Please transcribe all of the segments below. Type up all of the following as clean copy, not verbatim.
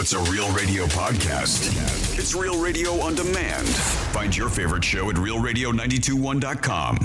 what's a Real Radio podcast. It's Real Radio on demand. Find your favorite show at realradio921.com.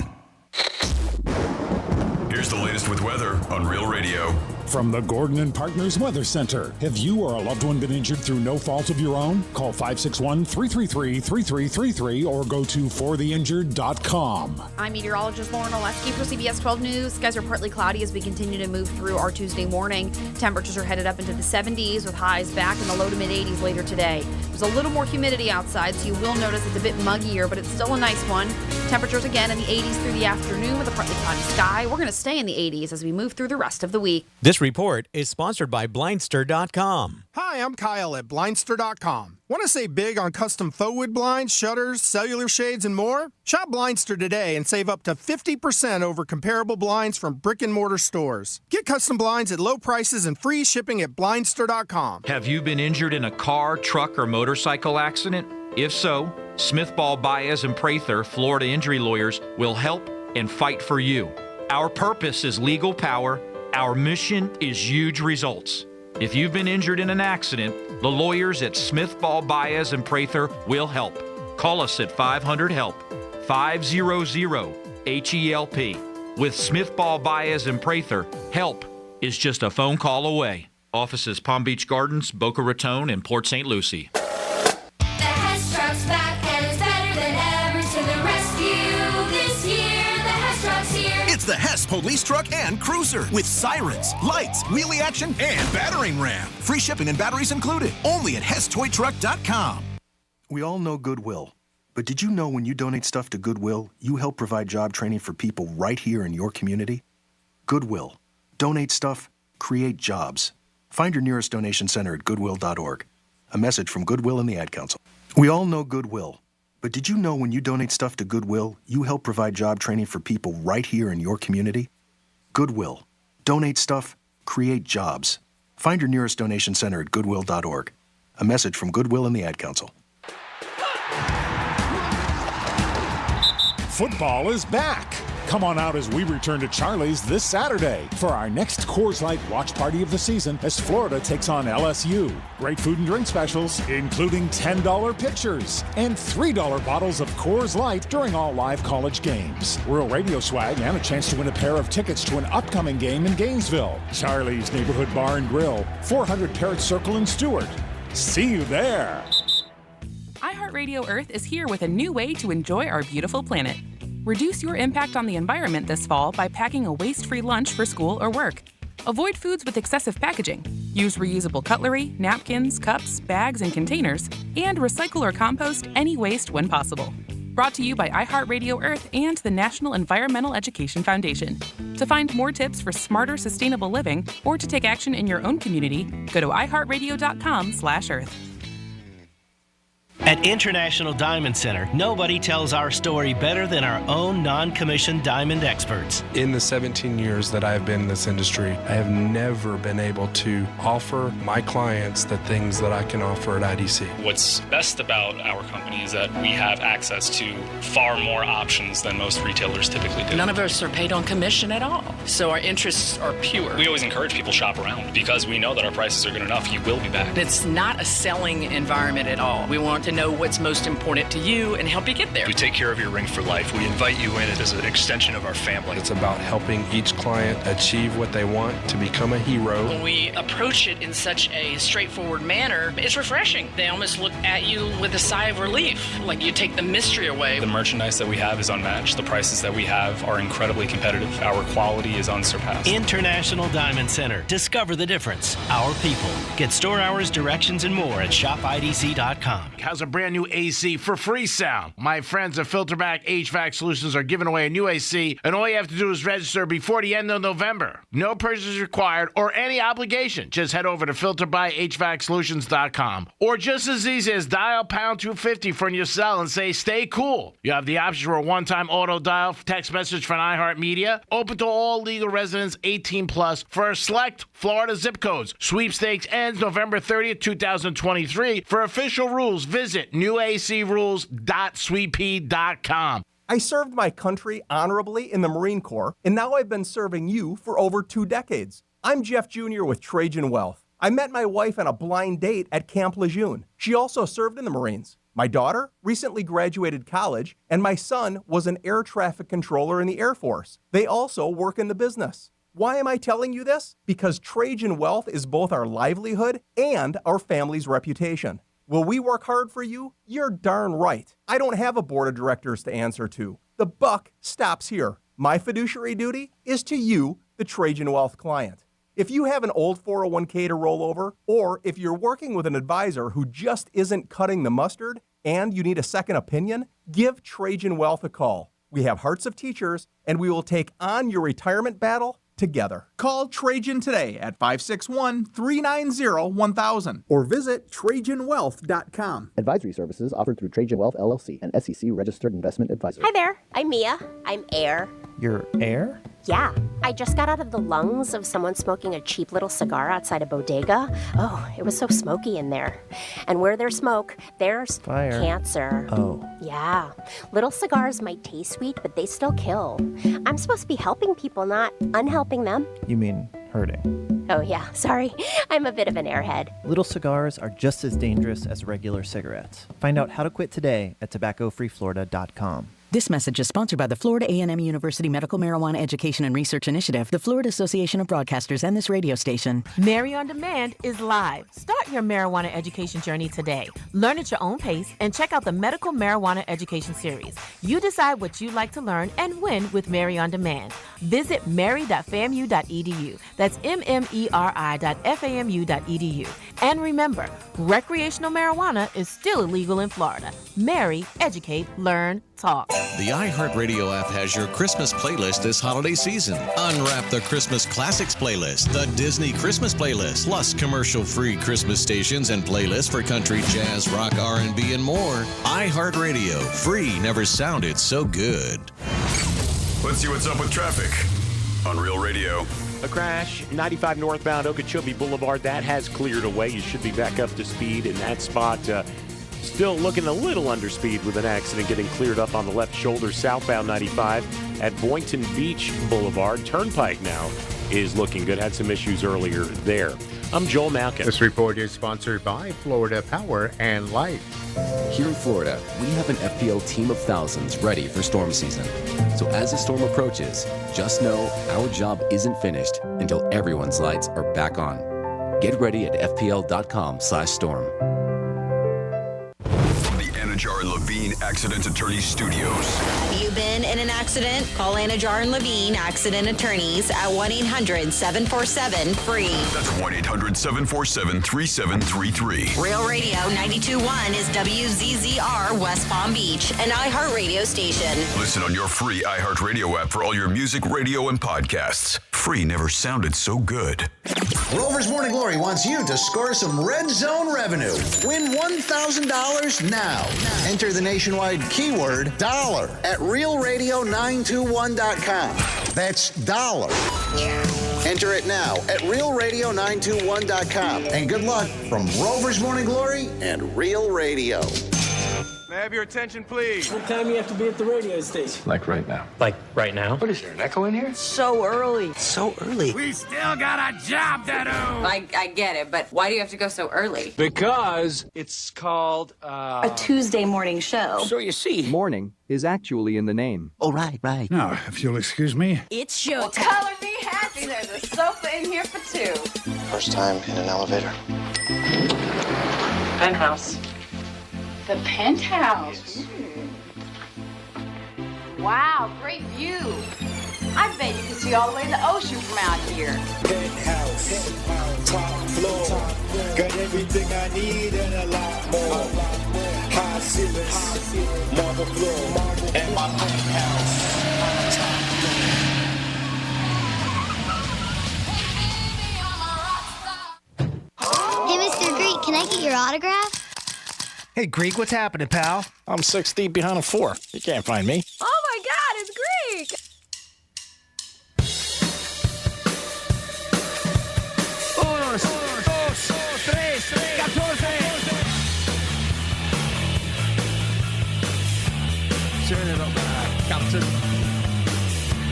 Here's the latest with weather on Real Radio. From the Gordon and Partners Weather Center. Have you or a loved one been injured through no fault of your own? Call 561-333-3333 or go to fortheinjured.com. I'm meteorologist Lauren Oleski for CBS 12 News. Skies are partly cloudy as we continue to move through our Tuesday morning. Temperatures are headed up into the 70s with highs back in the low to mid 80s later today. There's a little more humidity outside, so you will notice it's a bit muggier, but it's still a nice one. Temperatures again in the 80s through the afternoon with a partly cloudy sky. We're going to stay in the 80s as we move through the rest of the week. This report is sponsored by Blindster.com. Hi, I'm Kyle at Blindster.com. Want to save big on custom faux wood blinds, shutters, cellular shades, and more? Shop Blindster today and save up to 50% over comparable blinds from brick and mortar stores. Get custom blinds at low prices and free shipping at Blindster.com. Have you been injured in a car, truck, or motorcycle accident? If so, Smith Ball Baez and Prather, Florida injury lawyers, will help and fight for you. Our purpose is legal power. Our mission is huge results. If you've been injured in an accident, the lawyers at Smith Ball Baez and Prather will help. Call us at 500-HELP, 500-HELP. With Smith Ball Baez and Prather, help is just a phone call away. Offices Palm Beach Gardens, Boca Raton, and Port St. Lucie. The Hess police truck and cruiser with sirens, lights, wheelie action, and battering ram. Free shipping and batteries included. Only at HessToyTruck.com. We all know Goodwill. But did you know when you donate stuff to Goodwill, you help provide job training for people right here in your community? Goodwill. Donate stuff, create jobs. Find your nearest donation center at Goodwill.org. A message from Goodwill and the Ad Council. We all know Goodwill. But did you know when you donate stuff to Goodwill, you help provide job training for people right here in your community? Goodwill. Donate stuff, create jobs. Find your nearest donation center at Goodwill.org. A message from Goodwill and the Ad Council. Football is back. Come on out as we return to Charlie's this Saturday for our next Coors Light watch party of the season as Florida takes on LSU. Great food and drink specials, including $10 pitchers and $3 bottles of Coors Light during all live college games. Rural radio swag and a chance to win a pair of tickets to an upcoming game in Gainesville. Charlie's Neighborhood Bar and Grill, 400 Parrot Circle in Stewart. See you there. iHeartRadio Earth is here with a new way to enjoy our beautiful planet. Reduce your impact on the environment this fall by packing a waste-free lunch for school or work. Avoid foods with excessive packaging. Use reusable cutlery, napkins, cups, bags, and containers, and recycle or compost any waste when possible. Brought to you by iHeartRadio Earth and the National Environmental Education Foundation. To find more tips for smarter, sustainable living or to take action in your own community, go to iHeartRadio.com/Earth. At International Diamond Center, nobody tells our story better than our own non-commissioned diamond experts. In the 17 years that I've been in this industry, I have never been able to offer my clients the things that I can offer at IDC. What's best about our company is that we have access to far more options than most retailers typically do. None of us are paid on commission at all, so our interests are pure. We always encourage people to shop around because we know that our prices are good enough. You will be back. It's not a selling environment at all. We want to know what's most important to you and help you get there. We take care of your ring for life. We invite you in as an extension of our family. It's about helping each client achieve what they want, to become a hero. When we approach it in such a straightforward manner, it's refreshing. They almost look at you with a sigh of relief, like you take the mystery away. The merchandise that we have is unmatched. The prices that we have are incredibly competitive. Our quality is unsurpassed. International Diamond Center. Discover the difference. Our people. Get store hours, directions, and more at shopidc.com. How's a brand new AC for free sound? My friends at Filterback HVAC Solutions are giving away a new AC, and all you have to do is register before the end of November. No purchase required or any obligation. Just head over to filterbyhvacsolutions.com. Or just as easy as dial pound 250 from your cell and say, stay cool. You have the option for a one-time auto dial text message from iHeartMedia. Open to all legal residents 18 plus for a select Florida zip codes. Sweepstakes ends November 30th, 2023. For official rules, visit newacrules.sweetpea.com. I served my country honorably in the Marine Corps, and now I've been serving you for over 2 decades. I'm Jeff Jr. with Trajan Wealth. I met my wife on a blind date at Camp Lejeune. She also served in the Marines. My daughter recently graduated college, and my son was an air traffic controller in the Air Force. They also work in the business. Why am I telling you this? Because Trajan Wealth is both our livelihood and our family's reputation. Will we work hard for you? You're darn right. I don't have a board of directors to answer to. The buck stops here. My fiduciary duty is to you, the Trajan Wealth client. If you have an old 401k to roll over, or if you're working with an advisor who just isn't cutting the mustard and you need a second opinion, give Trajan Wealth a call. We have hearts of teachers, and we will take on your retirement battle together. Call Trajan today at 561-390-1000 or visit TrajanWealth.com. Advisory services offered through Trajan Wealth, LLC, an SEC registered investment advisor. Hi there, I'm Mia. I'm Air. You're Air? Yeah, I just got out of the lungs of someone smoking a cheap little cigar outside a bodega. Oh, it was so smoky in there. And where there's smoke, there's fire. Cancer. Oh. Yeah, little cigars might taste sweet, but they still kill. I'm supposed to be helping people, not unhelping them. You mean hurting? Oh yeah, sorry. I'm a bit of an airhead. Little cigars are just as dangerous as regular cigarettes. Find out how to quit today at tobaccofreeflorida.com. This message is sponsored by the Florida A&M University Medical Marijuana Education and Research Initiative, the Florida Association of Broadcasters, and this radio station. Mary on Demand is live. Start your marijuana education journey today. Learn at your own pace and check out the Medical Marijuana Education Series. You decide what you'd like to learn and when with Mary on Demand. Visit mary.famu.edu. That's mmeri.famu.edu. And remember, recreational marijuana is still illegal in Florida. Mary, educate, learn, talk. The iHeartRadio app has your Christmas playlist this holiday season. Unwrap the Christmas Classics playlist, the Disney Christmas playlist, plus commercial-free Christmas stations and playlists for country, jazz, rock, R&B, and more. iHeartRadio, free never sounded so good. Let's see what's up with traffic on Real Radio. A crash, 95 northbound Okeechobee Boulevard. That has cleared away. You should be back up to speed in that spot. Still looking a little under speed with an accident getting cleared up on the left shoulder southbound 95 at Boynton Beach Boulevard. Turnpike now is looking good. Had some issues earlier there. I'm Joel Malkin. This report is sponsored by Florida Power and Light. Here in Florida, we have an FPL team of thousands ready for storm season. So as the storm approaches, just know our job isn't finished until everyone's lights are back on. Get ready at fpl.com/storm. Anajar and Levine Accident Attorneys Studios. Have you been in an accident? Call Anajar and Levine Accident Attorneys at 1-800-747-FREE. That's 1-800-747-3733. Real Radio 92.1 is WZZR West Palm Beach, an iHeartRadio station. Listen on your free iHeartRadio app for all your music, radio, and podcasts. Free never sounded so good. Rover's Morning Glory wants you to score some Red Zone revenue. Win $1,000 now. Enter the nationwide keyword dollar at realradio921.com. That's dollar. Enter it now at realradio921.com. And good luck from Rover's Morning Glory and Real Radio. May I have your attention, please? What time you have to be at the radio station? Like right now. Like right now? What is there, an echo in here? So early. So early. We still got a job to do. I get it, but why do you have to go so early? Because it's called, a Tuesday morning show. So you see. Morning is actually in the name. Oh, right. Now, if you'll excuse me. It's showtime. Color me happy. There's a sofa in here for two. First time in an elevator. Penthouse. The Penthouse. Wow, great view. I bet you can see all the way to the ocean from out here. Penthouse. Top floor. Got everything I need and a lot more. High ceilings. Marble floor. And my penthouse. Hey, Mr. Greek, can I get your autograph? Hey, Greek, what's happening, pal? I'm 6 deep behind a 4. You can't find me. Oh my God, it's Greek! Uno, dos, tres, 14. Turn it up, Captain.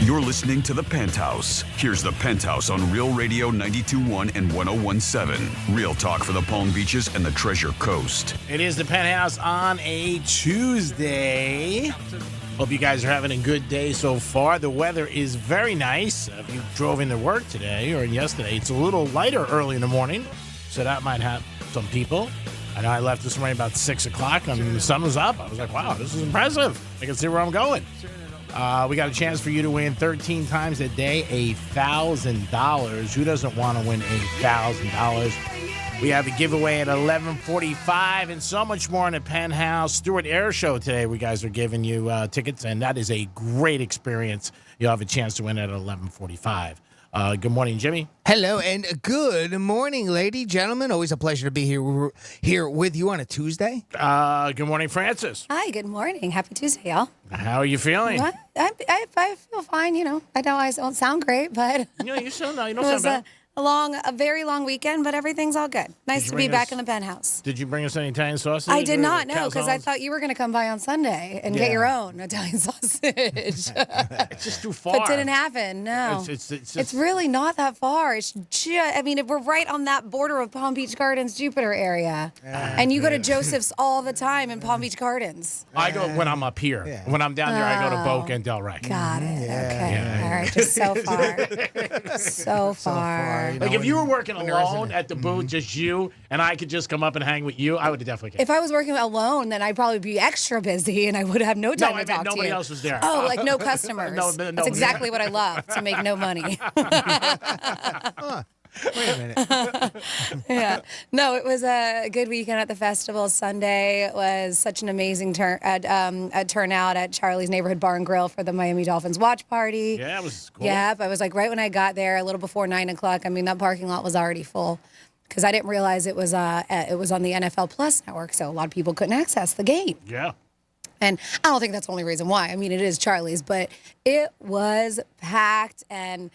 You're listening to The Penthouse. Here's The Penthouse on Real Radio 92.1 and 101.7. Real talk for the Palm Beaches and the Treasure Coast. It is The Penthouse on a Tuesday. Hope you guys are having a good day so far. The weather is very nice. If you drove into work today or yesterday, it's a little lighter early in the morning, so that might have some people. I know I left this morning about 6 o'clock and the sun was up. I was like, wow, this is impressive. I can see where I'm going. We got a chance for you to win 13 times a day, $1,000. Who doesn't want to win $1,000? We have a giveaway at 11:45 and so much more in the Penthouse. Stewart Air Show today. We guys are giving you tickets, and that is a great experience. You'll have a chance to win at 11:45. Good morning, Jimmy. Hello, and good morning, lady, gentlemen. Always a pleasure to be here with you on a Tuesday. Good morning, Francis. Hi, good morning. Happy Tuesday, y'all. How are you feeling? I feel fine, I know I don't sound great, but you sound no, you don't sound bad. A very long weekend, but everything's all good. Nice to be back in the Penthouse. Did you bring us any Italian sausage? I did not, no, because I thought you were going to come by on Sunday and get your own Italian sausage. It's just too far. But didn't happen, no. It's really not that far. It's just, we're right on that border of Palm Beach Gardens, Jupiter area. And you go to Joseph's all the time in Palm Beach Gardens. I go when I'm up here. Yeah. When I'm down there, I go to Boca and Del Rey. Got it. Okay. Yeah. All right, just so far. So far. Like if you were working alone at the booth, just you, and I could just come up and hang with you, I would have definitely came. If I was working alone, then I'd probably be extra busy and I would have no time to talk to you. Nobody else was there. Oh, like no customers. No, That's exactly what I love, to make no money. Wait a minute. Yeah. No, it was a good weekend at the festival. Sunday was such an amazing turnout at Charlie's Neighborhood Bar and Grill for the Miami Dolphins watch party. Yeah, it was cool. Yep. I was like right when I got there, a little before 9 o'clock. That parking lot was already full because I didn't realize it was on the NFL Plus network, so a lot of people couldn't access the game. Yeah. And I don't think that's the only reason why. It is Charlie's, but it was packed and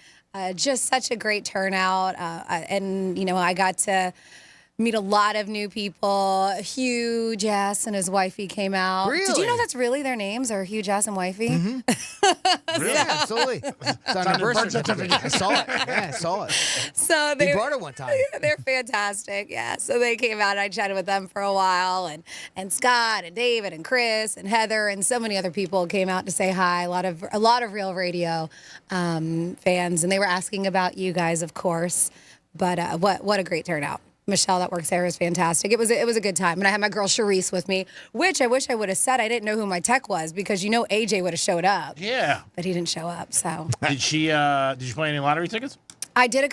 just such a great turnout. I got to meet a lot of new people. Hugh Jass and his wifey came out. Really? Did you know that's really their names, are Hugh Jass and wifey? Mm-hmm. Yeah, absolutely. It's on their birth certificate. I saw it. Yeah, I saw it. So he brought it one time. They're fantastic. Yeah. So they came out and I chatted with them for a while, and Scott and David and Chris and Heather and so many other people came out to say hi. A lot of Real Radio fans, and they were asking about you guys, of course. But what a great turnout. Michelle that works there is fantastic. It was a good time. And I had my girl Charisse with me, which I wish I would have said. I didn't know who my tech was because AJ would have showed up. Yeah. But he didn't show up, so. Did you play any lottery tickets? I did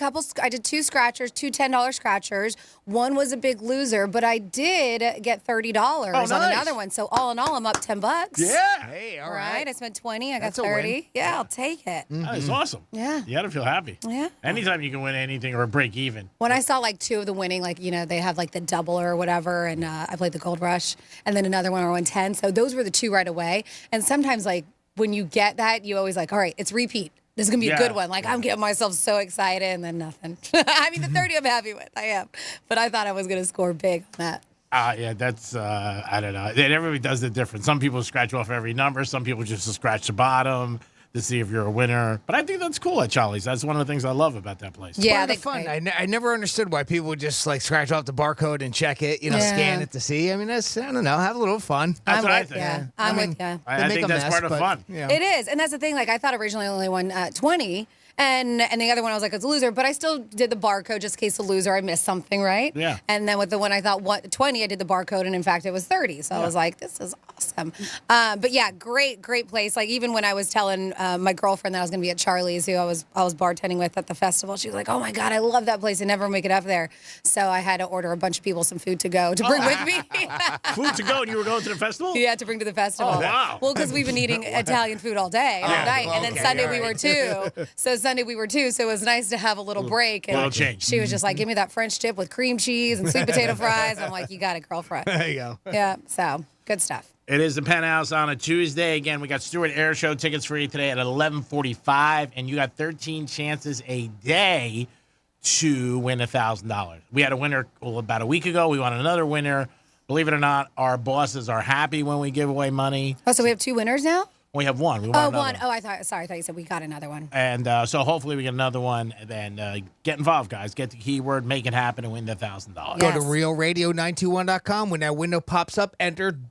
two scratchers, two $10 scratchers. One was a big loser, but I did get $30 on another one. So all in all, I'm up $10. Yeah. Hey, all right. I spent 20. I got That's a 30. win. Yeah, I'll take it. Mm-hmm. That is awesome. Yeah. You got to feel happy. Yeah. Anytime you can win anything or break even. When I saw two of the winning, they have the double or whatever, and I played the Gold Rush, and then another one won 10. So those were the two right away. And sometimes when you get that, you always all right, it's repeat. This is going to be a good one. I'm getting myself so excited, and then nothing. The 30 I'm happy with. I am. But I thought I was going to score big on that. Yeah, that's, I don't know. And everybody does it different. Some people scratch off every number. Some people just scratch the bottom to see if you're a winner. But I think that's cool at Charlie's. That's one of the things I love about that place. Yeah, it's fun. I never understood why people would just scratch off the barcode and check it, scan it to see. That's, I don't know, have a little fun. That's what I think. Yeah. I'm with you. I think that's part of fun. It is. And that's the thing. I thought originally I only won 20. And the other one, I was like, it's a loser. But I still did the barcode just in case the loser, I missed something, right? Yeah. And then with the one I thought 20, I did the barcode. And in fact, it was 30. So I was like, this is awesome. But yeah, great place. Even when I was telling my girlfriend that I was going to be at Charlie's, who I was bartending with at the festival, she was like, oh my God, I love that place. I never make it up there. So I had to order a bunch of people some food to go to bring with me. Food to go? And you were going to the festival? Yeah, to bring to the festival. Oh, wow. Well, because we've been eating Italian food all day, all night. And then Sunday we were too. So it was nice to have a little break. And little change. She was just like, give me that French dip with cream cheese and sweet potato fries. I'm like, you got it, girlfriend. There you go. Yeah, so good stuff. It is the Penthouse on a Tuesday. Again, we got Stewart Air Show tickets for you today at 11:45, and you got 13 chances a day to win $1,000. We had a winner about a week ago. We want another winner. Believe it or not, our bosses are happy when we give away money. Oh, so we have two winners now? We have one. We want Oh, another one. Oh, I thought you said we got another one. And so hopefully we get another one. And then get involved, guys. Get the keyword, make it happen, and win the $1,000. Go to realradio921.com. When that window pops up, enter $,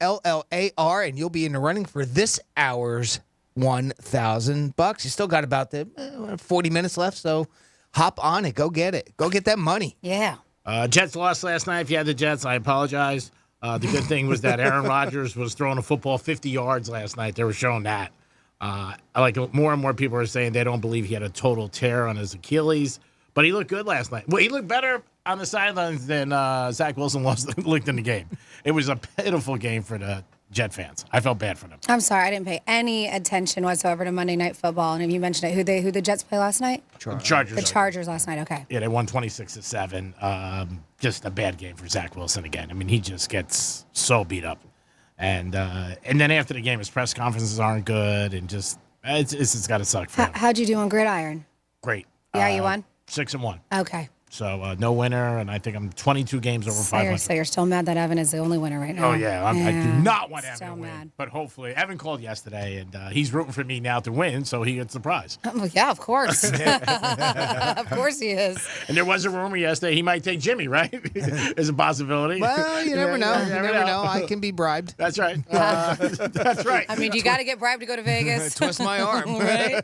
DOLLAR, and you'll be in the running for this hour's $1,000. You still got about 40 minutes left, so hop on it. Go get it. Go get that money. Yeah. Jets lost last night. If you had the Jets, I apologize. The good thing was that Aaron Rodgers was throwing a football 50 yards last night. They were showing that. More and more people are saying they don't believe he had a total tear on his Achilles, but he looked good last night. Well, he looked better on the sidelines than Zach Wilson looked in the game. It was a pitiful game for the Jet fans. I felt bad for them. I'm sorry, I didn't pay any attention whatsoever to Monday Night Football. And if you mentioned it, who the Jets play last night? Chargers. The Chargers last night. Okay. Yeah, they won 26-7. Just a bad game for Zach Wilson again. I mean, he just gets so beat up. And then after the game, his press conferences aren't good, and just it's got to suck for him. How'd you do on Gridiron? Great. Yeah, you won? 6-1. Okay. So no winner, and I think I'm 22 games over 500. So you're still mad that Evan is the only winner right now. Oh, yeah. I do not want Evan so to win. mad. But hopefully, Evan called yesterday, and he's rooting for me now to win, so he gets the prize. Yeah, of course. Of course he is. And there was a rumor yesterday he might take Jimmy, right? Is a possibility. Well, you never know. You never know. I can be bribed. That's right. That's right. I mean, you got to get bribed to go to Vegas. Twist my arm. Right?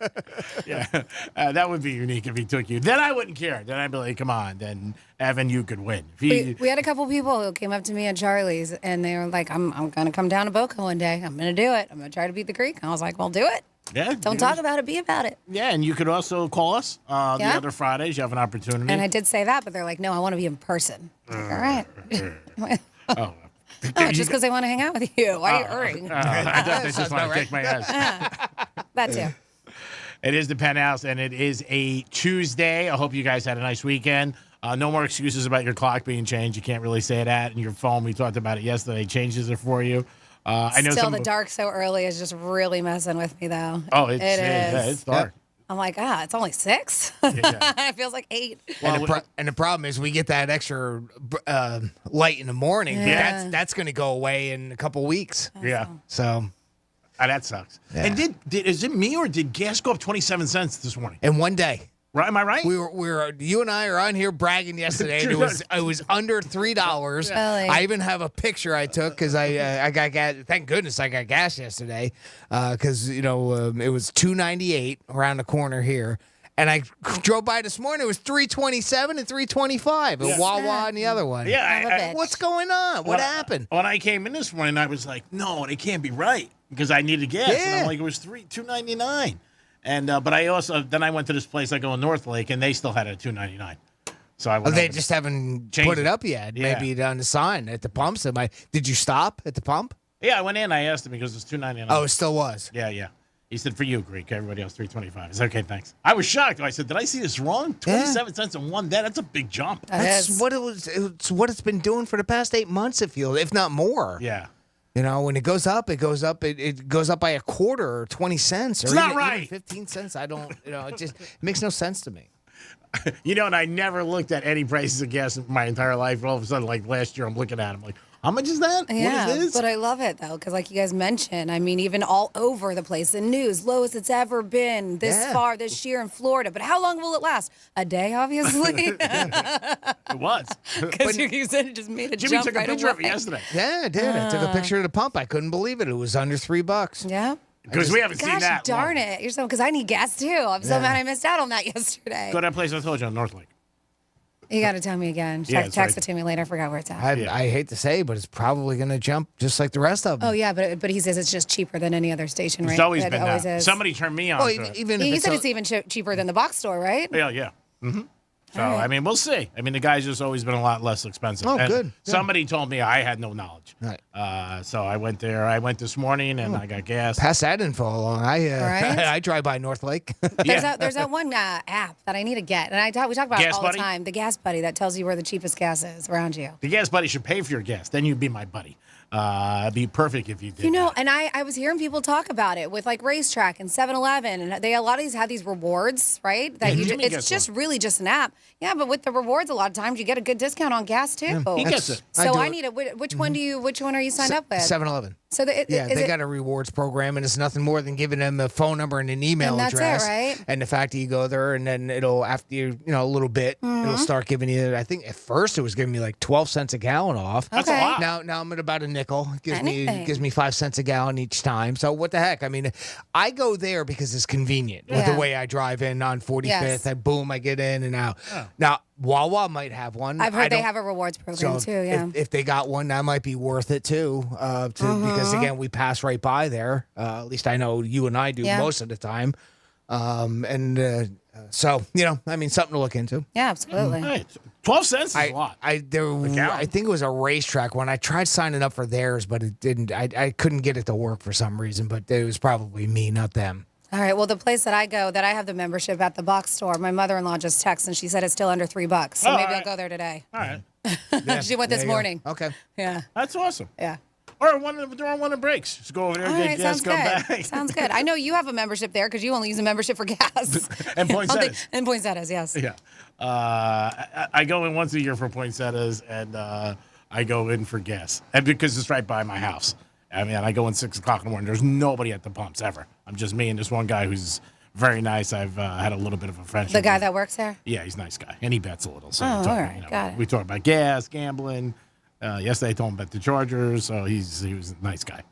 Yeah. That would be unique if he took you. Then I wouldn't care. Then I'd be like, come on. Then Evan, you could win. We had a couple people who came up to me at Charlie's, and they were like, I'm going to come down to Boca one day. I'm going to do it. I'm going to try to beat the Greek. And I was like, well, do it. Yeah. Don't talk about it. Be about it. Yeah, and you could also call us the Yeah. other Fridays. You have an opportunity. And I did say that, but they're like, no, I want to be in person. All right. Oh. Oh, just because they want to hang out with you. Why are you hurrying? I thought they just want to kick my ass. That too. It is the Penthouse, and it is a Tuesday. I hope you guys had a nice weekend. No more excuses about your clock being changed. You can't really say that. And your phone, we talked about it yesterday, changes it for you. I know Still, the dark so early is just really messing with me, though. Oh, it is. Yeah, it's dark. I'm like, it's only 6. Yeah. It feels like 8. And the problem is we get that extra light in the morning. Yeah. But that's going to go away in a couple weeks. Yeah. So that sucks. Yeah. And is it me or did gas go up 27 cents this morning? in one day. Right? Am I right? We were you and I are on here bragging yesterday. And it was under $3. Really? I even have a picture I took because I got gas. Thank goodness I got gas yesterday because it was $2.98 around the corner here. And I drove by this morning. It was $3.27 and $3.25 at Wawa and the other one. Yeah. What's going on? What happened? When I came in this morning, I was like, no, they can't be right because I needed gas. Yeah. And I'm like, it was $2.99. And but I also then I went to this place I go in North Lake and they still had it at $2.99. So I went They over just haven't changed put it it. up yet. Yeah. Maybe on the sign at the pumps. Did you stop at the pump? Yeah, I went in. I asked him because it's $2.99. Oh, it still was. Yeah. He said, for you, Greek. Everybody else, $3.25. I said, okay, thanks. I was shocked. I said, did I see this wrong? 27 cents in one day? That's a big jump. That's what it was. It's what it's been doing for the past 8 months, it feels, if not more. Yeah. When it goes up, it goes up. It goes up by a quarter or 20 cents. Or It's not even right. 15 cents. I don't, it just makes no sense to me. And I never looked at any prices of gas in my entire life. All of a sudden, like last year, I'm looking at them like, how much is that? Yeah, what is this? but I love it, though, because like you guys mentioned, I mean, even all over the place, the news, lowest it's ever been this far this year in Florida. But how long will it last? A day, obviously. It was. Because you said it just made a Jimmy jump took right a picture of it away. yesterday. Yeah, I did. I took a picture of the pump. I couldn't believe it. It was under $3. Yeah. Because we haven't seen Gosh that. darn it. You're so, because I need gas, too. I'm so mad I missed out on that yesterday. Go to that place I told you on North Lake. You got to tell me again. Yeah, Text right. it to me later. I forgot where it's at. I hate to say, but it's probably going to jump just like the rest of them. Oh, yeah, but he says it's just cheaper than any other station, right? It's always It been always that. is. Somebody turned me on. Well, to it. even if He said it's even cheaper than the box store, right? Yeah. Mm-hmm. So, All right. I mean, we'll see. I mean, the guy's just always been a lot less expensive. Oh, And good. Somebody told me I had no knowledge. Right. So I went there. I went this morning and I got gas. Pass that info along. Right? I drive by North Lake. There's that one app that I need to get, and we talk about it Gas all Buddy? the time. The Gas Buddy that tells you where the cheapest gas is around you. The gas buddy should pay for your gas. Then you'd be my buddy. It'd be perfect if you did. And I was hearing people talk about it with like Racetrack and 7-Eleven, and a lot of these have these rewards, right? That Jimmy it's gets just really just an app. Yeah, but with the rewards, a lot of times you get a good discount on gas too. He gets it. So do I it. need it. Which one are you signed up with? 7-Eleven. So they got a rewards program, and it's nothing more than giving them a phone number and an email And that's address. it, right? And the fact that you go there, and then it'll, after a little bit, it'll start giving you. I think at first it was giving me like 12 cents a gallon off. That's a Okay. lot. Now I'm at about a nickel. It Anything. gives me 5 cents a gallon each time. So what the heck? I mean, I go there because it's convenient with the Yeah. way I drive in on 45th. Yes. I get in and out. Now Wawa might have one. I've I heard they don't- have a rewards program so too. Yeah. if they got one, that might be worth it too. Because again, we pass right by there. At least I know you and I do Yeah. most of the time. So something to look into. Yeah, absolutely. Hey, 12 cents is a lot. I think it was a racetrack when I tried signing up for theirs, but it didn't. I couldn't get it to work for some reason. But it was probably me, not them. All right. Well, the place that I go, that I have the membership at the box store, my mother-in-law just texted and she said it's still under $3. So maybe I'll go there today. All right. She went this morning. Okay. Yeah. That's awesome. Yeah. Or during one of the breaks. Just go over there All and right, get gas, sounds come good. back. Sounds good. I know you have a membership there because you only use a membership for gas. And poinsettias. And poinsettias, yes. Yeah. I go in once a year for poinsettias, and I go in for gas. And because it's right by my house. I mean, I go in 6 o'clock in the morning. There's nobody at the pumps ever. I'm just me and this one guy who's very nice. I've had a little bit of a friendship. The guy with. that works there? Yeah, he's a nice guy. And he bets a little. So Oh, we talk, all right. Got it. We talk about gas, gambling. Yesterday I told him about the Chargers, so he was a nice guy.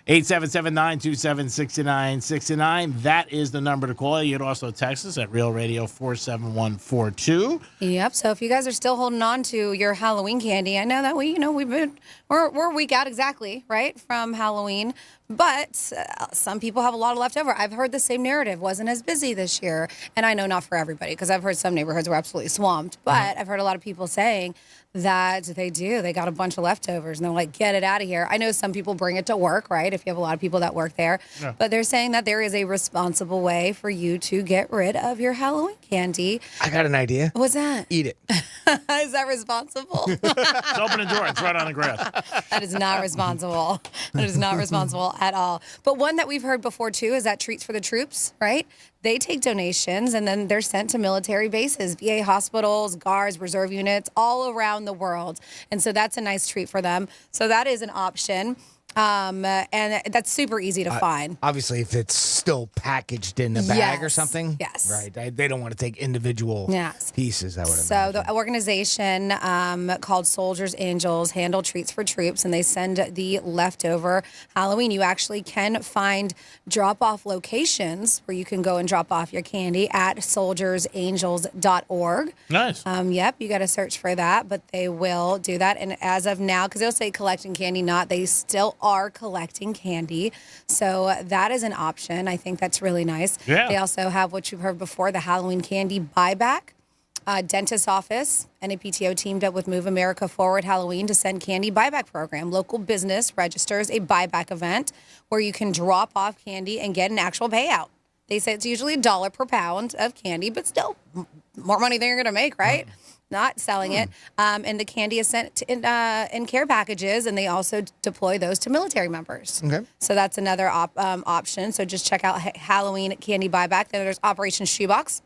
877-927-6969. That is the number to call. You can also text us at Real Radio 47142. Yep. So if you guys are still holding on to your Halloween candy, I know that we're a week out exactly, right, from Halloween. But some people have a lot of leftover. I've heard the same narrative. Wasn't as busy this year. And I know not for everybody, because I've heard some neighborhoods were absolutely swamped. But I've heard a lot of people saying that they do. They got a bunch of leftovers, and they're like, get it out of here. I know some people bring it to work, right, if you have a lot of people that work there. Yeah. But they're saying that there is a responsible way for you to get rid of your Halloween candy. I got an idea. What's that? Eat it. Is that responsible? Just open the door and throw it on the grass. That is not responsible. That is not responsible at all. But one that we've heard before, too, is that Treats for the Troops, right? They take donations, and then they're sent to military bases, VA hospitals, guards, reserve units, all around the world. And so that's a nice treat for them. So that is an option. And that's super easy to find. Obviously, if it's still packaged in a bag or something. Yes. Right. They don't want to take individual pieces, I would imagine. So the organization called Soldiers Angels handle Treats for Troops, and they send the leftover Halloween. You actually can find drop-off locations where you can go and drop off your candy at soldiersangels.org. Nice. Yep, you got to search for that, but they will do that. And as of now, because they'll say collecting candy, they still are collecting candy. So that is an option. I think that's really nice. Yeah. They also have what you've heard before, the Halloween candy buyback. Dentist office and a PTO teamed up with Move America Forward Halloween to send candy buyback program. Local business registers a buyback event where you can drop off candy and get an actual payout. They say it's usually $1 per pound of candy, but still more money than you're going to make, right? Not selling it. And the candy is sent in care packages, and they also deploy those to military members. Okay. So that's another option. So just check out Halloween candy buyback. Then there's Operation Shoebox.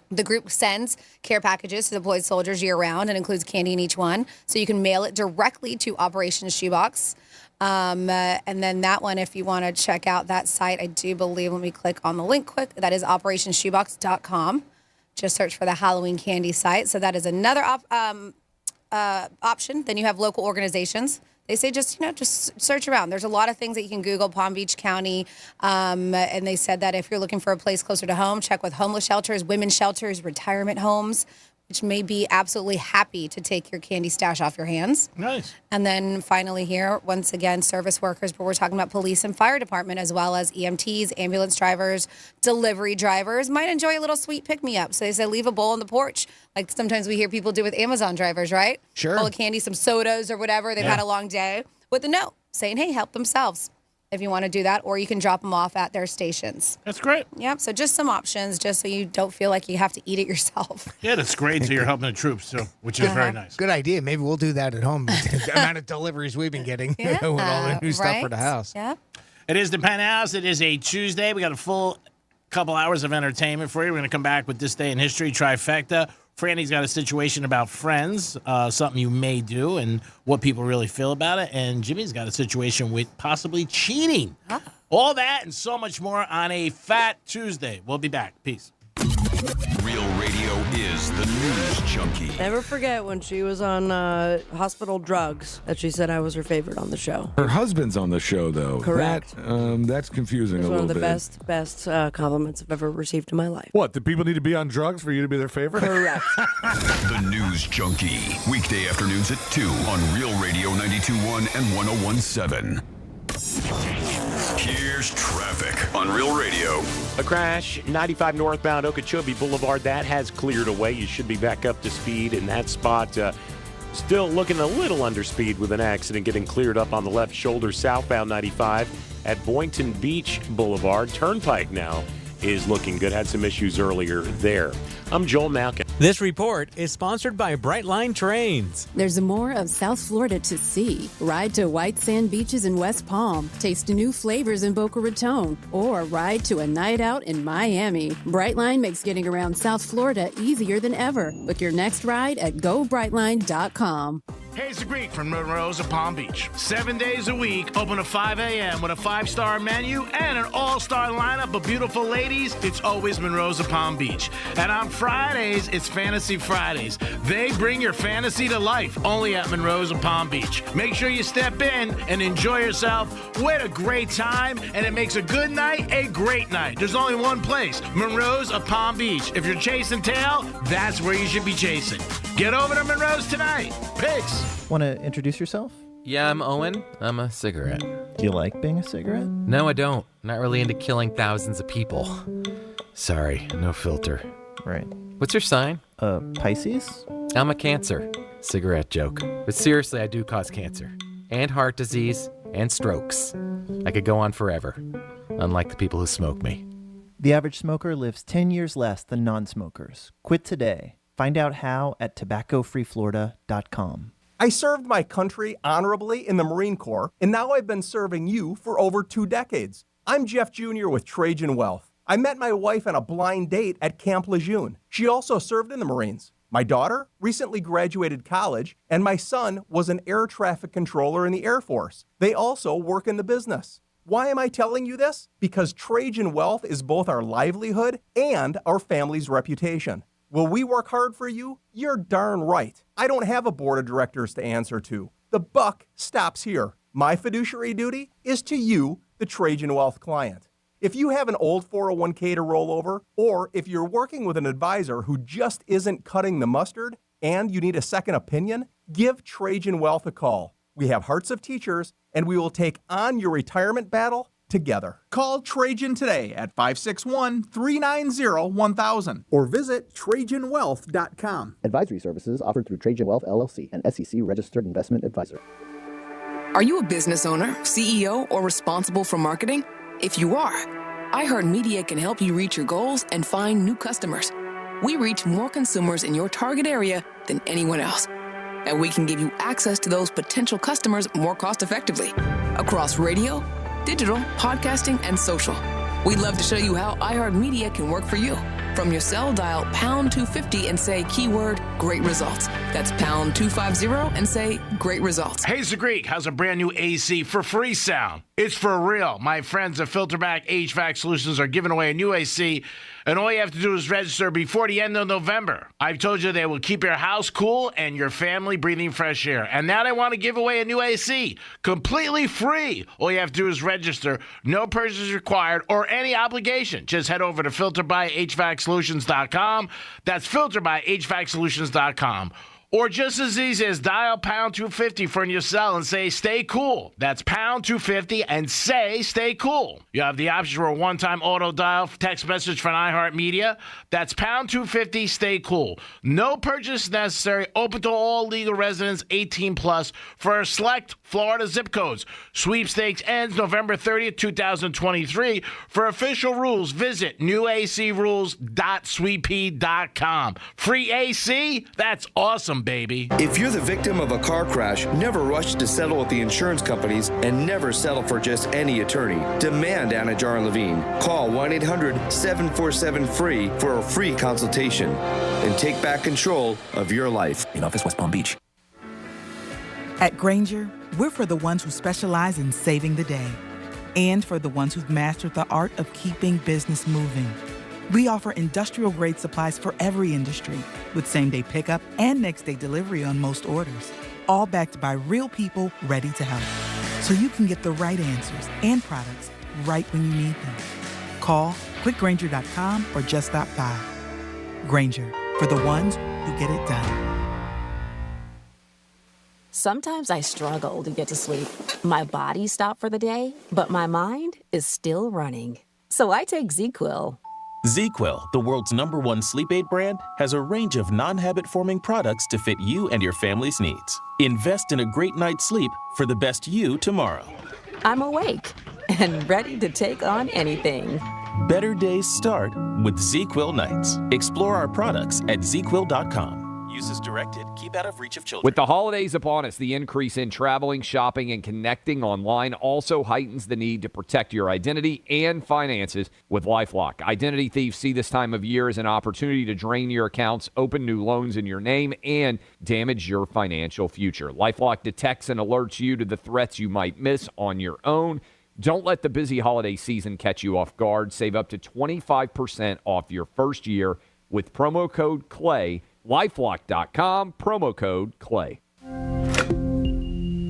The group sends care packages to deployed soldiers year-round and includes candy in each one. So you can mail it directly to Operation Shoebox. And then that one, if you want to check out that site, I do believe, let me click on the link quick, that is operationshoebox.com. Just search for the Halloween candy site. So that is another option. Then you have local organizations. They say just search around. There's a lot of things that you can Google, Palm Beach County. And they said that if you're looking for a place closer to home, check with homeless shelters, women's shelters, retirement homes, which may be absolutely happy to take your candy stash off your hands. Nice. And then finally here, once again, service workers, but we're talking about police and fire department, as well as EMTs, ambulance drivers, delivery drivers might enjoy a little sweet pick-me-up. So they say leave a bowl on the porch, like sometimes we hear people do with Amazon drivers, right? Sure. Bowl of candy, some sodas or whatever. They've had a long day with a note saying, hey, help themselves. If you want to do that, or you can drop them off at their stations. That's great. Yep. So just some options, just so you don't feel like you have to eat it yourself. Yeah, that's great. So you're helping the troops, too, which is very nice. Good idea. Maybe we'll do that at home. The amount of deliveries we've been getting with all the new stuff for the house. Yeah. It is the Penthouse. It is a Tuesday. We got a full couple hours of entertainment for you. We're going to come back with This Day in History trifecta. Franny's got a situation about friends, something you may do and what people really feel about it. And Jimmy's got a situation with possibly cheating. All that and so much more on a Fat Tuesday. We'll be back. Peace. Real Radio is the news junkie. Never forget when she was on hospital drugs that she said I was her favorite on the show. Her husband's on the show, though. Correct. That's confusing It's a one little of the bit. best compliments I've ever received in my life. What, do people need to be on drugs for you to be their favorite? Correct. The News Junkie. Weekday afternoons at 2 on Real Radio 92.1 and 101.7. Here's traffic on Real Radio. A crash, 95 northbound Okeechobee Boulevard. That has cleared away. You should be back up to speed in that spot. Still looking a little under speed with an accident getting cleared up on the left shoulder southbound 95 at Boynton Beach Boulevard. Turnpike now is looking good. Had some issues earlier there. I'm Joel Malkin. This report is sponsored by Brightline Trains. There's more of South Florida to see. Ride to white sand beaches in West Palm, taste new flavors in Boca Raton, or ride to a night out in Miami. Brightline makes getting around South Florida easier than ever. Book your next ride at GoBrightline.com. Hey, it's the Greek from Monroe's of Palm Beach. 7 days a week, open at 5 a.m. with a 5-star menu and an all-star lineup of beautiful ladies. It's always Monroe's of Palm Beach. And on Fridays, it's Fantasy Fridays. They bring your fantasy to life only at Monroe's of Palm Beach. Make sure you step in and enjoy yourself with a great time, and it makes a good night a great night. There's only one place, Monroe's of Palm Beach. If you're chasing tail, that's where you should be chasing. Get over to Monroe's tonight. Peace. Want to introduce yourself? Yeah, I'm Owen. I'm a cigarette. Do you like being a cigarette? No, I don't. Not really into killing thousands of people. Sorry, no filter. Right. What's your sign? Pisces? I'm a Cancer. Cigarette joke. But seriously, I do cause cancer. And heart disease. And strokes. I could go on forever. Unlike the people who smoke me. The average smoker lives 10 years less than non-smokers. Quit today. Find out how at tobaccofreeflorida.com. I served my country honorably in the Marine Corps, and now I've been serving you for over 2 decades. I'm Jeff Jr. with Trajan Wealth. I met my wife on a blind date at Camp Lejeune. She also served in the Marines. My daughter recently graduated college, and my son was an air traffic controller in the Air Force. They also work in the business. Why am I telling you this? Because Trajan Wealth is both our livelihood and our family's reputation. Will we work hard for you? You're darn right. I don't have a board of directors to answer to. The buck stops here. My fiduciary duty is to you, the Trajan Wealth client. If you have an old 401k to roll over, or if you're working with an advisor who just isn't cutting the mustard and you need a second opinion, give Trajan Wealth a call. We have hearts of teachers, and we will take on your retirement battle together. Call Trajan today at 561-390-1000 or visit TrajanWealth.com. Advisory services offered through Trajan Wealth, LLC, an SEC registered investment advisor. Are you a business owner, CEO, or responsible for marketing? If you are, iHeartMedia can help you reach your goals and find new customers. We reach more consumers in your target area than anyone else. And we can give you access to those potential customers more cost effectively across radio, digital, podcasting, and social. We'd love to show you how iHeartMedia can work for you. From your cell, dial pound 250 and say keyword great results. That's pound 250 and say great results. Hey, it's the Greek. How's a brand new AC for free sound? It's for real. My friends at Filterback HVAC Solutions are giving away a new AC, and all you have to do is register before the end of November. I've told you they will keep your house cool and your family breathing fresh air. And now they want to give away a new AC, completely free. All you have to do is register. No purchase required or any obligation. Just head over to filterbyhvacsolutions.com. That's filterbyhvacsolutions.com. Or just as easy as dial pound 250 from your cell and say, stay cool. That's pound 250 and say, stay cool. You have the option for a one-time auto dial text message from iHeartMedia. That's pound 250, stay cool. No purchase necessary. Open to all legal residents 18 plus for select Florida zip codes. Sweepstakes ends November 30th, 2023. For official rules, visit newacrules.sweepy.com. Free AC? That's awesome. Welcome, baby. If you're the victim of a car crash, never rush to settle with the insurance companies and never settle for just any attorney. Demand Anna Jar and Levine. Call 1-800-747-FREE for a free consultation and take back control of your life. In office, West Palm Beach. At Grainger, we're for the ones who specialize in saving the day and for the ones who've mastered the art of keeping business moving. We offer industrial-grade supplies for every industry with same-day pickup and next-day delivery on most orders, all backed by real people ready to help. So you can get the right answers and products right when you need them. Call quickgrainger.com or just stop by. Grainger, for the ones who get it done. Sometimes I struggle to get to sleep. My body stopped for the day, but my mind is still running. So I take ZzzQuil. ZzzQuil, the world's #1 sleep aid brand, has a range of non-habit-forming products to fit you and your family's needs. Invest in a great night's sleep for the best you tomorrow. I'm awake and ready to take on anything. Better days start with ZzzQuil nights. Explore our products at ZzzQuil.com. Use as directed. Keep out of reach of children. With the holidays upon us, the increase in traveling, shopping, and connecting online also heightens the need to protect your identity and finances with LifeLock. Identity thieves see this time of year as an opportunity to drain your accounts, open new loans in your name, and damage your financial future. LifeLock detects and alerts you to the threats you might miss on your own. Don't let the busy holiday season catch you off guard. Save up to 25% off your first year with promo code CLAY. LifeLock.com, promo code CLAY.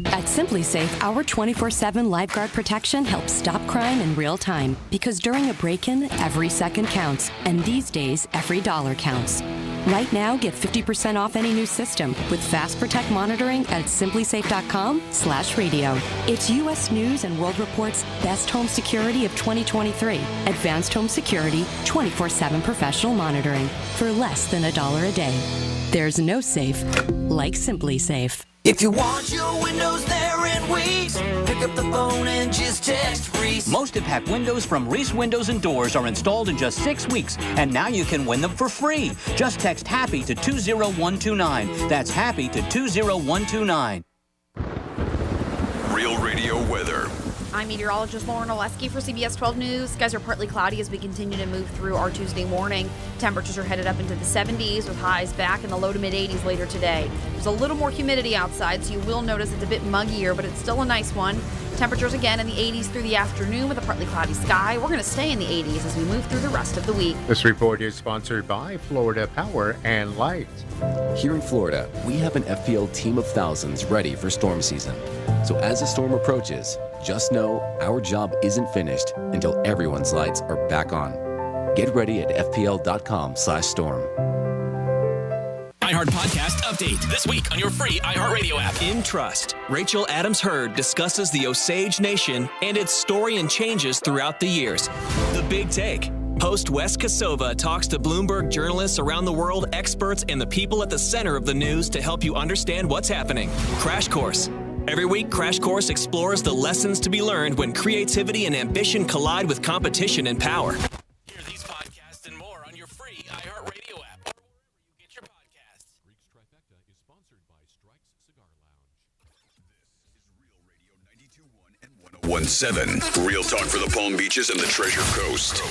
At SimpliSafe, our 24/7 lifeguard protection helps stop crime in real time. Because during a break-in, every second counts. And these days, every dollar counts. Right now, get 50% off any new system with Fast Protect monitoring at simplisafe.com/radio. It's U.S. News and World Report's best home security of 2023. Advanced home security, 24/7 professional monitoring for less than $1 a day. There's no safe like SimpliSafe. If you want your windows there in weeks, pick up the phone and just text Reese. Most impact windows from Reese Windows and Doors are installed in just 6 weeks, and now you can win them for free. Just text HAPPY to 20129. That's HAPPY to 20129. Real Radio weather. I'm meteorologist Lauren Oleski for CBS 12 News. Skies are partly cloudy as we continue to move through our Tuesday morning. Temperatures are headed up into the 70s with highs back in the low to mid 80s later today. There's a little more humidity outside, so you will notice it's a bit muggier, but it's still a nice one. Temperatures again in the 80s through the afternoon with a partly cloudy sky. We're going to stay in the 80s as we move through the rest of the week. This report is sponsored by Florida Power and Light. Here in Florida, we have an FPL team of thousands ready for storm season. So as the storm approaches, just know our job isn't finished until everyone's lights are back on. Get ready at fpl.com/storm. iHeart Podcast Update. This week on your free iHeartRadio app. In Trust, Rachel Adams Heard discusses the Osage Nation and its story and changes throughout the years. The Big Take. Host Wes Kosova talks to Bloomberg journalists around the world, experts, and the people at the center of the news to help you understand what's happening. Crash Course. Every week, Crash Course explores the lessons to be learned when creativity and ambition collide with competition and power. Hear these podcasts and more on your free iHeartRadio app or wherever you get your podcasts. Freaks Trifecta is sponsored by Strikes Cigar Lounge. This is Real Radio 92.1 and 101.7. Real talk for the Palm Beaches and the Treasure Coast.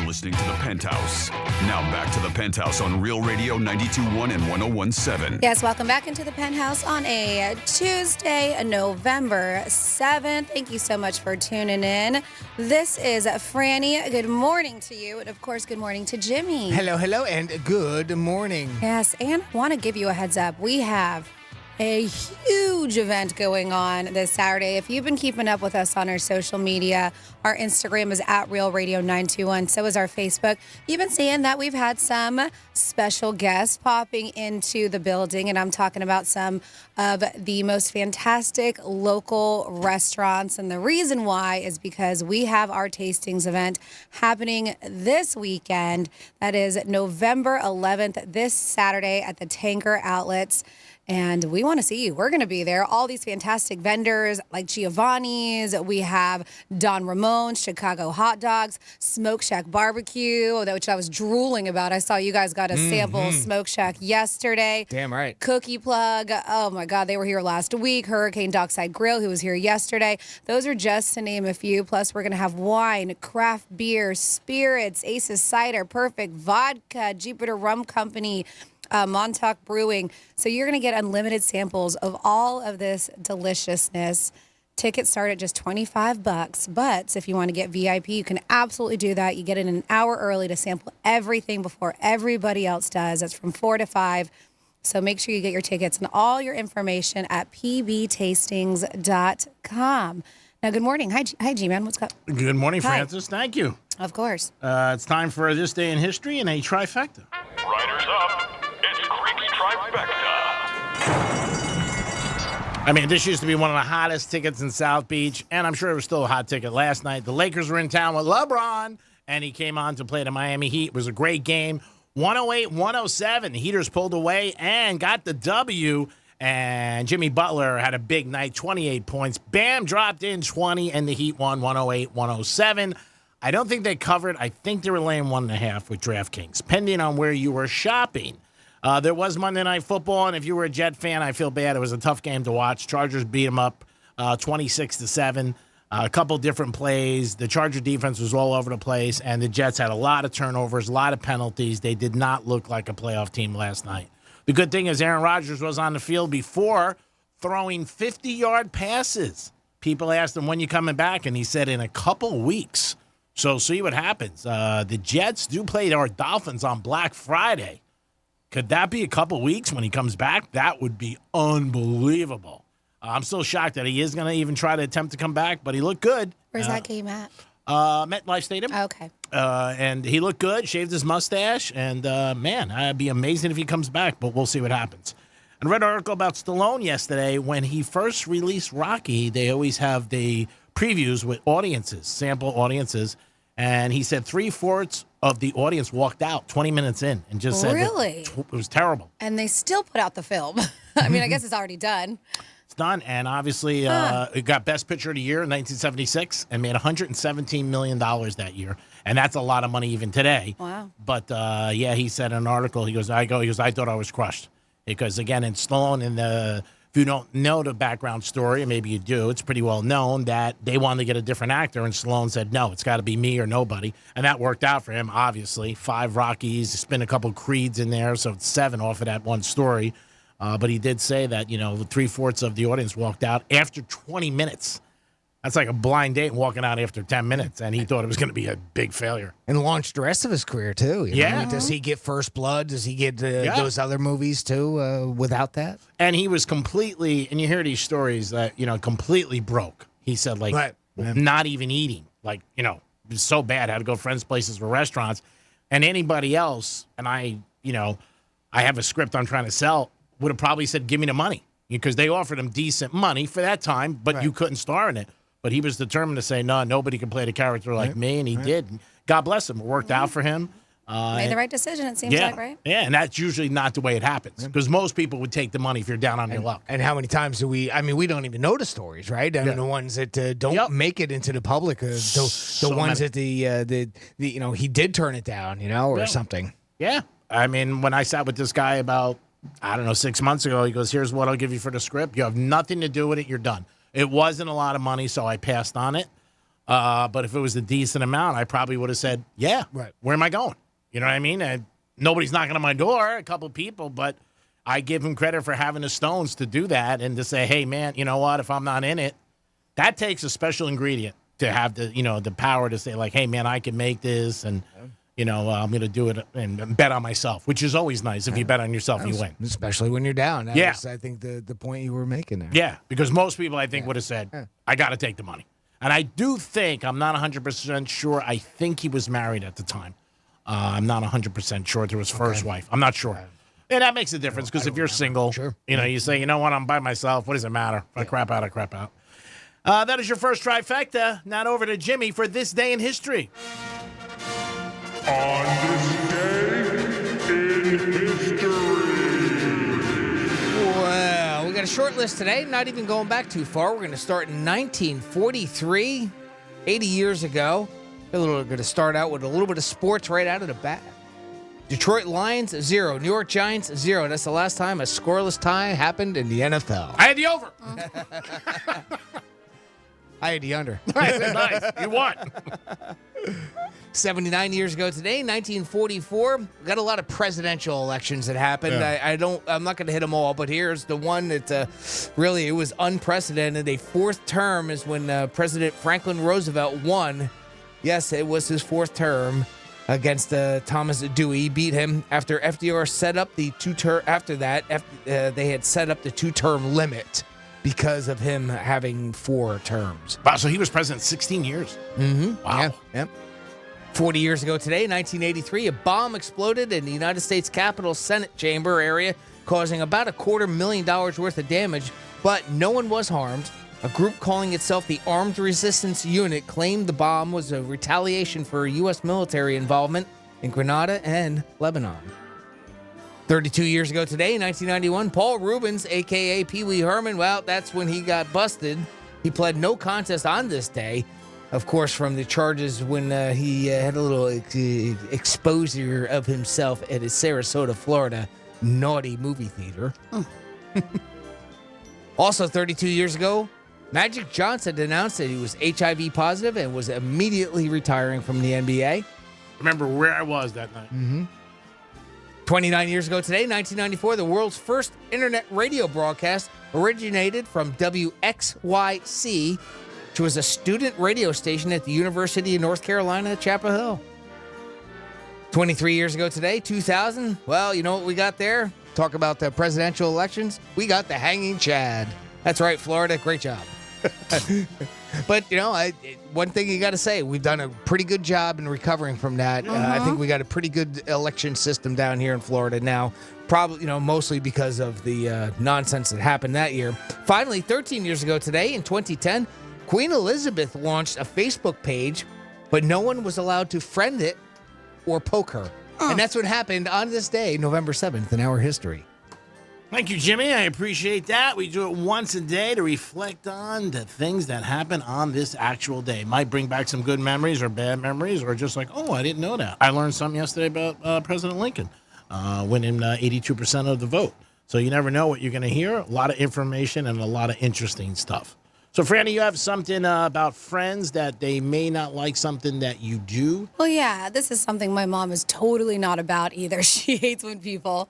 Listening to the Penthouse. Now back to the Penthouse on Real Radio 92.1 and 101.7. Yes, welcome back into the Penthouse on a Tuesday, November 7th. Thank you so much for tuning in. This is Franny. Good morning to you. And, of course, good morning to Jimmy. Hello, and good morning. Yes, and I want to give you a heads up. We have a huge event going on this Saturday. If you've been keeping up with us on our social media, our Instagram is at Real Radio 921. So is our Facebook. You've been seeing that we've had some special guests popping into the building, and I'm talking about some of the most fantastic local restaurants. And the reason why is because we have our tastings event happening this weekend. That is November 11th, this Saturday at the Tanger Outlets. And we want to see you. We're going to be there. All these fantastic vendors like Giovanni's. We have Don Ramon's, Chicago Hot Dogs, Smoke Shack Barbecue, which I was drooling about. I saw you guys got a sample Smoke Shack yesterday. Damn right. Cookie Plug. Oh, my God. They were here last week. Hurricane Dockside Grill, who was here yesterday. Those are just to name a few. Plus, we're going to have wine, craft beer, spirits, Aces Cider, Perfect, Vodka, Jupiter Rum Company, Montauk Brewing. So you're going to get unlimited samples of all of this deliciousness. Tickets start at just $25, but if you want to get VIP, you can absolutely do that. You get in an hour early to sample everything before everybody else does. That's from 4 to 5. So make sure you get your tickets and all your information at pbtastings.com. Now, good morning. Hi, G-Man. What's up? Good morning, Hi. Francis. Thank you. Of course. It's time for This Day in History and a trifecta. Riders up. It's Creepy Trifecta. I mean, this used to be one of the hottest tickets in South Beach, and I'm sure it was still a hot ticket last night. The Lakers were in town with LeBron, and he came on to play the Miami Heat. It was a great game. 108-107. The Heaters pulled away and got the W, and Jimmy Butler had a big night, 28 points. Bam dropped in 20, and the Heat won 108-107. I don't think they covered. I think they were laying 1.5 with DraftKings, depending on where you were shopping. There was Monday Night Football, and if you were a Jet fan, I feel bad. It was a tough game to watch. Chargers beat them up 26-7. A couple different plays. The Charger defense was all over the place, and the Jets had a lot of turnovers, a lot of penalties. They did not look like a playoff team last night. The good thing is Aaron Rodgers was on the field before throwing 50-yard passes. People asked him, when you coming back? And he said, in a couple weeks. So see what happens. The Jets do play our Dolphins on Black Friday. Could that be a couple weeks when he comes back? That would be unbelievable. I'm still shocked that he is going to even try to attempt to come back, but he looked good. Where's that game at? MetLife Stadium. Okay. And he looked good, shaved his mustache, and, man, it'd be amazing if he comes back, but we'll see what happens. And I read an article about Stallone yesterday. When he first released Rocky, they always have the previews with audiences, sample audiences, and he said 3/4 of the audience walked out 20 minutes in and just said Really? it was terrible. And they still put out the film. I mean, I guess it's already done. It's done, and obviously it got Best Picture of the Year in 1976 and made $117 million that year, and that's a lot of money even today. Wow. But, yeah, he said in an article, he goes, I thought I was crushed. Because, again, in Stallone, if you don't know the background story, and maybe you do, it's pretty well known that they wanted to get a different actor, and Stallone said, no, it's got to be me or nobody. And that worked out for him, obviously. 5 Rockies, spin a couple Creeds in there, so it's 7 off of that one story. But he did say that, 3/4 of the audience walked out after 20 minutes. That's like a blind date walking out after 10 minutes, and he thought it was going to be a big failure. And launched the rest of his career, too. Yeah. Does he get First Blood? Does he get those other movies, too, without that? And he was completely, and you hear these stories that, completely broke. He said, not even eating. It was so bad. I had to go to friends' places for restaurants. And anybody else, and I have a script I'm trying to sell, would have probably said, give me the money. Because they offered him decent money for that time, but you couldn't star in it. But he was determined to say, no, nobody can play the character like me, and he did. God bless him. It worked out for him. Made the right decision, it seems like, right? Yeah, and that's usually not the way it happens. Because most people would take the money if you're down on your luck. And how many times do we don't even know the stories, right? I mean, the ones that don't make it into the public, the ones that he did turn it down, or something. Yeah. I mean, when I sat with this guy about, 6 months ago, he goes, here's what I'll give you for the script. You have nothing to do with it. You're done. It wasn't a lot of money, so I passed on it. But if it was a decent amount, I probably would have said, yeah, where am I going? You know what I mean? Nobody's knocking on my door, a couple people, but I give him credit for having the stones to do that and to say, hey, man, you know what? If I'm not in it, that takes a special ingredient to have the power to say, like, hey, man, I can make this and I'm going to do it and bet on myself, which is always nice. If you bet on yourself, you win. Especially when you're down. That was, I think, the point you were making there. Yeah, because most people, I think, would have said, I got to take the money. And I do think, I'm not 100% sure, I think he was married at the time. I'm not 100% sure to his first wife. I'm not sure. And that makes a difference because if you're single, you say, you know what, I'm by myself. What does it matter? If I crap out, I crap out. That is your first trifecta. Now over to Jimmy for This Day in History. On this day in history. got a short list today, not even going back too far. We're going to start in 1943, 80 years ago. We're going to start out with a little bit of sports right out of the bat. Detroit Lions, 0. New York Giants, 0. That's the last time a scoreless tie happened in the NFL. I had the over. I had the under. Nice. You won. 79 years ago today, 1944. We got a lot of presidential elections that happened. Yeah. I'm not going to hit them all, but here's the one that really it was unprecedented. A fourth term is when President Franklin Roosevelt won. Yes, it was his fourth term against Thomas Dewey. He beat him after FDR set up the two-term. After that, they had set up the two-term limit because of him having 4 terms. Wow, so he was president 16 years. Mm-hmm. Wow. Yeah. 40 years ago today, 1983, a bomb exploded in the United States Capitol Senate chamber area, causing about $250,000 worth of damage, but no one was harmed. A group calling itself the Armed Resistance Unit claimed the bomb was a retaliation for U.S. military involvement in Grenada and Lebanon. 32 years ago today, 1991, Paul Rubens, a.k.a. Pee Wee Herman, well, that's when he got busted. He pled no contest on this day, of course, from the charges when he had a little exposure of himself at a Sarasota, Florida, naughty movie theater. Also, 32 years ago, Magic Johnson announced that he was HIV positive and was immediately retiring from the NBA. Remember where I was that night. Mm-hmm. 29 years ago today, 1994, the world's first internet radio broadcast originated from WXYC, which was a student radio station at the University of North Carolina at Chapel Hill. 23 years ago today, 2000, well, you know what we got there? Talk about the presidential elections. We got the hanging Chad. That's right, Florida. Great job. But, you know, one thing you got to say, we've done a pretty good job in recovering from that. I think we got a pretty good election system down here in Florida now, probably, you know, mostly because of the nonsense that happened that year. Finally, 13 years ago today, in 2010, Queen Elizabeth launched a Facebook page, but no one was allowed to friend it or poke her. And that's what happened on this day, November 7th, in our history. Thank you, Jimmy. I appreciate that. We do it once a day to reflect on the things that happen on this actual day. Might bring back some good memories or bad memories, or just like, oh, I didn't know that. I learned something yesterday about President Lincoln winning 82% of the vote. So you never know what you're going to hear. A lot of information and a lot of interesting stuff. So, Franny, you have something about friends that they may not like something that you do? Well, yeah, this is something my mom is totally not about either. She hates when people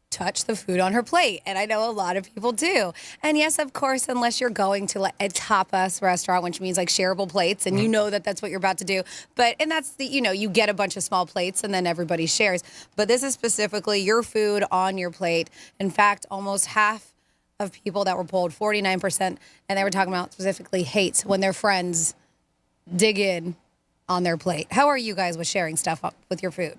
touch the food on her plate, and I know a lot of people do. And yes, of course, unless you're going to like a tapas restaurant, which means like shareable plates, and you know that that's what you're about to do. And that's the, you know, you get a bunch of small plates and then everybody shares. But this is specifically your food on your plate. In fact, almost half of people that were polled, 49%, and they were talking about specifically hates when their friends dig in on their plate. How are you guys with sharing stuff up with your food?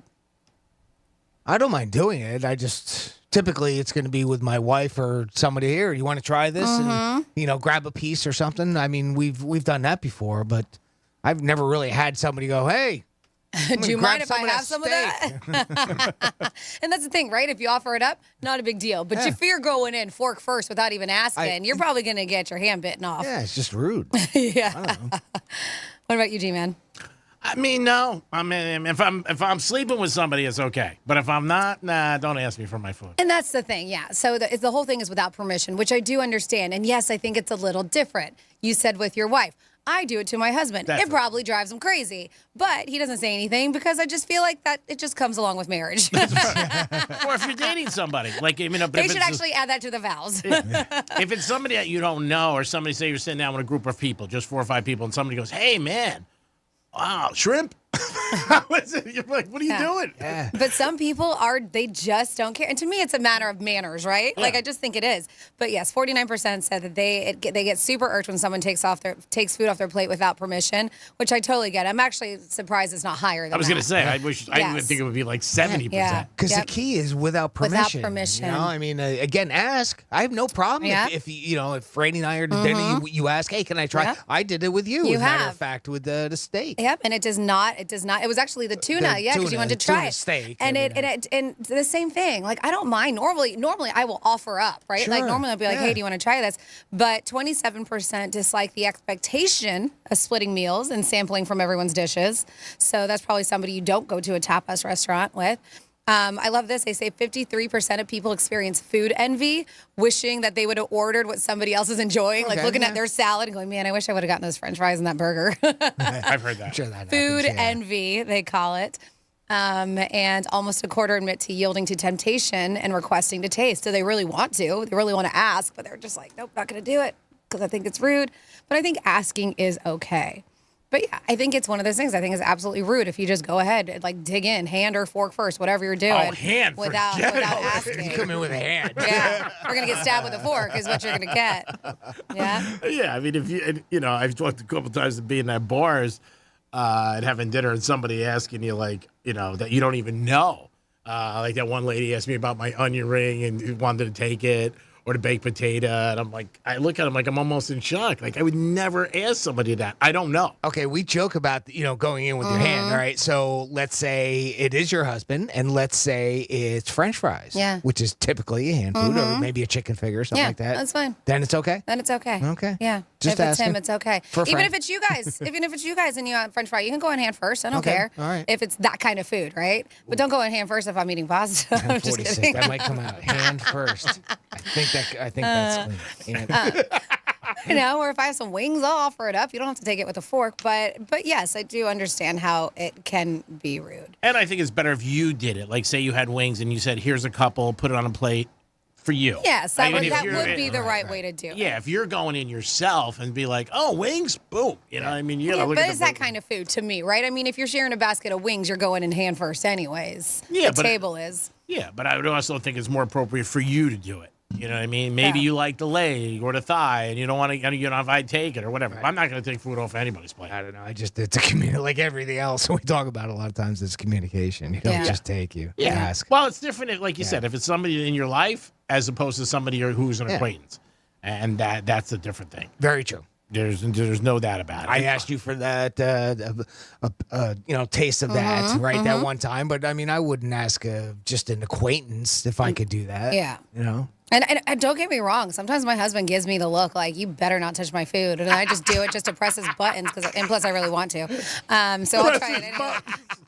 I don't mind doing it. I just typically it's going to be with my wife or somebody here. You want to try this and, you know, grab a piece or something. I mean, we've done that before, but I've never really had somebody go, hey, do you mind if I have some of that? And that's the thing, right? If you offer it up, not a big deal. But if you're going in fork first without even asking, you're probably going to get your hand bitten off. Yeah, it's just rude. Yeah. What about you, G-Man? I mean, no. I mean, if I'm sleeping with somebody, it's okay. But if I'm not, nah, don't ask me for my food. And that's the thing, yeah. So the whole thing is without permission, which I do understand. And yes, I think it's a little different. You said with your wife. I do it to my husband. It probably drives him crazy, but he doesn't say anything because I just feel like that it just comes along with marriage. Or if you're dating somebody, like, you know, they should actually add that to the vows. If it's somebody that you don't know, or somebody, say you're sitting down with a group of people, just 4 or 5 people, and somebody goes, "Hey, man, wow, shrimp." You're like, what are you doing? Yeah. But some people they just don't care. And to me, it's a matter of manners, right? Yeah. Like, I just think it is. But yes, 49% said that they get super irked when someone takes food off their plate without permission, which I totally get. I'm actually surprised it's not higher than that. I was going to say, I would think it would be like 70%. Yeah. Because the key is without permission. Without permission. You know, I mean, again, ask. I have no problem if you know, if Franny and I are at dinner, you ask, hey, can I try? Yeah. I did it with you, as a matter of fact, with the steak. Yep, and it does not It was actually the tuna, because you wanted to try it. Steak, and and the same thing. Like, I don't mind. Normally I will offer up, right? Sure. Like, normally I'll be like, hey, do you want to try this? But 27% dislike the expectation of splitting meals and sampling from everyone's dishes. So that's probably somebody you don't go to a tapas restaurant with. I love this. They say 53% of people experience food envy, wishing that they would have ordered what somebody else is enjoying, like looking at their salad and going, man, I wish I would have gotten those French fries and that burger. I've heard that. Sure that Food happens, yeah. envy, they call it. And almost a quarter admit to yielding to temptation and requesting to taste. So they really want to. They really want to ask, but they're just like, nope, not going to do it because I think it's rude. But I think asking is okay. But yeah, I think it's one of those things I think is absolutely rude if you just go ahead and like dig in, hand or fork first, whatever you're doing. Oh, hand without asking. You come in with a hand. Yeah, we're gonna get stabbed with a fork is what you're gonna get. Yeah. Yeah, I mean, if you, I've talked a couple times of being at bars and having dinner and somebody asking you like, that you don't even know. Like that one lady asked me about my onion ring and wanted to take it. Or the baked potato, and I'm like, I look at him like I'm almost in shock. Like I would never ask somebody that. I don't know. Okay, we joke about going in with your hand, right? So let's say it is your husband, and let's say it's French fries, which is typically a hand food, or maybe a chicken finger or something like that. That's fine. Then it's okay. Then it's okay. Okay. Yeah. Just if it's asking. him, it's okay. For Even friend. if it's you guys, and you want French fry, you can go in hand first. I don't Okay, care. all right. If it's that kind of food, right? But don't go in hand first if I'm eating pasta. I'm just 46. kidding. That might come out hand first. I think that's clean. Or if I have some wings, I'll offer it up. You don't have to take it with a fork. But yes, I do understand how it can be rude. And I think it's better if you did it. Like, say you had wings and you said, here's a couple, put it on a plate for you. Yes, that would be the right way to do it. Yeah, if you're going in yourself and be like, oh, wings, boom. You know what I mean? You gotta look but at it's the that kind of food to me, right? I mean, if you're sharing a basket of wings, you're going in hand first anyways. Yeah, the table is. Yeah, but I would also think it's more appropriate for you to do it. You know what I mean? Maybe you like the leg or the thigh, and you don't want to. If I take it or whatever. I'm not going to take food off anybody's plate. I don't know. It's a community like everything else we talk about a lot of times. It's communication. You don't just take. You ask. Well, it's different. Like you said, if it's somebody in your life as opposed to somebody who's an acquaintance, and that's a different thing. Very true. There's no doubt about it. I asked you for that, taste of that, right? That one time, but I mean, I wouldn't ask just an acquaintance if I could do that. Yeah. And don't get me wrong. Sometimes my husband gives me the look like, you better not touch my food. And I just do it just to press his buttons, and plus I really want to. So I'll try it anyway.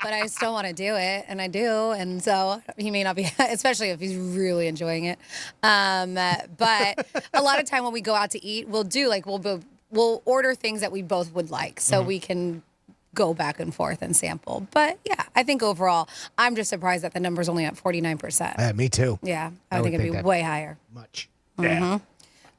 But I still want to do it, and I do. And so he may not be, especially if he's really enjoying it. But a lot of time when we go out to eat, we'll order things that we both would like so we can go back and forth and sample. But yeah, I think overall, I'm just surprised that the number's only at 49%. Me too. Yeah, I think it'd be way higher. Much. Yeah.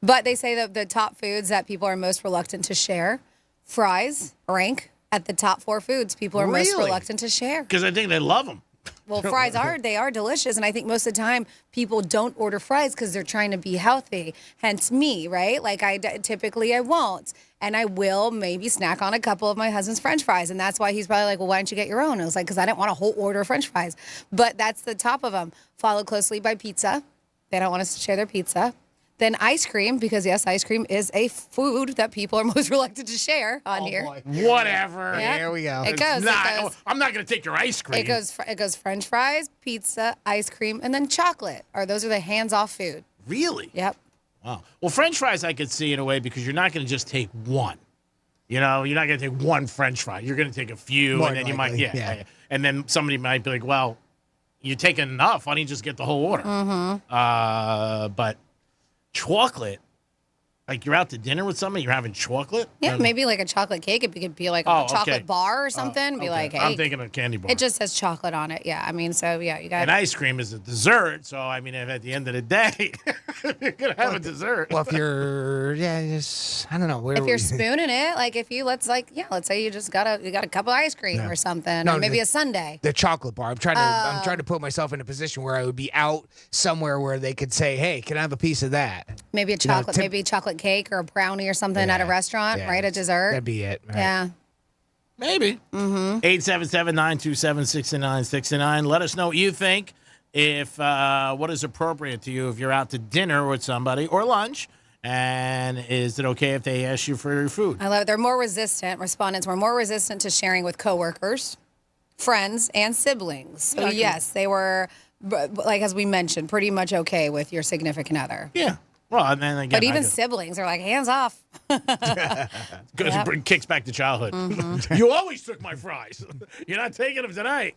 But they say that the top foods that people are most reluctant to share, fries rank at the top 4 foods people are most reluctant to share. Because I think they love them. Well, fries are delicious, and I think most of the time people don't order fries because they're trying to be healthy. Hence me, right? Like typically I won't, and I will maybe snack on a couple of my husband's French fries, and that's why he's probably like, well, why don't you get your own? I was like, because I didn't want a whole order of French fries, but that's the top of them. Followed closely by pizza. They don't want us to share their pizza. Then ice cream, because yes, ice cream is a food that people are most reluctant to share on here. Boy. Whatever. Yeah. Here we go. It goes. I'm not going to take your ice cream. It goes French fries, pizza, ice cream, and then chocolate. Those are the hands-off food. Really? Yep. Wow. Well, French fries I could see in a way because you're not going to just take one. You're not going to take one French fry. You're going to take a few, More and then likely, you might, and then somebody might be like, well, you're taking enough. Why don't you just get the whole order? But chocolate, like you're out to dinner with somebody, you're having chocolate? Yeah, maybe like a chocolate cake. It could be like a chocolate bar or something. Be like, hey. I'm thinking of candy bar. It just says chocolate on it. Yeah, I mean, so yeah, you got. And ice cream is a dessert, so I mean, if at the end of the day, you're gonna have a dessert. Well, if you're, I don't know. If you're spooning it, like if you let's say you just got a cup of ice cream or something, or maybe a sundae. The chocolate bar. I'm trying to put myself in a position where I would be out somewhere where they could say, hey, can I have a piece of that? Maybe a chocolate, maybe a chocolate cake or a brownie or something at a restaurant, right? A dessert. That'd be it. Right? Yeah. Maybe. 877-927-6969. Let us know what you think. If what is appropriate to you if you're out to dinner with somebody or lunch, and is it okay if they ask you for your food? I love it. They're more resistant. Respondents were more resistant to sharing with coworkers. friends, and siblings. So, Yeah, yes, they were, like as we mentioned, pretty much okay with your significant other. Yeah. Well, and then again, But even siblings are like, hands off. because it kicks back to childhood. Mm-hmm. You always took my fries. You're not taking them tonight.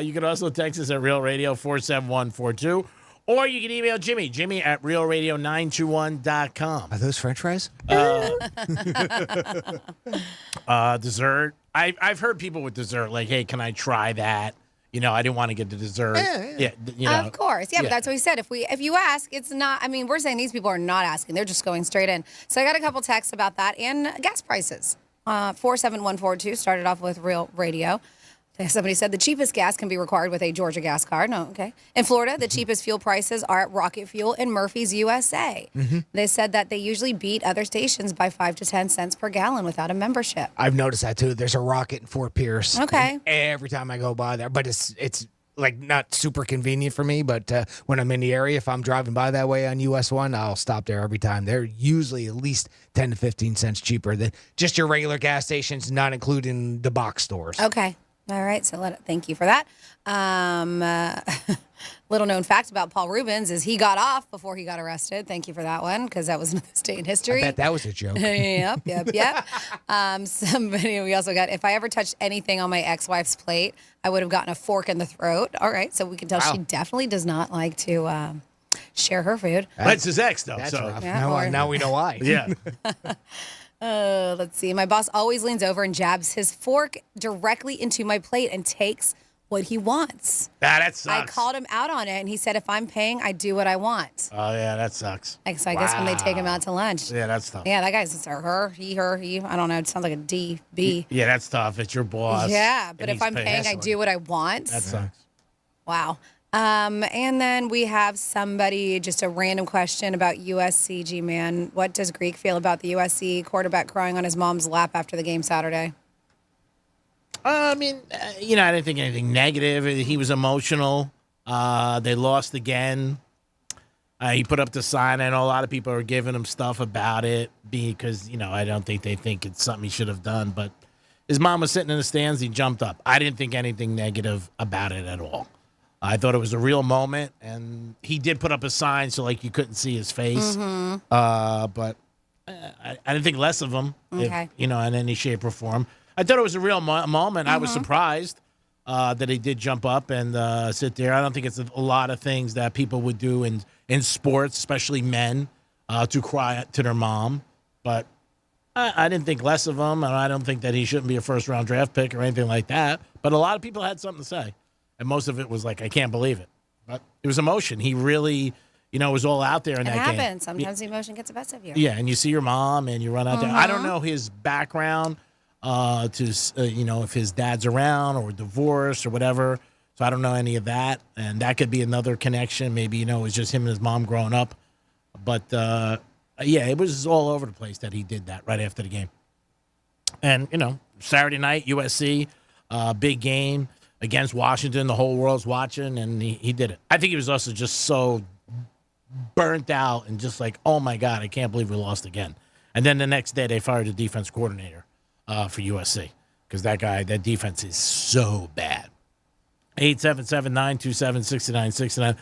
You can also text us at Real Radio 47142. Or you can email Jimmy at realradio921.com. Are those French fries? Dessert. I've heard people with dessert like, hey, can I try that? You know, I didn't want to get the dessert. Yeah. You know, Of course. Yeah, but that's what we said. If you ask, it's not, I mean, we're saying these people are not asking. They're just going straight in. So I got a couple texts about that and gas prices. 47142 started off with Real Radio. Somebody said the cheapest gas can be required with a Georgia gas card. No, okay. In Florida, the cheapest fuel prices are at Rocket Fuel and Murphy's USA. They said that they usually beat other stations by 5 to 10 cents per gallon without a membership. I've noticed that too. There's a Rocket in Fort Pierce. Okay. And every time I go by there, but it's like not super convenient for me. But when I'm in the area, if I'm driving by that way on US 1, I'll stop there every time. They're usually at least 10 to 15 cents cheaper than just your regular gas stations, not including the box stores. Okay. All right. So thank you for that. Little known fact about Paul Rubens is he got off before he got arrested. Thank you for that one, because that was another day in history. I bet that was a joke. Yep. We also got, if I ever touched anything on my ex-wife's plate, I would have gotten a fork in the throat. All right. So we can tell she definitely does not like to share her food. That's his ex, though. That's so rough. Yeah, Now we know why. Yeah. Let's see. My boss always leans over and jabs his fork directly into my plate and takes what he wants. That sucks. I called him out on it, and he said, if I'm paying, I do what I want. Oh, yeah, that sucks. Like, so I guess when they take him out to lunch. Yeah, that's tough. Yeah, that guy's her, he, I don't know. It sounds like a D, B. Yeah, that's tough. It's your boss. Yeah, but and if he's I'm paying, I do what I want. That sucks. Wow. And then we have somebody, just a random question about USC, G-Man. What does Greek feel about the USC quarterback crying on his mom's lap after the game Saturday? I mean, I didn't think anything negative. He was emotional. They lost again. He put up the sign. I know a lot of people are giving him stuff about it because, I don't think they think it's something he should have done. But his mom was sitting in the stands. He jumped up. I didn't think anything negative about it at all. I thought it was a real moment, and he did put up a sign so you couldn't see his face. But I didn't think less of him, Okay. in any shape or form. I thought it was a real moment. I was surprised that he did jump up and sit there. I don't think it's a lot of things that people would do in sports, especially men, to cry to their mom. But I didn't think less of him, and I don't think that he shouldn't be a first-round draft pick or anything like that. But a lot of people had something to say. And most of it was I can't believe it. But it was emotion. He really, was all out there in that game. It happens. Sometimes the emotion gets the best of you. Yeah, and you see your mom and you run out there. I don't know his background if his dad's around or divorced or whatever. So I don't know any of that. And that could be another connection. Maybe, it was just him and his mom growing up. But, it was all over the place that he did that right after the game. And, Saturday night, USC, big game against Washington. The whole world's watching, and he did it. I think he was also just so burnt out and just oh, my God, I can't believe we lost again. And then the next day they fired the defense coordinator for USC because that defense is so bad. 877-927-6969.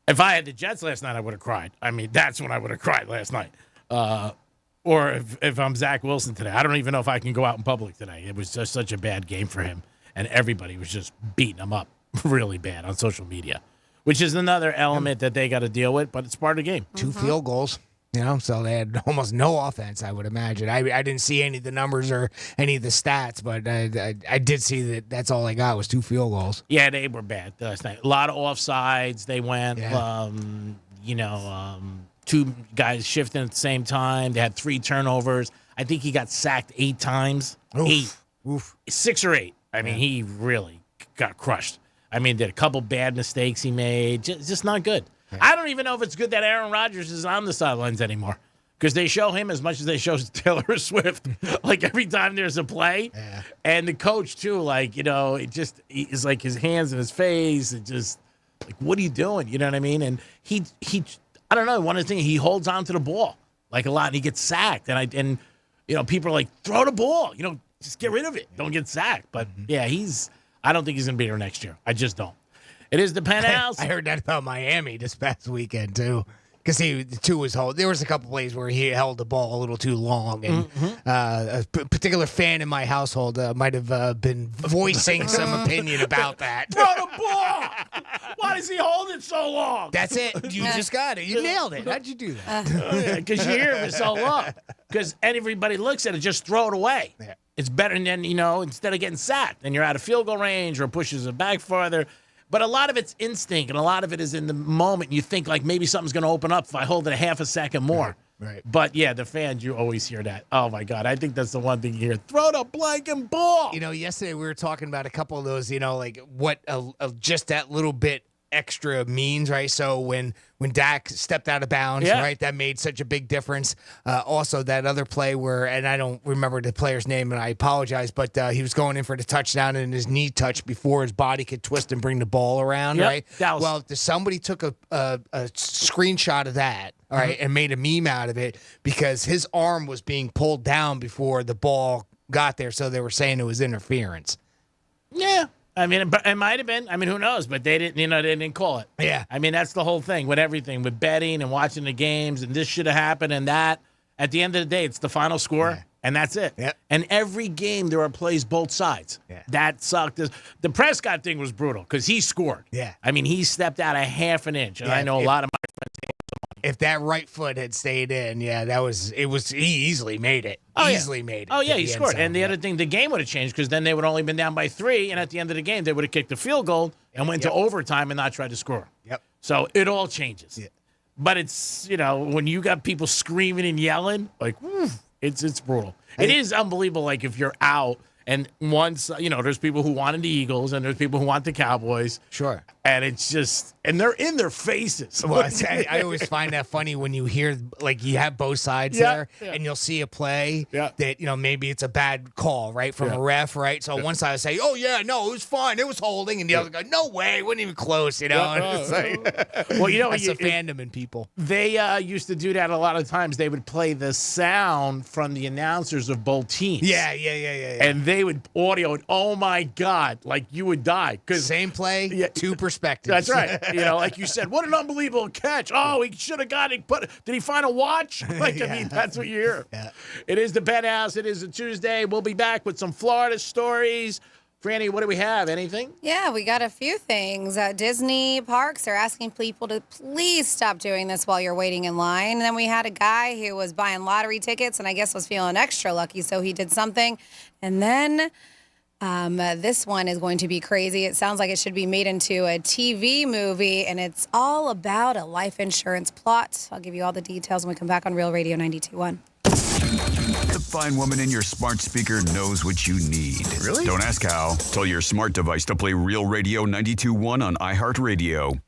If I had the Jets last night, I would have cried. I mean, that's when I would have cried last night. Or if I'm Zach Wilson today. I don't even know if I can go out in public today. It was just such a bad game for him. And everybody was just beating him up really bad on social media, which is another element that they got to deal with, but it's part of the game. 2 field goals, so they had almost no offense, I would imagine. I didn't see any of the numbers or any of the stats, but I did see that's all they got was 2 field goals. Yeah, they were bad last night. A lot of offsides. They went, 2 guys shifting at the same time. They had 3 turnovers. I think he got sacked 8 times. Oof. 8. 6 or 8. I mean, he really got crushed. I mean, did a couple bad mistakes he made. Just not good. Yeah. I don't even know if it's good that Aaron Rodgers is on the sidelines anymore because they show him as much as they show Taylor Swift. Every time there's a play. Yeah. And the coach, too, it just is his hands in his face. It just, what are you doing? You know what I mean? And he I don't know, one of the things, he holds on to the ball a lot and he gets sacked. And people are throw the ball. Just get rid of it. Don't get sacked. But, yeah, I don't think he's going to be here next year. I just don't. It is the Penthouse. I heard that about Miami this past weekend, too. Because there was a couple plays where he held the ball a little too long, and a particular fan in my household might have been voicing some opinion about that. Throw the ball! Why does he hold it so long? That's it. You just got it. You nailed it. How'd you do that? Because you hear it for so long. Because everybody looks at it, just throw it away. Yeah. It's better than, instead of getting sacked, and you're out of field goal range or pushes it back farther. But a lot of it's instinct, and a lot of it is in the moment. You think, like, maybe something's going to open up if I hold it a half a second more. Right. But, yeah, the fans, you always hear that. Oh, my God. I think that's the one thing you hear. Throw the blanking ball. Yesterday we were talking about a couple of those, like what just that little bit extra means, right? So when Dak stepped out of bounds, right, that made such a big difference. Also, that other play where, and I don't remember the player's name, and I apologize, but he was going in for the touchdown, and his knee touched before his body could twist and bring the ball around, right? Well, somebody took a screenshot of that, all right, and made a meme out of it because his arm was being pulled down before the ball got there, so they were saying it was interference. Yeah. I mean, it might have been. I mean, who knows? But they didn't, they didn't call it. Yeah. I mean, that's the whole thing with everything, with betting and watching the games, and this should have happened and that. At the end of the day, it's the final score, and that's it. Yep. And every game, there are plays both sides. Yeah. That sucked. The Prescott thing was brutal because he scored. Yeah. I mean, he stepped out a half an inch, and I know a lot of my friends. If that right foot had stayed in, he easily made it. Made it. Oh, yeah, he scored. And the other thing, the game would have changed because then they would have only been down by 3, and at the end of the game, they would have kicked the field goal and went to overtime and not tried to score. Yep. So it all changes. Yeah. But it's, when you got people screaming and yelling, like, whew, it's brutal. It is unbelievable, like, if you're out. And once, there's people who wanted the Eagles and there's people who want the Cowboys. Sure. And it's just, and they're in their faces. Well, I always find that funny when you hear, like, you have both sides there and you'll see a play that, maybe it's a bad call, right, from a ref, right? So one side will say, oh, yeah, no, it was fine. It was holding. And the other go, no way. It wasn't even close, And it's like, well, that's the fandom in people. They used to do that a lot of times. They would play the sound from the announcers of both teams. Yeah. And they would audio it. Oh my God! Like you would die. Same play, two perspectives. That's right. Like you said, what an unbelievable catch! Oh, he should have got it. But did he find a watch? I mean, that's what you hear. Yeah. It is the Penthouse. It is a Tuesday. We'll be back with some Florida stories. Franny, what do we have? Anything? Yeah, we got a few things. Disney parks are asking people to please stop doing this while you're waiting in line. And then we had a guy who was buying lottery tickets and I guess was feeling extra lucky, so he did something. And then this one is going to be crazy. It sounds like it should be made into a TV movie, and it's all about a life insurance plot. I'll give you all the details when we come back on Real Radio 92.1. The fine woman in your smart speaker knows what you need. Really? Don't ask how. Tell your smart device to play Real Radio 92.1 on iHeartRadio.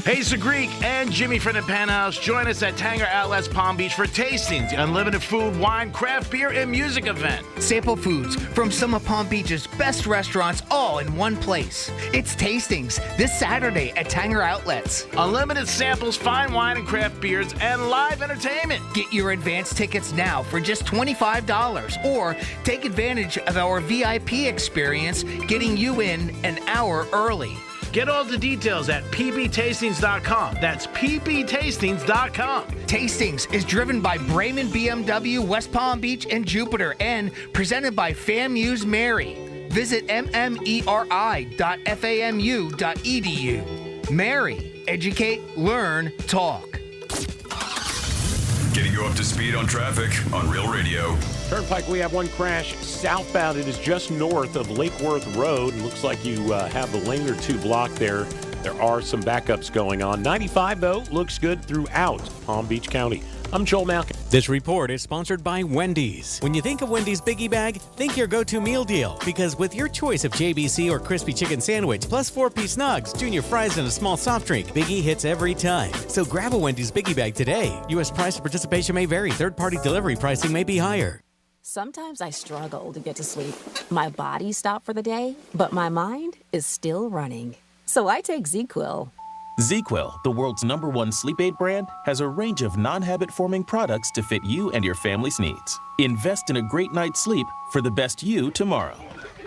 Hayes the Greek and Jimmy from the Penthouse join us at Tanger Outlets Palm Beach for Tastings, the unlimited food, wine, craft beer, and music event. Sample foods from some of Palm Beach's best restaurants all in one place. It's Tastings this Saturday at Tanger Outlets. Unlimited samples, fine wine and craft beers, and live entertainment. Get your advance tickets now for just $25 or take advantage of our VIP experience, getting you in an hour early. Get all the details at pbtastings.com. That's pbtastings.com. Tastings is driven by Brayman BMW, West Palm Beach, and Jupiter, and presented by FAMU's Mary. Visit mmeri.famu.edu. Mary, educate, learn, talk. Getting you up to speed on traffic on Real Radio. Turnpike, we have one crash southbound. It is just north of Lake Worth Road. It looks like you have a lane or two blocked there. There are some backups going on. 95, though, looks good throughout Palm Beach County. I'm Joel Malkin. This report is sponsored by Wendy's. When you think of Wendy's Biggie Bag, think your go-to meal deal. Because with your choice of JBC or crispy chicken sandwich, plus 4-piece nugs, junior fries, and a small soft drink, Biggie hits every time. So grab a Wendy's Biggie Bag today. U.S. price and participation may vary. Third-party delivery pricing may be higher. Sometimes I struggle to get to sleep. My body stopped for the day, but my mind is still running. So I take ZQuil. ZzzQuil, the world's #1 sleep aid brand, has a range of non-habit-forming products to fit you and your family's needs. Invest in a great night's sleep for the best you tomorrow.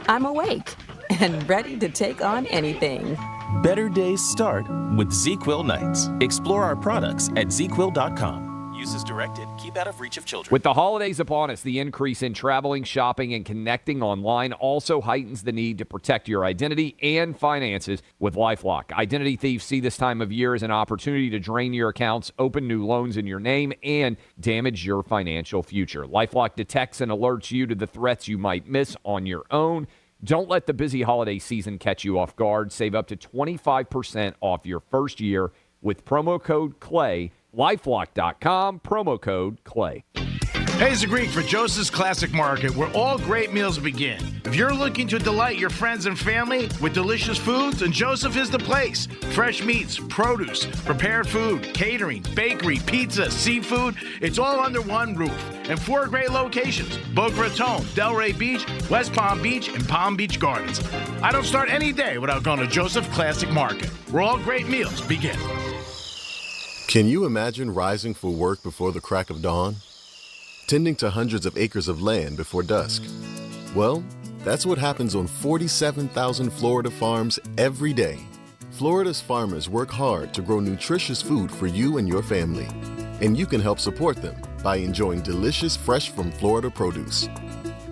I'm awake and ready to take on anything. Better days start with ZzzQuil nights. Explore our products at ZzzQuil.com. Use as directed. Keep out of reach of children. With the holidays upon us, the increase in traveling, shopping, and connecting online also heightens the need to protect your identity and finances with LifeLock. Identity thieves see this time of year as an opportunity to drain your accounts, open new loans in your name, and damage your financial future. LifeLock detects and alerts you to the threats you might miss on your own. Don't let the busy holiday season catch you off guard. Save up to 25% off your first year with promo code CLAY. LifeLock.com, promo code CLAY. Hey, it's the Greek for Joseph's Classic Market, where all great meals begin. If you're looking to delight your friends and family with delicious foods, then Joseph is the place. Fresh meats, produce, prepared food, catering, bakery, pizza, seafood, it's all under one roof. And 4 great locations: Boca Raton, Delray Beach, West Palm Beach, and Palm Beach Gardens. I don't start any day without going to Joseph Classic Market, where all great meals begin. Can you imagine rising for work before the crack of dawn? Tending to hundreds of acres of land before dusk? Well, that's what happens on 47,000 Florida farms every day. Florida's farmers work hard to grow nutritious food for you and your family. And you can help support them by enjoying delicious Fresh from Florida produce.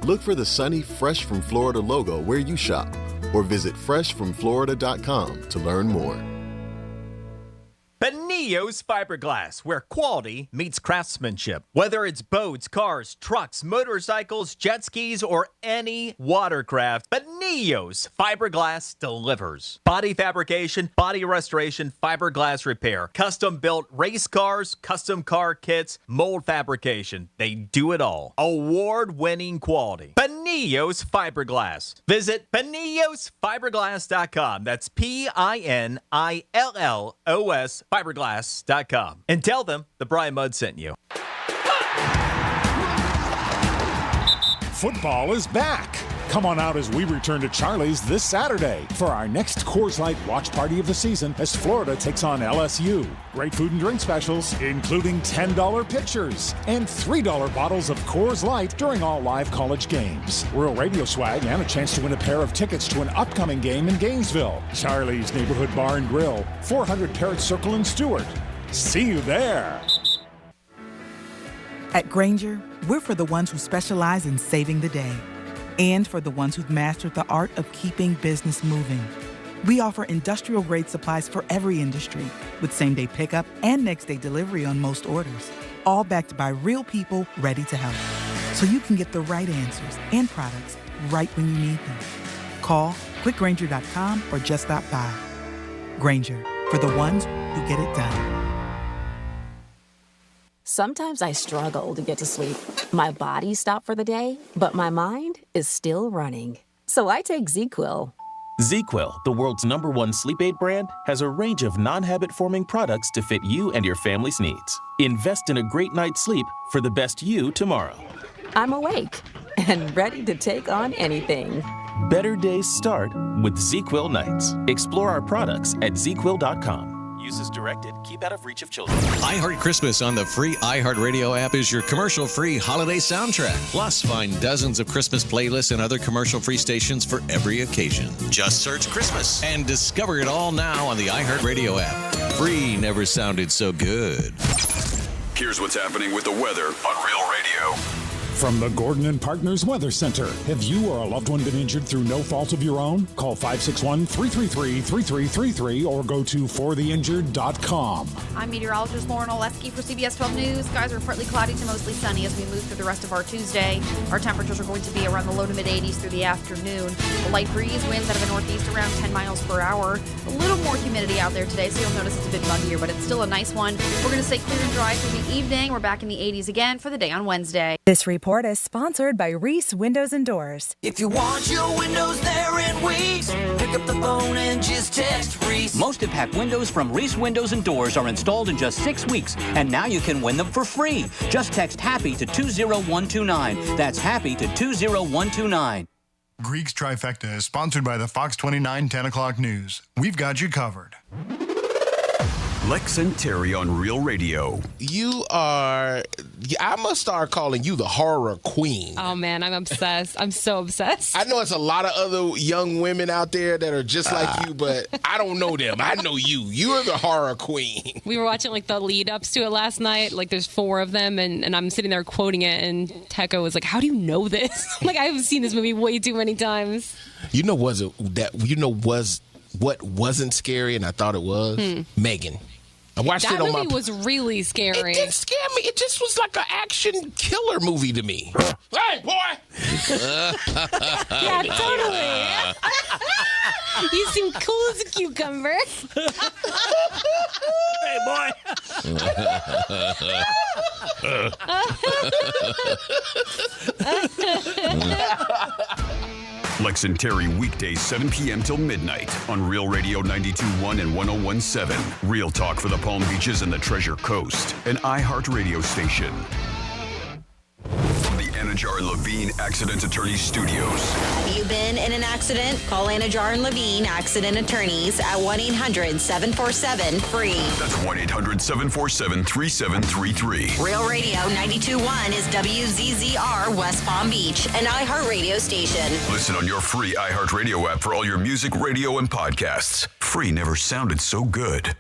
Look for the sunny Fresh from Florida logo where you shop, or visit freshfromflorida.com to learn more. Benio's Fiberglass, where quality meets craftsmanship. Whether it's boats, cars, trucks, motorcycles, jet skis, or any watercraft, Benio's Fiberglass delivers. Body fabrication, body restoration, fiberglass repair, custom-built race cars, custom car kits, mold fabrication. They do it all. Award-winning quality. Benio's Fiberglass. Visit BeniosFiberglass.com. That's PINILLOS Fiberglass.com. And tell them the Brian Mudd sent you. Football is back. Come on out as we return to Charlie's this Saturday for our next Coors Light watch party of the season as Florida takes on LSU. Great food and drink specials, including $10 pitchers and $3 bottles of Coors Light during all live college games. Rural radio swag and a chance to win a pair of tickets to an upcoming game in Gainesville. Charlie's Neighborhood Bar and Grill, 400 Parrot Circle in Stewart. See you there. At Granger, we're for the ones who specialize in saving the day, and for the ones who've mastered the art of keeping business moving. We offer industrial-grade supplies for every industry, with same-day pickup and next-day delivery on most orders, all backed by real people ready to help. So you can get the right answers and products right when you need them. Call quickgranger.com or just stop by. Granger, for the ones who get it done. Sometimes I struggle to get to sleep. My body stopped for the day, but my mind is still running. So I take ZzzQuil. ZzzQuil, the world's #1 sleep aid brand, has a range of non-habit-forming products to fit you and your family's needs. Invest in a great night's sleep for the best you tomorrow. I'm awake and ready to take on anything. Better days start with ZzzQuil nights. Explore our products at ZzzQuil.com. Use as directed. Keep out of reach of children. iHeart Christmas on the free iHeartRadio app is your commercial-free holiday soundtrack. Plus, find dozens of Christmas playlists and other commercial-free stations for every occasion. Just search Christmas and discover it all now on the iHeartRadio app. Free never sounded so good. Here's what's happening with the weather on Real Radio. From the Gordon and Partners Weather Center. Have you or a loved one been injured through no fault of your own? Call 561-333-3333 or go to fortheinjured.com. I'm meteorologist Lauren Oleski for CBS 12 News. Skies are partly cloudy to mostly sunny as we move through the rest of our Tuesday. Our temperatures are going to be around the low to mid 80s through the afternoon. A light breeze, winds out of the northeast around 10 miles per hour. A little more humidity out there today, so you'll notice it's a bit muggier, but it's still a nice one. We're going to stay clear and dry through the evening. We're back in the 80s again for the day on Wednesday. This report is sponsored by Reese Windows and Doors. If you want your windows there in weeks, pick up the phone and just text Reese. Most impact windows from Reese Windows and Doors are installed in just 6 weeks, and now you can win them for free. Just text HAPPY to 20129. That's HAPPY to 20129. Greek's Trifecta is sponsored by the Fox 29 10 o'clock news. We've got you covered. Lex and Terry on Real Radio. I must start calling you the horror queen. Oh, man, I'm obsessed. I'm so obsessed. I know it's a lot of other young women out there that are just like you, but I don't know them. I know you. You're the horror queen. We were watching like the lead ups to it last night. Like there's 4 of them, and I'm sitting there quoting it, and Tekka was like, "How do you know this?" Like I've seen this movie way too many times. What wasn't scary, and I thought it was? Megan. I watched that it on my. That movie was really scary. It didn't scare me. It just was like an action killer movie to me. Hey, boy! Yeah, totally. You seem cool as a cucumber. Hey, boy. Lex and Terry weekdays 7 p.m. till midnight on Real Radio 92.1 and 101.7. Real talk for the Palm Beaches and the Treasure Coast. An iHeart radio station. From the Anajar and Levine Accident Attorneys Studios. Have you been in an accident? Call Anajar and Levine Accident Attorneys at 1-800-747-FREE. That's 1-800-747-3733. Real Radio 92.1 is WZZR West Palm Beach, an iHeart radio station. Listen on your free iHeart Radio app for all your music, radio, and podcasts. Free never sounded so good.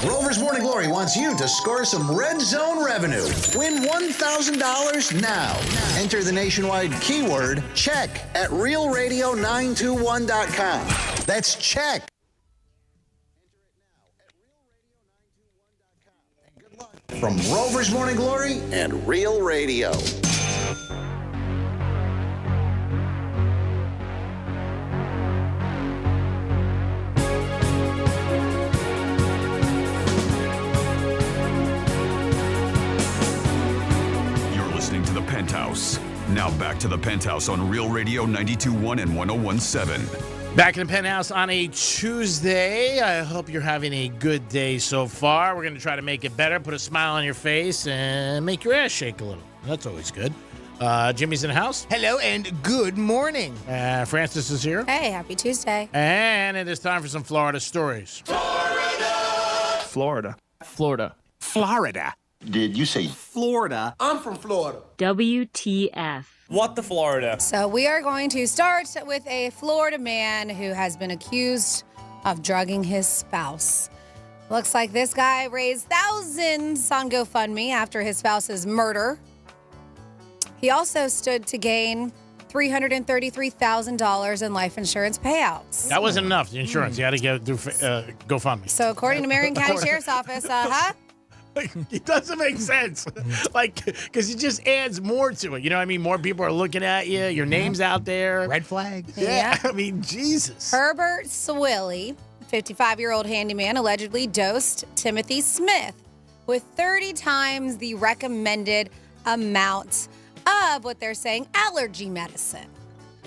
Rover's Morning Glory wants you to score some Red Zone revenue. Win $1,000 now. Enter the nationwide keyword check at realradio921.com. That's check. From Rover's Morning Glory and Real Radio. Listening to the Penthouse. Now back to the Penthouse on Real Radio 92.1 and 101.7. Back in the Penthouse on a Tuesday. I hope you're having a good day so far. We're going to try to make it better, put a smile on your face, and make your ass shake a little. That's always good. Jimmy's in the house. Hello and good morning. Francis is here. Hey, happy Tuesday. And it is time for some Florida stories. Florida. Did you say Florida? I'm from Florida. WTF. What the Florida? So we are going to start with a Florida man who has been accused of drugging his spouse. Looks like this guy raised thousands on GoFundMe after his spouse's murder. He also stood to gain $333,000 in life insurance payouts. That wasn't enough, the insurance. You had to go through GoFundMe. So according to Marion County Sheriff's Office, It doesn't make sense. Because it just adds more to it. You know what I mean? More people are looking at you. Your name's out there. Red flags. Yeah. I mean, Jesus. Herbert Swilly, 55-year-old handyman, allegedly dosed Timothy Smith with 30 times the recommended amount of what they're saying allergy medicine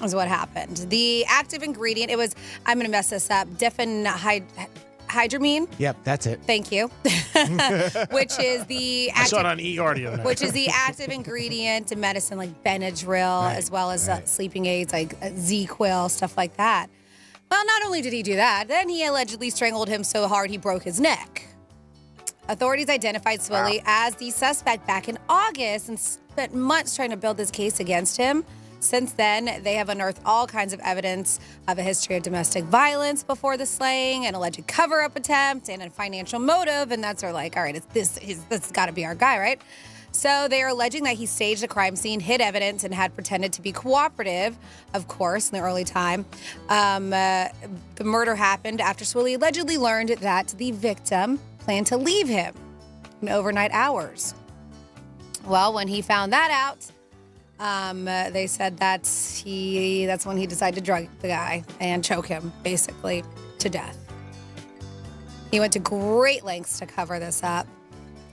is what happened. The active ingredient, it was, I'm going to mess this up, diphenhydramine. Yep, that's it. Thank you. Which is the I saw it on eRadio. which is the active ingredient in medicine like Benadryl, as well as sleeping aids like Z-Quil, stuff like that. Well, not only did he do that, then he allegedly strangled him so hard he broke his neck. Authorities identified Swilly as the suspect back in August and spent months trying to build this case against him. Since then, they have unearthed all kinds of evidence of a history of domestic violence before the slaying, an alleged cover-up attempt, and a financial motive. And that's like, all right, this has got to be our guy, right? So they are alleging that he staged a crime scene, hid evidence, and had pretended to be cooperative, of course, in the early time. The murder happened after Swilly allegedly learned that the victim planned to leave him in overnight hours. Well, when he found that out, they said that's when he decided to drug the guy and choke him, basically, to death. He went to great lengths to cover this up.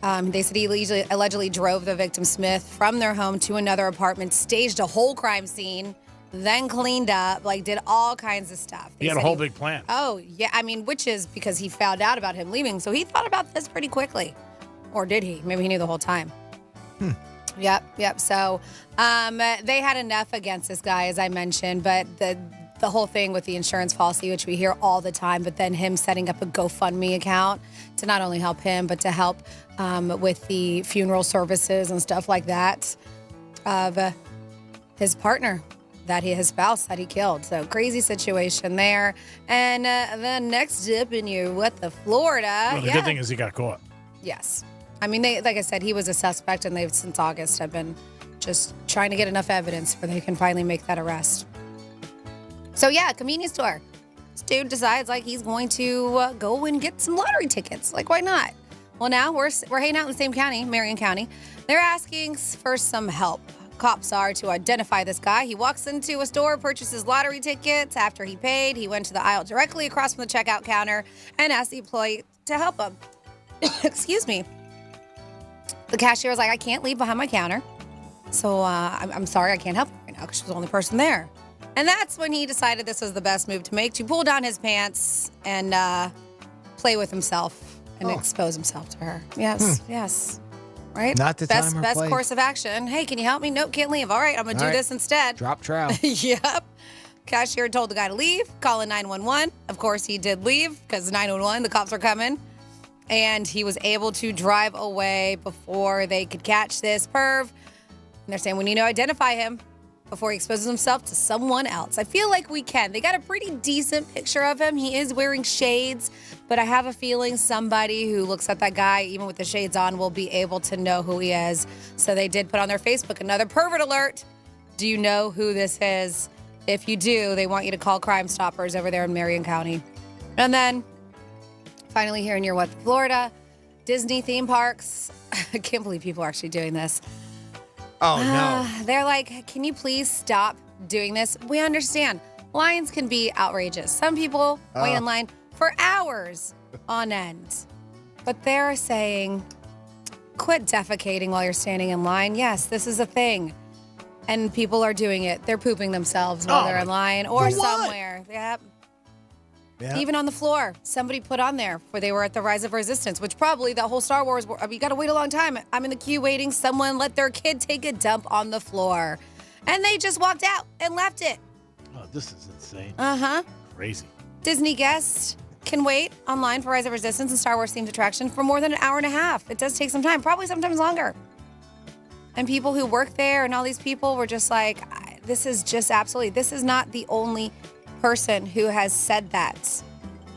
They said he allegedly drove the victim, Smith, from their home to another apartment, staged a whole crime scene, then cleaned up, did all kinds of stuff. He had a whole big plan. Oh, yeah. I mean, which is because he found out about him leaving. So he thought about this pretty quickly. Or did he? Maybe he knew the whole time. Yep. So they had enough against this guy, as I mentioned, but the the whole thing with the insurance policy, which we hear all the time, but then him setting up a GoFundMe account to not only help him, but to help with the funeral services and stuff like that of his partner, his spouse that he killed. So crazy situation there. And then next dip in Florida. Well, the good thing is he got caught. Yes. I mean, like I said, he was a suspect, and they've since August have been just trying to get enough evidence where they can finally make that arrest. So yeah, convenience store. This dude decides like he's going to go and get some lottery tickets. Like, why not? Well, now we're hanging out in the same county, Marion County. They're asking for some help. Cops are to identify this guy. He walks into a store, purchases lottery tickets. After he paid, he went to the aisle directly across from the checkout counter and asked the employee to help him. Excuse me. The cashier was like, I can't leave behind my counter. So I'm sorry, I can't help you right now because she's the only person there. And that's when he decided this was the best move to make, to pull down his pants and play with himself and expose himself to her. Yes. Right? Not the best, time or best place. course of action. Hey, can you help me? Nope, can't leave. All right, I'm going to do this instead. Drop trowel. Yep. Cashier told the guy to leave, calling 911. Of course, he did leave because 911, the cops are coming. And he was able to drive away before they could catch this perv. And they're saying we need to identify him before he exposes himself to someone else. I feel like we can. They got a pretty decent picture of him. He is wearing shades, but I have a feeling somebody who looks at that guy, even with the shades on, will be able to know who he is. So they did put on their Facebook another pervert alert. Do you know who this is? If you do, they want you to call Crime Stoppers over there in Marion County. And then finally here in Florida, Disney theme parks. I can't believe people are actually doing this. Oh, no. They're like, can you please stop doing this? We understand. Lines can be outrageous. Some people wait in line for hours on end. But they're saying, quit defecating while you're standing in line. Yes, this is a thing. And people are doing it. They're pooping themselves while they're in line or somewhere. Yep. Yeah. Even on the floor, somebody put on there where they were at the Rise of Resistance, which probably the whole Star Wars, you got to wait a long time. I'm in the queue waiting. Someone let their kid take a dump on the floor. And they just walked out and left it. Oh, this is insane. Uh-huh. Crazy. Disney guests can wait online for Rise of Resistance and Star Wars themed attraction for more than an hour and a half. It does take some time, probably sometimes longer. And people who work there and all these people were just like, this is just absolutely, this is not the only person who has said that.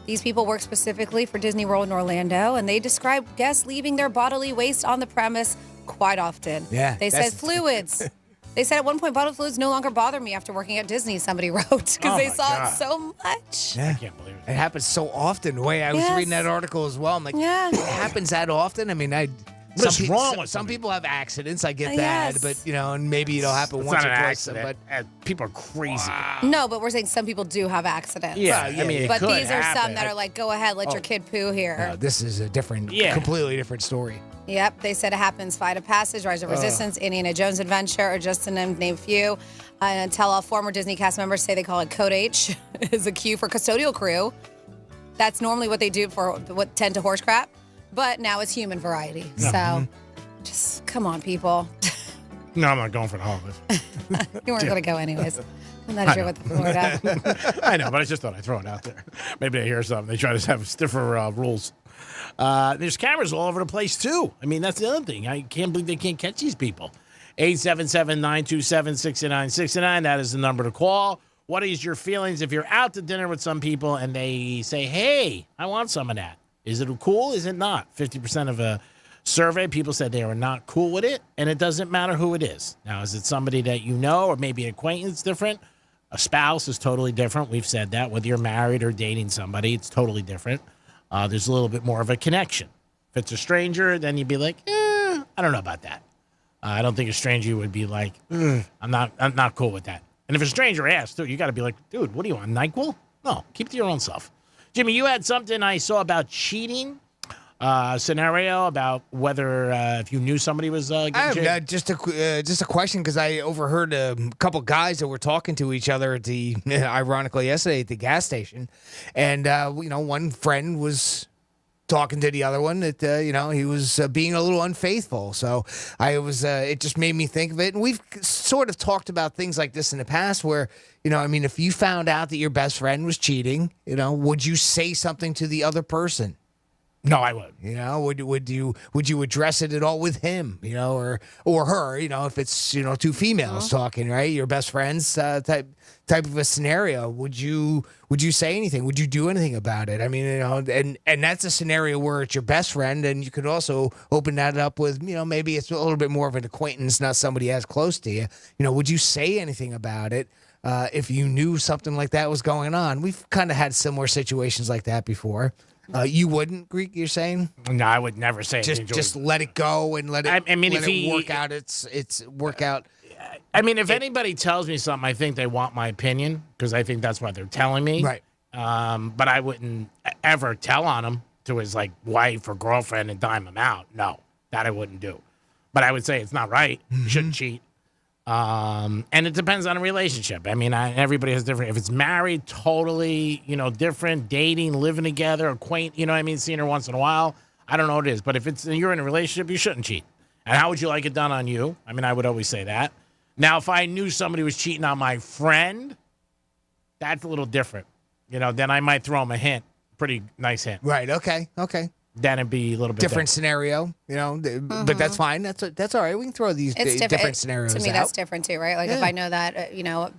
These people work specifically for Disney World in Orlando, and they describe guests leaving their bodily waste on the premise quite often. Yeah. They said fluids. They said at one point, bodily fluids no longer bother me after working at Disney, somebody wrote, because they saw it so much. Yeah. I can't believe it. It happens so often. The way I was reading that article as well, I'm like, it happens that often? I mean, What's wrong with some people have accidents. I get Yes. that, but and maybe it'll happen It's once not or an twice. accident. But People are crazy. No, but we're saying some people do have accidents. Yeah, I mean, it but could these are happen. some that are like, go ahead, let your kid poo here. this is a completely different story. Yep, they said it happens. Flight of Passage, Rise of Resistance, Indiana Jones Adventure, or just to name a few. And tell all former Disney cast members say they call it Code H is a cue for custodial crew. That's normally what they do for what tend to horse crap, but now it's human variety. So just come on, people. No, I'm not going for the holidays. You weren't going to go anyways. I'm not sure what the Florida. I know, but I just thought I'd throw it out there. Maybe they hear something. They try to have stiffer rules. There's cameras all over the place, too. I mean, that's the other thing. I can't believe they can't catch these people. 877-927-6969. That is the number to call. What is your feelings if you're out to dinner with some people and they say, hey, I want some of that? Is it cool? Is it not? 50% of a survey, people said they were not cool with it, and it doesn't matter who it is. Now, is it somebody that you know or maybe an acquaintance different? A spouse is totally different. We've said that. Whether you're married or dating somebody, it's totally different. There's a little bit more of a connection. If it's a stranger, then you'd be like, I don't know about that. I don't think a stranger would be like, I'm not cool with that. And if a stranger asks, too, you got to be like, dude, what do you want, NyQuil? No, keep it to your own self. Jimmy, you had something I saw about cheating. Scenario about whether if you knew somebody was getting cheated. Just a question, because I overheard a couple guys that were talking to each other at ironically yesterday at the gas station, and one friend was talking to the other one that he was being a little unfaithful. So it just made me think of it. And we've sort of talked about things like this in the past where, if you found out that your best friend was cheating, would you say something to the other person? No, I would. Would you address it at all with him, or her, if it's two females talking, right? Your best friends type of a scenario. Would you say anything? Would you do anything about it? I mean, and that's a scenario where it's your best friend, and you could also open that up with, maybe it's a little bit more of an acquaintance, not somebody as close to you. Would you say anything about it? If you knew something like that was going on? We've kind of had similar situations like that before. You wouldn't, Greek, you're saying? No, I would never say anything. Just let it go and let it work out. It's work out. I mean, if anybody tells me something, I think they want my opinion because I think that's what they're telling me. Right. But I wouldn't ever tell on him to his wife or girlfriend and dime him out. No, that I wouldn't do. But I would say it's not right. You shouldn't cheat. And it depends on the relationship. I mean, everybody has different. If it's married, totally, different, dating, living together, seeing her once in a while, I don't know what it is. But if you're in a relationship, you shouldn't cheat. And how would you like it done on you? I mean, I would always say that. Now, if I knew somebody was cheating on my friend, that's a little different. Then I might throw him a hint. Pretty nice hint. Right. Okay. Then it'd be a little bit different scenario, but that's fine. That's all right. We can throw these different scenarios to me, out. that's different too, right? Like if I know that,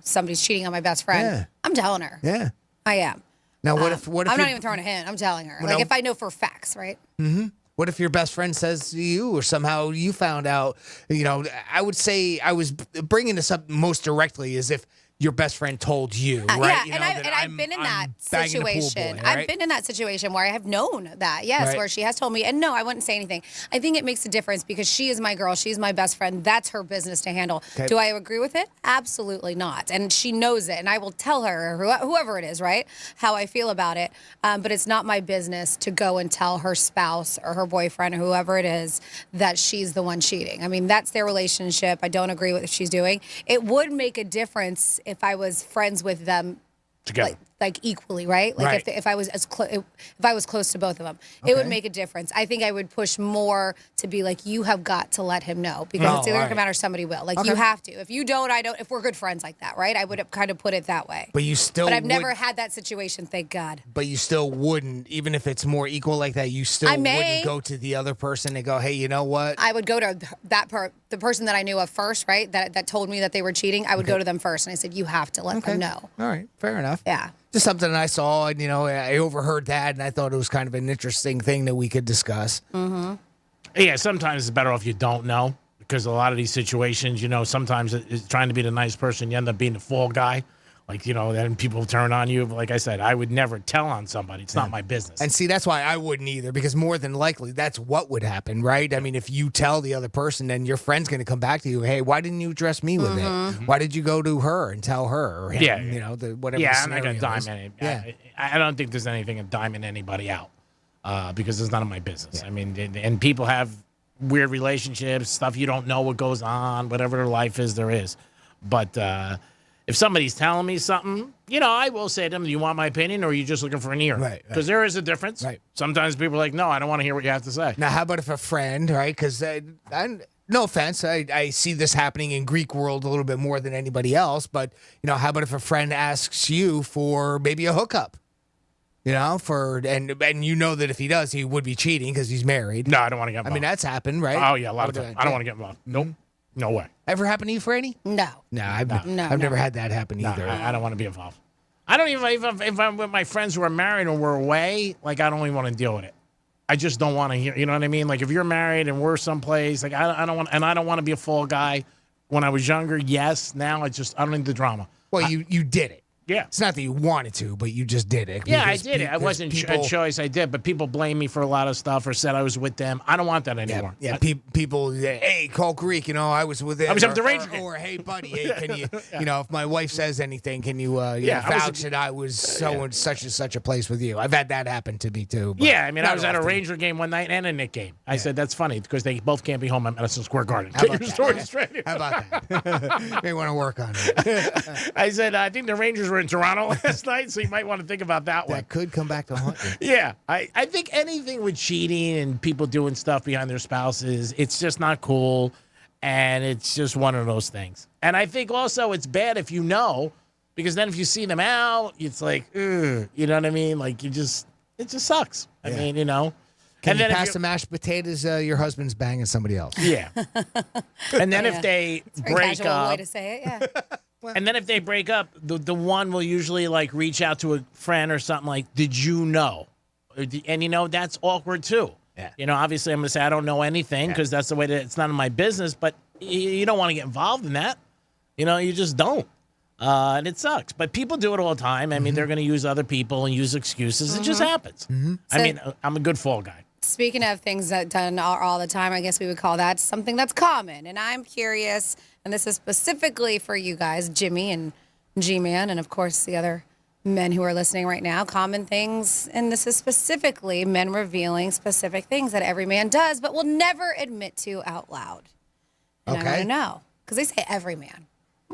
somebody's cheating on my best friend, I'm telling her. Yeah. I am. Now, what if I'm not even throwing a hint. I'm telling her. If I know for facts, right? Mm-hmm. What if your best friend says to you, or somehow you found out, I would say I was bringing this up most directly as if your best friend told you, right? Yeah, I've been in that situation. I've been in that situation where I have known that, yes, where she has told me, and no, I wouldn't say anything. I think it makes a difference because she is my girl. She's my best friend. That's her business to handle. Okay. Do I agree with it? Absolutely not. And she knows it, and I will tell her, whoever it is, right, how I feel about it. But it's not my business to go and tell her spouse or her boyfriend or whoever it is that she's the one cheating. I mean, that's their relationship. I don't agree with what she's doing. It would make a difference if I was friends with them together, like equally, right? Like if I was if I was close to both of them, it would make a difference. I think I would push more to be like, you have got to let him know because it's either going to matter, somebody will. Like you have to. If you don't, I don't. If we're good friends like that, right? I would have kind of put it that way. But you still. But I've never had that situation, thank God. But you still wouldn't, even if it's more equal like that. You still wouldn't go to the other person and go, hey, you know what? I would go to the person that I knew of first, right? That told me that they were cheating. I would go to them first, and I said, you have to let them know. All right, fair enough. Yeah. Just something I saw, and I overheard that, and I thought it was kind of an interesting thing that we could discuss. Mm-hmm. Yeah, sometimes it's better if you don't know, because a lot of these situations, sometimes it's trying to be the nice person, you end up being the fall guy. Like, then people turn on you. But like I said, I would never tell on somebody. It's not my business. And see, that's why I wouldn't either, because more than likely that's what would happen, right? I mean, if you tell the other person, then your friend's going to come back to you, hey, why didn't you address me with it? Why did you go to her and tell her or him, whatever Yeah, the I'm not going to scenario dime is. any. I don't think there's anything in diming anybody out because it's none of my business. I mean, and people have weird relationships, stuff you don't know what goes on, whatever their life is, there is. But if somebody's telling me something, I will say to them, do you want my opinion or are you just looking for an ear? Right. Because there is a difference. Right. Sometimes people are like, no, I don't want to hear what you have to say. Now, how about if a friend, right? Because no offense, I see this happening in Greek world a little bit more than anybody else. But, how about if a friend asks you for maybe a hookup? And you know that if he does, he would be cheating because he's married. No, I don't want to get involved. I mean, that's happened, right? Oh, yeah, a lot of times. I don't want to get involved. Nope. No way. Ever happened to you, Franny? No. No, I've never had that happen either. I don't want to be involved. I don't even, if I'm with my friends who are married or we're away, like, I don't even want to deal with it. I just don't want to hear, you know what I mean? Like, if you're married and we're someplace, like, I don't want to be a fall guy. When I was younger, yes. Now, I don't need the drama. Well, you did it. Yeah. It's not that you wanted to, but you just did it. Yeah, I did it. I wasn't a choice. I did, but people blame me for a lot of stuff or said I was with them. I don't want that anymore. Yeah, people, hey, call Greek, I was with him. I was up the Ranger game. Or, hey, buddy, hey, can you, if my wife says anything, can you, vouch that I was so in such and such a place with you? I've had that happen to me, too. Yeah, I mean, I was at a Ranger game one night and a Knick game. I said, that's funny because they both can't be home at Madison Square Garden. Get your story straight. How about that? May want to work on it. I said, I think the Rangers were were in Toronto last night, so you might want to think about that one. That could come back to haunt you. Yeah, I think anything with cheating and people doing stuff behind their spouses, it's just not cool, and it's just one of those things. And I think also it's bad if you know, because then if you see them out, it's like, ugh, you know what I mean? Like it just sucks. I mean, you know. Can And you then if pass the mashed potatoes? Your husband's banging somebody else. Yeah. And then if they It's a very break casual up, way to say it, yeah. and then if they break up, the one will usually like reach out to a friend or something like, "Did you know?" And you know that's awkward too. Yeah. You know, obviously I'm gonna say I don't know anything because that's the way that it's none of my business. But you don't want to get involved in that. You know, you just don't. And it sucks. But people do it all the time. I mean, they're going to use other people and use excuses. It just happens. I mean, I'm a good fall guy. Speaking of things that done all the time, I guess we would call that something that's common. And I'm curious, and this is specifically for you guys, Jimmy and G-Man, and of course the other men who are listening right now, common things. And this is specifically men revealing specific things that every man does, but will never admit to out loud. And I want to know, because they say every man.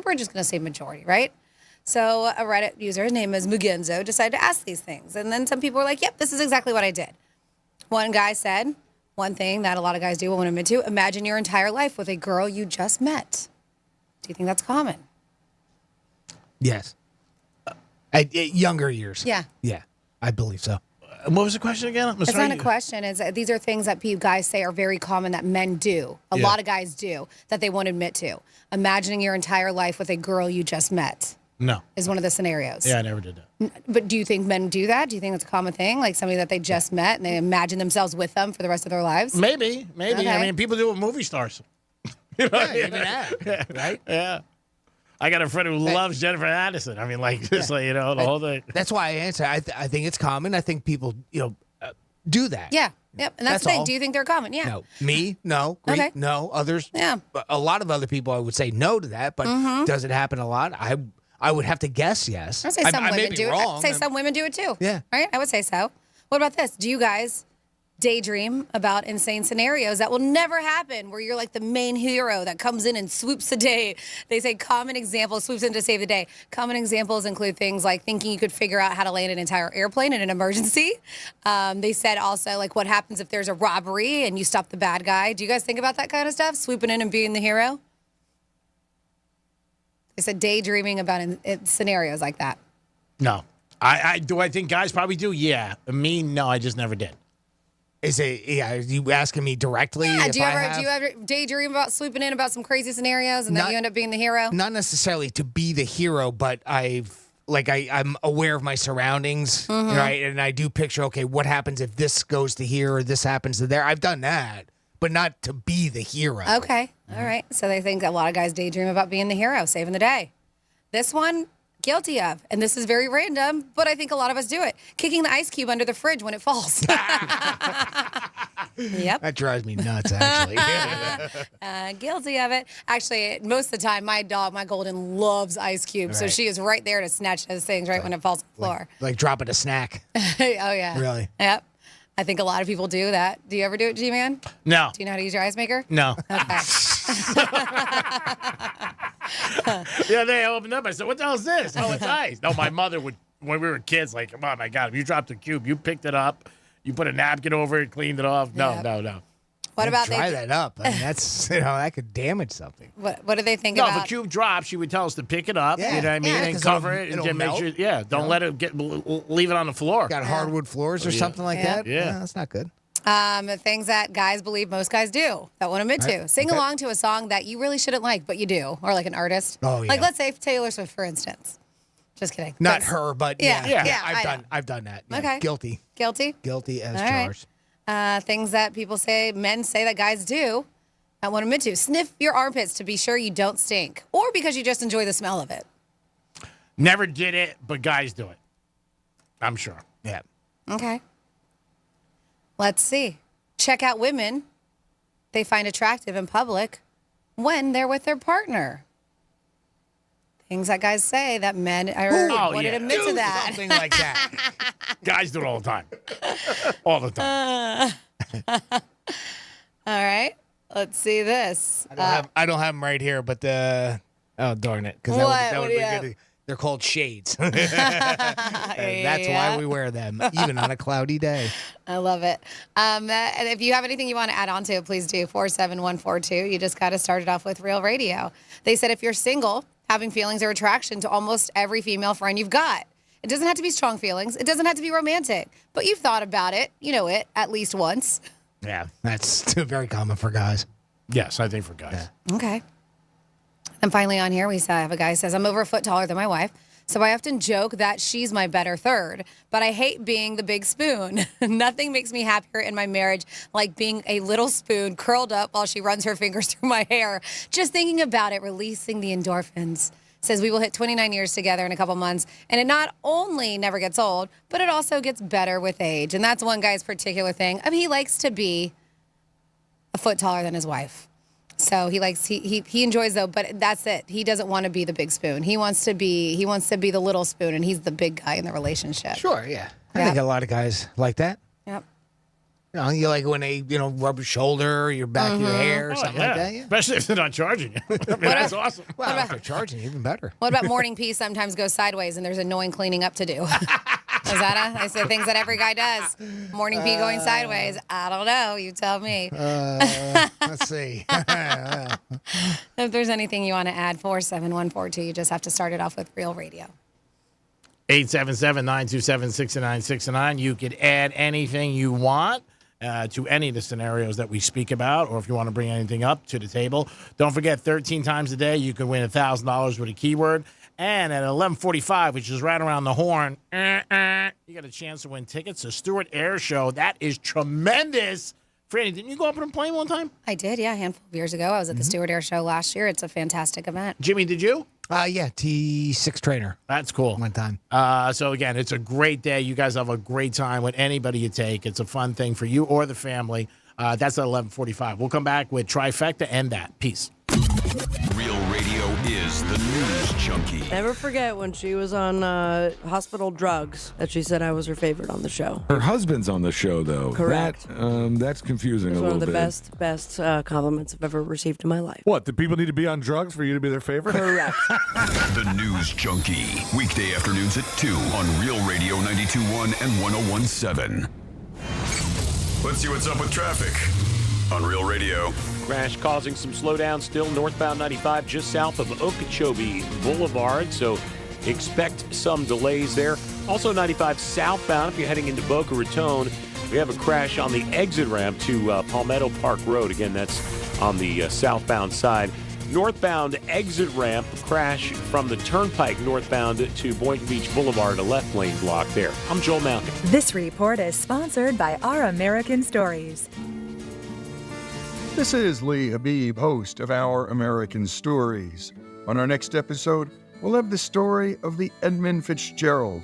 We're just going to say majority, right? So a Reddit user, his name is Mugenzo, decided to ask these things. And then some people were like, yep, this is exactly what I did. One guy said, one thing that a lot of guys do won't admit to, imagine your entire life with a girl you just met. Do you think that's common? Yes. Younger years. Yeah. Yeah, I believe so. What was the question again? It's not a question. These are things that guys say are very common that men do. A lot of guys do that they won't admit to. Imagining your entire life with a girl you just met. No. Is one of the scenarios. Yeah, I never did that. But do you think men do that? Do you think that's a common thing? Like somebody that they just met and they imagine themselves with them for the rest of their lives? Maybe. Okay. I mean, people do it with movie stars. You know? Even that, right? Yeah. I got a friend who loves Jennifer Aniston. I mean, like, just like, you know, the whole thing. That's why I answer. I think it's common. I think people, do that. Yeah. Yep. And that's the thing. all. Do you think they're common? Yeah. No. Me? No. Greek? Okay. No. Others? Yeah. A lot of other people, I would say no to that, but does it happen a lot? I would have to guess yes. I'd say some I may women be do wrong. it. I'd say some women do it too. Yeah. Right? I would say so. What about this? Do you guys daydream about insane scenarios that will never happen where you're like the main hero that comes in and swoops the day? They say common examples, swoops in to save the day. Common examples include things like thinking you could figure out how to land an entire airplane in an emergency. They said also like what happens if there's a robbery and you stop the bad guy. Do you guys think about that kind of stuff? Swooping in and being the hero? They said daydreaming about scenarios like that. No. I think guys probably do? Yeah. Me, no, I just never did. Is it? Yeah. Are you asking me directly? Yeah. if Do you I ever daydream about swooping in about some crazy scenarios and then you end up being the hero? Not necessarily to be the hero, but I'm aware of my surroundings, right? And I do picture, okay, what happens if this goes to here or this happens to there? I've done that, but not to be the hero. Okay. All right. So they think a lot of guys daydream about being the hero, saving the day. This one, guilty of, and this is very random, but I think a lot of us do it. Kicking the ice cube under the fridge when it falls. Yep. That drives me nuts, actually. Guilty of it. Actually, most of the time, my Golden, loves ice cubes, so Right. she is right there to snatch those things right when it falls on the floor. Like dropping a snack. Oh, yeah. Really? Yep. I think a lot of people do that. Do you ever do it, G-Man? No. Do you know how to use your ice maker? No. Okay. Yeah, they opened up. I said, what the hell is this? Oh, it's ice. No, my mother would, when we were kids, like, oh, my God, if you dropped a cube, you picked it up, you put a napkin over it, cleaned it off. No, Yep. no. What about Dry that up. I mean, that's, that could damage something. What do they think No, about? if a cube drops, she would tell us to pick it up, Yeah. you know what I mean, Yeah, and 'cause cover it'll- it, and it'll then make melt. sure, don't let it leave it on the floor. Got hardwood floors or Yeah. something like Yeah. that? Yeah. That's not good. Things that guys believe most guys do that won't admit to. Right. Sing Okay. along to a song that you really shouldn't like, but you do, or like an artist. Oh, yeah. Like let's say Taylor Swift, for instance. Just kidding. Not That's- her, but Yeah, yeah. yeah, I know. I've done that. Yeah. Okay. Guilty. Guilty. Guilty as All right. charged. Things that men say that guys do that won't admit to. Sniff your armpits to be sure you don't stink, or because you just enjoy the smell of it. Never did it, but guys do it. I'm sure. Yeah. Okay. Let's see. Check out women they find attractive in public when they're with their partner. Things that guys say that men wouldn't admit to that. Something like that. Guys do it all the time. All the time. All right. Let's see this. I don't have them right here, but oh darn it, because What? that What would do be you have? good. They're called shades. That's why we wear them, even on a cloudy day. I love it. And if you have anything you want to add on to it, please do. 47142. You just got to start it off with Real Radio. They said if you're single, having feelings or attraction to almost every female friend you've got. It doesn't have to be strong feelings. It doesn't have to be romantic. But you've thought about it. You know it at least once. Yeah, that's very common for guys. Yes, I think for guys. Yeah. Okay. And finally on here, we have a guy who says, I'm over a foot taller than my wife, so I often joke that she's my better third, but I hate being the big spoon. Nothing makes me happier in my marriage like being a little spoon curled up while she runs her fingers through my hair. Just thinking about it, releasing the endorphins. Says we will hit 29 years together in a couple months, and it not only never gets old, but it also gets better with age. And that's one guy's particular thing. I mean, he likes to be a foot taller than his wife. So he enjoys though, but that's it. He doesn't want to be the big spoon. He wants to be the little spoon, and he's the big guy in the relationship. Sure, yeah. I think a lot of guys like that. Yep. You like when they, rub your shoulder, or your back of your hair, or something like that. Yeah. Especially if they're not charging you. I mean, that's awesome. Well, if they're charging, even better. What about morning pee sometimes goes sideways and there's annoying cleaning up to do? Is that I said things that every guy does. Morning pee going sideways. I don't know. You tell me. Let's see. If there's anything you want to add, 47142, you just have to start it off with Real Radio. 877-927-6969. You could add anything you want to any of the scenarios that we speak about, or if you want to bring anything up to the table. Don't forget, 13 times a day, you can win $1,000 with a keyword. And at 11:45, which is right around the horn, you got a chance to win tickets to Stewart Air Show. That is tremendous. Franny, didn't you go up on a plane one time? I did, yeah, a handful of years ago. I was at the Stewart Air Show last year. It's a fantastic event. Jimmy, did you? Yeah, T6 trainer. That's cool. One time. So, again, it's a great day. You guys have a great time with anybody you take. It's a fun thing for you or the family. That's at 11:45. We'll come back with Trifecta and that. Peace. Real Radio is the news junkie. Never forget when she was on hospital drugs that she said I was her favorite on the show. Her husband's on the show, though. Correct. That's confusing It was a one little of the bit. best compliments I've ever received in my life. What, do people need to be on drugs for you to be their favorite? Correct. The News Junkie. Weekday afternoons at 2 on Real Radio 92.1 and 101.7. Let's see what's up with traffic on Real Radio. Crash causing some slowdown still northbound 95 just south of Okeechobee Boulevard, so expect some delays there. Also 95 southbound if you're heading into Boca Raton. We have a crash on the exit ramp to Palmetto Park Road. Again, that's on the southbound side. Northbound exit ramp crash from the Turnpike northbound to Boynton Beach Boulevard, a left lane block there. I'm Joel Malkin. This report is sponsored by Our American Stories. This is Lee Habib, host of Our American Stories. On our next episode, we'll have the story of the Edmund Fitzgerald.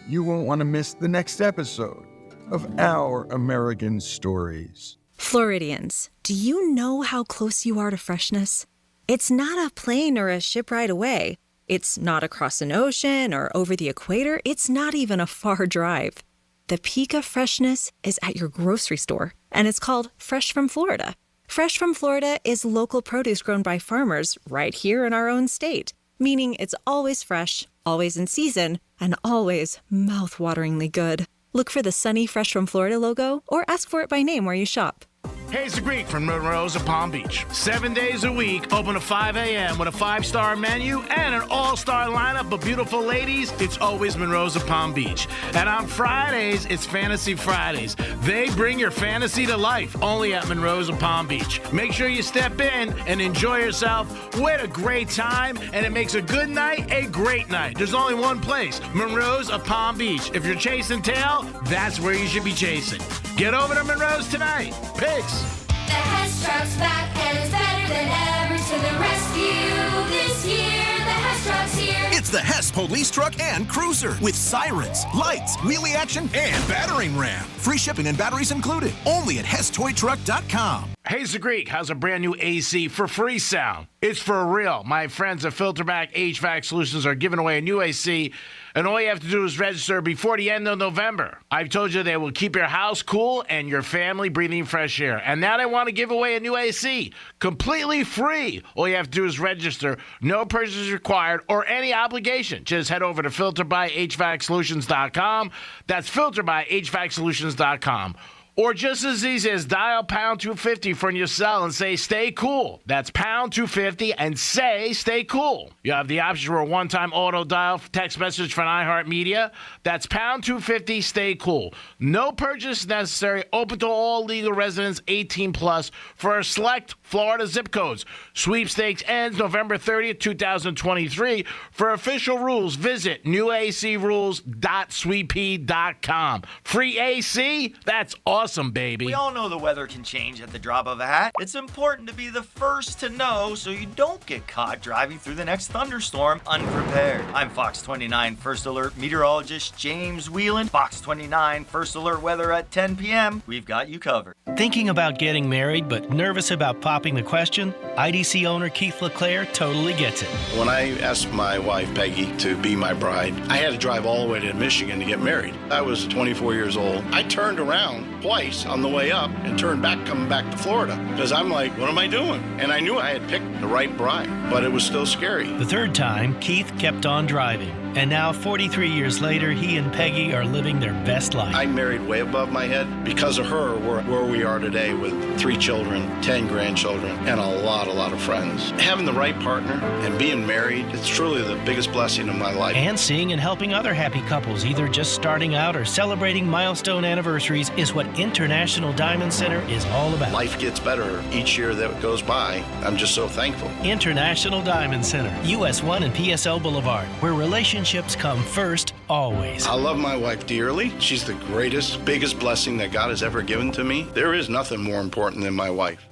You won't want to miss the next episode of Our American Stories. Floridians, do you know how close you are to freshness? It's not a plane or a ship ride away. It's not across an ocean or over the equator. It's not even a far drive. The peak of freshness is at your grocery store, and it's called Fresh from Florida. Fresh from Florida is local produce grown by farmers right here in our own state, meaning it's always fresh, always in season, and always mouth-wateringly good. Look for the sunny Fresh from Florida logo or ask for it by name where you shop. Hey, it's the Greek from Monroe's of Palm Beach. 7 days a week, open at 5 a.m. with a 5-star menu and an all-star lineup of beautiful ladies. It's always Monroe's of Palm Beach. And on Fridays, it's Fantasy Fridays. They bring your fantasy to life only at Monroe's of Palm Beach. Make sure you step in and enjoy yourself with a great time, and it makes a good night a great night. There's only one place, Monroe's of Palm Beach. If you're chasing tail, that's where you should be chasing. Get over to Monroe's tonight. Peace. The Hess Truck's back and it's better than ever to the rescue this year. The Hess Truck's here. It's the Hess Police Truck and Cruiser with sirens, lights, wheelie action, and battering ram. Free shipping and batteries included. Only at HessToyTruck.com. Hayes the Greek has a brand new AC for free sound. It's for real. My friends at Filterback HVAC Solutions are giving away a new AC, and all you have to do is register before the end of November. I've told you they will keep your house cool and your family breathing fresh air. And now they want to give away a new AC, completely free. All you have to do is register. No purchase required or any obligation. Just head over to filterbyhvacsolutions.com. That's filterbyhvacsolutions.com. Or just as easy as dial pound 250 from your cell and say, stay cool. That's pound 250 and say, stay cool. You have the option for a one-time auto dial text message from iHeartMedia. That's pound 250, stay cool. No purchase necessary. Open to all legal residents 18 plus for select Florida zip codes. Sweepstakes ends November 30th, 2023. For official rules, visit newacrules.sweeppea.com. Free AC? That's awesome, baby. We all know the weather can change at the drop of a hat. It's important to be the first to know so you don't get caught driving through the next thunderstorm unprepared. I'm Fox 29 First Alert meteorologist James Whelan. Fox 29 First Alert weather at 10 p.m. We've got you covered. Thinking about getting married but nervous about popping the question? IDC owner Keith LeClaire totally gets it. When I asked my wife Peggy to be my bride, I had to drive all the way to Michigan to get married. I was 24 years old. I turned around twice on the way up and turned back coming back to Florida because I'm like, what am I doing? And I knew I had picked the right bride, but it was still scary. The third time, Keith kept on driving. And now, 43 years later, he and Peggy are living their best life. I married way above my head. Because of her, we're where we are today with 3 children, 10 grandchildren, and a lot of friends. Having the right partner and being married, it's truly the biggest blessing of my life. And seeing and helping other happy couples, either just starting out or celebrating milestone anniversaries, is what International Diamond Center is all about. Life gets better each year that goes by. I'm just so thankful. International Diamond Center, US 1 and PSL Boulevard, where relationships come first, always. I love my wife dearly. She's the greatest, biggest blessing that God has ever given to me. There is nothing more important than my wife.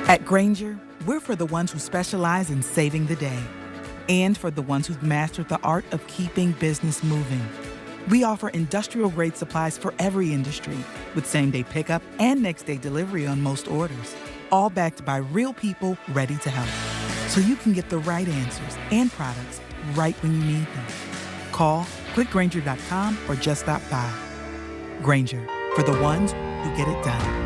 At Grainger, we're for the ones who specialize in saving the day and for the ones who've mastered the art of keeping business moving. We offer industrial-grade supplies for every industry with same-day pickup and next-day delivery on most orders, all backed by real people ready to help. So you can get the right answers and products right when you need them. Call quickgrainger.com or just stop by. Grainger, for the ones who get it done.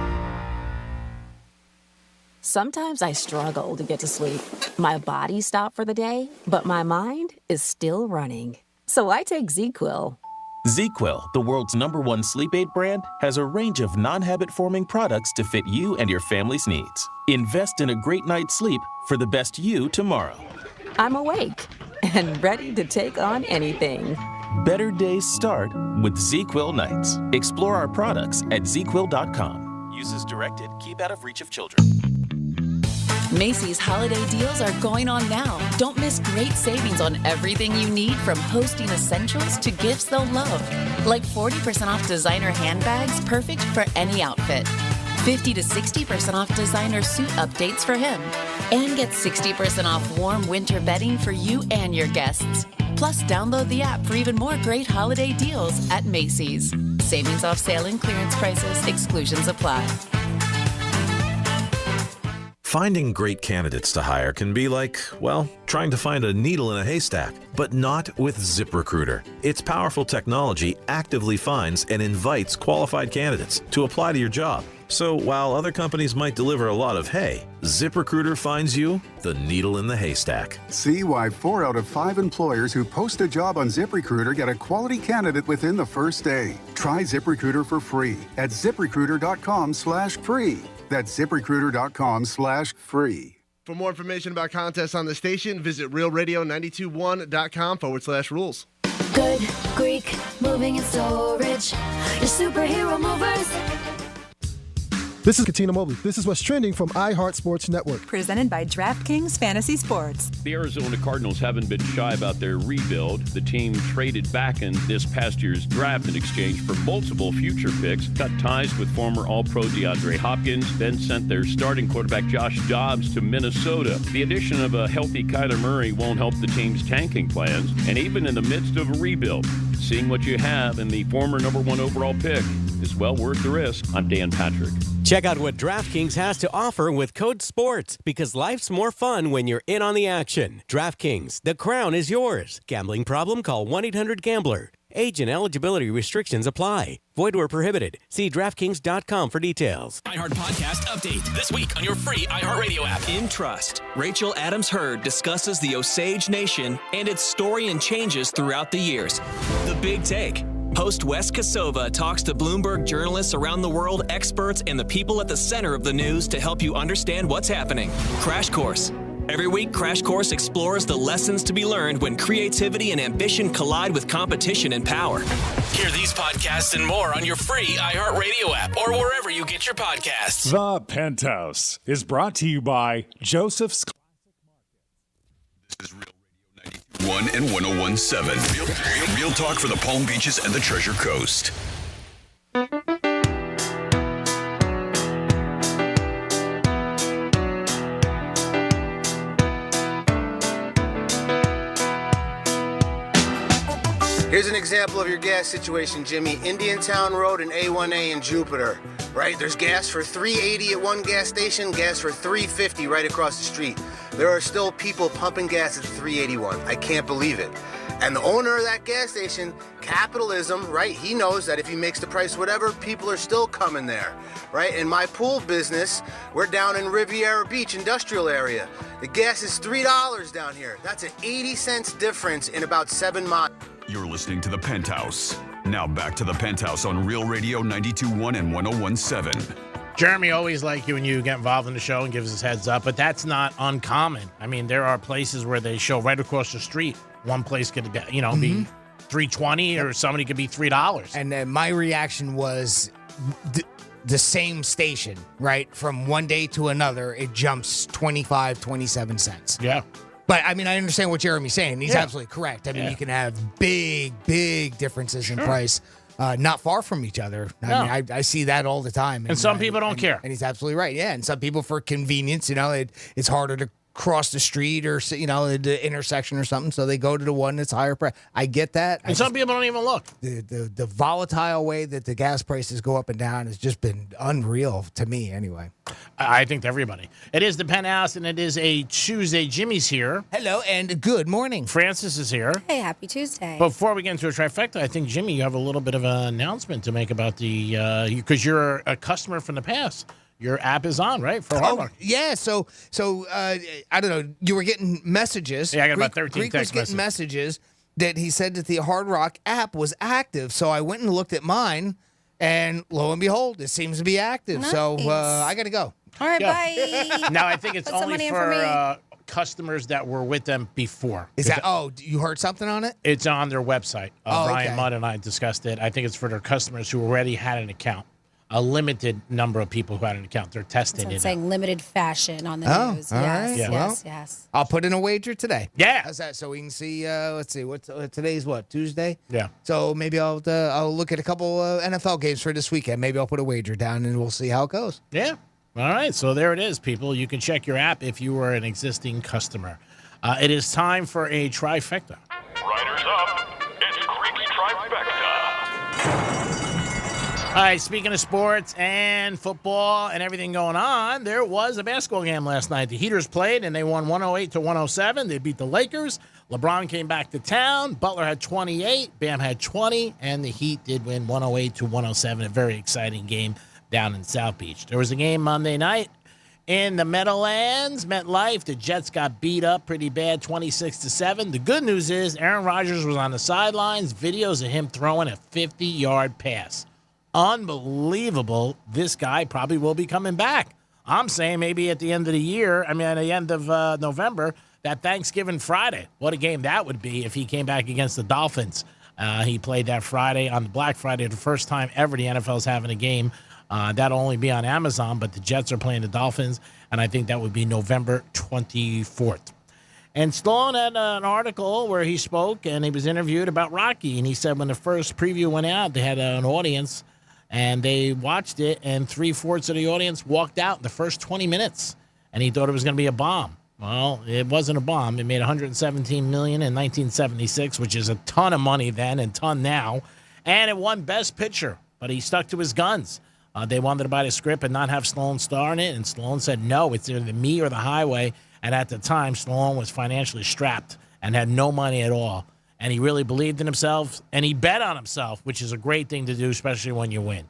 Sometimes I struggle to get to sleep. My body stopped for the day, but my mind is still running. So I take ZQuil. ZQuil, the world's #1 sleep aid brand, has a range of non-habit-forming products to fit you and your family's needs. Invest in a great night's sleep for the best you tomorrow. I'm awake and ready to take on anything. Better days start with ZQuil nights. Explore our products at ZQuil.com. Use as directed. Keep out of reach of children. Macy's holiday deals are going on now. Don't miss great savings on everything you need, from hosting essentials to gifts they'll love. Like 40% off designer handbags, perfect for any outfit. 50 to 60% off designer suit updates for him. And get 60% off warm winter bedding for you and your guests. Plus, download the app for even more great holiday deals at Macy's. Savings off sale and clearance prices. Exclusions apply. Finding great candidates to hire can be like, well, trying to find a needle in a haystack, but not with ZipRecruiter. Its powerful technology actively finds and invites qualified candidates to apply to your job. So while other companies might deliver a lot of hay, ZipRecruiter finds you the needle in the haystack. See why 4 out of 5 employers who post a job on ZipRecruiter get a quality candidate within the first day. Try ZipRecruiter for free at ZipRecruiter.com/free. That's ZipRecruiter.com/free. For more information about contests on the station, visit realradio921.com/rules. Good Greek moving and storage. Your superhero movers. This is Katina Mobley. This is what's trending from iHeart Sports Network. Presented by DraftKings Fantasy Sports. The Arizona Cardinals haven't been shy about their rebuild. The team traded back in this past year's draft in exchange for multiple future picks, cut ties with former All-Pro DeAndre Hopkins, then sent their starting quarterback Josh Dobbs to Minnesota. The addition of a healthy Kyler Murray won't help the team's tanking plans, and even in the midst of a rebuild, seeing what you have in the former #1 overall pick, is well worth the risk. I'm Dan Patrick. Check out what DraftKings has to offer with code SPORTS, because life's more fun when you're in on the action. DraftKings, the crown is yours. Gambling problem? Call 1-800-GAMBLER. Age and eligibility restrictions apply. Void where prohibited. See DraftKings.com for details. iHeart Podcast Update. This week on your free iHeartRadio app. In Trust, Rachel Adams Heard discusses the Osage Nation and its story and changes throughout the years. The Big Take. Host Wes Kosova talks to Bloomberg journalists around the world, experts, and the people at the center of the news to help you understand what's happening. Crash Course. Every week, Crash Course explores the lessons to be learned when creativity and ambition collide with competition and power. Hear these podcasts and more on your free iHeartRadio app or wherever you get your podcasts. The Penthouse is brought to you by Joseph's. This is Real Radio 91 and 101.7. Real talk for the Palm Beaches and the Treasure Coast. Here's an example of your gas situation, Jimmy. Indiantown Road and A1A in Jupiter, right? There's gas for $3.80 at one gas station, gas for $3.50 right across the street. There are still people pumping gas at $3.81. I can't believe it. And the owner of that gas station, capitalism, right? He knows that if he makes the price whatever, people are still coming there, right? In my pool business, we're down in Riviera Beach industrial area. The gas is $3 down here. That's an 80 cents difference in about 7 miles. You're listening to The Penthouse. Now back to The Penthouse on Real Radio 92.1 and 101.7. Jeremy always like you when you get involved in the show and gives us heads up, but that's not uncommon. I mean, there are places where they show right across the street. One place could, be $3.20 or somebody could be $3. And then my reaction was the same station, right? From one day to another, it jumps 25, 27 cents. Yeah. But, I mean, I understand what Jeremy's saying. He's absolutely correct. I mean, you can have big differences in price, not far from each other. I mean, I see that all the time. And some people don't care. And he's absolutely right. Yeah, and some people, for convenience, it's harder to cross the street or, the intersection or something, so they go to the one that's higher price. I get that. And some people don't even look. The volatile way that the gas prices go up and down has just been unreal to me anyway. I think to everybody. It is the Penthouse, and it is a Tuesday. Jimmy's here. Hello, and good morning. Francis is here. Hey, happy Tuesday. Before we get into a trifecta, I think, Jimmy, you have a little bit of an announcement to make about because you're a customer from the past. Your app is on, right? For Hard Rock. Yeah. So I don't know. You were getting messages. Yeah, I got about 13 Greek text was getting messages that he said that the Hard Rock app was active. So I went and looked at mine, and lo and behold, it seems to be active. Nice. So I got to go. All right, bye. Now, I think it's Put some only money in for me. customers that were with them before. Is that? Oh, you heard something on it? It's on their website. Brian okay. Mudd and I discussed it. I think it's for their customers who already had an account. A limited number of people who had an account. They're testing It's it. saying limited fashion on the news. all right. Yes, Yeah. yes. I'll put in a wager today. Yeah. How's that? So we can see. Let's see. Today's what? Tuesday. Yeah. So maybe I'll look at a couple NFL games for this weekend. Maybe I'll put a wager down and we'll see how it goes. Yeah. All right. So there it is, people. You can check your app if you are an existing customer. It is time for a trifecta. Riders up. It's Creepy Trifecta. All right, speaking of sports and football and everything going on, there was a basketball game last night. The Heaters played, and they won 108-107. They beat the Lakers. LeBron came back to town. Butler had 28. Bam had 20. And the Heat did win 108-107, a very exciting game down in South Beach. There was a game Monday night in the Meadowlands, MetLife. The Jets got beat up pretty bad, 26-7. The good news is Aaron Rodgers was on the sidelines. Videos of him throwing a 50-yard pass. Unbelievable. This guy probably will be coming back. I'm saying maybe at the end of the year, at the end of November, that Thanksgiving Friday. What a game that would be if he came back against the Dolphins. He played that Friday on the Black Friday, the first time ever the NFL's having a game. That'll only be on Amazon, but the Jets are playing the Dolphins, and I think that would be November 24th. And Stallone had an article where he spoke, and he was interviewed about Rocky, and he said when the first preview went out, they had an audience, and they watched it, and 3/4 of the audience walked out in the first 20 minutes, and he thought it was going to be a bomb. Well, it wasn't a bomb. It made $117 million in 1976, which is a ton of money then and ton now, and it won Best Picture. but he stuck to his guns. They wanted to buy the script and not have Stallone star in it, and Stallone said, no, it's either me or the highway. And at the time, Stallone was financially strapped and had no money at all. And he really believed in himself, and he bet on himself, which is a great thing to do, especially when you win.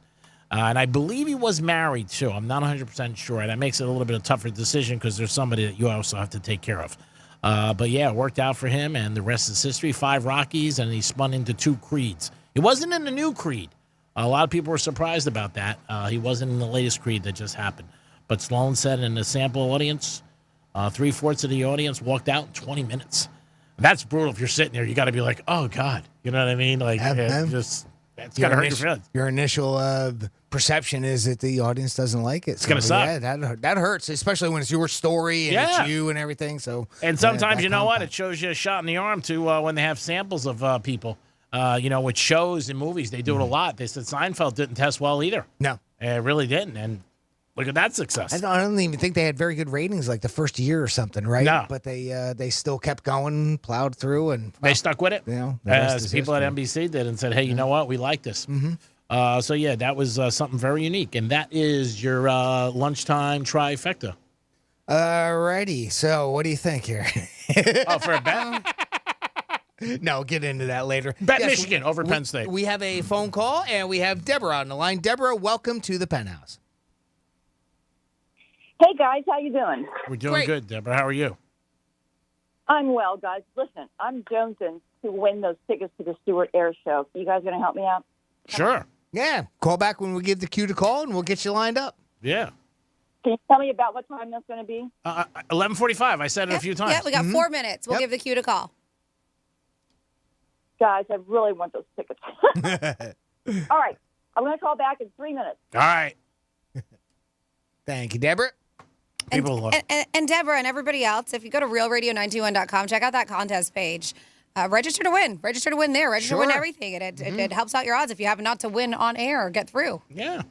And I believe he was married, too. I'm not 100% sure. That makes it a little bit of a tougher decision because there's somebody that you also have to take care of. But, yeah, it worked out for him, and the rest is history. 5 Rockies, and he spun into 2 Creeds. He wasn't in the new Creed. A lot of people were surprised about that. He wasn't in the latest Creed that just happened. But Stallone said in the sample audience, 3/4 of the audience walked out in 20 minutes. That's brutal. If you're sitting there, you got to be like, "Oh God," you know what I mean? Like, it's got to hurt your feelings. Your initial perception is that the audience doesn't like it. It's gonna suck. Yeah, that hurts, especially when it's your story and it's you and everything. So, and sometimes you know what? It shows you a shot in the arm too when they have samples of people. With shows and movies, they do it a lot. They said Seinfeld didn't test well either. No, it really didn't. And look at that success. I don't even think they had very good ratings like the first year or something, right? No. But they still kept going, plowed through, and they stuck with it. You know, as people at NBC did and said, hey, you know what? We like this. Mm-hmm. So, yeah, that was something very unique. And that is your lunchtime trifecta. Alrighty. So what do you think here? For a bet? No, get into that later. Bet Michigan over Penn State. We have a phone call, and we have Deborah on the line. Deborah, welcome to the Penthouse. Hey, guys. How you doing? We're doing good, Deborah. How are you? I'm well, guys. Listen, I'm jonesing to win those tickets to the Stewart Air Show. You guys going to help me out? Sure. Yeah. Call back when we give the cue to call, and we'll get you lined up. Yeah. Can you tell me about what time that's going to be? 11:45. I said it a few times. Yeah, we got 4 minutes. We'll give the cue to call. Guys, I really want those tickets. All right. I'm going to call back in 3 minutes. All right. Thank you, Deborah. And Deborah and everybody else, if you go to realradio921.com, check out that contest page. Register to win. Register to win there. Register to win everything. And it helps out your odds if you happen not to win on air or get through. Yeah.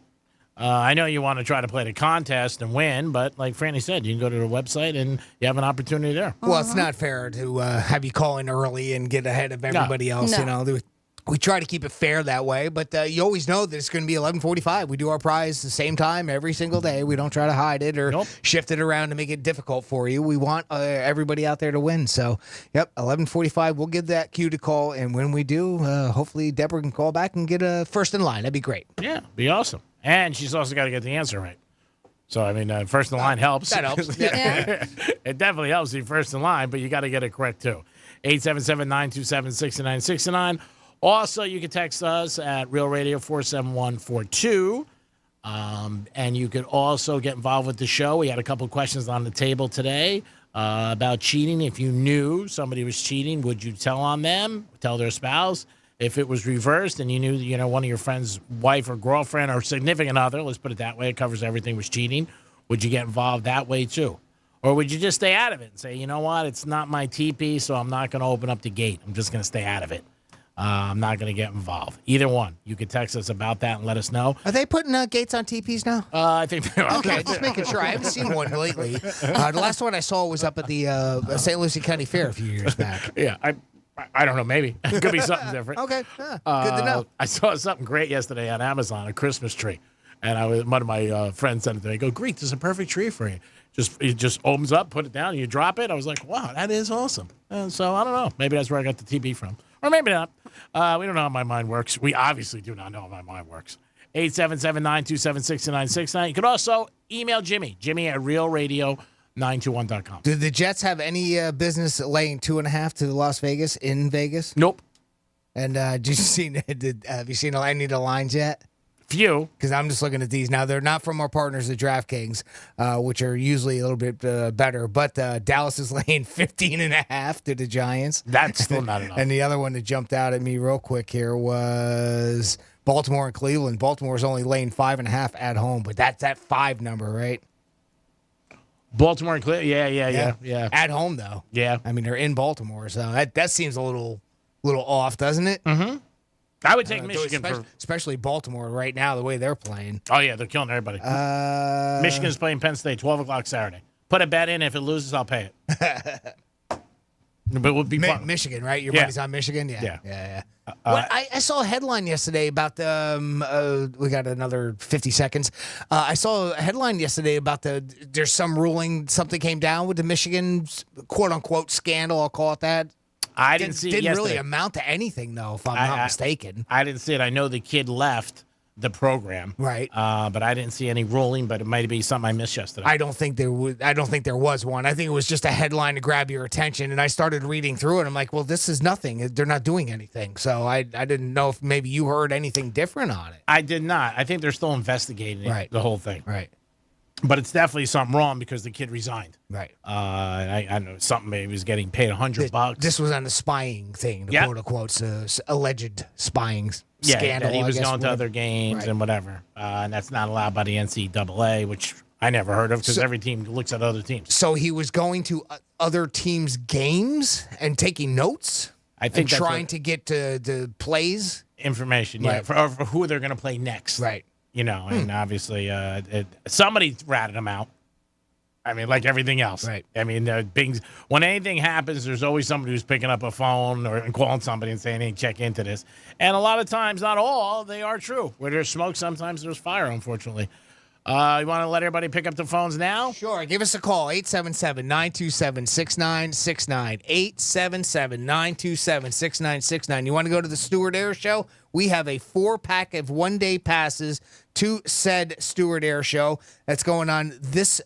I know you want to try to play the contest and win, but like Franny said, you can go to the website and you have an opportunity there. Well, it's not fair to have you call in early and get ahead of everybody else. No. You know, we try to keep it fair that way, but you always know that it's going to be 11:45. We do our prize the same time every single day. We don't try to hide it or shift it around to make it difficult for you. We want everybody out there to win. So, 11:45. We'll give that cue to call, and when we do, hopefully Deborah can call back and get a first in line. That'd be great. Yeah, be awesome. And she's also got to get the answer right. So, I mean, first in line helps. That helps. Yeah. It definitely helps you first in line, but you got to get it correct, too. 877-927-6969. Also, you can text us at Real Radio 47142. And you could also get involved with the show. We had a couple of questions on the table today about cheating. If you knew somebody was cheating, would you tell on them, tell their spouse? If it was reversed and you knew, one of your friend's wife or girlfriend or significant other, let's put it that way, it covers everything, was cheating, would you get involved that way too? Or would you just stay out of it and say, you know what, it's not my teepee, so I'm not going to open up the gate. I'm just going to stay out of it. I'm not going to get involved. Either one. You could text us about that and let us know. Are they putting gates on teepees now? I think they are. Okay, just making sure. I haven't seen one lately. The last one I saw was up at the St. Lucie County Fair a few years back. Yeah, I don't know, maybe. It could be something different. Okay, good to know. I saw something great yesterday on Amazon, a Christmas tree. And one of my friends sent it to me. I go, Greek, this is a perfect tree for you. It just opens up, put it down, and you drop it. I was like, wow, that is awesome. And so, I don't know. Maybe that's where I got the TB from. Or maybe not. We don't know how my mind works. We obviously do not know how my mind works. 877-927-6969. You could also email Jimmy at realradio921.com. Do the Jets have any business laying 2.5 to Las Vegas in Vegas? Nope. And have you seen any of the lines yet? Few. Because I'm just looking at these now. They're not from our partners at DraftKings, which are usually a little bit better. But Dallas is laying 15.5 to the Giants. That's still not enough. And the other one that jumped out at me real quick here was Baltimore and Cleveland. Baltimore's only laying 5.5 at home, but that's that 5 number, right? Baltimore and Cleveland. Yeah. At home though. Yeah. I mean, they're in Baltimore, so that seems a little off, doesn't it? Mm-hmm. I would take Michigan especially Baltimore right now, the way they're playing. Oh, yeah, they're killing everybody. Michigan's playing Penn State, 12 o'clock Saturday. Put a bet in. If it loses, I'll pay it. But it would be fun. Michigan, right? Your Yeah. money's on Michigan? Yeah. Yeah. Well, I saw a headline yesterday about the. We got another 50 seconds. I saw a headline yesterday about there's some ruling, something came down with the Michigan quote unquote scandal. I'll call it that. I didn't see it Didn't yesterday. really amount to anything, though, if I'm not mistaken. I didn't see it. I know the kid left the program, right? But I didn't see any ruling. But it might be something I missed yesterday. I don't think there was one. I think it was just a headline to grab your attention. And I started reading through it. I'm like, well, this is nothing. They're not doing anything. So I didn't know if maybe you heard anything different on it. I did not. I think they're still investigating the whole thing. Right. But it's definitely something wrong because the kid resigned. Right. I know something. Maybe he was getting paid $100. This was on the spying thing, the quote unquote alleged spying scandal. That he was I guess, going to other games and whatever. And that's not allowed by the NCAA, which I never heard of because every team looks at other teams. So he was going to other teams' games and taking notes? I think that's trying to get to the plays? Information, Right. for who they're going to play next. Right. You know, and obviously somebody ratted him out. I mean, like everything else. Right. I mean, when anything happens, there's always somebody who's picking up a phone and calling somebody and saying, hey, check into this. And a lot of times, not all, they are true. Where there's smoke, sometimes there's fire, unfortunately. You want to let everybody pick up the phones now? Sure. Give us a call, 877-927-6969. 877-927-6969. You want to go to the Stewart Air Show? We have a 4-pack of one-day passes to said Stewart Air Show. That's going on this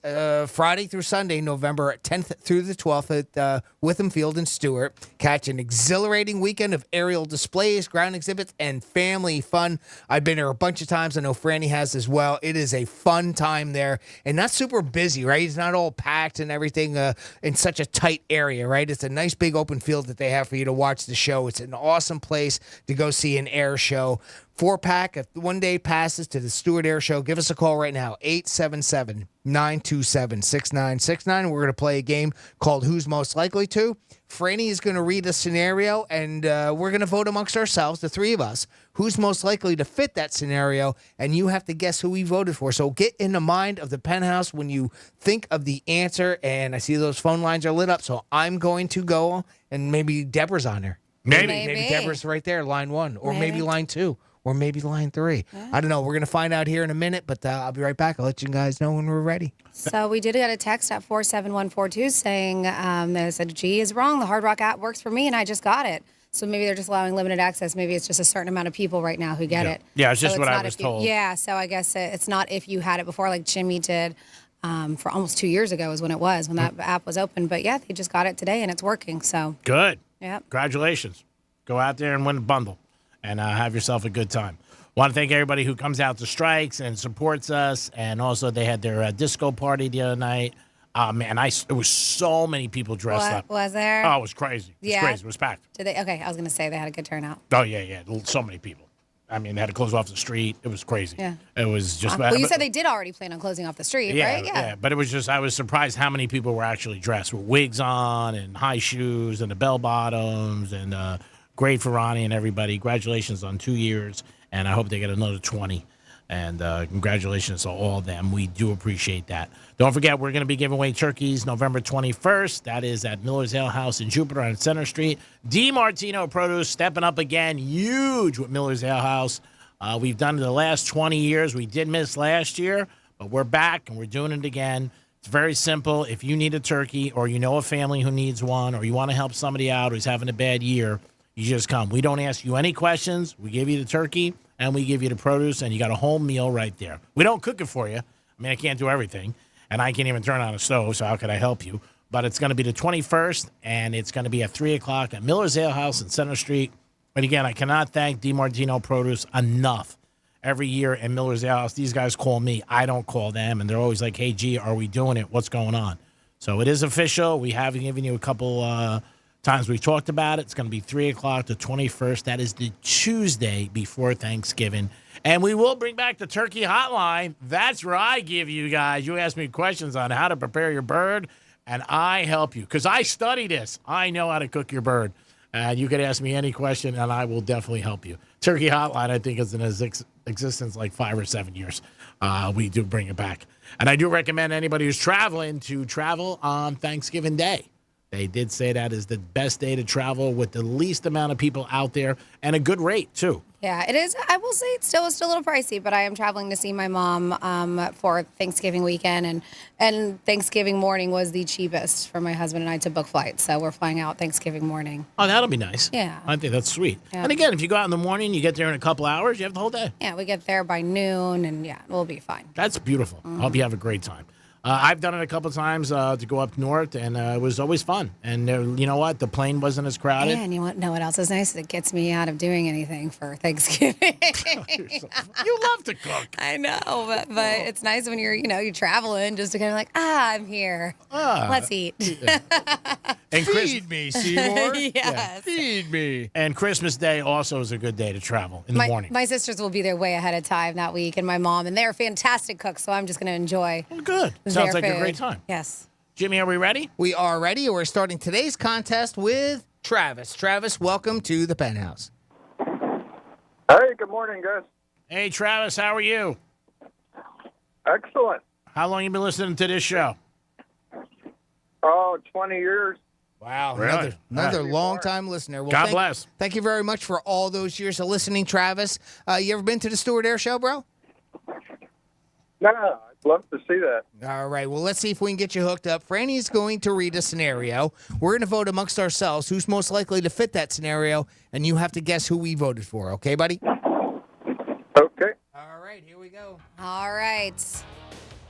Friday through Sunday, November 10th through the 12th at Witham Field in Stewart. Catch an exhilarating weekend of aerial displays, ground exhibits, and family fun. I've been there a bunch of times. I know Franny has as well. It is a fun time there and not super busy, right? It's not all packed and everything in such a tight area, right? It's a nice big open field that they have for you to watch the show. It's an awesome place to go see an air show. 4-pack of one-day passes to the Stewart Air Show. Give us a call right now, 877-927-6969. We're going to play a game called Who's Most Likely To. Franny is going to read a scenario, and we're going to vote amongst ourselves, the three of us, who's most likely to fit that scenario, and you have to guess who we voted for. So get in the mind of the Penthouse when you think of the answer, and I see those phone lines are lit up, so I'm going to go, and maybe Deborah's on there. Maybe Deborah's right there, line 1, or maybe line 2. Or maybe line 3. Yeah. I don't know. We're going to find out here in a minute, but I'll be right back. I'll let you guys know when we're ready. So we did get a text at 47142 saying they said, G is wrong. The Hard Rock app works for me, and I just got it. So maybe they're just allowing limited access. Maybe it's just a certain amount of people right now who get it. Yeah, it's just so what I was told. Yeah, so I guess it's not if you had it before like Jimmy did for almost 2 years ago is when it was, when that app was open. But, yeah, they just got it today, and it's working. So good. Yep. Congratulations. Go out there and win a bundle and have yourself a good time. Want to thank everybody who comes out to strikes and supports us. And also, they had their disco party the other night. Man, it was so many people dressed up. Was there? Oh, it was crazy. It was crazy. It was packed. Did they? Okay, I was going to say they had a good turnout. Oh, yeah. So many people. I mean, they had to close off the street. It was crazy. Yeah. It was just well, you said they did already plan on closing off the street, right? Yeah. But it was just, I was surprised how many people were actually dressed with wigs on and high shoes and the bell bottoms and great for Ronnie and everybody. Congratulations on 2 years. And I hope they get another 20. And congratulations to all of them. We do appreciate that. Don't forget, we're going to be giving away turkeys November 21st. That is at Miller's Ale House in Jupiter on Center Street. DiMartino Produce stepping up again, huge with Miller's Ale House. We've done it the last 20 years. We did miss last year, but we're back and we're doing it again. It's very simple. If you need a turkey or you know a family who needs one or you want to help somebody out who's having a bad year, you just come. We don't ask you any questions. We give you the turkey, and we give you the produce, and you got a whole meal right there. We don't cook it for you. I mean, I can't do everything, and I can't even turn on a stove, so how could I help you? But it's going to be the 21st, and it's going to be at 3 o'clock at Miller's Ale House in Center Street. And again, I cannot thank DiMartino Produce enough. Every year at Miller's Ale House, these guys call me. I don't call them, and they're always like, hey, G, are we doing it? What's going on? So it is official. We have given you a couple times we talked about it. It's going to be 3 o'clock the 21st. That is the Tuesday before Thanksgiving. And we will bring back the turkey hotline. That's where I give you guys. You ask me questions on how to prepare your bird, and I help you. Because I study this. I know how to cook your bird. And you can ask me any question, and I will definitely help you. Turkey hotline, I think, is in existence like 5 or 7 years. We do bring it back. And I do recommend anybody who's traveling to travel on Thanksgiving Day. They did say that is the best day to travel with the least amount of people out there and a good rate, too. Yeah, it is. I will say it's still a little pricey, but I am traveling to see my mom for Thanksgiving weekend, and Thanksgiving morning was the cheapest for my husband and I to book flights. So we're flying out Thanksgiving morning. Oh, that'll be nice. Yeah. I think that's sweet. Yeah. And again, if you go out in the morning, you get there in a couple hours, you have the whole day. Yeah, we get there by noon, and yeah, we'll be fine. That's beautiful. I hope you have a great time. I've done it a couple of times to go up north, and it was always fun. And you know what? The plane wasn't as crowded. And you know what else is nice? It gets me out of doing anything for Thanksgiving. You love to cook. I know, but it's nice when you're traveling just to kind of like, I'm here. Let's eat. And Feed me, Seymour. Yes. Feed me. And Christmas Day also is a good day to travel in the morning. My sisters will be there way ahead of time that week, and my mom, and they're fantastic cooks, so I'm just going to enjoy. Good. Sounds like a great time. Yes. Jimmy, are we ready? We are ready. We're starting today's contest with Travis. Travis, welcome to the Penthouse. Hey, good morning, guys. Hey, Travis, how are you? Excellent. How long you been listening to this show? Oh, 20 years. Wow, Really? another long-time listener. Well, God bless. Thank you very much for all those years of listening, Travis. You ever been to the Stewart Air Show, bro? No, I'd love to see that. All right, well, let's see if we can get you hooked up. Franny's going to read a scenario. We're going to vote amongst ourselves who's most likely to fit that scenario, and you have to guess who we voted for. Okay, buddy? Okay. All right, here we go. All right.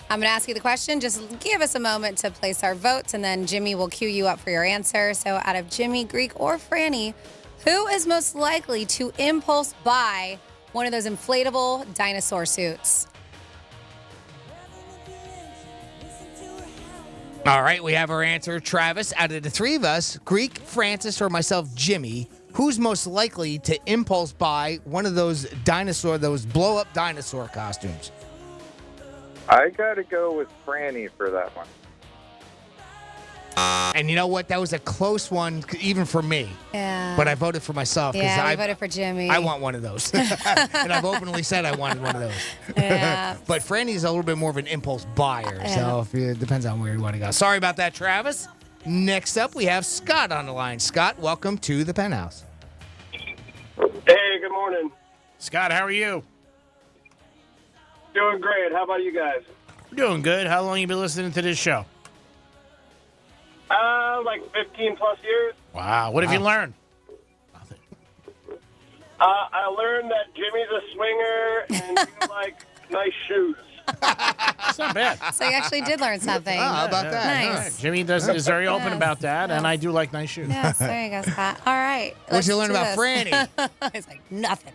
I'm going to ask you the question. Just give us a moment to place our votes, and then Jimmy will cue you up for your answer. So out of Jimmy, Greek, or Franny, who is most likely to impulse buy one of those inflatable dinosaur suits? All right, we have our answer. Travis, out of the three of us, Greek, Francis, or myself, Jimmy, who's most likely to impulse buy one of those blow-up dinosaur costumes? I got to go with Franny for that one. And you know what? That was a close one, even for me. Yeah. But I voted for myself. Yeah, I I voted for Jimmy. I want one of those. And I've openly said I wanted one of those. Yeah. But Franny's a little bit more of an impulse buyer, so it depends on where you want to go. Sorry about that, Travis. Next up, we have Scott on the line. Scott, welcome to the Penthouse. Hey, good morning. Scott, how are you? Doing great. How about you guys? Doing good. How long you been listening to this show? Like 15 plus years. Wow. What have you learned? I learned that Jimmy's a swinger and you like nice shoes. That's not bad. So you actually did learn something. How about that? Nice. Jimmy is very open Yes. about that, and I do like nice shoes. Yes, there you go, Scott. All right. What'd you let's learn do about this. Franny? It's like nothing.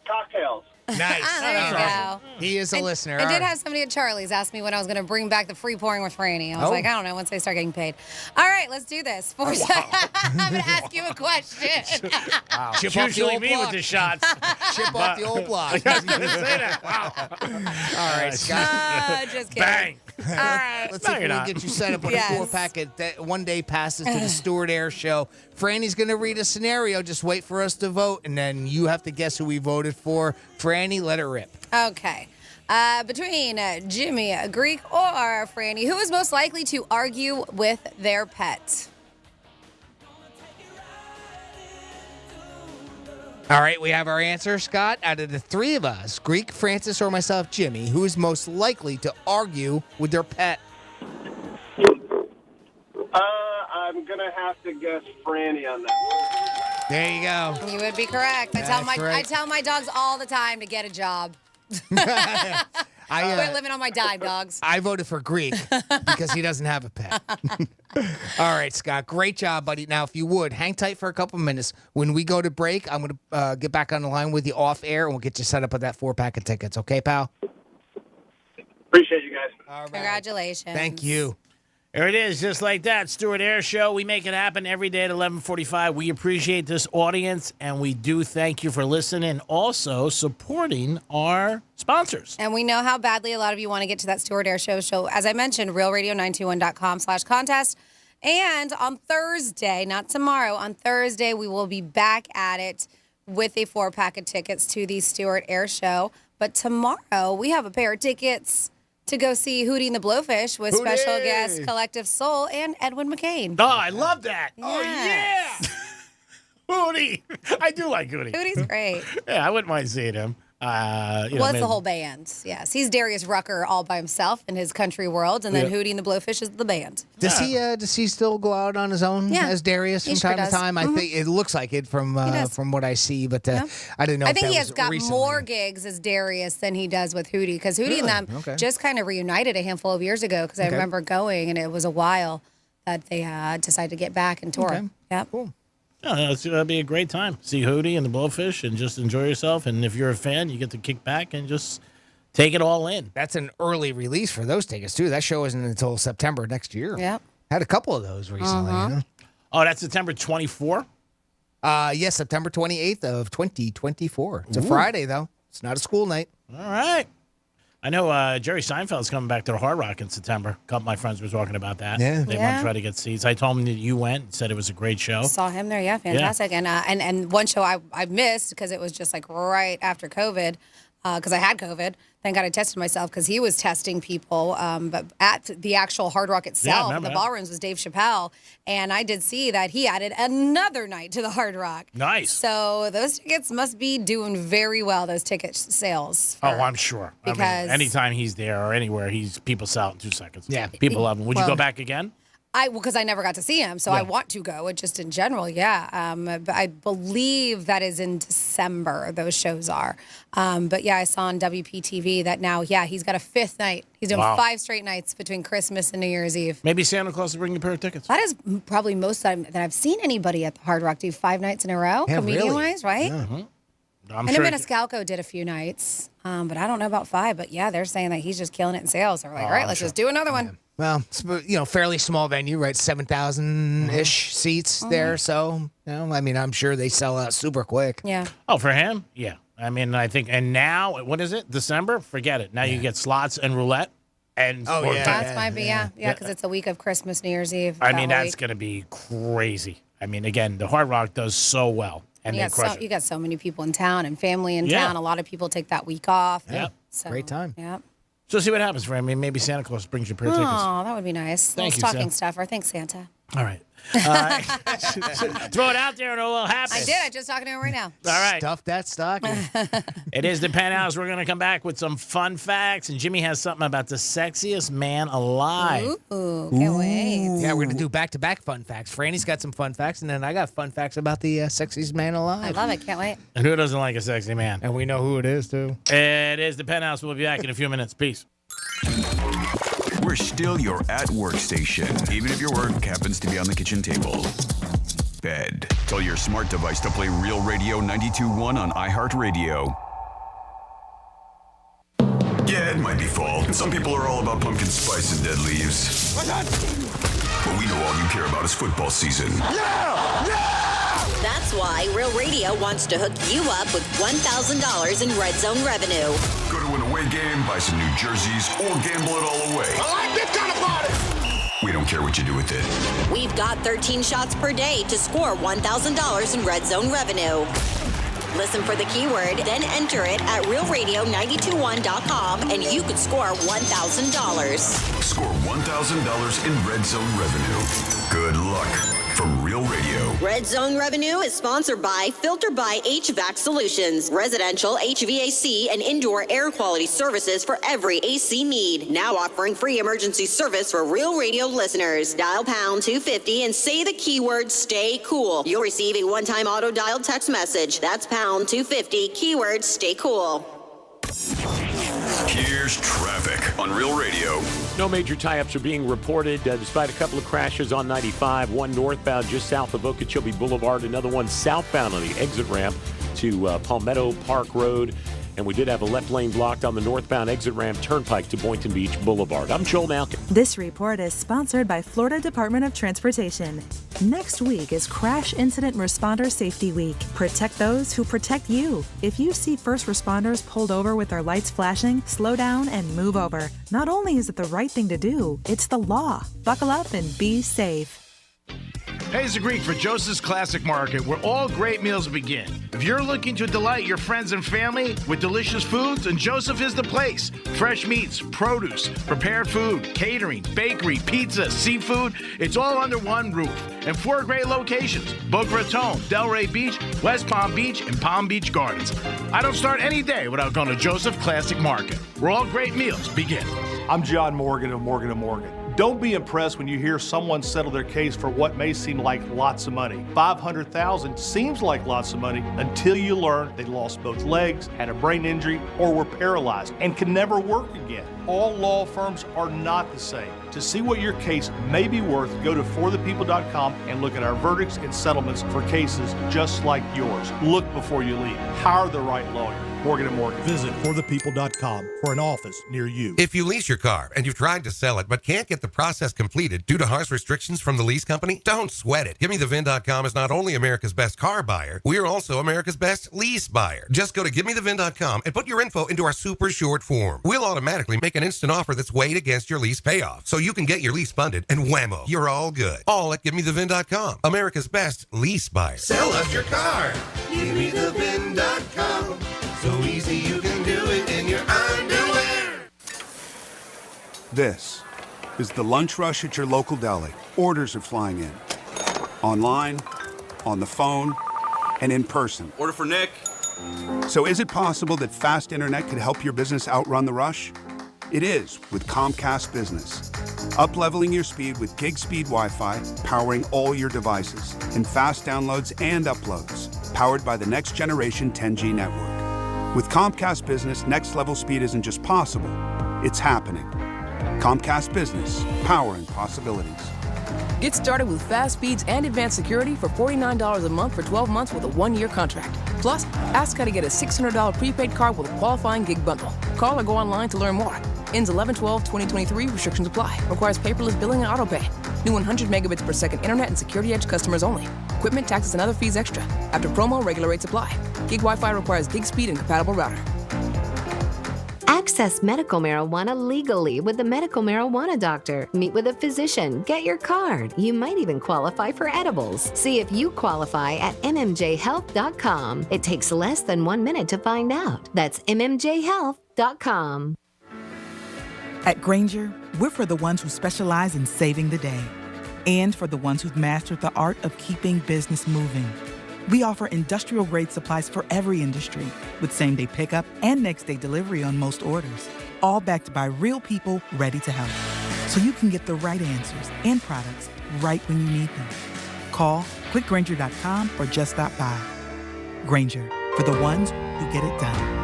Cocktails. Nice. There you go. He is a listener. I did have somebody at Charlie's ask me when I was going to bring back the free pouring with Franny. I was like, I don't know, once they start getting paid. All right, let's do this. I'm going to ask you a question. Wow. Chip It's off the usually old me block. with the shots. Chip off the old block. I was going to say that. Wow. All right, Scott. Just kidding. Bang. All right. Let's see if we can get you set up with a Yes. 4-pack one-day passes to the Stewart Air Show. Franny's going to read a scenario. Just wait for us to vote, and then you have to guess who we voted for. Franny, let it rip. Okay. Between Jimmy, Greek, or Franny, who is most likely to argue with their pet? All right, we have our answer, Scott. Out of the three of us, Greek, Francis, or myself, Jimmy, who is most likely to argue with their pet? I'm going to have to guess Franny on that. There you go. You would be correct. I tell my dogs all the time to get a job. Quit living on my dime, dogs. I voted for Greek because he doesn't have a pet. All right, Scott. Great job, buddy. Now, if you would, hang tight for a couple minutes. When we go to break, I'm going to get back on the line with you off air, and we'll get you set up with that 4-pack of tickets. Okay, pal? Appreciate you guys. All right. Congratulations. Thank you. There it is, just like that. Stewart Air Show. We make it happen every day at 11:45. We appreciate this audience, and we do thank you for listening and also supporting our sponsors. And we know how badly a lot of you want to get to that Stewart Air Show. So, as I mentioned, realradio921.com/contest. And on Thursday, not tomorrow, on Thursday, we will be back at it with a 4-pack of tickets to the Stewart Air Show. But tomorrow, we have a pair of tickets to go see Hootie and the Blowfish with Hootie! special guest Collective Soul and Edwin McCain. Oh, I love that. Yes. Oh, yeah. Hootie. I do like Hootie. Hootie's great. Yeah, I wouldn't mind seeing him. It's the whole band. Yes, he's Darius Rucker all by himself in his country world, and then Hootie and the Blowfish is the band. Does he still go out on his own as Darius from time to time? I think it looks like it from what I see, but I didn't know. I think he has got more gigs as Darius than he does with Hootie, because Hootie and them just kind of reunited a handful of years ago. Because I remember going, and it was a while that they decided to get back and tour. Okay. Yep. Cool. Yeah, it's going to be a great time. See Hootie and the Blowfish and just enjoy yourself. And if you're a fan, you get to kick back and just take it all in. That's an early release for those tickets, too. That show isn't until September next year. Yep. Had a couple of those recently. You know? Oh, that's September 24? Yes, September 28th of 2024. It's a Friday, though. It's not a school night. All right. I know Jerry Seinfeld's coming back to the Hard Rock in September. A couple of my friends were talking about that. Yeah. They want to try to get seats. I told them that you went and said it was a great show. Saw him there, fantastic. Yeah. And one show I missed because it was just like right after COVID, because I had COVID. Thank God I tested myself because he was testing people. But at the actual Hard Rock itself, in the ballrooms, was Dave Chappelle. And I did see that he added another night to the Hard Rock. Nice. So those tickets must be doing very well, those ticket sales. I'm sure. Because anytime he's there or anywhere, people sell it in 2 seconds. Yeah. People love him. Would you go back again? Because I never got to see him, so I want to go. Just in general, but I believe that is in December. Those shows are. But I saw on WPTV that now, he's got a 5th night. He's doing 5 straight nights between Christmas and New Year's Eve. Maybe Santa Claus will bring you a pair of tickets. That is probably most time that I've seen anybody at the Hard Rock do 5 nights in a row, comedian-wise, right? Yeah. I know Maniscalco did a few nights, but I don't know about 5. But they're saying that he's just killing it in sales. They're like, all right, let's just do another one. Well, it's, fairly small venue, right? 7,000-ish seats there. So, I'm sure they sell out super quick. Yeah. Oh, for him? Yeah. I think, and now, what is it? December? Forget it. Now you get slots and roulette. And That might be, because it's a week of Christmas, New Year's Eve. That's going to be crazy. Again, the Hard Rock does so well. And you got so many people in town and family in town. A lot of people take that week off. Yeah. So, great time. Yeah. So see what happens for him. Maybe Santa Claus brings you a pair of tickets. Oh, that would be nice. Thank you, stocking Sam. stuffer. Thanks, Santa. All right. Throw it out there and it will happen. I did. I just talking to him right now. All right. Stuff that stocking. It is the Penthouse. We're going to come back with some fun facts. And Jimmy has something about the sexiest man alive. Ooh, can't wait. Yeah, we're going to do back-to-back fun facts. Franny's got some fun facts, and then I got fun facts about the sexiest man alive. I love it. Can't wait. And who doesn't like a sexy man? And we know who it is, too. It is the Penthouse. We'll be back in a few minutes. Peace. We're still your at-work station, even if your work happens to be on the kitchen table. Bed. Tell your smart device to play Real Radio 92.1 on iHeartRadio. Yeah, it might be fall, and some people are all about pumpkin spice and dead leaves. But we know all you care about is football season. That's why Real Radio wants to hook you up with $1,000 in Red Zone revenue. Go to an away game, buy some new jerseys, or gamble it all away. I like this kind of party! We don't care what you do with it. We've got 13 shots per day to score $1,000 in Red Zone revenue. Listen for the keyword, then enter it at realradio921.com, and you could score $1,000. Score $1,000 in Red Zone revenue. Good luck from Real Radio. Red Zone revenue is sponsored by Filter by HVAC Solutions, residential HVAC and indoor air quality services for every AC need. Now offering free emergency service for Real Radio listeners. Dial pound 250 and say the keyword "stay cool." You'll receive a one-time auto dial text message. That's pound 250, keyword "stay cool." Here's traffic on Real Radio. No major tie-ups are being reported, despite a couple of crashes on 95. One northbound just south of Okeechobee Boulevard, another one southbound on the exit ramp to Palmetto Park Road. And we did have a left lane blocked on the northbound exit ramp turnpike to Boynton Beach Boulevard. I'm Joel Malkin. This report is sponsored by Florida Department of Transportation. Next week is Crash Incident Responder Safety Week. Protect those who protect you. If you see first responders pulled over with their lights flashing, slow down and move over. Not only is it the right thing to do, it's the law. Buckle up and be safe. Hayes the Greek for Joseph's Classic Market, where all great meals begin. If you're looking to delight your friends and family with delicious foods, then Joseph is the place. Fresh meats, produce, prepared food, catering, bakery, pizza, seafood, it's all under one roof. And 4 great locations: Boca Raton, Delray Beach, West Palm Beach, and Palm Beach Gardens. I don't start any day without going to Joseph Classic Market, where all great meals begin. I'm John Morgan of Morgan & Morgan. Don't be impressed when you hear someone settle their case for what may seem like lots of money. $500,000 seems like lots of money until you learn they lost both legs, had a brain injury, or were paralyzed and can never work again. All law firms are not the same. To see what your case may be worth, go to forthepeople.com and look at our verdicts and settlements for cases just like yours. Look before you leave. Hire the right lawyer. Morgan & Morgan. Visit forthepeople.com for an office near you. If you lease your car and you've tried to sell it but can't get the process completed due to harsh restrictions from the lease company, don't sweat it. GiveMeTheVin.com is not only America's best car buyer, we're also America's best lease buyer. Just go to GiveMeTheVin.com and put your info into our super short form. We'll automatically make an instant offer that's weighed against your lease payoff, so you can get your lease funded and whammo, you're all good. All at GiveMeTheVin.com, America's best lease buyer. Sell us your car. GiveMeTheVin.com. So easy you can do it in your underwear. This is the lunch rush at your local deli. Orders are flying in. Online, on the phone, and in person. Order for Nick. So is it possible that fast internet could help your business outrun the rush? It is with Comcast Business. Up-leveling your speed with gig speed Wi-Fi, powering all your devices, and fast downloads and uploads, powered by the next generation 10G network. With Comcast Business, next level speed isn't just possible, it's happening. Comcast Business, powering possibilities. Get started with fast speeds and advanced security for $49 a month for 12 months with a 1-year contract. Plus, ask how to get a $600 prepaid card with a qualifying gig bundle. Call or go online to learn more. Ends 11/12/2023. Restrictions apply. Requires paperless billing and autopay. New 100 megabits per second internet and Security Edge customers only. Equipment, taxes, and other fees extra. After promo, regular rates apply. Gig Wi-Fi requires gig speed and compatible router. Access medical marijuana legally with the medical marijuana doctor. Meet with a physician. Get your card. You might even qualify for edibles. See if you qualify at mmjhealth.com. It takes less than 1 minute to find out. That's mmjhealth.com. At Grainger, we're for the ones who specialize in saving the day and for the ones who've mastered the art of keeping business moving. We offer industrial-grade supplies for every industry with same-day pickup and next-day delivery on most orders, all backed by real people ready to help. So you can get the right answers and products right when you need them. Call quickgrainger.com or just stop by. Grainger, for the ones who get it done.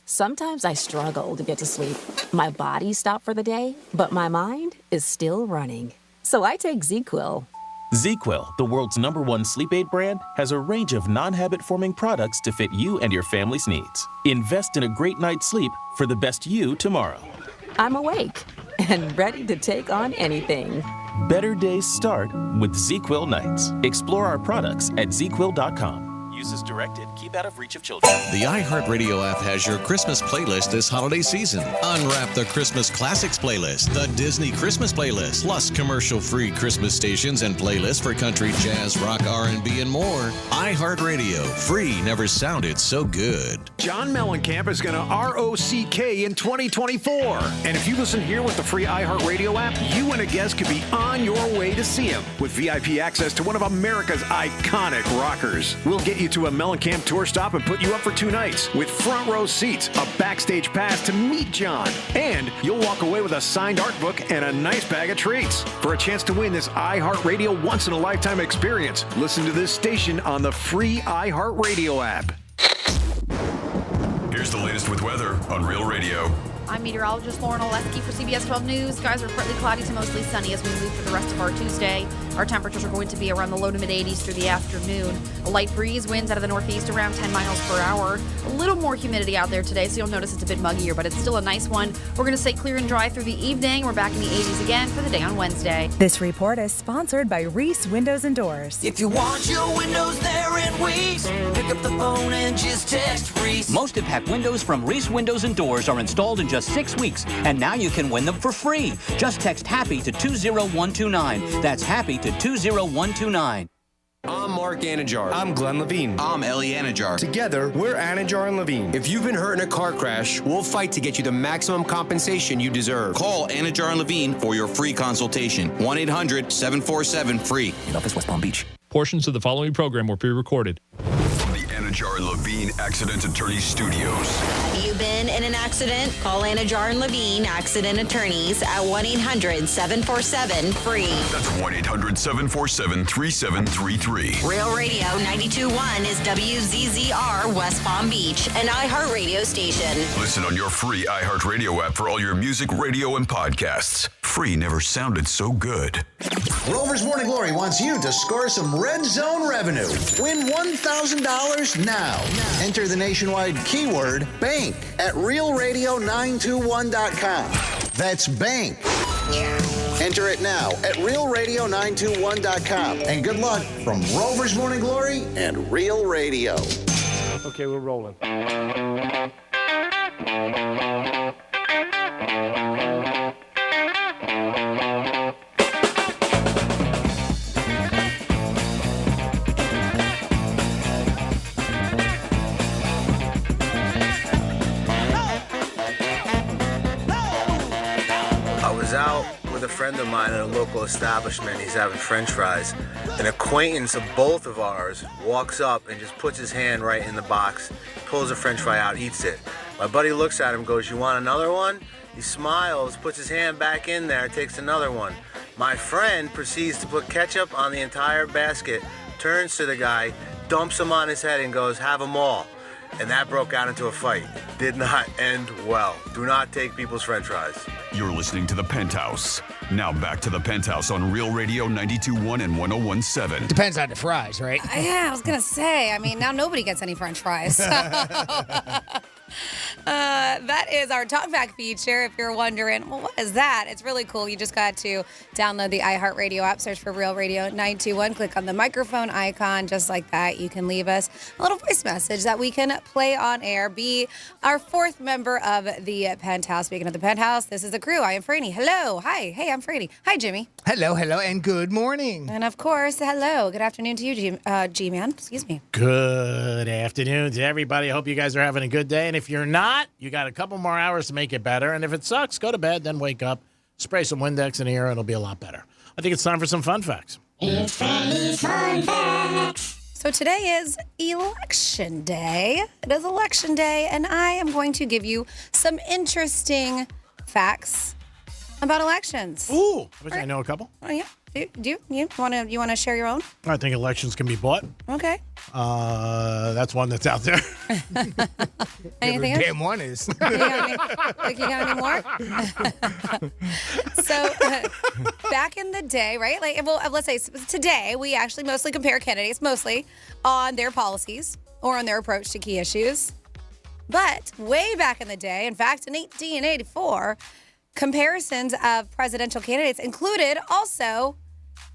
Sometimes I struggle to get to sleep. My body stopped for the day, but my mind is still running. So I take ZQuil. ZQuil, the world's #1 sleep aid brand, has a range of non-habit-forming products to fit you and your family's needs. Invest in a great night's sleep for the best you tomorrow. I'm awake and ready to take on anything. Better days start with ZQuil nights. Explore our products at ZQuil.com. Use as directed. Keep out of reach of children. The iHeartRadio app has your Christmas playlist this holiday season. Unwrap the Christmas Classics playlist, the Disney Christmas playlist, plus commercial-free Christmas stations and playlists for country, jazz, rock, R&B, and more. iHeartRadio. Free never sounded so good. John Mellencamp is going to ROCK in 2024. And if you listen here with the free iHeartRadio app, you and a guest could be on your way to see him with VIP access to one of America's iconic rockers. We'll get you to a Mellencamp tour stop and put you up for 2 nights with front row seats, a backstage pass to meet John, and you'll walk away with a signed art book and a nice bag of treats. For a chance to win this iHeartRadio once-in-a-lifetime experience, listen to this station on the free iHeartRadio app. Here's the latest with weather on Real Radio. I'm meteorologist Lauren Oleski for CBS 12 News. Skies are partly cloudy to mostly sunny as we move through the rest of our Tuesday. Our temperatures are going to be around the low to mid 80s through the afternoon. A light breeze, winds out of the northeast around 10 miles per hour. A little more humidity out there today, so you'll notice it's a bit muggier, but it's still a nice one. We're going to stay clear and dry through the evening. We're back in the 80s again for the day on Wednesday. This report is sponsored by Reese Windows and Doors. If you want your windows there in weeks, pick up the phone and just text Reese. Most impact windows from Reese Windows and Doors are installed in just 6 weeks, and now you can win them for free. Just text HAPPY to 20129. That's HAPPY to 20129. I'm Mark Anajar. I'm Glenn Levine. I'm Ellie Anajar. Together, we're Anajar and Levine. If you've been hurt in a car crash, we'll fight to get you the maximum compensation you deserve. Call Anajar and Levine for your free consultation. 1-800-747-FREE. In office, West Palm Beach. Portions of the following program were pre-recorded. From the Anajar and Levine Accident Attorney Studios. Have you been in an accident? Call Anajar and Levine Accident Attorneys at 1-800-747-FREE. That's 1-800-747-3733. Real Radio 92.1 is WZZR West Palm Beach, an iHeartRadio station. Listen on your free iHeartRadio app for all your music, radio, and podcasts. Free never sounded so good. Rover's Morning Glory wants you to score some red zone revenue. Win $1,000 now. Enter the nationwide keyword BANK at realradio921.com. That's BANK. Enter it now at realradio921.com. And good luck from Rover's Morning Glory and Real Radio. Okay, we're rolling. I was out with a friend of mine at a local establishment. He's having French fries. An acquaintance of both of ours walks up and just puts his hand right in the box, pulls a French fry out, eats it. My buddy looks at him, goes, "You want another one?" He smiles, puts his hand back in there, takes another one. My friend proceeds to put ketchup on the entire basket, turns to the guy, dumps him on his head and goes, "Have them all." And that broke out into a fight. Did not end well. Do not take people's French fries. You're listening to The Penthouse. Now back to The Penthouse on Real Radio 92.1 and 101.7. Depends on the fries, right? Yeah, I was going to say, I mean, now nobody gets any French fries. That is our talkback feature. If you're wondering, well, what is that? It's really cool. You just got to download the iHeartRadio app, search for Real Radio 921, click on the microphone icon, just like that. You can leave us a little voice message that we can play on air. Be our fourth member of the Penthouse. Speaking of the Penthouse, this is the crew. I am Franny. Hello. Hi. Hey, I'm Franny. Hi, Jimmy. Hello, and good morning. And of course, hello. Good afternoon to you, G-Man. Excuse me. Good afternoon to everybody. I hope you guys are having a good day. And if you're not, you got a couple more hours to make it better. And if it sucks, go to bed, then wake up, spray some Windex in here, and it'll be a lot better. I think it's time for some fun facts. It's Franny's Fun Facts. So today is Election Day. It is Election Day, and I am going to give you some interesting facts about elections. Ooh, I know a couple. Oh, yeah. Do you want to share your own? I think elections can be bought. Okay. That's one that's out there. Anything else? Damn one is. You got any more? So back in the day, right? Let's say today we actually mostly compare candidates mostly on their policies or on their approach to key issues. But way back in the day, in fact, in 1884, comparisons of presidential candidates included also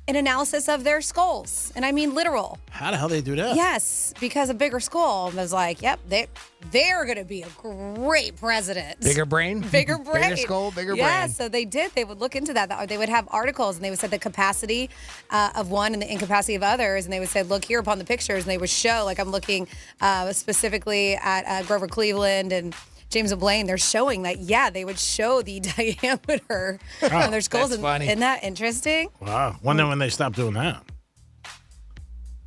an analysis of their skulls. And I mean literal. How the hell they do that? Yes, because a bigger skull was like, yep, they're going to be a great president. Bigger brain? Bigger brain. Bigger skull, bigger brain. Yeah, so they did. They would look into that. They would have articles, and they would say the capacity of one and the incapacity of others. And they would say, look here upon the pictures. And they would show, like I'm looking specifically at Grover Cleveland and James O'Blaine, they're showing that, they would show the diameter of their skulls. That's funny. Isn't that interesting? Wow. Wonder when they stopped doing that.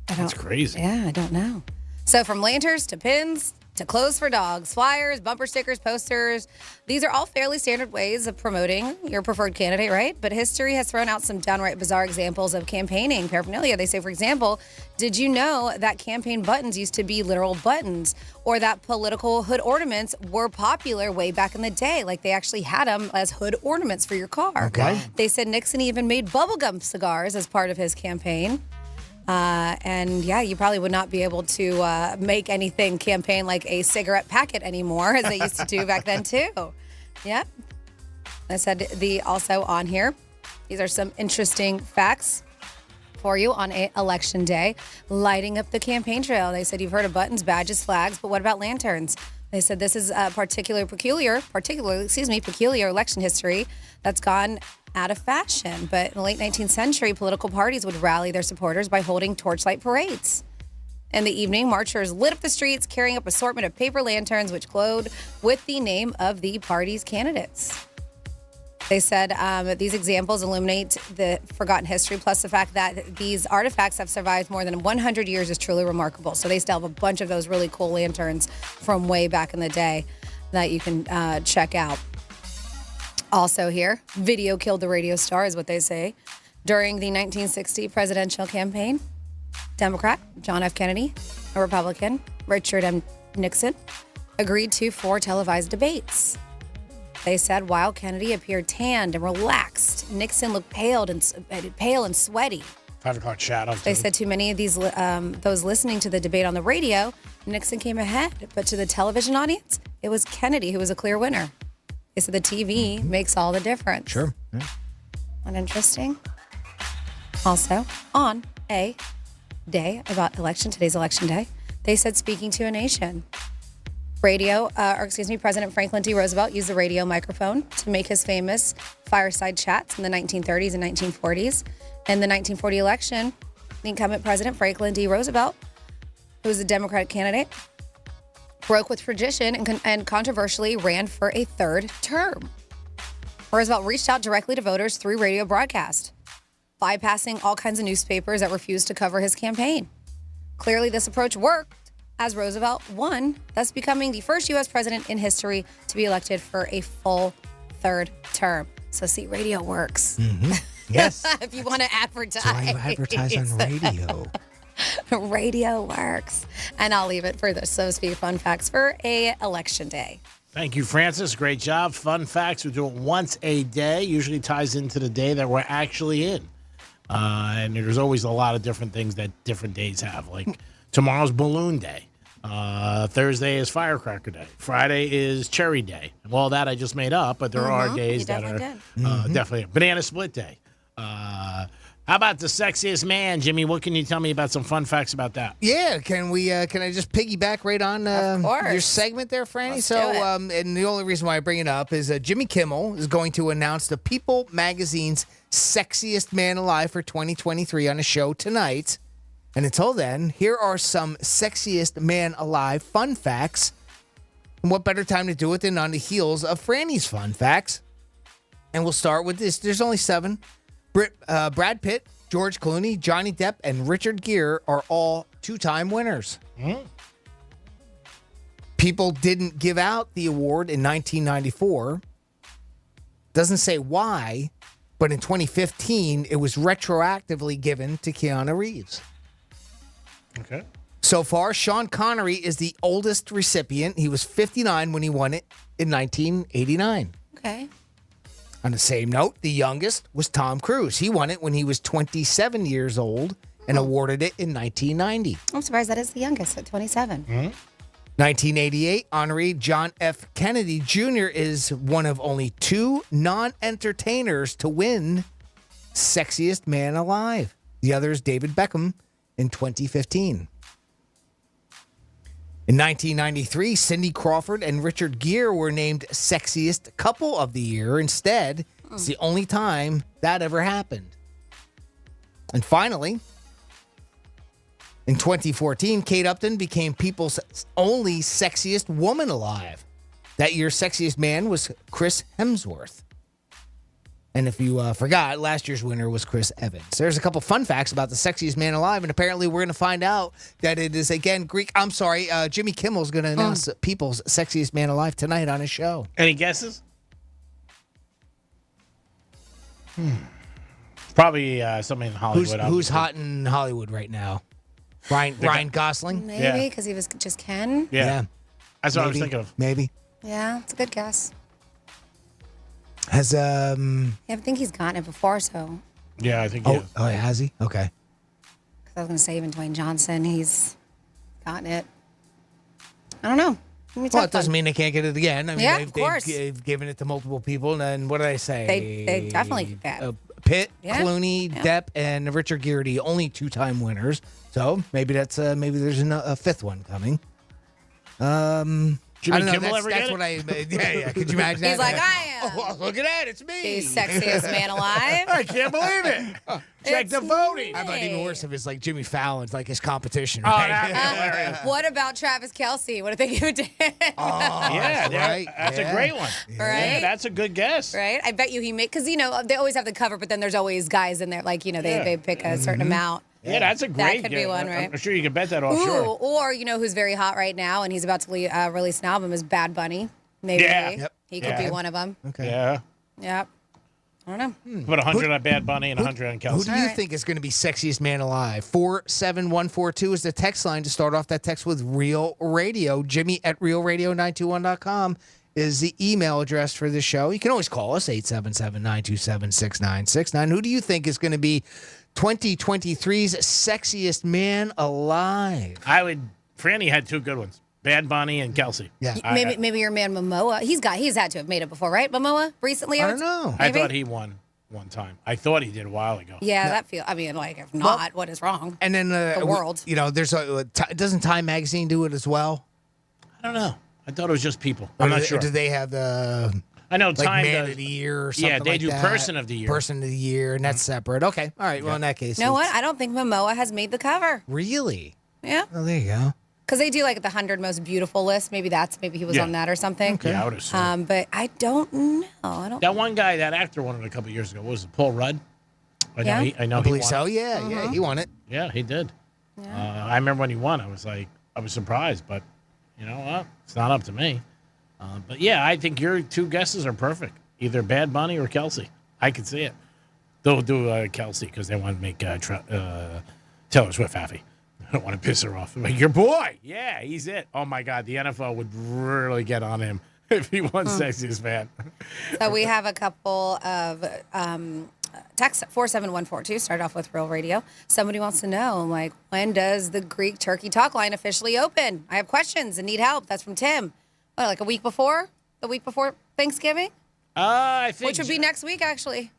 That's crazy. Yeah, I don't know. So from lanterns to pins to clothes for dogs, flyers, bumper stickers, posters. These are all fairly standard ways of promoting your preferred candidate, right? But history has thrown out some downright bizarre examples of campaigning paraphernalia. They say, for example, did you know that campaign buttons used to be literal buttons, or that political hood ornaments were popular way back in the day? Like they actually had them as hood ornaments for your car. Okay. They said Nixon even made bubblegum cigars as part of his campaign. And yeah, you probably would not be able to make anything campaign like a cigarette packet anymore, as they used to do back then too. Yeah. I said also on here, these are some interesting facts for you on election day. Lighting up the campaign trail. They said you've heard of buttons, badges, flags, but what about lanterns? They said this is a peculiar election history that's gone out of fashion. But in the late 19th century, political parties would rally their supporters by holding torchlight parades. In the evening, marchers lit up the streets, carrying up assortment of paper lanterns, which glowed with the name of the party's candidates. They said these examples illuminate the forgotten history, plus the fact that these artifacts have survived more than 100 years is truly remarkable. So they still have a bunch of those really cool lanterns from way back in the day that you can check out. Also here, video killed the radio star is what they say. During the 1960 presidential campaign, Democrat John F. Kennedy, a Republican Richard M. Nixon, agreed to 4 televised debates. They said while Kennedy appeared tanned and relaxed, Nixon looked pale and sweaty. 5 o'clock shadow. They said to many of these those listening to the debate on the radio, Nixon came ahead, but to the television audience, it was Kennedy who was a clear winner. They said the TV makes all the difference. Sure. Yeah. Not interesting. Also, on a day about today's election day, they said speaking to a nation. President Franklin D. Roosevelt used the radio microphone to make his famous fireside chats in the 1930s and 1940s. In the 1940 election, the incumbent president, Franklin D. Roosevelt, who was a Democratic candidate, broke with tradition and controversially ran for a 3rd term. Roosevelt reached out directly to voters through radio broadcast, bypassing all kinds of newspapers that refused to cover his campaign. Clearly, this approach worked, as Roosevelt won, thus becoming the first U.S. president in history to be elected for a full 3rd term. So, see, radio works. Mm-hmm. Yes. If you want to advertise. That's why you advertise on radio. Radio works. And I'll leave it for this, so to speak, fun facts for a election day. Thank you, Francis. Great job. Fun facts. We do it once a day. Usually ties into the day that we're actually in. And there's always a lot of different things that different days have. Like tomorrow's Balloon Day. Thursday is Firecracker Day. Friday is Cherry Day. Well, that I just made up, but there are days that are definitely Banana Split Day. How about the sexiest man, Jimmy? What can you tell me about some fun facts about that? Yeah, can I just piggyback right on your segment there, Franny? And the only reason why I bring it up is Jimmy Kimmel is going to announce the People magazine's Sexiest Man Alive for 2023 on a show tonight. And until then, here are some Sexiest Man Alive fun facts. And what better time to do it than on the heels of Franny's fun facts? And we'll start with this. There's only 7. Brad Pitt, George Clooney, Johnny Depp, and Richard Gere are all 2-time winners. People didn't give out the award in 1994. Doesn't say why, but in 2015, it was retroactively given to Keanu Reeves. Okay. So far, Sean Connery is the oldest recipient. He was 59 when he won it in 1989. Okay. On the same note, the youngest was Tom Cruise. He won it when he was 27 years old and awarded it in 1990. I'm surprised that is the youngest at 27. 1988, Honoree John F. Kennedy Jr. is one of only 2 non-entertainers to win Sexiest Man Alive. The other is David Beckham in 2015. In 1993, Cindy Crawford and Richard Gere were named Sexiest Couple of the Year. Instead, it's the only time that ever happened. And finally, in 2014, Kate Upton became People's only sexiest woman alive. That year's sexiest man was Chris Hemsworth. And if you forgot, last year's winner was Chris Evans. There's a couple fun facts about the sexiest man alive, and apparently we're going to find out that it is, again, Greek. I'm sorry, Jimmy Kimmel's going to announce People's Sexiest Man Alive tonight on his show. Any guesses? Probably somebody in Hollywood. Who's hot in Hollywood right now? Ryan Gosling? Maybe, because he was just Ken. Yeah. That's what I was thinking of. Maybe. Yeah, it's a good guess. Has Yeah, I think he's gotten it before, so. Yeah, I think he has. Oh, has he? Okay. Because I was going to say even Dwayne Johnson, he's gotten it. I don't know. Well, it doesn't mean they can't get it again. I mean, Yeah, of course. They've given it to multiple people, and then what did I say? They definitely have. Pitt, Yeah. Clooney, Depp, and Richard Gere, only 2-time winners. So maybe that's maybe there's a fifth one coming. Jimmy I don't know. Kimmel ever That's get what it? yeah. Could you imagine that? He's like, I am. Oh, look at that. It's me. The sexiest man alive. I can't believe it. Check the voting. How about even worse if it's like Jimmy Fallon's like his competition? Oh, Right? that'd be hilarious. What about Travis Kelce? What if they give it to him? Yeah, right. that's Yeah. a great one. Right? Yeah, that's a good guess. Right? I bet you he made, because, they always have the cover, but then there's always guys in there, like, Yeah. they pick a certain amount. Yeah, that's a great That could be guess. one, right? I'm sure you can bet that Ooh, offshore. or, who's very hot right now, and he's about to release an album, is Bad Bunny. Maybe Yeah. Yep. he could be one of them. Okay. Yeah. Yep. I don't know. Put 100 on Bad Bunny and 100 on Kelsey. Who do you think is going to be sexiest man alive? 47142 is the text line to start off that text with Real Radio. Jimmy at realradio921.com is the email address for the show. You can always call us, 877-927-6969. Who do you think is going to be 2023's sexiest man alive? Franny had two good ones. Bad Bunny and Kelsey. Yeah. Maybe your man Momoa. He's had to have made it before, right? Momoa recently. I don't know. I thought he won one time. I thought he did a while ago. Yeah, that feel. I mean, like, if not, what is wrong? And then the world. There's doesn't Time Magazine do it as well? I don't know. I thought it was just people. I'm not sure. Do they have the? I know like Time Man does. of the Year or something Yeah, they like do that? Person of the Year. Person of the Year, and that's separate. Okay. All right. Well, in that case. You know what? I don't think Momoa has made the cover. Really? Yeah. Oh, there you go. Because they do like the 100 most beautiful list. Maybe he was on that or something. Okay. Yeah, I would assume. But I don't know. That one guy, that actor won it a couple years ago. What was it, Paul Rudd? I know he believe won. so. Yeah, yeah, he won it. Yeah, he did. I remember when he won, I was surprised, but it's not up to me. But yeah, I think your two guesses are perfect. Either Bad Bunny or Kelsey. I could see it. They'll do Kelsey because they want to make Taylor Swift happy. I don't want to piss her off. I'm like, your boy. Yeah, he's it. Oh, my God. The NFL would really get on him if he won Sexiest Man. So we have a couple of texts at 47142. Start off with Real Radio. Somebody wants to know, like, when does the Greek Turkey Talk line officially open? I have questions and need help. That's from Tim. What, like a week before? The week before Thanksgiving? I think. Which would be next week, actually.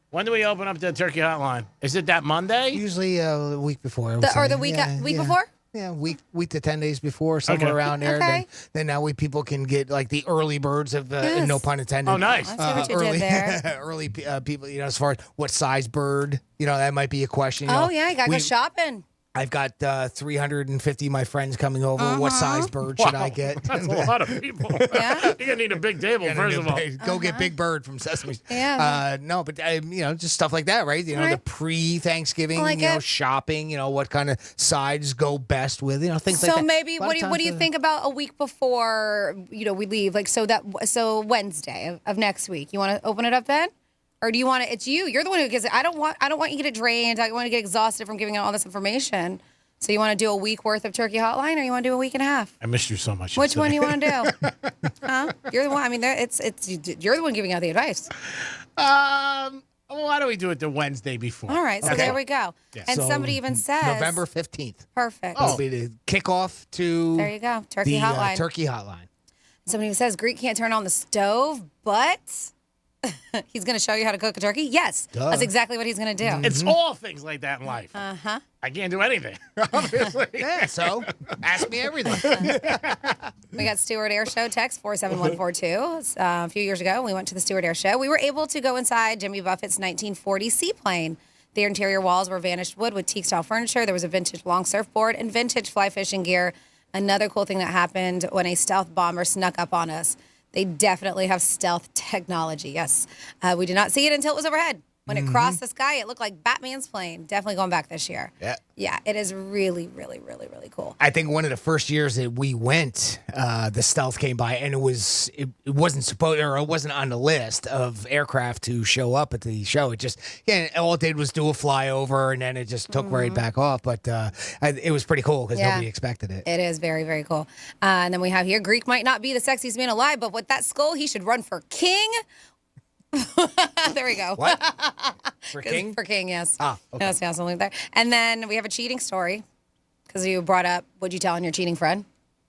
When do we open up the Turkey Hotline? Is it that Monday? Usually a week before. Or the week before? Yeah, week to 10 days before, somewhere around there. Okay. Then that way people can get like the early birds of no pun intended. Oh, nice. I see what you did there. Early people, as far as what size bird, that might be a question. Oh, yeah, you got to go shopping. I've got 350 of my friends coming over. What size bird should I get? That's a lot of people. Yeah. You're going to need a big table, first of all. Go get Big Bird from Sesame Street. Yeah. No, but, just stuff like that, right? The pre-Thanksgiving, shopping, what kind of sides go best with, things like that. So maybe, what do you think about a week before, we leave? Like, so Wednesday of next week, you want to open it up then? Or do you want to? It's you. You're the one who gives it. I don't want you to get drained. I don't want to get exhausted from giving out all this information. So you want to do a week worth of Turkey Hotline, or you want to do a week and a half? I missed you so much. Which one do you want to do? Huh? You're the one. I mean, you're the one giving out the advice. Why don't we do it the Wednesday before? All right. So there we go. Yeah. And So, somebody even says November 15th. Perfect. That'll be the kickoff to There you go. Turkey the Hotline. Turkey Hotline. Somebody even says Greek can't turn on the stove, but he's going to show you how to cook a turkey? Yes. Duh. That's exactly what he's going to do. It's all things like that in life. Uh-huh. I can't do anything, obviously. Yeah, so ask me everything. We got Stewart Air Show text 47142. A few years ago, we went to the Stewart Air Show. We were able to go inside Jimmy Buffett's 1940 seaplane. The interior walls were vanished wood with teak-style furniture. There was a vintage long surfboard and vintage fly fishing gear. Another cool thing that happened when a stealth bomber snuck up on us. They definitely have stealth technology. Yes. We did not see it until it was overhead. When it crossed the sky, it looked like Batman's plane. Definitely going back this year. Yeah. Yeah, it is really, really, really, really cool. I think one of the first years that we went, the Stealth came by, and it wasn't on the list of aircraft to show up at the show. It just, all it did was do a flyover, and then it just took right back off. But it was pretty cool because nobody expected it. It is very, very cool. And then we have here, Greek might not be the sexiest man alive, but with that skull, he should run for king. There we go. What? For king? For king, yes. Ah, okay. Yes, something like that. And then we have a cheating story because you brought up, what'd you tell on your cheating friend?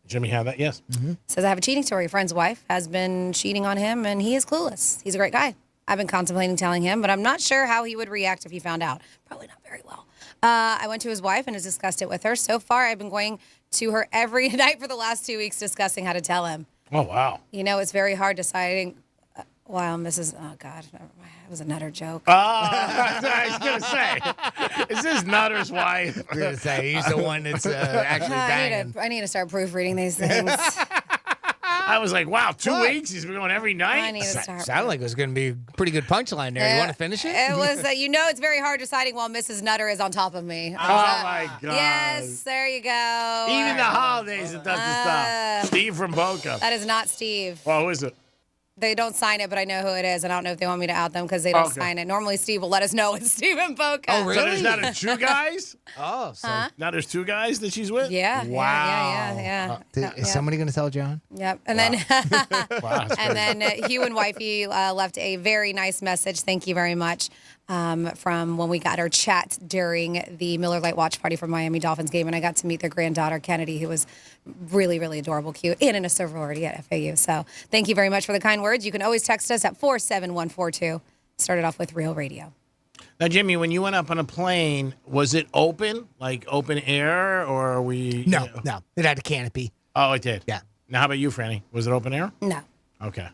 Jimmy have that? Yes. Says, I have a cheating story. A friend's wife has been cheating on him, and he is clueless. He's a great guy. I've been contemplating telling him, but I'm not sure how he would react if he found out. Probably not very well. I went to his wife and has discussed it with her. So far, I've been going to her every night for the last 2 weeks discussing how to tell him. Oh, wow. You know, it's very hard deciding. Wow, Mrs. Oh, God. It was a nutter joke. I was going to say, is this Nutter's wife? I was going to say, he's the one that's actually banging. I need to start proofreading these things. I was like, wow, 2 weeks? He's been going every night? I need to start. Sounded like it was going to be a pretty good punchline there. You want to finish it? It was, it's very hard deciding while Mrs. Nutter is on top of me. Oh, my God. Yes, there you go. Even the holidays, it doesn't stop. Steve from Boca. That is not Steve. Well, who is it? They don't sign it, but I know who it is. I don't know if they want me to out them because they don't sign it. Normally, Steve will let us know it's Stephen Boca. Oh, really? So there's not a two guys? Oh, so now there's two guys that she's with? Yeah. Wow. Yeah. Is somebody going to tell John? Yep. And then Hugh and Wifey left a very nice message. Thank you very much. From when we got our chat during the Miller Lite watch party for Miami Dolphins game, and I got to meet their granddaughter Kennedy, who was really, really adorable, cute, and in a sorority at FAU. So thank you very much for the kind words. You can always text us at 47142. Started off with Real Radio. Now, Jimmy, when you went up on a plane, was it open, like open air, or are we? No. It had a canopy. Oh, it did? Yeah. Now, how about you, Franny? Was it open air? No. Okay.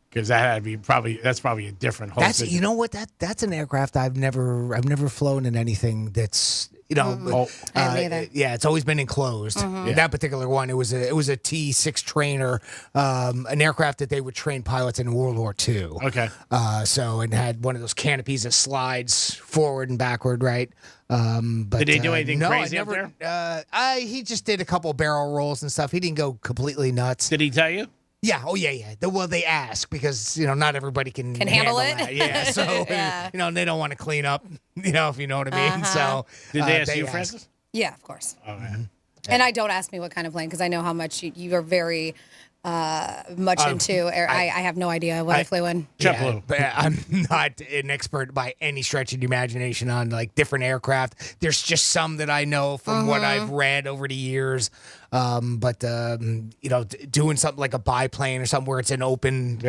Because that had to be that's probably a different whole You know what? That's an aircraft I've never flown in anything that's yeah, it's always been enclosed. That particular one, it was a T-6 trainer, an aircraft that they would train pilots in World War II. Okay. So it had one of those canopies that slides forward and backward, right? But did they do anything crazy up there? He just did a couple barrel rolls and stuff. He didn't go completely nuts. Did he tell you? Yeah. Oh, yeah. Well, they ask because, not everybody can handle it. That. Yeah. So, they don't want to clean up, if you know what I mean. So, did they ask you, Francis? Yeah, of course. Oh, man. And I don't ask me what kind of plane because I know how much you are very much into air. I have no idea what I flew in. JetBlue. But I'm not an expert by any stretch of the imagination on like different aircraft. There's just some that I know from what I've read over the years. But doing something like a biplane or something where it's an open,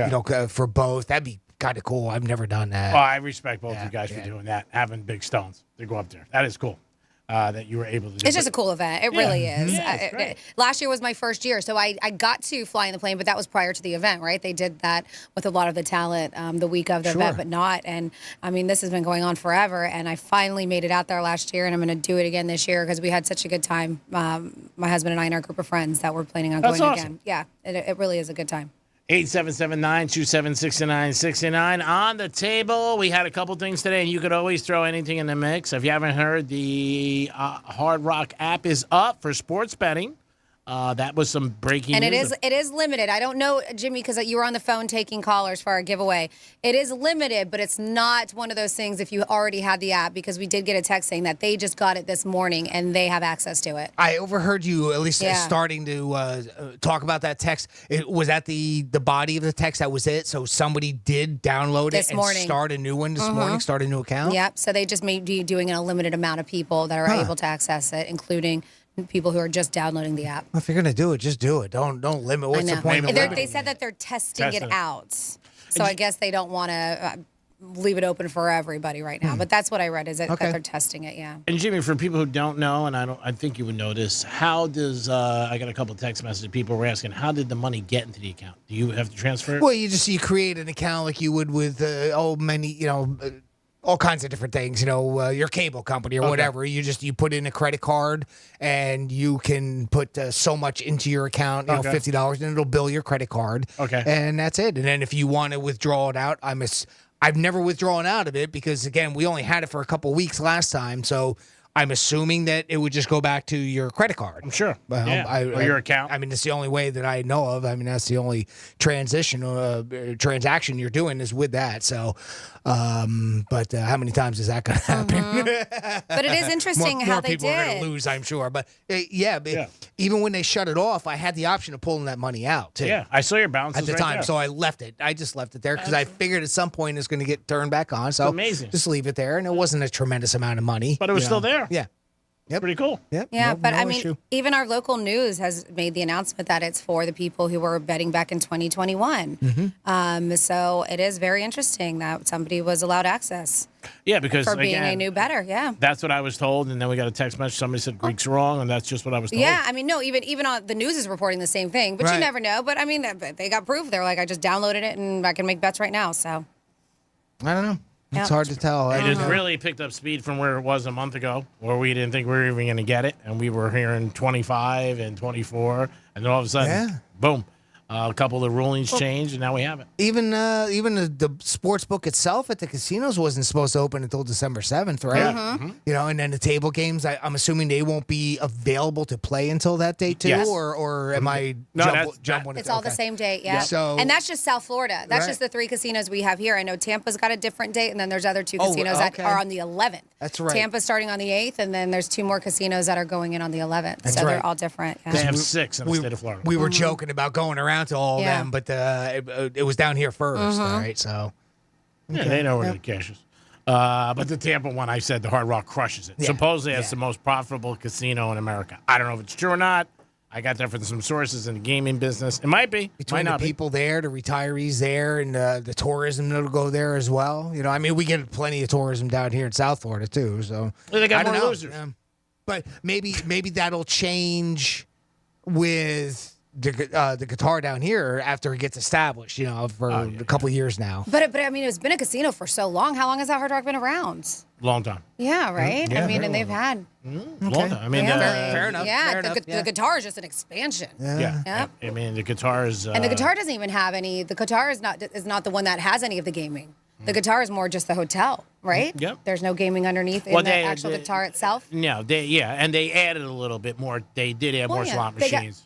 for both, that'd be kind of cool. I've never done that. Oh, I respect both you guys for doing that, having big stones to go up there. That is cool. That you were able to do. It's just a cool event. It really is. Yeah, last year was my first year, so I got to fly in the plane, but that was prior to the event, right? They did that with a lot of the talent the week of the event, but not. And, I mean, this has been going on forever, and I finally made it out there last year, and I'm going to do it again this year because we had such a good time, my husband and I and our group of friends that were planning on going again. Yeah, it really is a good time. 877-927-6969. On the table, we had a couple things today, and you could always throw anything in the mix. If you haven't heard, the Hard Rock app is up for sports betting. That was some breaking news. And it is limited. I don't know, Jimmy, because you were on the phone taking callers for our giveaway. It is limited, but it's not one of those things if you already had the app, because we did get a text saying that they just got it this morning and they have access to it. I overheard you at least starting to talk about that text. Was that the body of the text? That was it? So somebody did download this it morning. And start a new one this morning, start a new account? Yep. So they just may be doing a limited amount of people that are able to access it, including people who are just downloading the app. If you're going to do it, just do it. Don't limit. What's the point of limiting? They said that they're testing it out. So I guess they don't want to leave it open for everybody right now. But that's what I read, is that they're testing it, yeah. And Jimmy, for people who don't know, and I think you would know this, how does, I got a couple of text messages, people were asking, how did the money get into the account? Do you have to transfer it? Well, you create an account like you would with all kinds of different things, your cable company or whatever. You put in a credit card and you can put so much into your account, $50, and it'll bill your credit card. Okay. And that's it. And then if you want to withdraw it out, I've never withdrawn out of it because, again, we only had it for a couple weeks last time. So I'm assuming that it would just go back to your credit card. I'm sure. Well, or your account. I mean, it's the only way that I know of. I mean, that's the only transaction you're doing is with that. So, but how many times is that going to happen? But it is interesting more how they people are going did. to lose, I'm sure. But even when they shut it off, I had the option of pulling that money out too. Yeah, I saw your balances at the right time, there. so I left it. I just left it there because I figured at some point it's going to get turned back on. So amazing. Just leave it there, and it wasn't a tremendous amount of money, But it was still there. Yeah. Yep. Pretty cool. Yep. Yeah, but I mean, issue. even our local news has made the announcement that it's for the people who were betting back in 2021. Mm-hmm. So it is very interesting that somebody was allowed access. Yeah, because for being again, a new bettor. Yeah. That's what I was told, and then we got a text message. Somebody said Greek's wrong, and that's just what I was told. Yeah, I mean, no, even on the news is reporting the same thing, but you Right. never know. But I mean, they got proof. They're like, I just downloaded it and I can make bets right now. So I don't know. It's Yeah. hard to tell. It has really picked up speed from where it was a month ago, where we didn't think we were even going to get it, and we were hearing 25 and 24, and then all of a sudden, boom, a couple of the rulings changed, and now we have it. Even the sports book itself at the casinos wasn't supposed to open until December 7th, right? Yeah. Mhm. And then the table games, I'm assuming they won't be available to play until that date too, Yes. or am I jumping? it's all the same date, yeah. So, and that's just South Florida. That's Right. just the 3 casinos we have here. I know Tampa's got a different date, and then there's other 2 casinos that okay. are on the 11th. That's right. Tampa's starting on the 8th, and then there's 2 more casinos that are going in on the 11th. That's so right. they're all different. Yeah. They have 6 in the state of Florida. We were joking about going around to all of Yeah. them, but it was down here first, Mhm. all right? So, Yeah, they know where the cash is. But the Tampa one, I said the Hard Rock crushes it. Yeah. Supposedly, it's the most profitable casino in America. I don't know if it's true or not. I got that from some sources in the gaming business. It might be. Between might the not people there, the retirees there, and the tourism that'll go there as well. I mean, we get plenty of tourism down here in South Florida too. So Well, they got I don't more know. losers. But maybe that'll change with the guitar down here after it gets established. For a couple of years now. But I mean, it's been a casino for so long. How long has that Hard Rock been around? Long time. Yeah, right? Yeah, I mean, very and they've had. Long time. I mean, fair enough. Yeah, fair enough, the guitar is just an expansion. Yeah. Yep. I mean, the guitar is. And the guitar doesn't even have any. The guitar is not the one that has any of the gaming. The guitar is more just the hotel, right? Yep. There's no gaming underneath in Well, the actual guitar itself. No, and they added a little bit more. They did add more slot They got- machines.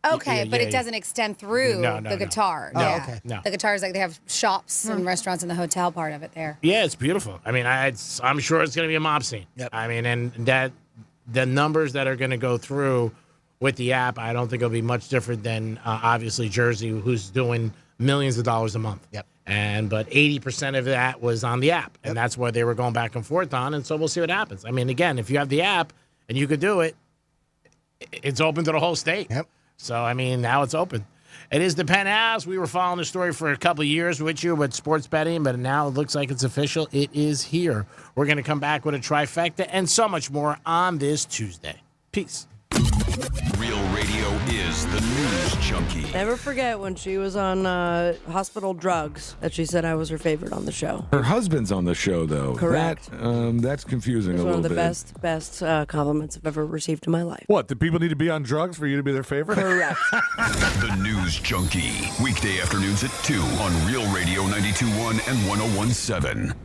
Okay, Yeah, but yeah, it doesn't extend through No, the no. guitar. No. Yeah. Okay. No. The guitar is like they have shops and restaurants in the hotel part of it there. Yeah, it's beautiful. I mean, I'm sure it's going to be a mob scene. Yep. I mean, and that the numbers that are going to go through with the app, I don't think it'll be much different than obviously Jersey, who's doing millions of dollars a month. Yep. But 80% of that was on the app, and that's where they were going back and forth on. And so we'll see what happens. I mean, again, if you have the app and you could do it, it's open to the whole state. Yep. So, I mean, now it's open. It is the Penthouse. We were following the story for a couple of years with you with sports betting, but now it looks like it's official. It is here. We're going to come back with a trifecta and so much more on this Tuesday. Peace. Real Radio is the news junkie. Never forget when she was on hospital drugs that she said I was her favorite on the show. Her husband's on the show, though. Correct. That's confusing It was a one little of bit. the best compliments I've ever received in my life. What, do people need to be on drugs for you to be their favorite? Correct. The News Junkie. Weekday afternoons at 2 on Real Radio 92.1 and 101.7.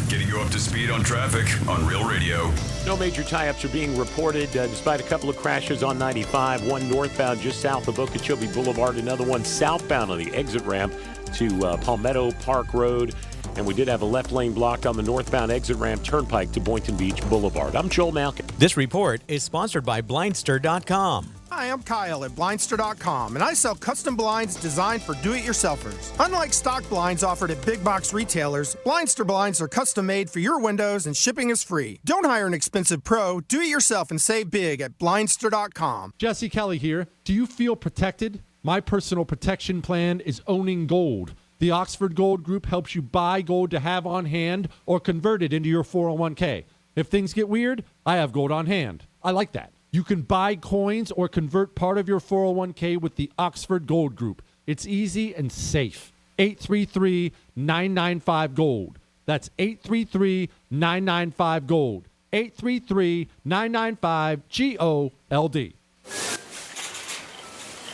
Getting you up to speed on traffic on Real Radio. No major tie-ups are being reported despite a couple of crashes on 95. One northbound just south of Okeechobee Boulevard. Another one southbound on the exit ramp to Palmetto Park Road. And we did have a left lane blocked on the northbound exit ramp turnpike to Boynton Beach Boulevard. I'm Joel Malkin. This report is sponsored by Blindster.com. Hi, I'm Kyle at Blindster.com, and I sell custom blinds designed for do-it-yourselfers. Unlike stock blinds offered at big box retailers, Blindster blinds are custom made for your windows and shipping is free. Don't hire an expensive pro. Do it yourself and save big at Blindster.com. Jesse Kelly here. Do you feel protected? My personal protection plan is owning gold. The Oxford Gold Group helps you buy gold to have on hand or convert it into your 401k. If things get weird, I have gold on hand. I like that. You can buy coins or convert part of your 401k with the Oxford Gold Group. It's easy and safe. 833-995-GOLD. That's 833-995-GOLD. 833-995-GOLD.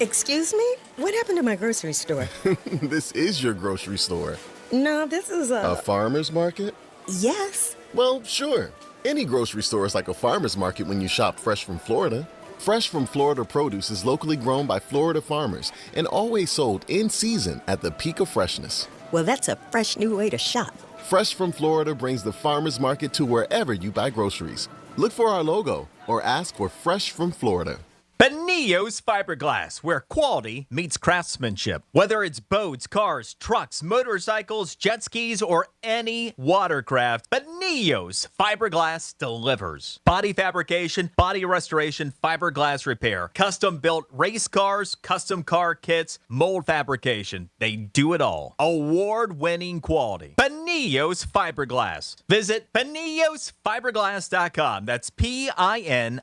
Excuse me? What happened to my grocery store? This is your grocery store. No, this is A farmer's market? Yes. Well, sure. Any grocery store is like a farmer's market when you shop fresh from Florida. Fresh from Florida produce is locally grown by Florida farmers and always sold in season at the peak of freshness. Well, that's a fresh new way to shop. Fresh from Florida brings the farmer's market to wherever you buy groceries. Look for our logo or ask for Fresh from Florida. Penthouse Fiberglass, where quality meets craftsmanship. Whether it's boats, cars, trucks, motorcycles, jet skis, or any watercraft, Penthouse Fiberglass delivers. Body fabrication, body restoration, fiberglass repair, custom-built race cars, custom car kits, mold fabrication. They do it all. Award-winning quality. Penthouse Fiberglass. Visit PenthouseFiberglass.com. That's PINILLOS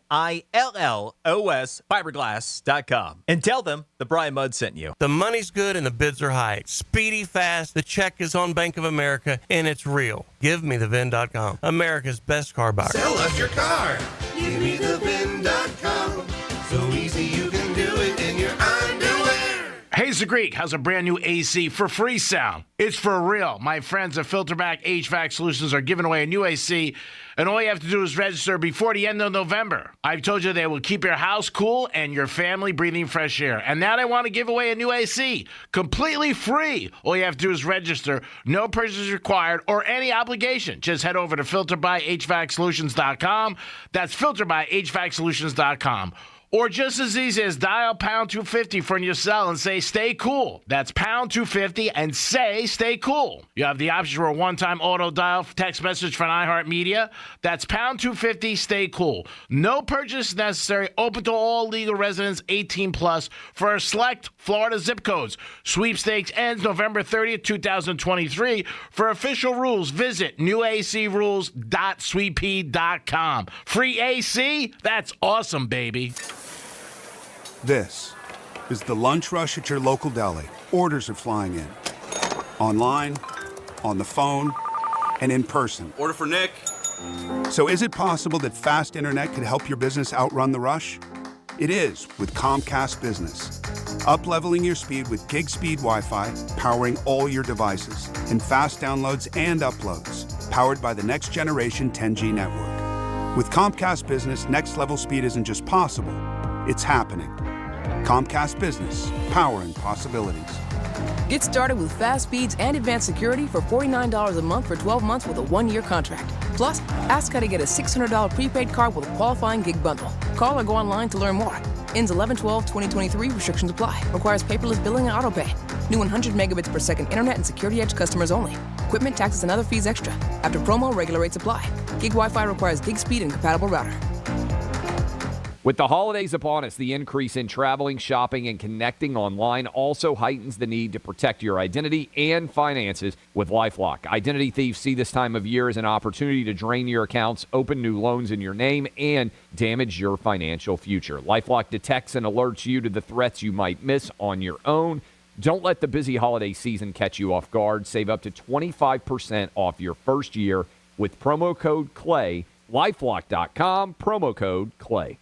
fiberglass.com. And tell them the Brian Mudd sent you. The money's good and the bids are high. Speedy, fast, the check is on Bank of America, and it's real. Give me the VIN.com. America's best car buyer. Sell us your car. Give me the VIN.com. So easy you can do it in your underwear. Hayes the Greek has a brand new AC for free sound. It's for real. My friends at Filterback HVAC Solutions are giving away a new AC, and all you have to do is register before the end of November. I've told you they will keep your house cool and your family breathing fresh air. And now they want to give away a new AC, completely free. All you have to do is register. No purchase required or any obligation. Just head over to filterbyhvacsolutions.com. That's filterbyhvacsolutions.com. Or just as easy as dial pound 250 from your cell and say, stay cool. That's pound 250 and say, stay cool. You have the option for a one-time auto dial text message from iHeartMedia. That's pound 250, stay cool. No purchase necessary. Open to all legal residents 18 plus for a select Florida zip codes. Sweepstakes ends November 30th, 2023. For official rules, visit newacrules.sweetpea.com. Free AC? That's awesome, baby. This is the lunch rush at your local deli. Orders are flying in. Online, on the phone, and in person. Order for Nick. So is it possible that fast internet could help your business outrun the rush? It is with Comcast Business. Up-leveling your speed with gig speed Wi-Fi, powering all your devices, and fast downloads and uploads, powered by the next generation 10G network. With Comcast Business, next level speed isn't just possible, it's happening. Comcast Business, powering possibilities. Get started with fast speeds and advanced security for $49 a month for 12 months with a 1-year contract. Plus, ask how to get a $600 prepaid card with a qualifying gig bundle. Call or go online to learn more. Ends 11/12/2023. Restrictions apply. Requires paperless billing and autopay. New 100 megabits per second internet and security edge customers only. Equipment, taxes, and other fees extra. After promo, regular rates apply. Gig Wi-Fi requires gig speed and compatible router. With the holidays upon us, the increase in traveling, shopping, and connecting online also heightens the need to protect your identity and finances with LifeLock. Identity thieves see this time of year as an opportunity to drain your accounts, open new loans in your name, and damage your financial future. LifeLock detects and alerts you to the threats you might miss on your own. Don't let the busy holiday season catch you off guard. Save up to 25% off your first year with promo code CLAY. LifeLock.com, promo code CLAY.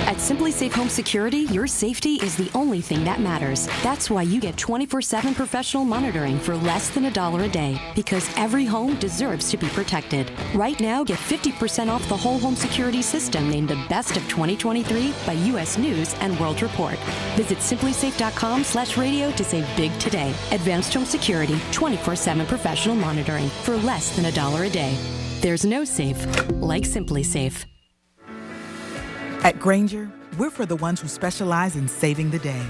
At Simply Safe Home Security, your safety is the only thing that matters. That's why you get 24/7 professional monitoring for less than $1 a day, because every home deserves to be protected. Right now, get 50% off the whole home security system named the best of 2023 by U.S. News and World Report. Visit simplysafe.com/radio to save big today. Advanced home security, 24/7 professional monitoring for less than $1 a day. There's no safe like Simply Safe. At Grainger, we're for the ones who specialize in saving the day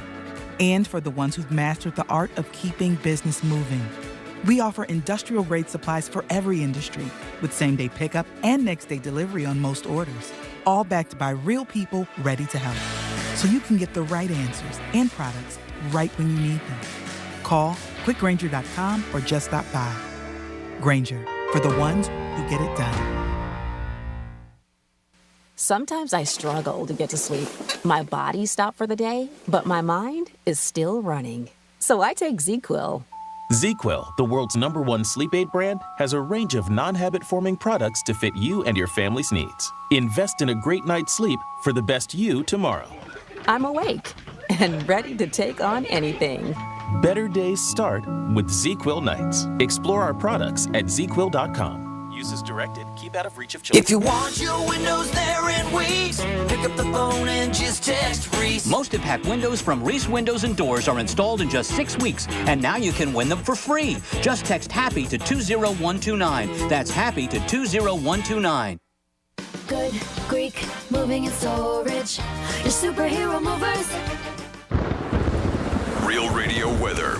and for the ones who've mastered the art of keeping business moving. We offer industrial-grade supplies for every industry with same-day pickup and next-day delivery on most orders, all backed by real people ready to help. So you can get the right answers and products right when you need them. Call quickgrainger.com or just stop by. Grainger, for the ones who get it done. Sometimes I struggle to get to sleep. My body stopped for the day, but my mind is still running. so I take ZQuil. ZQuil, the world's #1 sleep aid brand, has a range of non-habit-forming products to fit you and your family's needs. Invest in a great night's sleep for the best you tomorrow. I'm awake and ready to take on anything. Better days start with ZQuil nights. Explore our products at ZQuil.com. Use as directed. Keep out of reach of children. If you want your windows there in weeks, pick up the phone and just text Reese. Most impact windows from Reese Windows and Doors are installed in just 6 weeks, and now you can win them for free. Just text HAPPY to 20129. That's HAPPY to 20129. Good Greek moving and storage. Your superhero movers. Real Radio weather.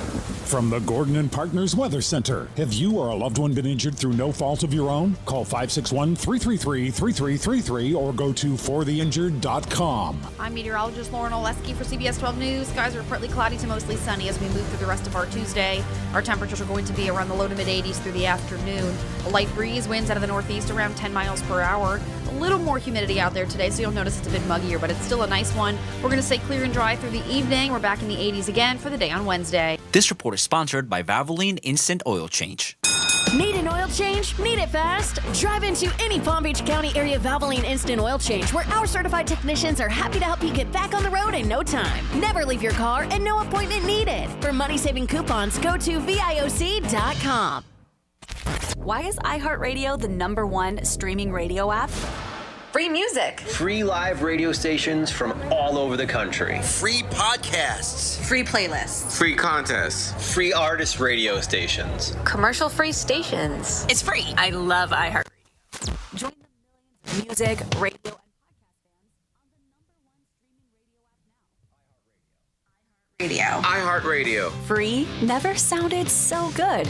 From the Gordon and Partners Weather Center. Have you or a loved one been injured through no fault of your own? Call 561-333-3333 or go to fortheinjured.com. I'm meteorologist Lauren Oleski for CBS 12 News. Skies are partly cloudy to mostly sunny as we move through the rest of our Tuesday. Our temperatures are going to be around the low to mid-80s through the afternoon. A light breeze, winds out of the northeast around 10 miles per hour. A little more humidity out there today, so you'll notice it's a bit muggier, but it's still a nice one. We're going to stay clear and dry through the evening. We're back in the 80s again for the day on Wednesday. This report is sponsored by Valvoline Instant Oil Change. Need an oil change? Need it fast? Drive into any Palm Beach County area Valvoline Instant Oil Change, where our certified technicians are happy to help you get back on the road in no time. Never leave your car and no appointment needed. For money-saving coupons, go to VIOC.com. Why is iHeartRadio the #1 streaming radio app? Free music. Free live radio stations from all over the country. Free podcasts. Free playlists. Free contests. Free artist radio stations. Commercial-free stations. It's free. I love iHeartRadio. Join the millions of music, radio, and podcast fans on the #1 streaming radio app now. iHeartRadio. Free never sounded so good.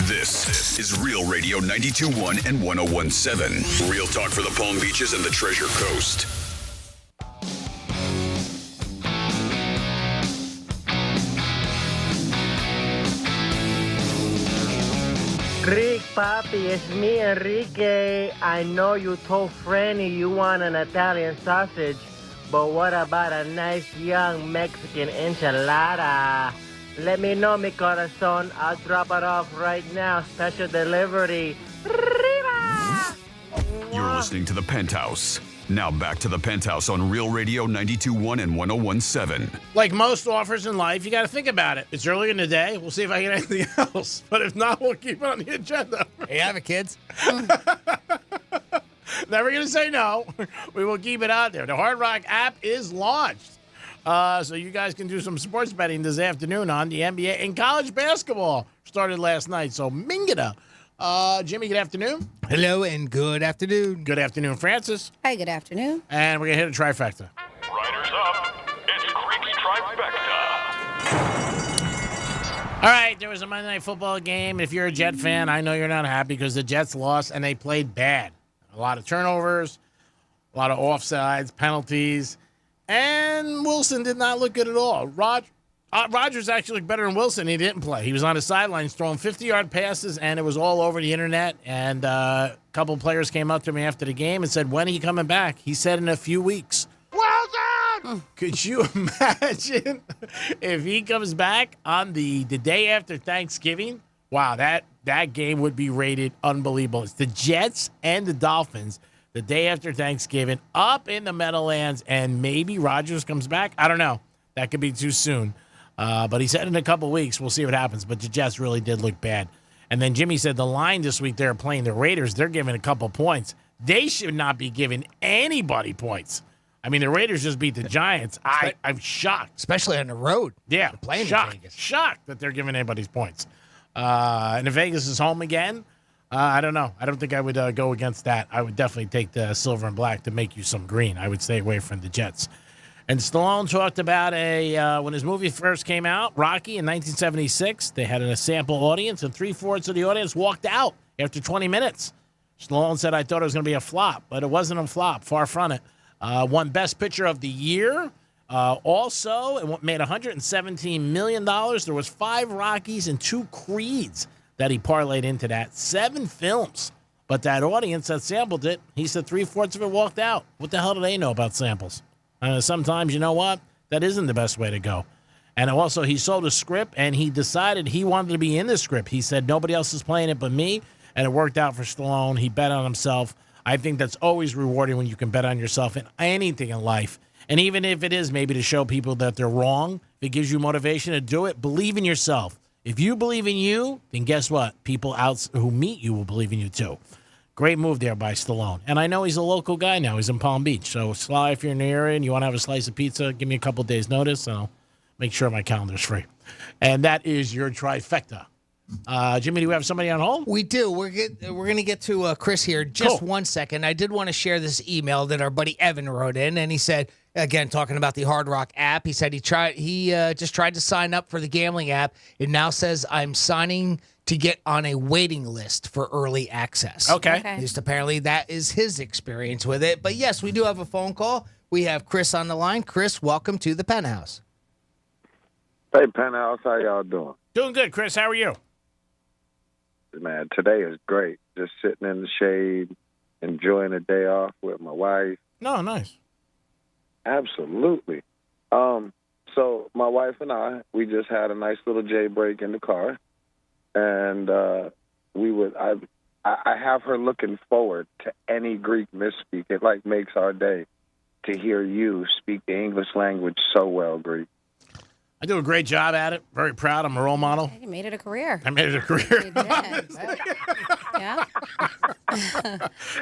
This is Real Radio 92.1 and 101.7. Real talk for the Palm Beaches and the Treasure Coast. Rick, papi, it's me, Enrique. I know you told Franny you want an Italian sausage, but what about a nice young Mexican enchilada? Let me know, mi corazón. I'll drop it off right now. Special delivery. You're listening to the Penthouse. Now back to the Penthouse on Real Radio 92.1 and 101.7. Like most offers in life, you got to think about it. It's early in the day. We'll see if I get anything else. But if not, we'll keep it on the agenda. Hey, have it, kids. Never going to say no. We will keep it out there. The Hard Rock app is launched. So you guys can do some sports betting this afternoon on the NBA and college basketball. Started last night, so Mingada. Jimmy, good afternoon. Hello and good afternoon. Good afternoon, Francis. Hi, good afternoon. And we're going to hit a trifecta. Riders up. It's Creek's Trifecta. All right, there was a Monday Night Football game. If you're a Jet fan, I know you're not happy because the Jets lost and they played bad. A lot of turnovers, a lot of offsides, penalties. And Wilson did not look good at all. Rodgers actually looked better than Wilson. He didn't play. He was on the sidelines throwing 50-yard passes, and it was all over the internet. And a couple players came up to me after the game and said, when are you coming back? He said in a few weeks. Wilson! Could you imagine if he comes back on the day after Thanksgiving? Wow, that game would be rated unbelievable. It's the Jets and the Dolphins the day after Thanksgiving, up in the Meadowlands, and maybe Rodgers comes back. I don't know. That could be too soon. But he said in a couple weeks, we'll see what happens. But the Jets really did look bad. And then Jimmy said the line this week, they're playing the Raiders. They're giving a couple points. They should not be giving anybody points. I mean, the Raiders just beat the Giants. I'm shocked. Especially on the road. Yeah, playing shocked. in Vegas. Shocked that they're giving anybody's points. And if Vegas is home again, I don't know. I don't think I would go against that. I would definitely take the silver and black to make you some green. I would stay away from the Jets. And Stallone talked about when his movie first came out, Rocky, in 1976. They had a sample audience, and 3/4 of the audience walked out after 20 minutes. Stallone said, I thought it was going to be a flop, but it wasn't a flop. Far from it. Won Best Picture of the Year. Also, it made $117 million. There was 5 Rockies and 2 Creeds that he parlayed into that. 7 films. But that audience that sampled it, he said 3/4 of it walked out. What the hell do they know about samples? Sometimes, you know what? That isn't the best way to go. And also, he sold a script, and he decided he wanted to be in the script. He said, nobody else is playing it but me, and it worked out for Stallone. He bet on himself. I think that's always rewarding when you can bet on yourself in anything in life. And even if it is maybe to show people that they're wrong, if it gives you motivation to do it, believe in yourself. If you believe in you, then guess what? People out who meet you will believe in you, too. Great move there by Stallone. And I know he's a local guy now. He's in Palm Beach. So, Sly, if you're in the area and you want to have a slice of pizza, give me a couple days' notice, and I'll make sure my calendar's free. And that is your trifecta. Jimmy, do we have somebody on hold? We do. We're going to get to Chris here. Just 1 second. I did want to share this email that our buddy Evan wrote in, and he said, again, talking about the Hard Rock app, he said he just tried to sign up for the gambling app. It now says I'm signing to get on a waiting list for early access. Okay. Just apparently that is his experience with it. But yes, we do have a phone call. We have Chris on the line. Chris, welcome to the Penthouse. Hey, Penthouse, how y'all doing? Doing good, Chris. How are you? Man, today is great. Just sitting in the shade, enjoying a day off with my wife. No, nice. Absolutely. So my wife and I, we just had a nice little jailbreak in the car, and I have her looking forward to any Greek misspeak. It like makes our day to hear you speak the English language so well, Greek. I do a great job at it. Very proud. I'm a role model. You made it a career. I made it a career. You did. Yeah.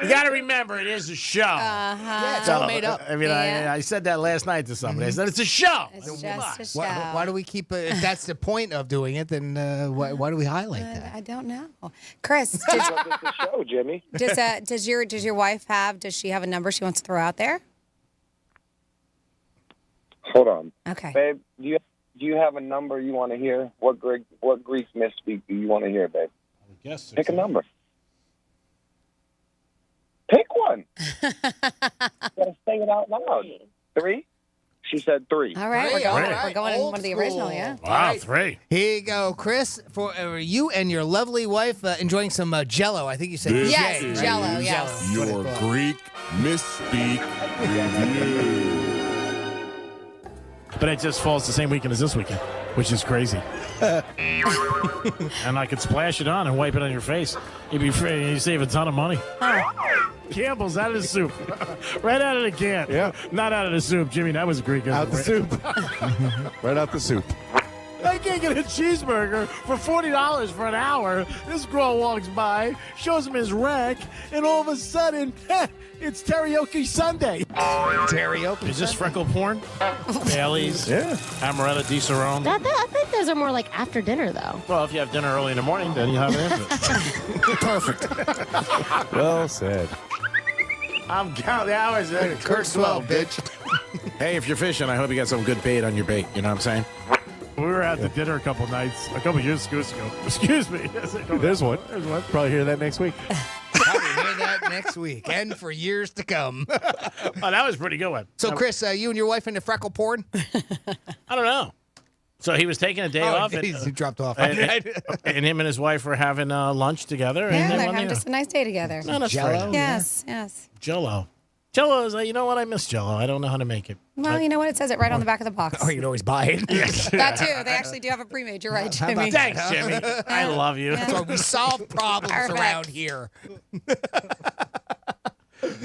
You got to remember, it is a show. Yeah, it's all made up. I mean, I said that last night to somebody. I said, it's a show. It's just a show. Why do we keep if that's the point of doing it, then why do we highlight that? I don't know. Chris, It's a show, Jimmy. does your wife does she have a number she wants to throw out there? Hold on. Okay. Babe, do you have a number you want to hear? What Greek misspeak do you want to hear, babe? I guess. Pick a number. Pick one. You gotta say it out loud. 3? She said 3. All right, we're going in one of the original, yeah. Wow, 3. Here you go, Chris, for you and your lovely wife enjoying some Jell-O. I think you said Yes, J. Jell-O, yes. Your Greek misspeak review. But it just falls the same weekend as this weekend, which is crazy. And I could splash it on and wipe it on your face. You'd be free. You save a ton of money. Campbell's out of the soup. Right out of the can. Yeah. Not out of the soup. Jimmy, that was Greek. Out the soup. Right out the soup. I can't get a cheeseburger for $40 for an hour. This girl walks by, shows him his rank, and all of a sudden, it's Karaoke Sunday. Karaoke. Is this freckle porn? Bailey's. Yeah. Amaretta Di Cerrone. I think those are more like after dinner, though. Well, if you have dinner early in the morning, then you have an infant. Perfect. Well said. I'm counting the hours. Kurt's 12, bitch. Hey, if you're fishing, I hope you got some good bait on your bait. You know what I'm saying? We were out to dinner a couple years ago. Excuse me. There's one. Probably hear that next week. Probably hear that next week and for years to come. Oh, that was a pretty good one. So, Chris, you and your wife into freckle porn? I don't know. So he was taking a day off. He dropped off. And him and his wife were having lunch together. Yeah, and they're having just a nice day together. No, that's Jell-O? right. Yes. Jell-O. Jell-O is like, you know what? I miss Jell-O. I don't know how to make it. Well, you know what? It says it right on the back of the box. Or you can always buy it. That too. They actually do have a pre-made. You're right, Jimmy. Thanks, Jimmy. I love you. That's why we solve problems around here.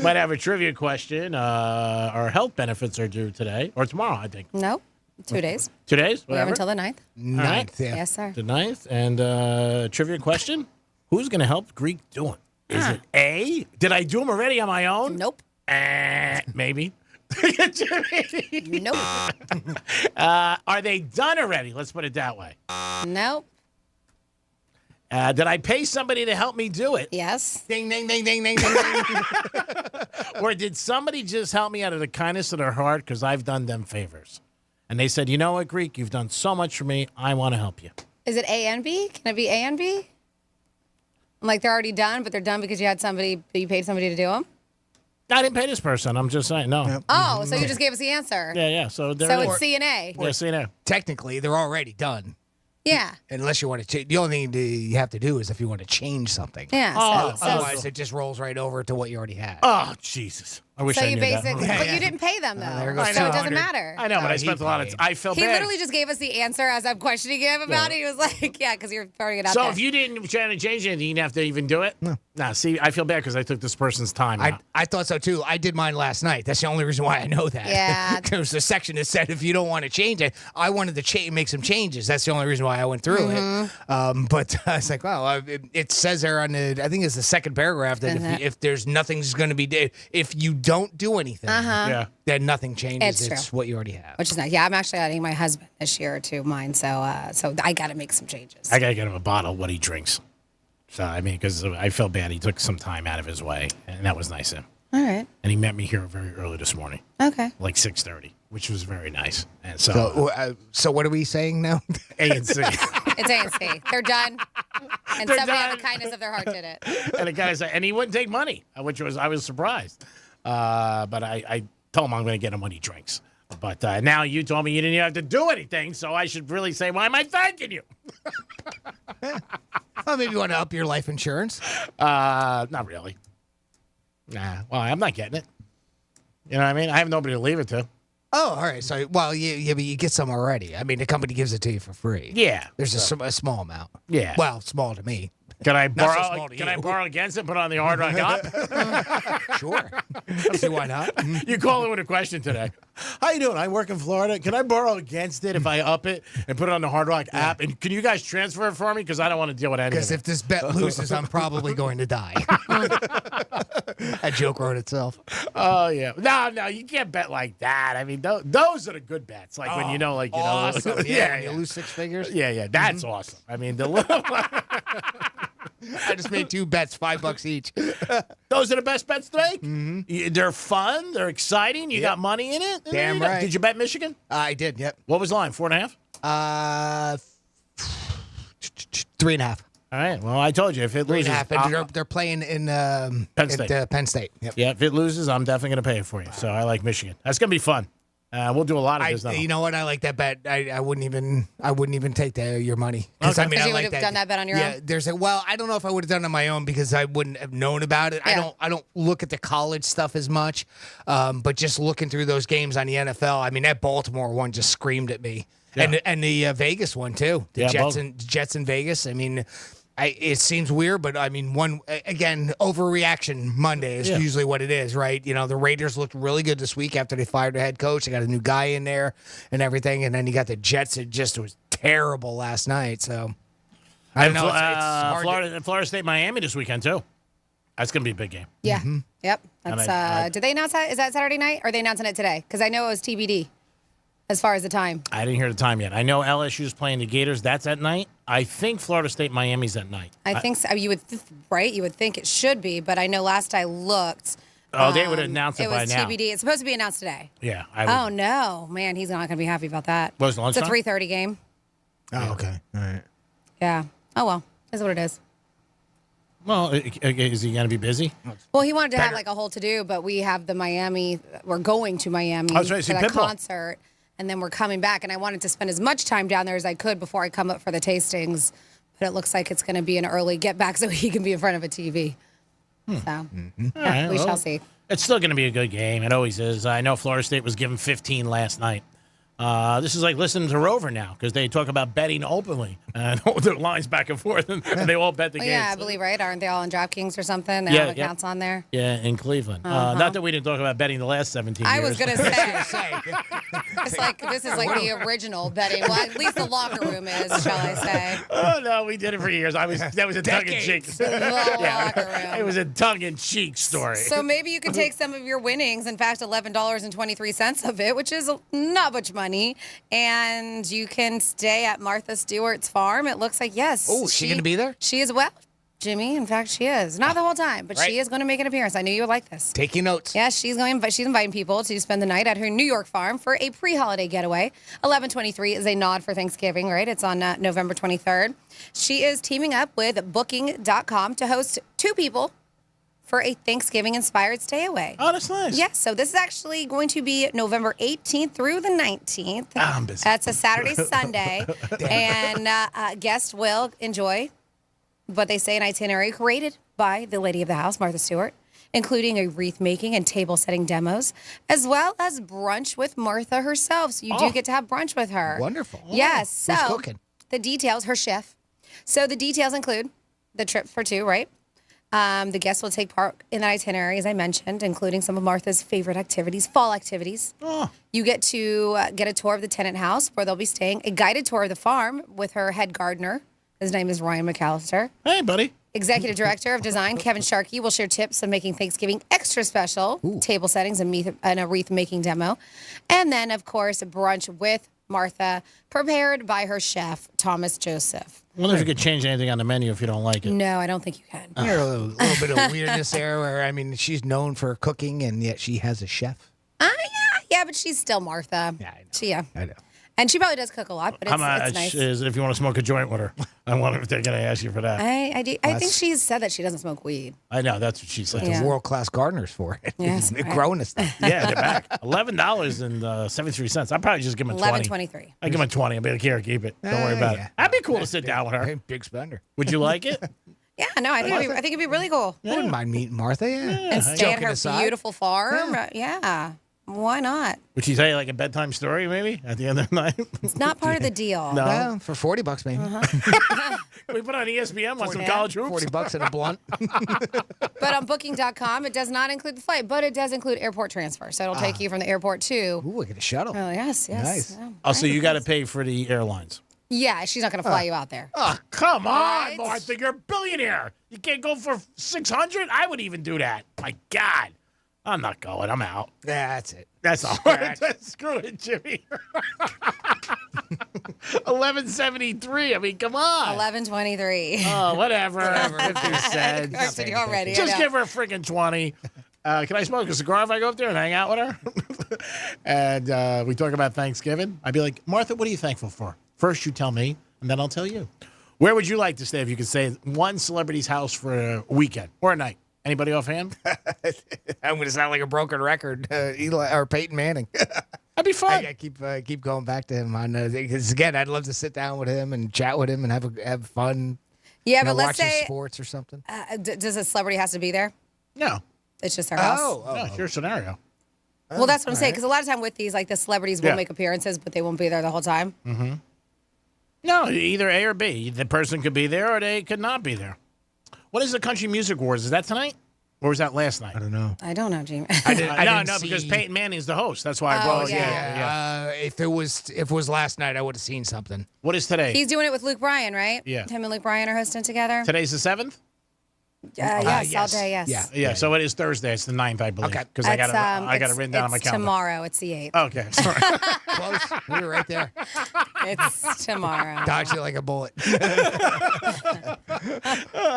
Might have a trivia question. Our health benefits are due today or tomorrow, I think. No, 2 days. 2 days? We have Whatever. until the 9th. 9th, yeah. Yes, sir. The 9th. And trivia question. Who's going to help Greek do it? Is it A? Did I do them already on my own? Nope. Maybe. Nope. Are they done already? Let's put it that way. Nope. Did I pay somebody to help me do it? Yes. Ding, ding, ding, ding, ding, ding, ding. Or did somebody just help me out of the kindness of their heart because I've done them favors? And they said, you know what, Greek, you've done so much for me. I want to help you. Is it A and B? Can it be A and B? Like they're already done, but they're done because you paid somebody to do them? I didn't pay this person. I'm just saying, no. Yep. Oh, so you just gave us the answer. Yeah. So it's C and A. Yeah, C and A. Technically, they're already done. Yeah. Unless you want to change. The only thing you have to do is if you want to change something. Yeah. Otherwise, it just rolls right over to what you already had. Oh, Jesus. I wish So I you knew basically, that. but you didn't pay them though, there so goes it doesn't 200. matter. I know, but I he spent a lot of. paid. I felt He bad. literally just gave us the answer as I'm questioning him about it. He was like, "Yeah, because you're throwing it out So there." if you didn't try to change anything, you didn't have to even do it. No. Nah, see, I feel bad because I took this person's time. now. I thought so too. I did mine last night. That's the only reason why I know that. Yeah. There was a section that said if you don't want to change it, I wanted to make some changes. That's the only reason why I went through it. But I was like, well, it says there on the, I think it's the second paragraph that if there's nothing's going to be, if you don't do anything, then nothing changes. It's what you already have. Which is nice. Yeah, I'm actually adding my husband this year to mine, so I got to make some changes. I gotta get him a bottle of what he drinks. So I mean, because I felt bad, he took some time out of his way, and that was nice of him. All right. And he met me here very early this morning. Okay. Like 6:30, which was very nice. And so, So what are we saying now? A and C. It's A and C. They're done, and They're somebody out done. of the kindness of their heart did it. And the guy said, and he wouldn't take money, which was I was surprised. But I told him I'm going to get him what he drinks. But now you told me you didn't even have to do anything, so I should really say, why am I thanking you? Well, maybe you want to up your life insurance. Not really. Nah. Well, I'm not getting it. You know what I mean? I have nobody to leave it to. Oh, all right. So, well, but you get some already. I mean, the company gives it to you for free. Yeah. There's a small amount. Yeah. Well, small to me. Can I Not so borrow? small to Can you. I borrow against it? Put on the Hard Rock up. Sure. See why not? You call it with a question today. How you doing? I work in Florida. Can I borrow against it if I up it and put it on the Hard Rock app? And can you guys transfer it for me? Because I don't want to deal with any of Because it. if this bet loses, I'm probably going to die. That joke wrote itself. Oh yeah. No, you can't bet like that. I mean, those are the good bets. Like when you know, like you awesome. know, Yeah, you lose 6 figures. yeah. That's awesome. I mean, the little. I just made 2 bets, $5 each. Those are the best bets today. They're fun. They're exciting. You got money in it. Damn right. Did you bet Michigan? I did. Yep. What was the line? 4.5. 3.5. All right. Well, I told you if it loses, 3.5. And they're playing in Penn State. Penn State. Yep. Yeah, if it loses, I'm definitely going to pay it for you. So I like Michigan. That's going to be fun. We'll do a lot of this now. You know what? I like that bet. I wouldn't even take your money because Okay. I You would have done that bet on your own. There's I don't know if I would have done it on my own because I wouldn't have known about it. Yeah. I don't look at the college stuff as much, but just looking through those games on the NFL, I mean that Baltimore one just screamed at me, and the Vegas one too. The Jets in Vegas. I mean. It seems weird, but I mean, overreaction Monday is usually what it is, right? You know, the Raiders looked really good this week after they fired their head coach. They got a new guy in there and everything, and then you got the Jets. It just was terrible last night. So I don't know. It's hard Florida State, Miami this weekend too. That's going to be a big game. Yeah. Yep. And That's. Did they announce that? Is that Saturday night? Or are they announcing it today? Because I know it was TBD as far as the time. I didn't hear the time yet. I know LSU's playing the Gators. That's at night. I think Florida State, Miami's at night. I think so. You would right. You would think it should be, but I know last I looked. They would announce it by now. It was TBD. It's supposed to be announced today. Yeah. Oh no, man, he's not going to be happy about that. What was it, It's a lunchtime? 3:30 game. Oh, okay. All right. Yeah. Oh well, is what it is. Well, is he going to be busy? Well, he wanted to have like a whole to do, but we have the Miami. We're going to Miami I was trying to for see that Pitbull. concert, and then we're coming back. And I wanted to spend as much time down there as I could before I come up for the tastings. But it looks like it's going to be an early get back so he can be in front of a TV. So All right, we shall see. It's still going to be a good game. It always is. I know Florida State was given 15 last night. This is like listening to Rover now because they talk about betting openly and their lines back and forth, and they all bet the Oh, games. yeah, I believe, right? Aren't they all on DraftKings or something? They have accounts on there. Yeah, in Cleveland. Not that we didn't talk about betting the last 17 years. I was going to say. It's like, this is like the original betting. Well, at least the locker room is, shall I say. Oh, no, we did it for years. That was a tongue-in-cheek. Locker room. It was a tongue-in-cheek story. So maybe you can take some of your winnings, in fact, $11.23 of it, which is not much money, and you can stay at Martha Stewart's farm. It looks like, yes. Oh, is she going to be there? She is well, Jimmy. In fact, she is. Not the whole time, but she is going to make an appearance. I knew you would like this. Taking notes. Yeah, she's inviting people to spend the night at her New York farm for a pre-holiday getaway. 11/23 is a nod for Thanksgiving, right? It's on November 23rd. She is teaming up with Booking.com to host 2 people for a Thanksgiving-inspired stay away. Oh, that's nice. Yes, so this is actually going to be November 18th through the 19th. I'm busy. That's a Saturday, Sunday. And guests will enjoy what they say an itinerary created by the lady of the house, Martha Stewart. including a wreath making and table setting demos, as well as brunch with Martha herself. So you do get to have brunch with her. Wonderful. Yes. So Who's cooking? the details, her chef. So the details include the trip for two, right? The guests will take part in the itinerary, as I mentioned, including some of Martha's favorite activities, fall activities. Oh. You get to get a tour of the tenant house where they'll be staying, a guided tour of the farm with her head gardener. His name is Ryan McAllister. Hey, buddy. Executive Director of Design, Kevin Sharkey, will share tips on making Thanksgiving extra special, table settings and a wreath-making demo. And then, of course, a brunch with Martha, prepared by her chef, Thomas Joseph. I wonder if you could change anything on the menu if you don't like it. No, I don't think you can. There's a little bit of weirdness there where, I mean, she's known for cooking, and yet she has a chef. Yeah, but she's still Martha. Yeah, I know. And she probably does cook a lot, but How it's much nice. is it if you want to smoke a joint with her? I wonder if they're going to ask you for that. I think she's said that she doesn't smoke weed. I know, that's what she said. Yeah. World-class gardeners for it. Yes, They're right. growing this stuff. Yeah, they're back. $11.73. I'd probably just give him 20. $11.23. I'd give him 20. I'd be like, here, keep it. Don't worry about it. That'd be cool to sit down with her. Big spender. Would you like it? Yeah, no, I think it'd be really cool. I wouldn't mind meeting Martha, yeah. And stay at Joking her aside. beautiful farm. Yeah. Why not? Would she tell you like a bedtime story maybe at the end of the night? It's not part of the deal. No. Well, for $40 maybe. Can we put on ESPN, watch some college hoops? $40 and a blunt. But on booking.com, it does not include the flight, but it does include airport transfer. So it'll take you from the airport to. Ooh, I get a shuttle. Oh, yes. Nice. Yeah. Oh, so you got to pay for the airlines. Yeah, she's not going to fly you out there. Oh, come on, Right? Martha. You're a billionaire. You can't go for $600? I would even do that. My God. I'm not going. I'm out. That's it. That's all right. Screw it, Jimmy. 11.73. I mean, come on. 11.23. Oh, whatever. 50 cents. I corrected you already. Just give her a freaking 20. Can I smoke a cigar if I go up there and hang out with her? And we talk about Thanksgiving. I'd be like, Martha, what are you thankful for? First, you tell me, and then I'll tell you. Where would you like to stay if you could stay at one celebrity's house for a weekend or a night? Anybody offhand? I'm going to sound like a broken record. Eli or Peyton Manning. That'd be fun. I keep going back to him on because again, I'd love to sit down with him and chat with him and have fun. Yeah, you know, but let's watching say sports or something. Does a celebrity has to be there? No. It's just their house. No, it's your scenario. Well, that's what I'm saying. Because a lot of time with these, like the celebrities will make appearances, but they won't be there the whole time. Mm-hmm. No, either A or B. The person could be there or they could not be there. What is the Country Music Awards? Is that tonight? Or was that last night? I don't know. I don't know, Jamie. No, because Peyton Manning's the host. That's why I brought it. Yeah. If it was last night, I would have seen something. What is today? He's doing it with Luke Bryan, right? Yeah. Him and Luke Bryan are hosting together. Today's the 7th? Yes, all day, yes. Yeah, so it is Thursday. It's the 9th, I believe. Okay. Because I got it written down on my It's calendar. tomorrow. It's the 8th. Okay, sorry. Close. We were right there. It's tomorrow. Dodged it like a bullet. I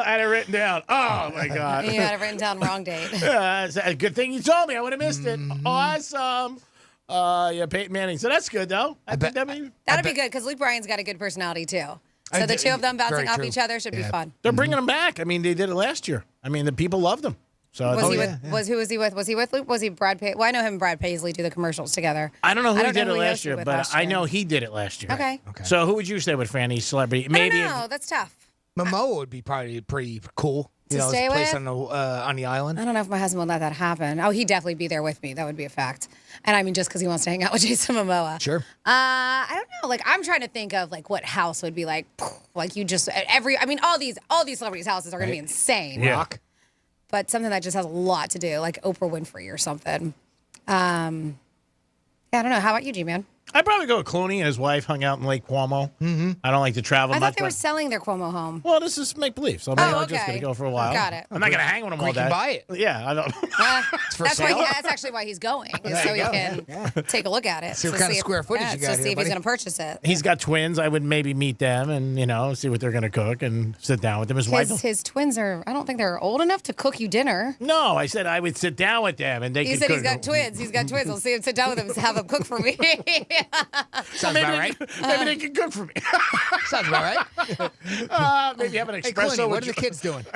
had it written down. Oh, my God. You had it written down wrong date. It's a good thing you told me. I would have missed it. Awesome. Yeah, Peyton Manning. So that's good, though. I think that'd Be good because Luke Bryan's got a good personality, too. So the two of them bouncing off each other should be fun. They're bringing him back. I mean, they did it last year. I mean, the people loved him. So Who was he with? Was he with Luke? Was he Brad Paisley? Well, I know him and Brad Paisley do the commercials together. I don't know who he did it who he last hosted year, with but last I year. know he did it last year. Okay. So who would you stay with, Fanny? Celebrity? I Maybe. don't know. That's tough. Momoa would be probably pretty cool. To You know, stay his place with? on the island. I don't know if my husband would let that happen. Oh, he'd definitely be there with me. That would be a fact. And I mean, just because he wants to hang out with Jason Momoa. Sure. I don't know. Like, I'm trying to think of like what house would be like you just all these celebrities' houses are going to be insane. Yeah. Rock. But something that just has a lot to do, like Oprah Winfrey or something. Yeah, I don't know. How about you, G-Man? I'd probably go with Clooney and his wife hung out in Lake Cuomo. Mm-hmm. I don't like to travel I much. thought they were selling their Cuomo home. Well, this is make believe. So maybe I'm just okay. going to go for a while. Got it. I'm not going to hang with him all We day. can buy it. Yeah, I don't. That's actually why he's going, is so he can take a look at it. See what kind of square footage you got So here, see if buddy. he's going to purchase it. He's got twins. I would maybe meet them and see what they're going to cook and sit down with them. His wife. His twins are, I don't think they're old enough to cook you dinner. No, I said I would sit down with them and they He could said cook. he's got twins. He's got twins. I'll see him sit down with them and have them cook for me. Sounds about right. Maybe they can cook for me. Sounds about right. Maybe have an Hey, espresso. Clooney, what with are the kids doing?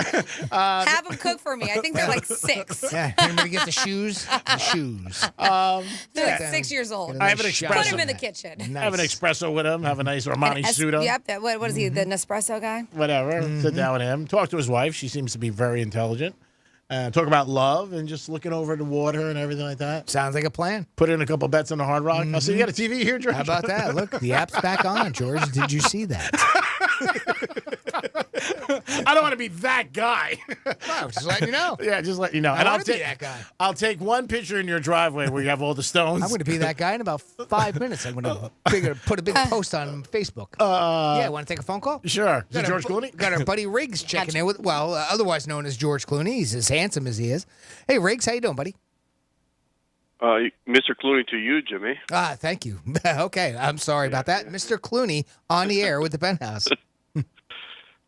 Have them cook for me. I think they're like 6. Yeah. Anybody get the shoes? The shoes. They're like 6 years old. I have an Put espresso. him in the kitchen. Have an espresso with him. Have a nice Armani suit on. Yep. What is he? The Nespresso guy? Whatever. Sit down with him. Talk to his wife. She seems to be very intelligent. Talk about love and just looking over the water and everything like that. Sounds like a plan. Put in a couple bets on the Hard Rock. Oh, so you got a TV here, George? How about that? Look, the app's back on, George. Did you see that? I don't want to be that guy. No, just letting you know. Yeah, just let you know. I want to be that guy. I'll take one picture in your driveway where you have all the stones. I'm going to be that guy in about 5 minutes. I'm going to put a big post on Facebook. Yeah, want to take a phone call? Sure. Is it George Clooney? Got our buddy Riggs checking in with, otherwise known as George Clooney. He's as handsome as he is. Hey, Riggs, how you doing, buddy? Mr. Clooney to you, Jimmy. Thank you. Okay, I'm sorry about that. Mr. Clooney on the air with the Penthouse.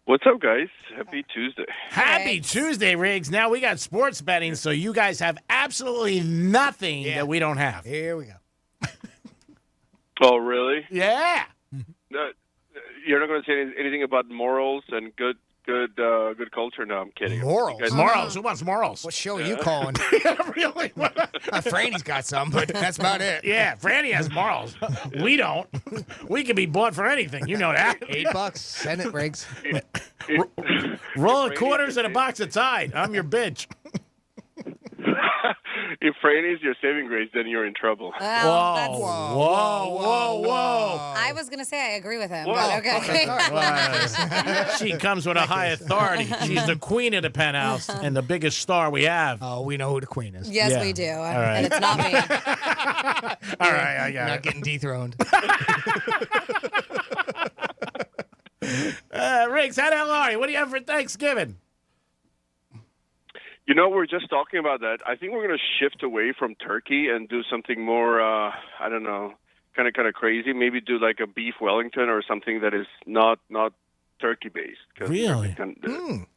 What's up, guys? Happy Tuesday. Happy Tuesday, Riggs. Now we got sports betting, so you guys have absolutely nothing that we don't have. Here we go. Oh, really? Yeah. You're not going to say anything about morals and good culture? No, I'm kidding. Morals? Morals? Who wants morals? What show are you calling? Really? Franny's got some, but that's about it. Yeah, Franny has morals. We don't. We can be bought for anything. You know that. $8. Send it, Riggs. Roll of quarters and a box of Tide. I'm your bitch. If Franny's your saving grace, then you're in trouble. Whoa. I was going to say I agree with him, Whoa. but okay. She comes with a high authority. She's the queen of the Penthouse and the biggest star we have. Oh, we know who the queen is. Yes, Yeah. we do. All right. And it's not me. All right, I got Not it. getting dethroned. Riggs, how the hell are you? What do you have for Thanksgiving? You know, we're just talking about that. I think we're going to shift away from turkey and do something more, I don't know, kind of crazy. Maybe do like a beef Wellington or something that is not turkey-based. Really?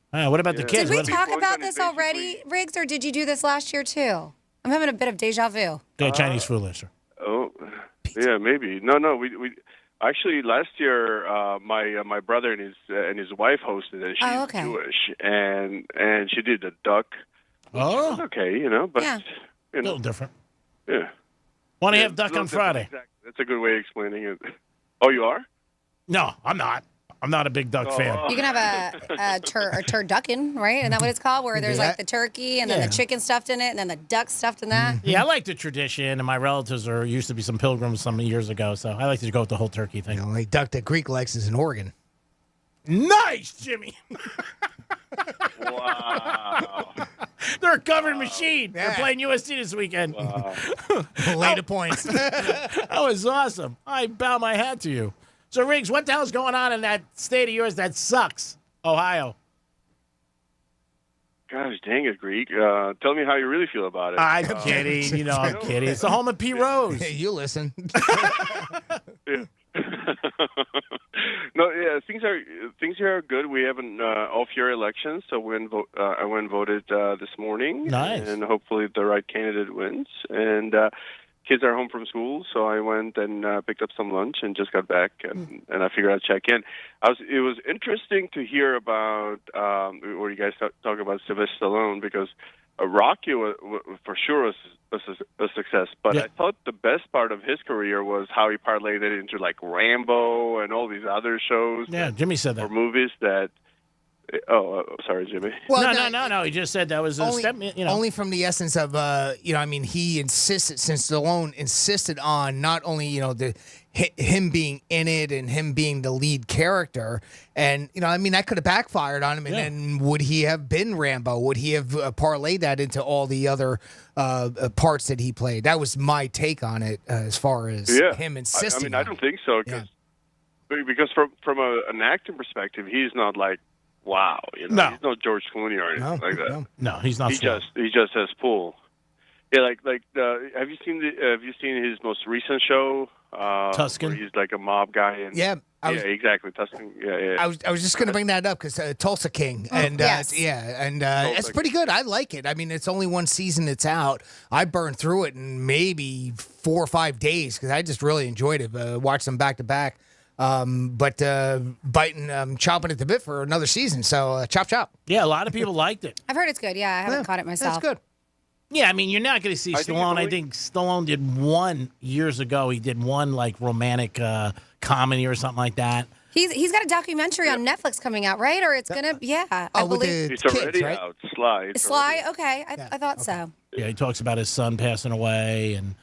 What about the kids? Did we What- talk about this already, Riggs, or did you do this last year too? I'm having a bit of deja vu. Go Chinese food list. Oh, yeah, maybe. No, we actually last year my brother and his wife hosted it. She's Jewish, and she did a duck. Oh, okay, but a you know, little different. Yeah. Want to Yeah, have duck a little on Friday? different. Exactly. That's a good way of explaining it. Oh, you are? No, I'm not. I'm not a big duck fan. You can have a turducken, right? Isn't that what it's called? Where there's like the turkey and then the chicken stuffed in it and then the duck stuffed in that? Yeah, I like the tradition, and my relatives used to be some pilgrims some years ago, so I like to go with the whole turkey thing. The only duck that Greek likes is in Oregon. Nice, Jimmy. Wow. They're a covered machine. They're playing USC this weekend. Lay the points. That was awesome. I bow my hat to you. So, Riggs, what the hell's going on in that state of yours that sucks? Ohio. Gosh dang it, Greek. Tell me how you really feel about it. I'm kidding. You know, I'm kidding. It's the home of P. Rose. Hey, you listen. Yeah. No, yeah, things here are good. We have an off-year election, so I went and voted this morning. Nice. And hopefully the right candidate wins. And kids are home from school, so I went and picked up some lunch and just got back, and I figured I'd check in. It was interesting to hear about where you guys talk about Sylvester Stallone, because Rocky for sure was a success, but I thought the best part of his career was how he parlayed it into like Rambo and all these other shows. Yeah, Jimmy said that. Or movies that. Oh, sorry, Jimmy. Well, no. He just said that was a step. Only from the essence of, he insisted, since Stallone insisted on not only, him being in it and him being the lead character. And, that could have backfired on him. And then would he have been Rambo? Would he have parlayed that into all the other parts that he played? That was my take on it as far as him insisting. I don't think so, because from an acting perspective, he's not like, wow, he's not George Clooney or anything like that. No, he's not. He just has pull. Yeah, like have you seen his most recent show? Tuscan. Where he's like a mob guy. And, exactly, Tuscan. Yeah. I was just going to bring that up because Tulsa King, and it's pretty good. I like it. I mean, it's only one season it's out. I burned through it in maybe 4 or 5 days because I just really enjoyed it. Watched them back to back. But chomping at the bit for another season. So chop. Yeah, a lot of people liked it. I've heard it's good. Yeah, I haven't caught it myself. That's good. Yeah, I mean, you're not going to see Stallone. I think Stallone did one years ago. He did one like romantic comedy or something like that. He's got a documentary on Netflix coming out, right? Or it's gonna, I believe It's already out. Sly. Sly. Okay, I thought so. Yeah, he talks about his son passing away and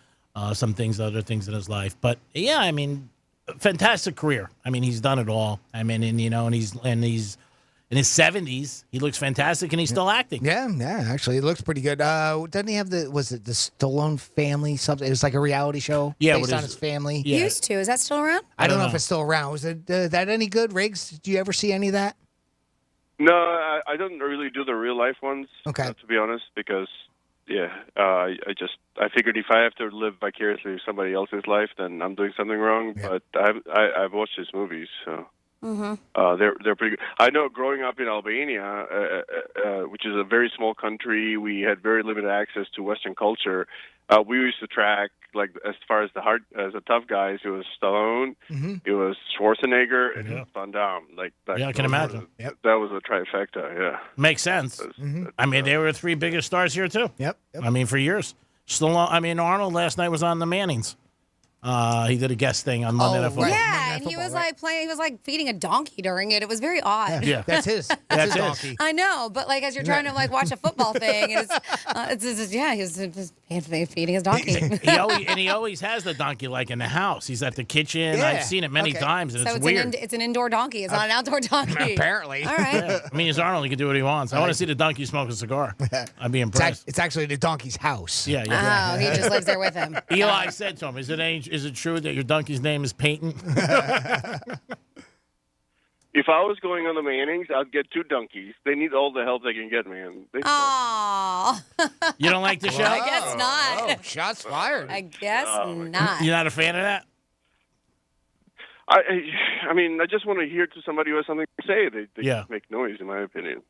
some things, other things in his life. But yeah, I mean, fantastic career. I mean, he's done it all. I mean, and he's in his 70s. He looks fantastic, and he's still acting. Yeah, actually, it looks pretty good. Doesn't he have was it the Stallone family? Something. It was like a reality show based on his family. Yeah. Used to. Is that still around? I don't know if it's still around. Was it that any good, Riggs? Did you ever see any of that? No, I don't really do the real life ones. Okay. To be honest, because I figured if I have to live vicariously through somebody else's life, then I'm doing something wrong. Yeah. But I've watched his movies, so. Mm-hmm. They're pretty good. I know growing up in Albania, which is a very small country, we had very limited access to Western culture. We used to track, like, as far as the tough guys, it was Stallone, it was Schwarzenegger, and it was Van Damme. Like, I can imagine. That was a trifecta, yeah. Makes sense. I mean, they were the three biggest stars here, too. Yep. I mean, for years. Stallone, Arnold last night was on the Mannings. He did a guest thing on Monday Night Football. Yeah, and he was like playing. He was like feeding a donkey during it. It was very odd. Yeah, that's his. That's his donkey. I know, but like as you're trying to like watch a football thing, he's feeding his donkey. He always has the donkey like in the house. He's at the kitchen. Yeah. I've seen it many times, and it's weird. It's an indoor donkey. It's not an outdoor donkey. Apparently. All right. Yeah. I mean, he's Arnold. He can do what he wants. I want to see the donkey smoke a cigar. I'd be impressed. It's actually the donkey's house. Yeah. Oh, he just lives there with him. Eli said to him, "Is it true that your donkey's name is Peyton?" If I was going on the Mannings, I'd get 2 donkeys. They need all the help they can get, man. Aww. You don't like the show? I guess not. Oh, shots fired. I guess not. You're not a fan of that? I mean, I just want to hear to somebody who has something to say. They make noise, in my opinion.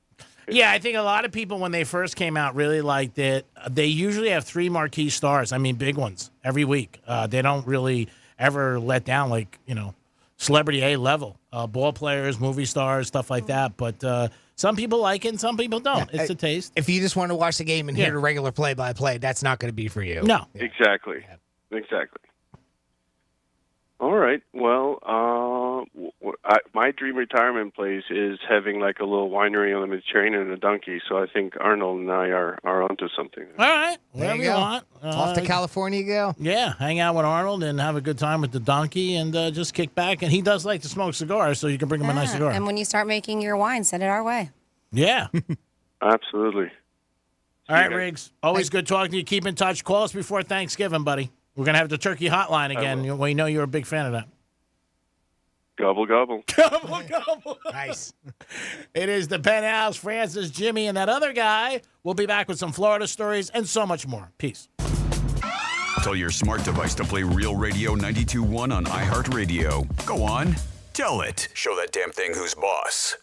Yeah, I think a lot of people, when they first came out, really liked it. They usually have 3 marquee stars. I mean, big ones every week. They don't really ever let down, like, celebrity A level. Ball players, movie stars, stuff like that. But some people like it and some people don't. It's a taste. If you just want to watch the game and hear the regular play-by-play, that's not going to be for you. No. Exactly. All right. Well, my dream retirement place is having like a little winery on the Mediterranean and a donkey. So I think Arnold and I are onto something. All right. Whatever you want. Off to California you go. Yeah. Hang out with Arnold and have a good time with the donkey and just kick back. And he does like to smoke cigars, so you can bring him a nice cigar. And when you start making your wine, send it our way. Yeah. Absolutely. All right, Riggs. Always good talking to you. Keep in touch. Call us before Thanksgiving, buddy. We're going to have the turkey hotline again. We know you're a big fan of that. Gobble, gobble. Gobble, gobble. Nice. It is the Penthouse, Francis, Jimmy, and that other guy. We'll be back with some Florida stories and so much more. Peace. Tell your smart device to play Real Radio 92.1 on iHeartRadio. Go on. Tell it. Show that damn thing who's boss.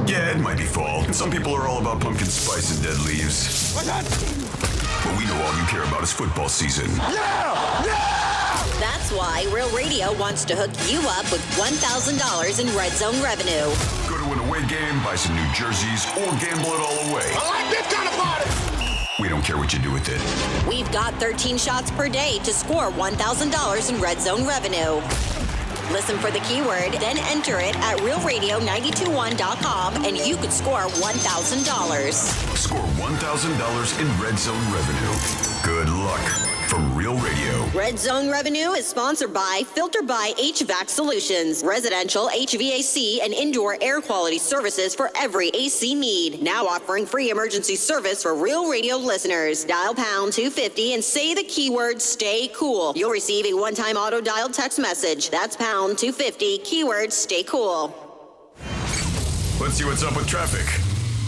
Yeah, it might be fall, and some people are all about pumpkin spice and dead leaves. But we know all you care about is football season. That's why Real Radio wants to hook you up with $1,000 in Red Zone revenue. Go to an away game, buy some new jerseys, or gamble it all away. I like this kind of party! We don't care what you do with it. We've got 13 shots per day to score $1,000 in Red Zone revenue. Listen for the keyword, then enter it at realradio921.com, and you could score $1,000. Score $1,000 in Red Zone revenue. Good luck from Real Radio. Red Zone revenue is sponsored by Filter by HVAC Solutions. Residential HVAC and indoor air quality services for every AC need. Now offering free emergency service for Real Radio listeners. Dial pound 250 and say the keyword stay cool. You'll receive a one-time auto dial text message. That's pound 250, keyword stay cool. Let's see what's up with traffic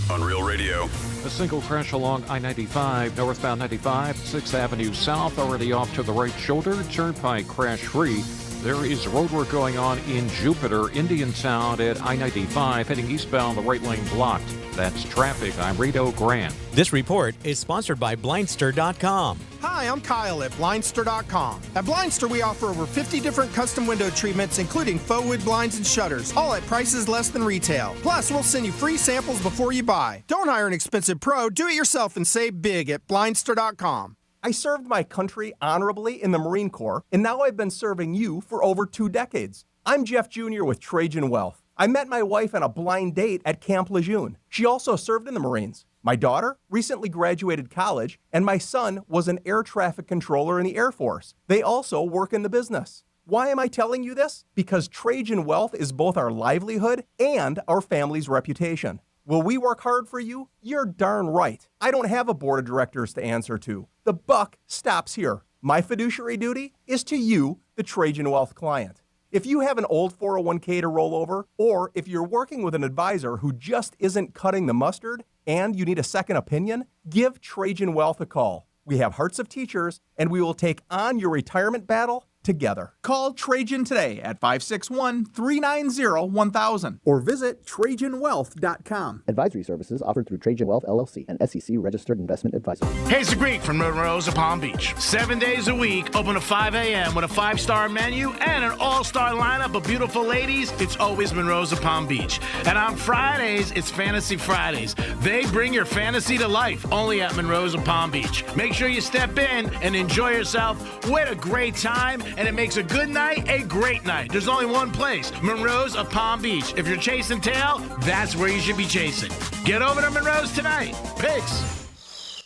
on Real Radio. A single crash along I-95, northbound 95, 6th Avenue South, already off to the right shoulder. Turnpike crash-free. There is roadwork going on in Jupiter, Indiantown at I-95, heading eastbound, the right lane blocked. That's traffic. I'm Rito Grant. This report is sponsored by Blindster.com. Hi, I'm Kyle at Blindster.com. At Blindster, we offer over 50 different custom window treatments, including faux wood blinds and shutters, all at prices less than retail. Plus, we'll send you free samples before you buy. Don't hire an expensive pro. Do it yourself and save big at Blindster.com. I served my country honorably in the Marine Corps, and now I've been serving you for over 2 decades. I'm Jeff Jr. with Trajan Wealth. I met my wife on a blind date at Camp Lejeune. She also served in the Marines. My daughter recently graduated college, and my son was an air traffic controller in the Air Force. They also work in the business. Why am I telling you this? Because Trajan Wealth is both our livelihood and our family's reputation. Will we work hard for you? You're darn right. I don't have a board of directors to answer to. The buck stops here. My fiduciary duty is to you, the Trajan Wealth client. If you have an old 401k to roll over, or if you're working with an advisor who just isn't cutting the mustard and you need a second opinion, give Trajan Wealth a call. We have hearts of teachers, and we will take on your retirement battle together. Call Trajan today at 561-390-1000 or visit TrajanWealth.com. Advisory services offered through Trajan Wealth, LLC, an SEC registered investment advisor. Hey, it's the Greek from Monroe's of Palm Beach. 7 days a week, open at 5 a.m. with a 5-star menu and an all-star lineup of beautiful ladies. It's always Monroe's of Palm Beach. And on Fridays, it's Fantasy Fridays. They bring your fantasy to life only at Monroe's of Palm Beach. Make sure you step in and enjoy yourself with a great time, and it makes a good night a great night. There's only one place, Monroe's of Palm Beach. If you're chasing tail, that's where you should be chasing. Get over to Monroe's tonight. Pigs.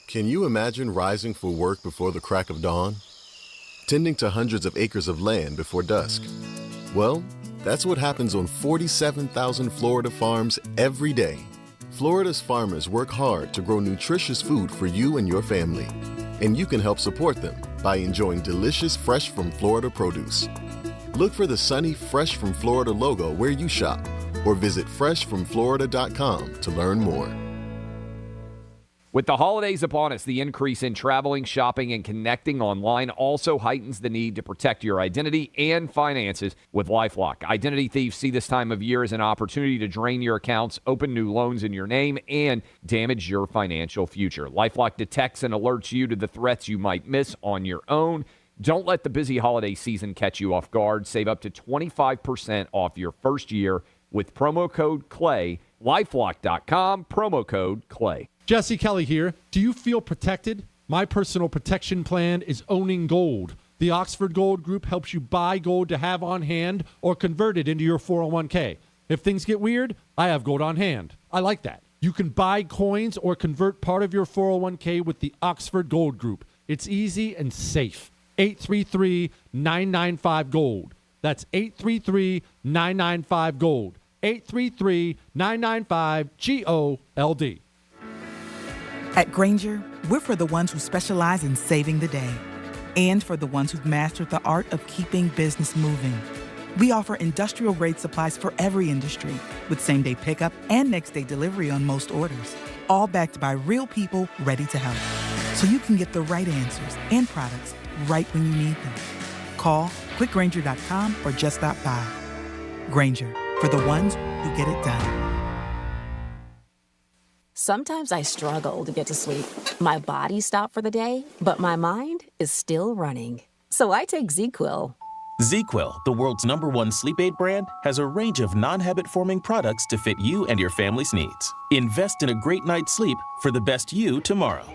Can you imagine rising for work before the crack of dawn? Tending to hundreds of acres of land before dusk? Well, that's what happens on 47,000 Florida farms every day. Florida's farmers work hard to grow nutritious food for you and your family. And you can help support them by enjoying delicious Fresh from Florida produce. Look for the sunny Fresh from Florida logo where you shop, or visit freshfromflorida.com to learn more. With the holidays upon us, the increase in traveling, shopping, and connecting online also heightens the need to protect your identity and finances with LifeLock. Identity thieves see this time of year as an opportunity to drain your accounts, open new loans in your name, and damage your financial future. LifeLock detects and alerts you to the threats you might miss on your own. Don't let the busy holiday season catch you off guard. Save up to 25% off your first year with promo code CLAY. LifeLock.com, promo code CLAY. Jesse Kelly here. Do you feel protected? My personal protection plan is owning gold. The Oxford Gold Group helps you buy gold to have on hand or convert it into your 401k. If things get weird, I have gold on hand. I like that. You can buy coins or convert part of your 401k with the Oxford Gold Group. It's easy and safe. 833-995-GOLD. That's 833-995-GOLD. 833-995-GOLD. At Grainger, we're for the ones who specialize in saving the day and for the ones who've mastered the art of keeping business moving. We offer industrial-grade supplies for every industry with same-day pickup and next-day delivery on most orders, all backed by real people ready to help. So you can get the right answers and products right when you need them. Call quickgrainger.com or just stop by. Grainger, for the ones who get it done. Sometimes I struggle to get to sleep. My body stopped for the day, but my mind is still running. So I take ZzzQuil. ZzzQuil, the world's #1 sleep aid brand, has a range of non-habit-forming products to fit you and your family's needs. Invest in a great night's sleep for the best you tomorrow.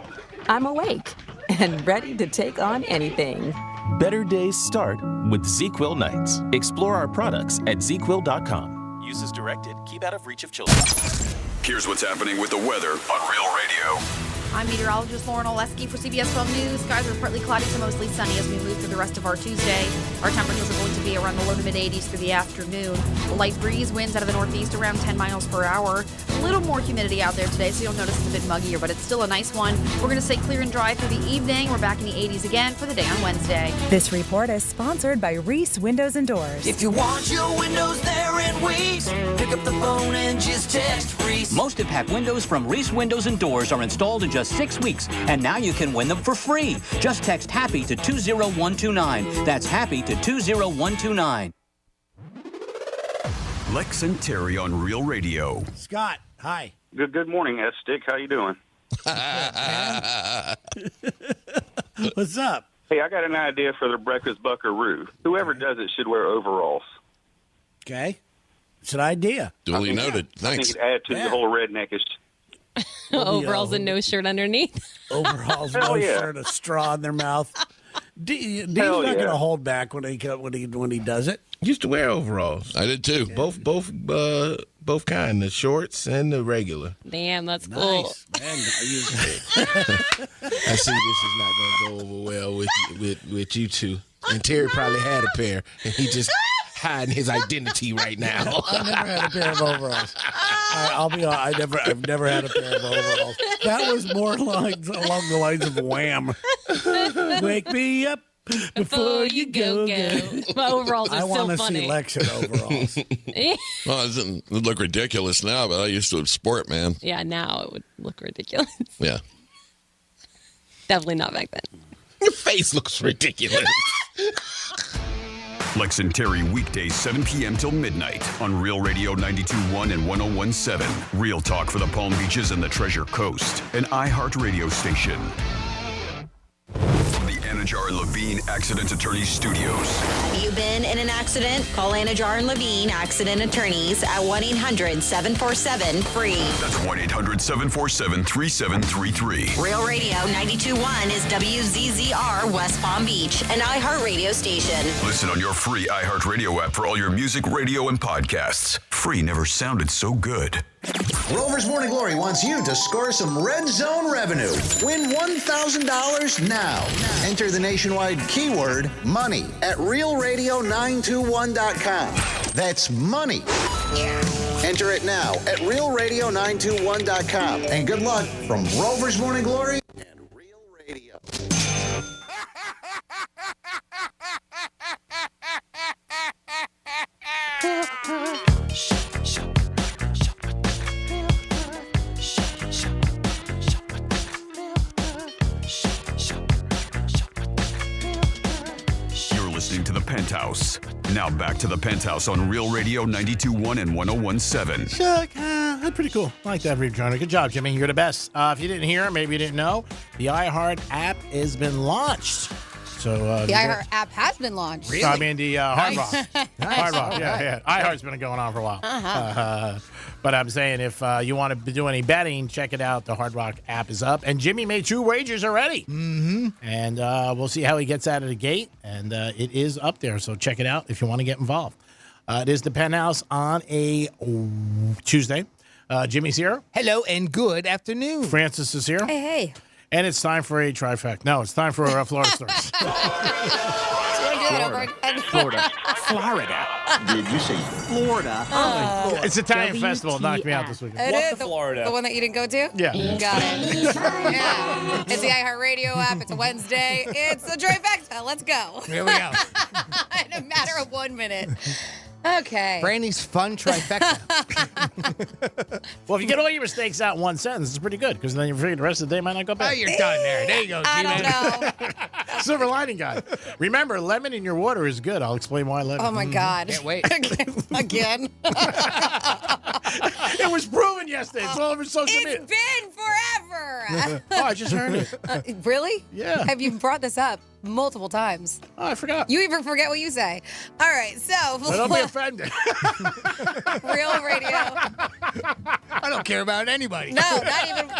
I'm awake and ready to take on anything. Better days start with ZzzQuil nights. Explore our products at ZzzQuil.com. Use as directed. Keep out of reach of children. Here's what's happening with the weather on Real Radio. I'm meteorologist Lauren Oleski for CBS 12 News. Skies are partly cloudy to mostly sunny as we move through the rest of our Tuesday. Our temperatures are going to be around the low to mid-80s through the afternoon. A light breeze, winds out of the northeast around 10 miles per hour. A little more humidity out there today, so you'll notice it's a bit muggier, but it's still a nice one. We're going to stay clear and dry through the evening. We're back in the 80s again for the day on Wednesday. This report is sponsored by Reese Windows and Doors. If you want your windows there in weeks, pick up the phone and just text Reese. Most impact windows from Reese Windows and Doors are installed in just 6 weeks, and now you can win them for free. Just text HAPPY to 20129. That's HAPPY to 20129. Lex and Terry on Real Radio. Scott, hi. Good morning, S-Stick. How you doing? What's up? Hey, I got an idea for the breakfast buckaroo. Whoever does it should wear overalls. Okay. It's an idea. Duly noted. I think Thanks. it add to the whole redneckish. Overalls and no shirt underneath. Overalls, Hell no yeah. shirt, a straw in their mouth. Dean's Hell not yeah. going to hold back when he does it. Used to wear overalls. I did too. Both kind, the shorts and the regular. Damn, that's cool. Nice. Man, I see this is not going to go over well with you two. And Terry probably had a pair, and he just hiding his identity right now. I never had a pair of overalls. I'll be honest. I've never had a pair of overalls. That was more along the lines of Wham. Wake me up before you go. My overalls are I so want to funny. see Lex in overalls. Well, it doesn't look ridiculous now, but I used to sport, man. Yeah, now it would look ridiculous. Yeah. Definitely not back then. Your face looks ridiculous. Lex and Terry weekdays 7 p.m. till midnight on Real Radio 92.1 and 101.7. Real talk for the Palm Beaches and the Treasure Coast. An iHeart radio station. From the Anajar and Levine Accident Attorneys Studios. Have you been in an accident? Call Anajar and Levine Accident Attorneys at 1-800-747-FREE. That's 1-800-747-3733. Real Radio 92.1 is WZZR West Palm Beach, an iHeart radio station. Listen on your free iHeart Radio app for all your music, radio, and podcasts. Free never sounded so good. Rover's Morning Glory wants you to score some red zone revenue. Win $1,000 now. Enter the nationwide keyword money at realradio921.com. That's money. Enter it now at realradio921.com. And good luck from Rover's Morning Glory and Real Radio. You're listening to The Penthouse. Now back to The Penthouse on Real Radio 92.1 and 101.7. Chuck, that's pretty cool. I like that, Rejoiner. Good job, Jimmy. You're the best. If you didn't hear, maybe you didn't know, the iHeart app has been launched. So The iHeart app has been launched. Really? I mean, the Hard Rock. Nice. Hard Rock, yeah. iHeart's been going on for a while. But I'm saying if you want to do any betting, check it out. The Hard Rock app is up. And Jimmy made 2 wagers already. Mm-hmm. And we'll see how he gets out of the gate. And it is up there, so check it out if you want to get involved. It is the Penthouse on a Tuesday. Jimmy's here. Hello and good afternoon. Francis is here. Hey. And it's time for a trifecta. No, it's time for Florida Stories. Florida. Did you say Florida? It's Italian festival. It knocked me out this weekend. It is the one that you didn't go to? Yeah. Got it. Yeah. It's the iHeartRadio app. It's a Wednesday. It's the trifecta. Let's go. Here we go. In a matter of 1 minute. Okay. Brandy's fun trifecta. Well, if you get all your mistakes out in one sentence, it's pretty good because then you're figuring the rest of the day might not go bad. Oh, you're done there. There you go, G-Man. I don't know. Silver lining guy. Remember, lemon in your water is good. I'll explain why lemon. Oh, my God. Can't wait. Again. It was proven yesterday. It's all over social media. It's been forever. Oh, I just heard it. Really? Yeah. Have you brought this up multiple times? Oh, I forgot. You even forget what you say. All right, so. Well, don't be offended. Real Radio. I don't care about anybody. No, not even.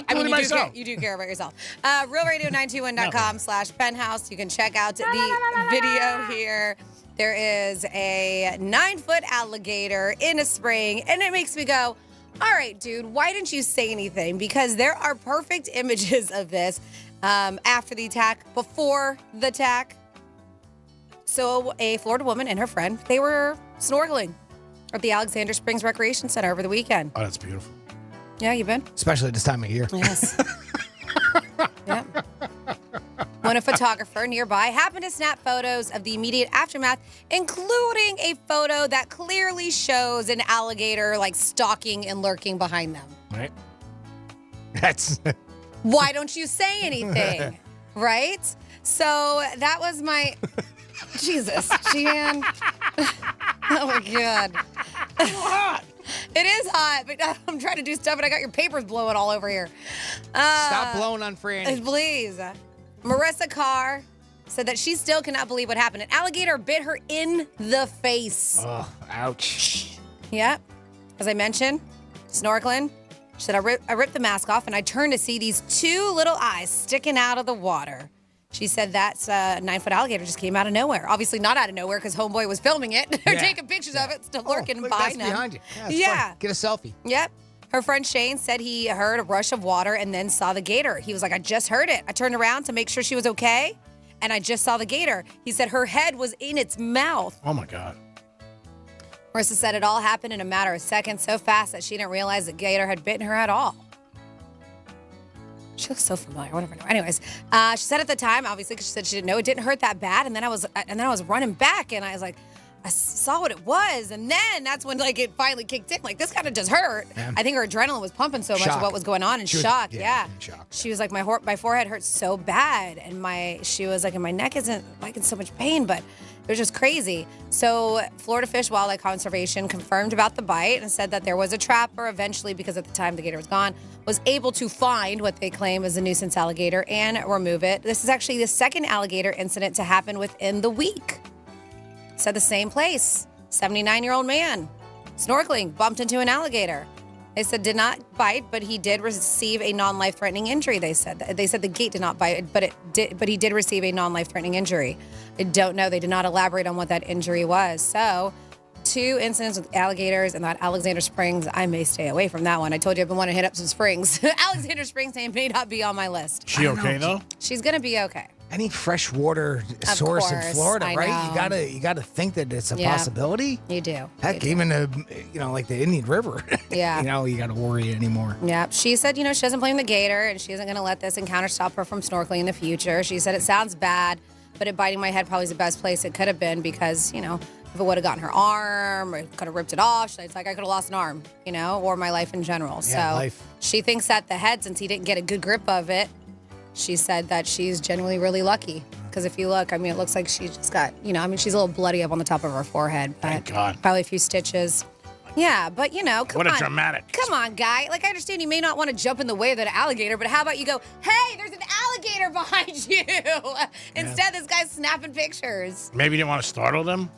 I mean, myself. you do care about yourself. RealRadio921.com/penthouse. You can check out the video here. There is a 9-foot alligator in a spring, and it makes me go, all right, dude, why didn't you say anything? Because there are perfect images of this after the attack, before the attack. So a Florida woman and her friend, they were snorkeling at the Alexander Springs Recreation Center over the weekend. Oh, that's beautiful. Yeah, you been? Especially this time of year. Yes. Yep. When a photographer nearby happened to snap photos of the immediate aftermath, including a photo that clearly shows an alligator like stalking and lurking behind them. Right. That's. Why don't you say anything? Right? So that was my. Jesus, Jan. Oh my God. It is hot, but I'm trying to do stuff and I got your papers blowing all over here. Stop blowing on Franny. Please. Marissa Carr said that she still cannot believe what happened. An alligator bit her in the face. Oh, ouch. Yep. As I mentioned, snorkeling. She said, I ripped the mask off and I turned to see these 2 little eyes sticking out of the water. She said that 9-foot alligator just came out of nowhere. Obviously not out of nowhere because homeboy was filming it. They're taking pictures of it, still lurking behind him. Behind you. Yeah. Fun. Get a selfie. Yep. Her friend Shane said he heard a rush of water and then saw the gator. He was like, I just heard it. I turned around to make sure she was okay, and I just saw the gator. He said her head was in its mouth. Oh, my God. Marissa said it all happened in a matter of seconds, so fast that she didn't realize the gator had bitten her at all. She looks so familiar. Whatever. Anyways, she said at the time, obviously, because she said she didn't know it didn't hurt that bad, and then I was running back, and I was like, I saw what it was, and then that's when it finally kicked in. Like, this kind of just hurt. Yeah. I think her adrenaline was pumping so much of what was going on in shock. Yeah. In shock. She was like, my forehead hurts so bad, and she was like, and my neck isn't like in so much pain, but it was just crazy. So Florida Fish and Wildlife Conservation confirmed about the bite and said that there was a trapper eventually, because at the time the gator was gone, was able to find what they claim is a nuisance alligator and remove it. This is actually the second alligator incident to happen within the week. Said the same place. 79-year-old man snorkeling, bumped into an alligator. They said did not bite, but he did receive a non-life-threatening injury. They said the gate did not bite, but he did receive a non-life-threatening injury. I don't know. They did not elaborate on what that injury was. So, 2 incidents with alligators and that Alexander Springs. I may stay away from that one. I told you I've been wanting to hit up some springs. Alexander Springs may not be on my list. She okay though? She's gonna be okay. Any freshwater source in Florida, I right? know. You gotta think that it's a possibility. You do. Heck, even like the Indian River. Yeah. You gotta worry anymore. Yeah. She said, she doesn't blame the gator, and she isn't gonna let this encounter stop her from snorkeling in the future. She said it sounds bad, but it biting my head probably is the best place it could have been, because if it would have gotten her arm, or it could have ripped it off. It's like I could have lost an arm, or my life in general. Yeah, so life. She thinks that the head, since he didn't get a good grip of it, she said that she's genuinely really lucky. Because if you look, it looks like she just got, she's a little bloody up on the top of her forehead. But Thank God. Probably a few stitches. Yeah, but come on. What a dramatic. Come on, guy. I understand you may not want to jump in the way of that alligator, but how about you go, hey, there's an alligator behind you. Instead, this guy's snapping pictures. Maybe you didn't want to startle them?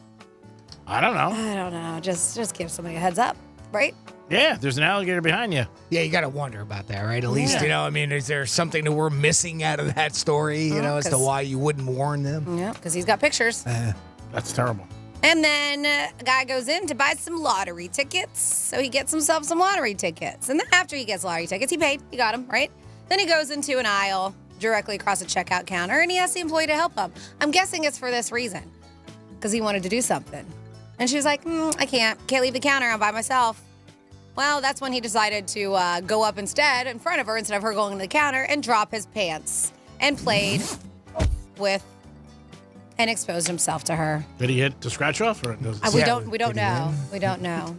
I don't know. I don't know. Just give somebody a heads up, right? Yeah, there's an alligator behind you. Yeah, you got to wonder about that, right? At least, is there something that we're missing out of that story, as to why you wouldn't warn them? Yeah, because he's got pictures. That's terrible. And then a guy goes in to buy some lottery tickets. So he gets himself some lottery tickets. And then after he gets lottery tickets, he paid. He got them, right? Then he goes into an aisle directly across the checkout counter, and he asks the employee to help him. I'm guessing it's for this reason, because he wanted to do something. And she was like, I can't leave the counter. I'm by myself. Well, that's when he decided to go up instead in front of her, instead of her going to the counter, and drop his pants and played with and exposed himself to her. Did he hit the scratch off? Or We don't know. We don't know.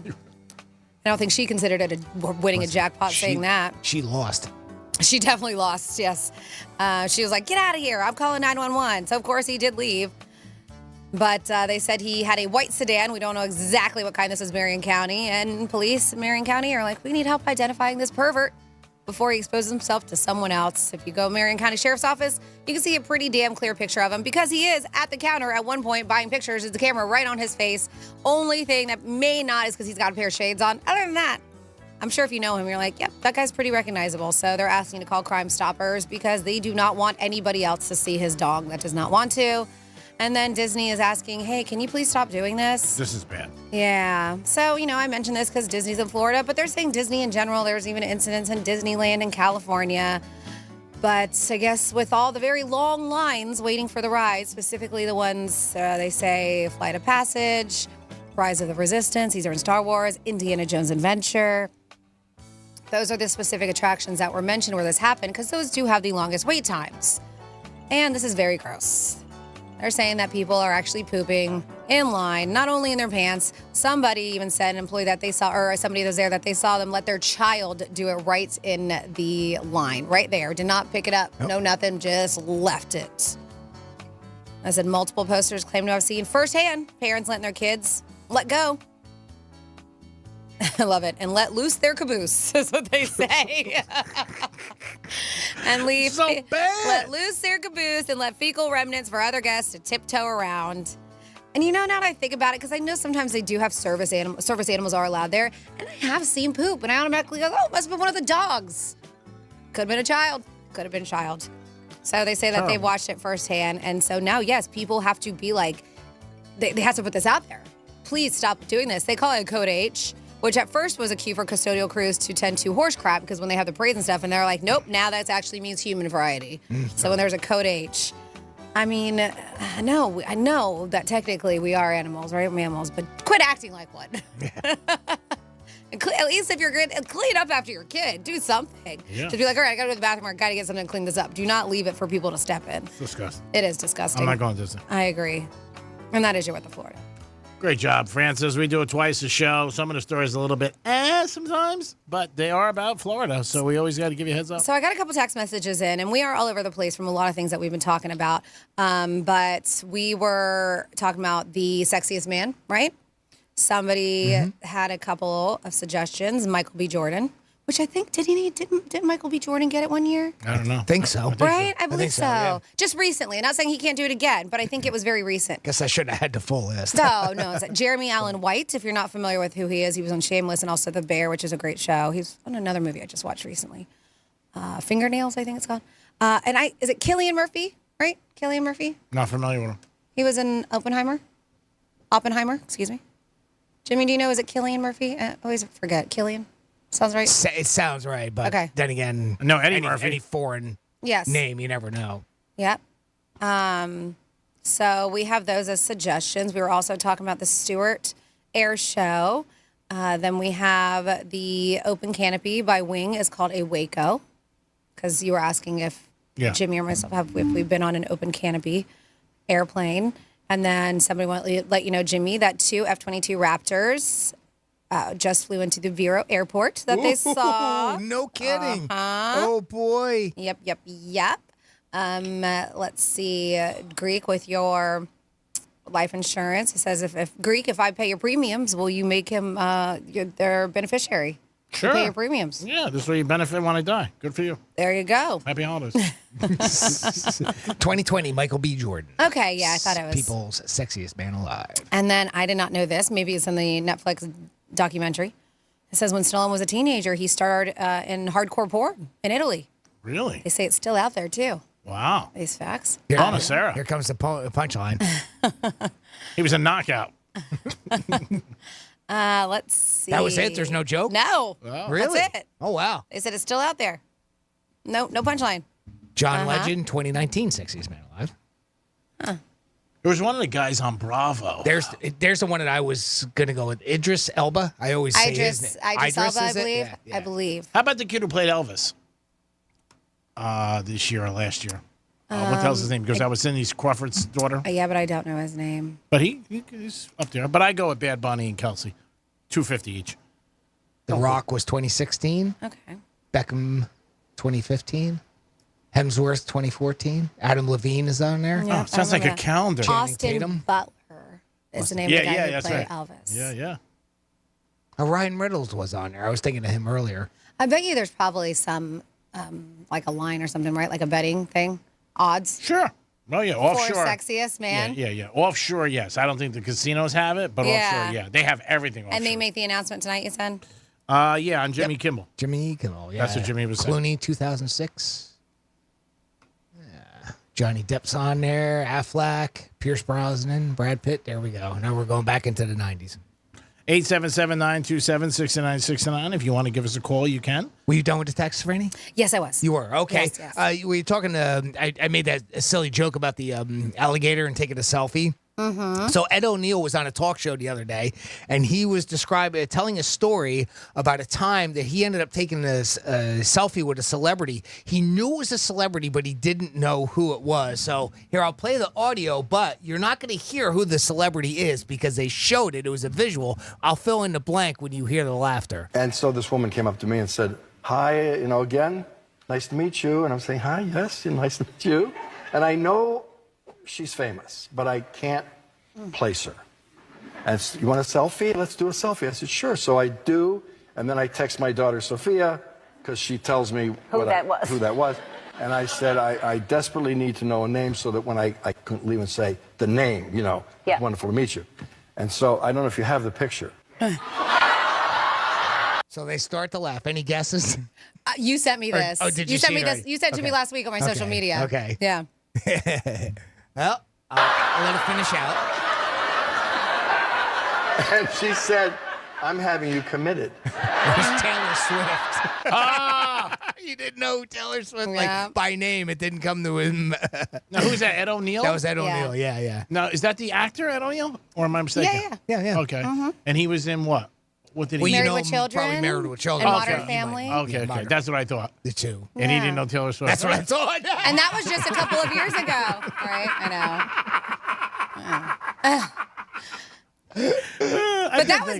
I don't think she considered it winning a jackpot saying that. She lost. She definitely lost, yes. She was like, get out of here. I'm calling 911. So, of course, he did leave. But they said he had a white sedan. We don't know exactly what kind. This is Marion County. And police in Marion County are like, we need help identifying this pervert before he exposes himself to someone else. If you go Marion County Sheriff's Office, you can see a pretty damn clear picture of him, because he is at the counter at one point buying pictures. There's the camera right on his face. Only thing that may not is because he's got a pair of shades on. Other than that, I'm sure if you know him, you're like, yep, that guy's pretty recognizable. So they're asking to call Crime Stoppers because they do not want anybody else to see his dog that does not want to. And then Disney is asking, hey, can you please stop doing this? This is bad. Yeah. So, I mentioned this because Disney's in Florida, but they're saying Disney in general. There's even incidents in Disneyland in California. But I guess with all the very long lines waiting for the rides, specifically the ones they say Flight of Passage, Rise of the Resistance, these are in Star Wars, Indiana Jones Adventure. Those are the specific attractions that were mentioned where this happened, because those do have the longest wait times. And this is very gross. They're saying that people are actually pooping in line, not only in their pants. Somebody even said, an employee that they saw, or somebody that was there, that they saw them let their child do it right in the line, right there. Did not pick it up, no nothing, just left it. I said multiple posters claim to have seen firsthand parents letting their kids let go. I love it. And let loose their caboose, is what they say. And leave. So bad. Let loose their caboose and let fecal remnants for other guests to tiptoe around. And now that I think about it, because I know sometimes they do have service animals are allowed there, and I have seen poop, and I automatically go, oh, it must have been one of the dogs. Could have been a child. Could have been a child. So they say that they watched it firsthand. And so now, yes, people have to be like, they have to put this out there. Please stop doing this. They call it a code H, which at first was a cue for custodial crews to tend to horse crap because when they have the parades and stuff, and they're like, nope, now that actually means human variety. So when there's a code H, I mean, no, I know that technically we are animals, right? Mammals, but quit acting like one. At least if you're good, clean up after your kid. Do something. Yeah. Just be like, all right, I got to go to the bathroom or I got to get something to clean this up. Do not leave it for people to step in. It's disgusting. It is disgusting. I'm not going to Disney. I agree. And that is your What the Florida. Great job, Francis. We do it twice a show. Some of the stories a little bit sometimes, but they are about Florida, so we always got to give you a heads up. So I got a couple text messages in, and we are all over the place from a lot of things that we've been talking about. But we were talking about the sexiest man, right? Somebody had a couple of suggestions. Michael B. Jordan, which I think didn't Michael B. Jordan get it one year? I don't know. Think so. Right? I believe so. Yeah. Just recently. I'm not saying he can't do it again, but I think it was very recent. Guess I shouldn't have had the full list. No. It's Jeremy Allen White. If you're not familiar with who he is, he was on Shameless and also The Bear, which is a great show. He's on another movie I just watched recently. Fingernails, I think it's called. Is it Cillian Murphy? Right? Cillian Murphy? Not familiar with him. He was in Oppenheimer, excuse me. Jimmy, do you know, is it Cillian Murphy? I always forget. Cillian? Sounds right? It sounds right, but Okay. then again, No, Eddie Murphy. Any foreign name, you never know. Yep. So we have those as suggestions. We were also talking about the Stewart Air Show. Then we have the Open Canopy by Wing is called a Waco, because you were asking if Jimmy or myself if we've been on an open canopy airplane. And then somebody wanted to let you know, Jimmy, that 2 F-22 Raptors just flew into the Vero Airport that they saw. No kidding. Uh-huh. Oh, boy. Yep. Let's see. Greek, with your life insurance, it says, if I pay your premiums, will you make him their beneficiary? Sure. You pay your premiums. Yeah, this way you benefit when I die. Good for you. There you go. Happy holidays. 2020, Michael B. Jordan. Okay, yeah, I thought it was. People's sexiest man alive. And then I did not know this. Maybe it's in the Netflix documentary. It says when Stallone was a teenager, he starred in hardcore porn in Italy. Really? They say it's still out there, too. Wow. These facts. Donna Sarah. Here comes the punchline. He was a knockout. Let's see. That was it? There's no joke? No. Oh. Really? That's it. Oh, wow. They said it's still out there. No punchline. John Legend, 2019, sexiest man alive. There was one of the guys on Bravo. There's the one that I was going to go with. Idris Elba. I always say his name. Idris Elba, I is it? believe. Yeah. I believe. How about the kid who played Elvis? This year or last year? What the hell's his name? Because I was Cindy Crawford's daughter. Yeah, but I don't know his name. But he's up there. But I go with Bad Bunny and Kelsey. $250 each. The Rock was 2016. Okay. Beckham, 2015. Hemsworth, 2014. Adam Levine is on there. Yeah, Oh, sounds like a calendar. Austin Butler is the name of the guy who played Elvis. Yeah. Ryan Reynolds was on there. I was thinking of him earlier. I bet you there's probably some, like a line or something, right? Like a betting thing. Odds. Sure. Oh, yeah. Offshore. For sexiest man. Yeah. Offshore, yes. I don't think the casinos have it, but offshore, yeah. They have everything offshore. And they make the announcement tonight, you said? Yeah, on Jimmy Kimmel. Jimmy Kimmel, yeah. That's what Jimmy was saying. Clooney, 2006. Yeah. Johnny Depp's on there. Affleck, Pierce Brosnan, Brad Pitt. There we go. Now we're going back into the 90s. 877-927-6969. If you want to give us a call, you can. Were you done with the text, Franny? Yes, I was. You were? Okay. Yes. Were you talking to, I made that silly joke about the alligator and taking a selfie. Mm-hmm. So Ed O'Neill was on a talk show the other day, and he was telling a story about a time that he ended up taking a selfie with a celebrity. He knew it was a celebrity, but he didn't know who it was. So here, I'll play the audio, but you're not going to hear who the celebrity is because they showed it. It was a visual. I'll fill in the blank when you hear the laughter. And so this woman came up to me and said, "Hi, again, nice to meet you." And I'm saying, "Hi, yes, nice to meet you." And I know she's famous, but I can't place her. And you want a selfie? Let's do a selfie. I said, sure. So I do. And then I text my daughter, Sophia, because she tells me who that was. And I said, I desperately need to know a name so that when I couldn't even say the name, wonderful to meet you. And so I don't know if you have the picture. So they start to laugh. Any guesses? You sent me this. Did you sent see me it this. already? You sent it to me last week on my social media. Okay. Yeah. Well, I'll let it finish out. And she said, I'm having you committed. It was Taylor Swift. You didn't know Taylor Swift like by name. It didn't come to him. Now, who's that? Ed O'Neill? That was Ed O'Neill. Yeah. Now, is that the actor Ed O'Neill, or am I mistaken? Yeah. Okay. And he was in what? What did he? Well, Married you know, with Children. probably Married with Children. And Modern Family. Okay. Modern. That's what I thought. The two. And he Yeah. didn't know Taylor Swift. That's what I thought. And that was just a couple of years ago, right? I know. But that was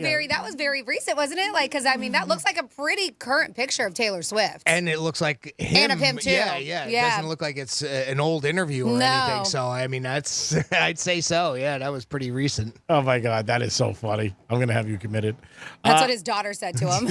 very recent, wasn't it? Like, because I mean, that looks like a pretty current picture of Taylor Swift. And it looks like him. And of him, too. Yeah. It Yeah. doesn't look like it's an old interview or No. anything. So, I mean, that's, I'd say so. Yeah, that was pretty recent. Oh my God, that is so funny. I'm gonna have you committed. That's what his daughter said to him.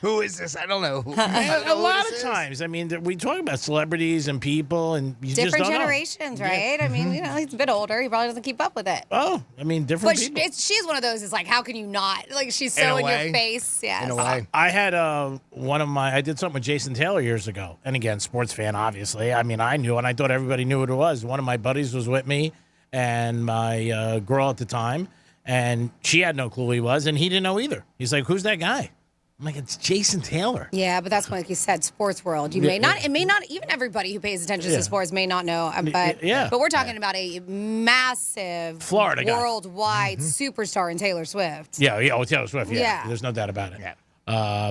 Who is this? I don't know. A lot of times, I mean, we talk about celebrities and people, and you just Different don't know. generations, right? I mean, you know, he's a bit older. He probably doesn't keep up with it. Oh, I mean, different But people. she's one of those. It's like, how can you not? Like, she's In so a in way. your face. Yes. In a way. I had I did something with Jason Taylor years ago. And again, sports fan, obviously. I mean, I knew, and I thought everybody knew what it was. One of my buddies was with me and my girl at the time, and she had no clue who he was, and he didn't know either. He's like, who's that guy? I'm like, it's Jason Taylor. Yeah, but that's like you said, sports world. You may not. It may not. Even everybody who pays attention to sports may not know. But But we're talking about a massive Florida guy. worldwide superstar in Taylor Swift. Yeah, Taylor Swift. Yeah. There's no doubt about it. Yeah.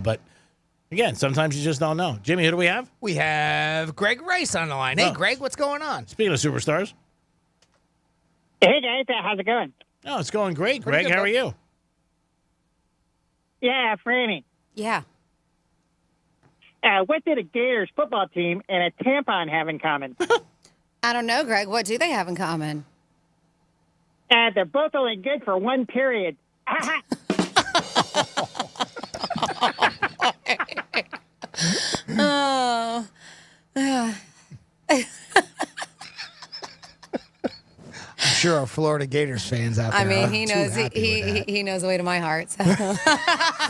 But again, sometimes you just don't know. Jimmy, who do we have? We have Greg Rice on the line. Hey, Greg, what's going on? Speaking of superstars. Hey, guys. How's it going? Oh, it's going great, Greg. good, How are you? Yeah, Franny. Yeah. What did a Gators football team and a tampon have in common? I don't know, Greg. What do they have in common? They're both only good for one period. Oh. I'm sure our Florida Gators fans out there. I mean, are he too knows happy with that. he knows the way to my heart. So.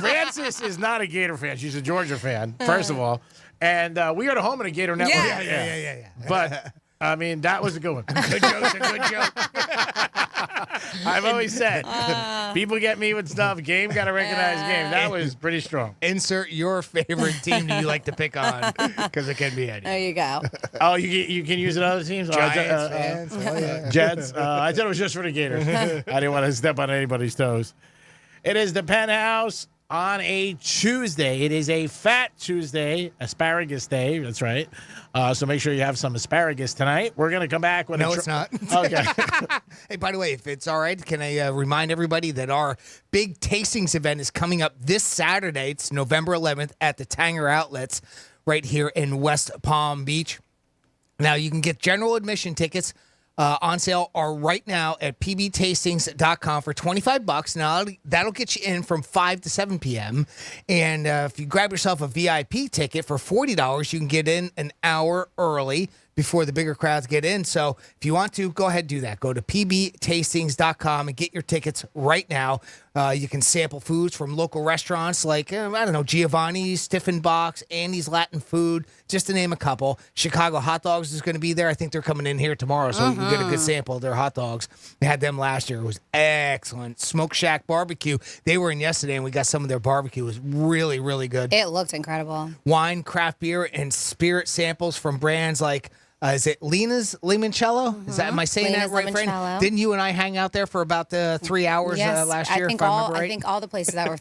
Francis is not a Gator fan. She's a Georgia fan, first of all. And we are at home in a Gator network. Yeah. But, I mean, that was a good one. Good joke's a good joke. I've always said, people get me with stuff. Game got to recognize game. That was pretty strong. Insert your favorite team that you like to pick on, because it can be any. There you go. Oh, you can use it on other teams? Giants fans. Oh, yeah. Jets. I thought it was just for the Gators. I didn't want to step on anybody's toes. It is the Penthouse on a Tuesday. It is a Fat Tuesday, Asparagus Day. That's right. So make sure you have some asparagus tonight. We're going to come back with No, it's not. Okay. Hey, by the way, if it's all right, can I remind everybody that our big tastings event is coming up this Saturday. It's November 11th at the Tanger Outlets right here in West Palm Beach. Now, you can get general admission tickets on sale are right now at pbtastings.com for $25. Now, that'll get you in from 5 to 7 p.m. And if you grab yourself a VIP ticket for $40, you can get in an hour early before the bigger crowds get in. So if you want to, go ahead and do that. Go to pbtastings.com and get your tickets right now. You can sample foods from local restaurants like, I don't know, Giovanni's, Stifenbach's, Andy's Latin Food, just to name a couple. Chicago Hot Dogs is going to be there. I think they're coming in here tomorrow, so you can get a good sample of their hot dogs. We had them last year. It was excellent. Smoke Shack Barbecue. They were in yesterday, and we got some of their barbecue. It was really, really good. It looked incredible. Wine, craft beer, and spirit samples from brands like is it Lena's Limoncello? Is that, am I saying Lena's that right, friend? Limoncello. Didn't you and I hang out there for about 3 hours last year? If I remember right? I think all the places that were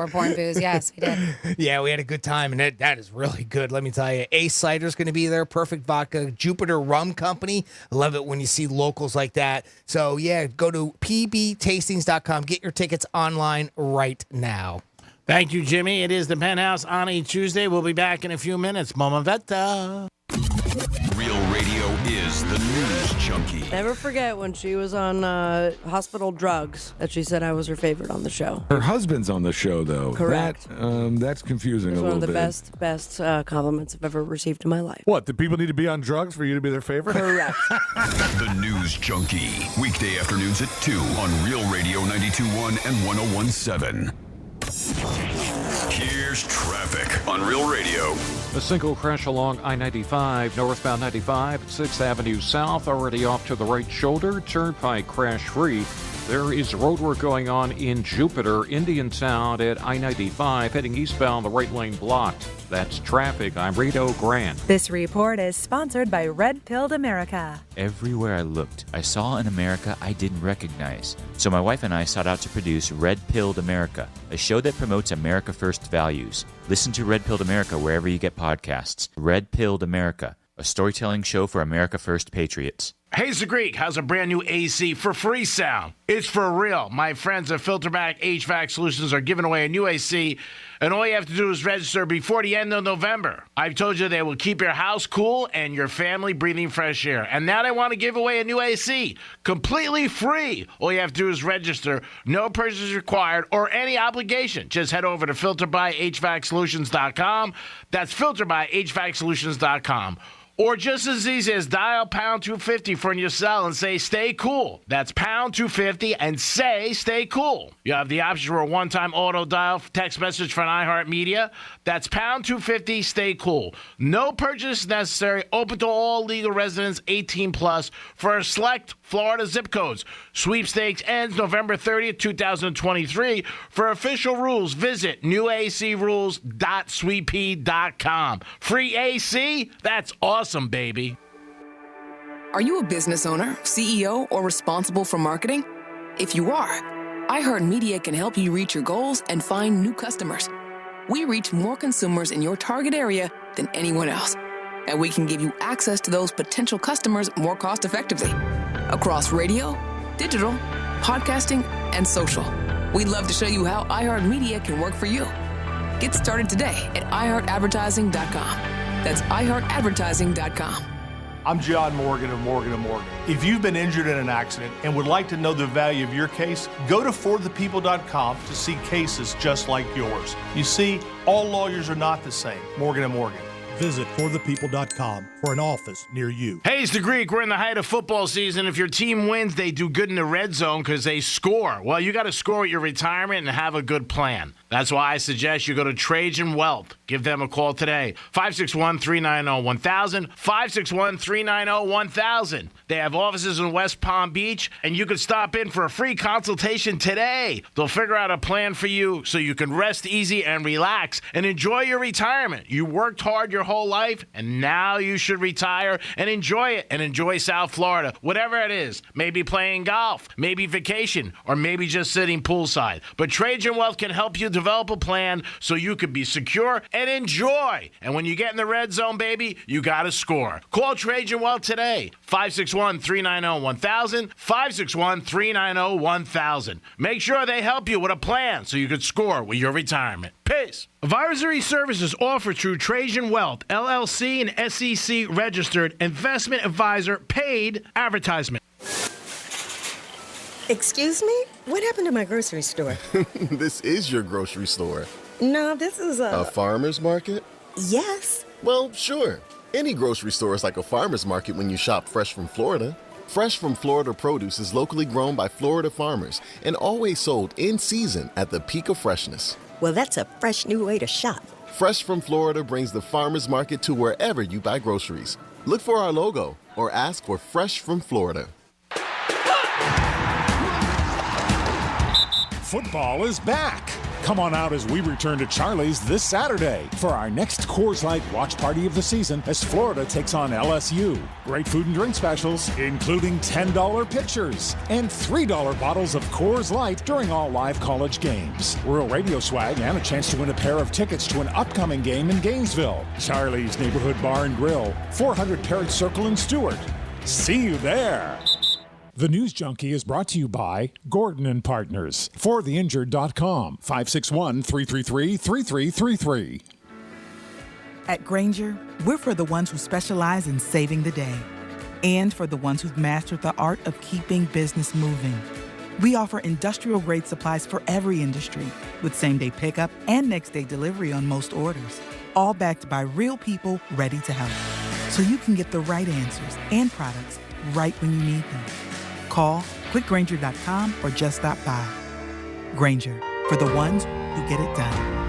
pouring booze. Yes, we did. Yeah, we had a good time, and that is really good. Let me tell you, Ace Cider's going to be there. Perfect Vodka, Jupiter Rum Company. I love it when you see locals like that. So yeah, go to pbtastings.com. Get your tickets online right now. Thank you, Jimmy. It is the Penthouse on a Tuesday. We'll be back in a few minutes. Mama Vetta. Real radio is the news junkie. Never forget when she was on hospital drugs that she said I was her favorite on the show. Her husband's on the show, though. Correct. That's confusing It's a one little of the bit. best compliments I've ever received in my life. What, do people need to be on drugs for you to be their favorite? Correct. The News Junkie. Weekday afternoons at 2 on Real Radio 92.1 and 101.7. Here's traffic on Real Radio. A single crash along I-95, northbound 95 at 6th Avenue South, already off to the right shoulder. Turnpike crash-free. There is roadwork going on in Jupiter, Indiantown at I-95, heading eastbound, the right lane blocked. That's traffic. I'm Rito Grant. This report is sponsored by Red Pilled America. Everywhere I looked, I saw an America I didn't recognize. So my wife and I sought out to produce Red Pilled America, a show that promotes America First values. Listen to Red Pilled America wherever you get podcasts. Red Pilled America, a storytelling show for America First patriots. Hey, the Greek has a brand new AC for free sound. It's for real. My friends at Filterback HVAC Solutions are giving away a new AC, and all you have to do is register before the end of November. I've told you they will keep your house cool and your family breathing fresh air. And now they want to give away a new AC, completely free. All you have to do is register. No purchase required or any obligation. Just head over to filterbyhvacsolutions.com. That's filterbyhvacsolutions.com. Or just as easy as dial pound 250 from your cell and say, stay cool. That's pound 250 and say, stay cool. You have the option for a one-time auto dial text message from iHeartMedia. That's pound 250, stay cool. No purchase necessary. Open to all legal residents 18 plus for a select Florida zip codes. Sweepstakes ends November 30th, 2023. For official rules, visit newacrules.sweeppea.com. Free AC? That's awesome, baby. Are you a business owner, CEO, or responsible for marketing? If you are, iHeartMedia can help you reach your goals and find new customers. We reach more consumers in your target area than anyone else, and we can give you access to those potential customers more cost-effectively across radio, digital, podcasting, and social. We'd love to show you how iHeartMedia can work for you. Get started today at iHeartAdvertising.com. That's iHeartAdvertising.com. I'm John Morgan of Morgan & Morgan. If you've been injured in an accident and would like to know the value of your case, go to forthepeople.com to see cases just like yours. You see, all lawyers are not the same. Morgan & Morgan. Visit forthepeople.com for an office near you. Hey, it's the Greek. We're in the height of football season. If your team wins, they do good in the red zone because they score. Well, you got to score at your retirement and have a good plan. That's why I suggest you go to Trajan Wealth. Give them a call today. 561-390-1000. 561-390-1000. They have offices in West Palm Beach, and you can stop in for a free consultation today. They'll figure out a plan for you so you can rest easy and relax and enjoy your retirement. You worked hard your whole life, and now you should retire and enjoy it and enjoy South Florida. Whatever it is, maybe playing golf, maybe vacation, or maybe just sitting poolside. But Trajan Wealth can help you develop a plan so you can be secure and enjoy. And when you get in the red zone, baby, you got to score. Call Trajan Wealth today. 561-390-1000. 561-390-1000. Make sure they help you with a plan so you can score with your retirement. Peace. Advisory services offered through Trajan Wealth, LLC, and SEC registered investment advisor, paid advertisement. Excuse me? What happened to my grocery store? This is your grocery store. No, this is A farmer's market? Yes. Well, sure. Any grocery store is like a farmer's market when you shop fresh from Florida. Fresh from Florida produce is locally grown by Florida farmers and always sold in season at the peak of freshness. Well, that's a fresh new way to shop. Fresh from Florida brings the farmer's market to wherever you buy groceries. Look for our logo or ask for Fresh from Florida. Football is back. Come on out as we return to Charlie's this Saturday for our next Coors Light watch party of the season as Florida takes on LSU. Great food and drink specials, including $10 pitchers and $3 bottles of Coors Light during all live college games. Real radio swag and a chance to win a pair of tickets to an upcoming game in Gainesville. Charlie's Neighborhood Bar and Grill, 400 Parrot Circle in Stewart. See you there. The News Junkie is brought to you by Gordon and Partners. ForTheInjured.com. 561-333-3333. At Grainger, we're for the ones who specialize in saving the day and for the ones who've mastered the art of keeping business moving. We offer industrial-grade supplies for every industry with same-day pickup and next-day delivery on most orders, all backed by real people ready to help. So you can get the right answers and products right when you need them. Call quickgrainger.com or just stop by. Grainger, for the ones who get it done.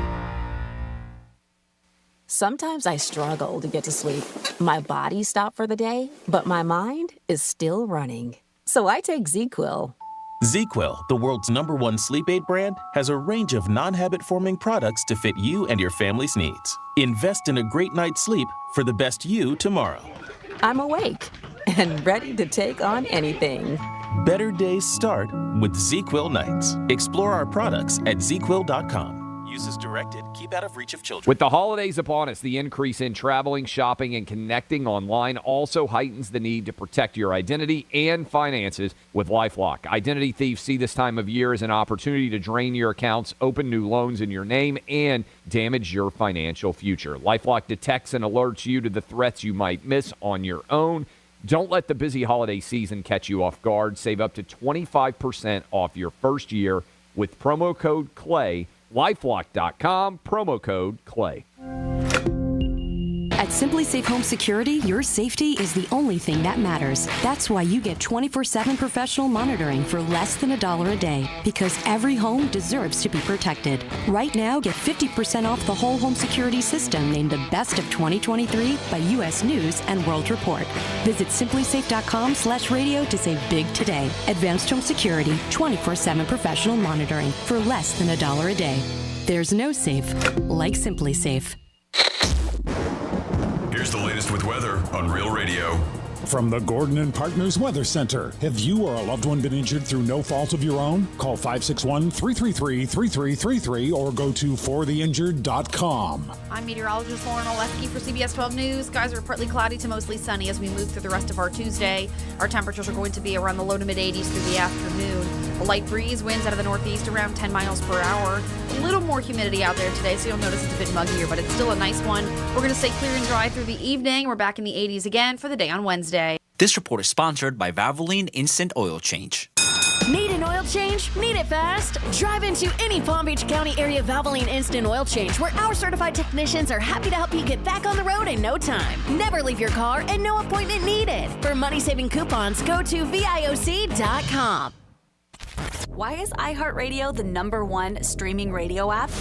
Sometimes I struggle to get to sleep. My body stopped for the day, but my mind is still running. So I take ZzzQuil. ZzzQuil, the world's #1 sleep aid brand, has a range of non-habit-forming products to fit you and your family's needs. Invest in a great night's sleep for the best you tomorrow. I'm awake and ready to take on anything. Better days start with ZzzQuil nights. Explore our products at ZzzQuil.com. Use as directed. Keep out of reach of children. With the holidays upon us, the increase in traveling, shopping, and connecting online also heightens the need to protect your identity and finances with LifeLock. Identity thieves see this time of year as an opportunity to drain your accounts, open new loans in your name, and damage your financial future. LifeLock detects and alerts you to the threats you might miss on your own. Don't let the busy holiday season catch you off guard. Save up to 25% off your first year with promo code CLAY. LifeLock.com, promo code CLAY. At Simply Safe Home Security, your safety is the only thing that matters. That's why you get 24/7 professional monitoring for less than $1 a day, because every home deserves to be protected. Right now, get 50% off the whole home security system named the best of 2023 by U.S. News and World Report. Visit simplysafe.com/radio to save big today. Advanced Home Security, 24/7 professional monitoring for less than $1 a day. There's no safe like Simply Safe. Here's the latest with weather on Real Radio. From the Gordon and Partners Weather Center. Have you or a loved one been injured through no fault of your own? Call 561-333-3333 or go to fortheinjured.com. I'm meteorologist Lauren Oleski for CBS 12 News. Skies are partly cloudy to mostly sunny as we move through the rest of our Tuesday. Our temperatures are going to be around the low to mid 80s through the afternoon. A light breeze, winds out of the northeast around 10 miles per hour. A little more humidity out there today, so you'll notice it's a bit muggier, but it's still a nice one. We're going to stay clear and dry through the evening. We're back in the 80s again for the day on Wednesday. This report is sponsored by Valvoline Instant Oil Change. Need an oil change? Need it fast? Drive into any Palm Beach County area Valvoline Instant Oil Change, where our certified technicians are happy to help you get back on the road in no time. Never leave your car and no appointment needed. For money-saving coupons, go to VIOC.com. Why is iHeartRadio the #1 streaming radio app?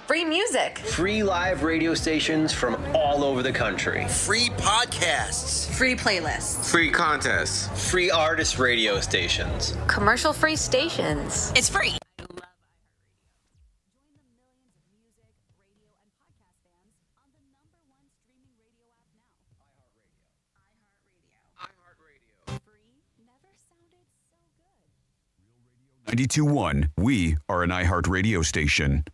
Free music. Free live radio stations from all over the country. Free podcasts. Free playlists. Free contests. Free artist radio stations. Commercial-free stations. It's free. Real Radio 92.1, we are an iHeart radio station.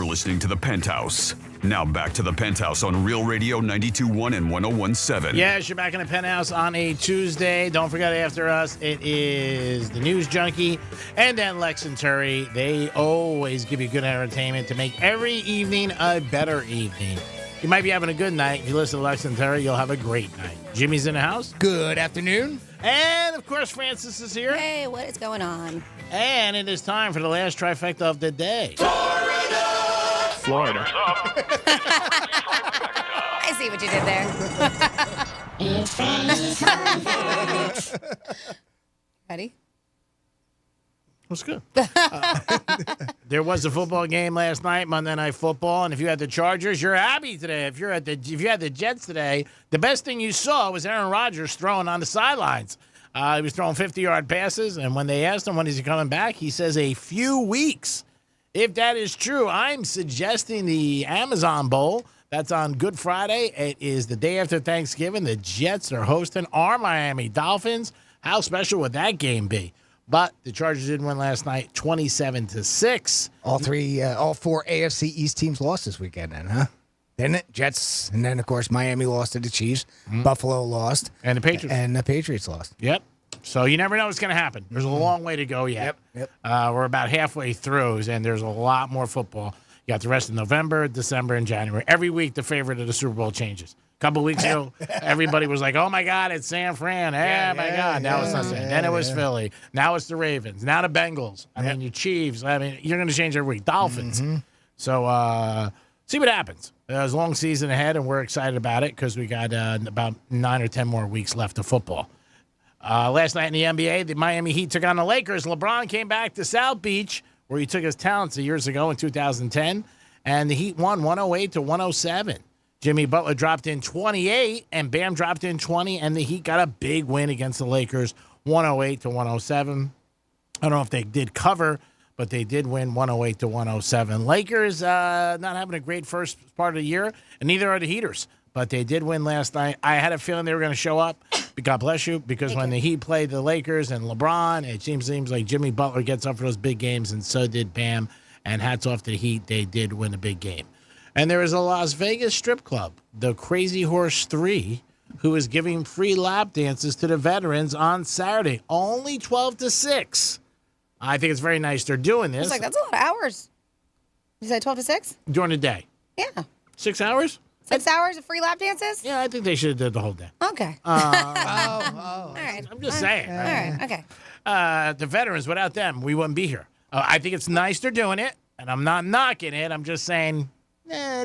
Listening to the Penthouse. Now back to the Penthouse on Real Radio 92.1 and 101.7. Yes, you're back in the Penthouse on a Tuesday. Don't forget, after us, it is the News Junkie and then Lex and Terry. They always give you good entertainment to make every evening a better evening. You might be having a good night. If you listen to Lex and Terry, you'll have a great night. Jimmy's in the house. Good afternoon. And, of course, Francis is here. Hey, what is going on? And it is time for the last trifecta of the day. Florida. I see what you did there. Ready? That's good. There was a football game last night, Monday Night Football, and if you had the Chargers, you're happy today. If you had the Jets today, the best thing you saw was Aaron Rodgers throwing on the sidelines. He was throwing 50-yard passes, and when they asked him when is he coming back, he says a few weeks. If that is true, I'm suggesting the Amazon Bowl. That's on Good Friday. It is the day after Thanksgiving. The Jets are hosting our Miami Dolphins. How special would that game be? But the Chargers did win last night, 27-6. All four AFC East teams lost this weekend then, huh? Didn't it? Jets, and then, of course, Miami lost to the Chiefs. Buffalo lost. And the Patriots. And the Patriots lost. Yep. So you never know what's going to happen. There's a long way to go yet. Yep. We're about halfway through, and there's a lot more football. You got the rest of November, December, and January. Every week, the favorite of the Super Bowl changes. A couple weeks ago, everybody was like, oh, my God, it's San Fran. My God. Now it's not San. Then it was Philly. Now it's the Ravens. Now the Bengals. I mean, your Chiefs. I mean, you're going to change every week. Dolphins. So see what happens. There's a long season ahead, and we're excited about it because we got about 9 or 10 more weeks left of football. Last night in the NBA, the Miami Heat took on the Lakers. LeBron came back to South Beach, where he took his talents years ago in 2010, and the Heat won 108-107. Jimmy Butler dropped in 28, and Bam dropped in 20, and the Heat got a big win against the Lakers, 108-107. I don't know if they did cover, but they did win 108-107. Lakers not having a great first part of the year, and neither are the Heaters. But they did win last night. I had a feeling they were going to show up. God bless you, because when the Heat played the Lakers and LeBron, it seems like Jimmy Butler gets up for those big games, and so did Bam. And hats off to the Heat. They did win a big game. And there is a Las Vegas strip club, the Crazy Horse 3, who is giving free lap dances to the veterans on Saturday. Only 12 to 6. I think it's very nice they're doing this. It's like, that's a lot of hours. You said 12 to 6? During the day. Yeah. 6 hours? 6 hours of free lap dances? Yeah, I think they should have did the whole day. Okay. All right. I'm just saying. All right. Okay. The veterans, without them, we wouldn't be here. I think it's nice they're doing it, and I'm not knocking it. I'm just saying,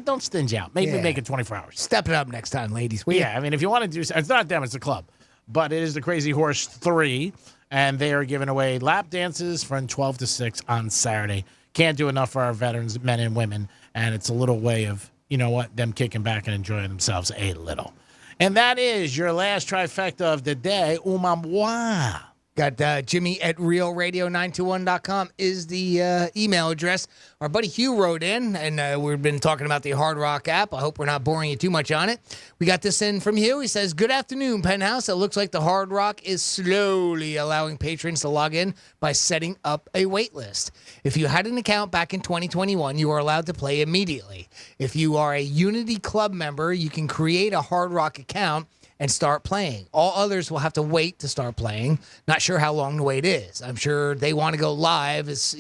don't stinge out. Maybe make it 24 hours. Step it up next time, ladies. Yeah, I mean, if you want to do, it's not them, it's the club. But it is the Crazy Horse 3, and they are giving away lap dances from 12 to 6 on Saturday. Can't do enough for our veterans, men and women, and it's a little way of, you know what, them kicking back and enjoying themselves a little. And that is your last trifecta of the day. Umamwa. Got Jimmy at realradio921.com is the email address. Our buddy Hugh wrote in, and we've been talking about the Hard Rock app. I hope we're not boring you too much on it. We got this in from Hugh. He says, good afternoon, Penthouse. It looks like the Hard Rock is slowly allowing patrons to log in by setting up a wait list. If you had an account back in 2021, you are allowed to play immediately. If you are a Unity Club member, you can create a Hard Rock account and start playing. All others will have to wait to start playing. Not sure how long the wait is. I'm sure they want to go live. It's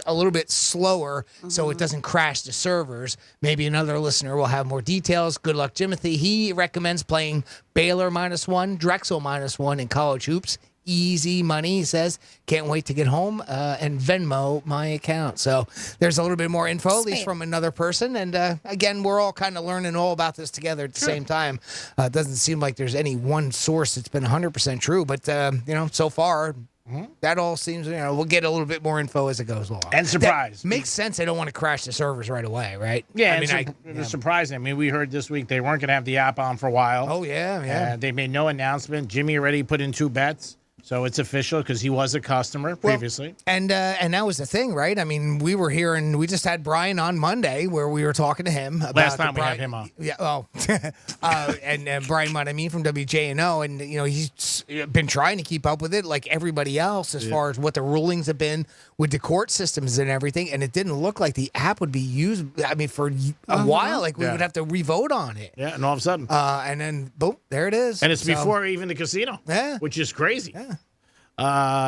a little bit slower so it doesn't crash the servers. Maybe another listener will have more details. Good luck, Timothy. He recommends playing Baylor -1, Drexel -1 in college hoops. Easy money, he says. Can't wait to get home and Venmo my account. So there's a little bit more info, at least from another person. And again, we're all kind of learning all about this together at the same time. It doesn't seem like there's any one source that's been 100% true. But, so far, that all seems, we'll get a little bit more info as it goes along. And surprise. That makes sense. They don't want to crash the servers right away, right? Yeah, it's surprising. I mean, we heard this week they weren't going to have the app on for a while. Oh, yeah. They made no announcement. Jimmy already put in 2 bets. So it's official because he was a customer previously. And that was the thing, right? I mean, we just had Brian on Monday where we were talking to him. About Last time we had him on. Yeah, and Brian Montemine from WJNO. And, he's been trying to keep up with it like everybody else as far as what the rulings have been with the court systems and everything. And it didn't look like the app would be used, for a while. Like we would have to re-vote on it. Yeah, and all of a sudden. And then, boom, there it is. And it's before even the casino, which is crazy. Yeah.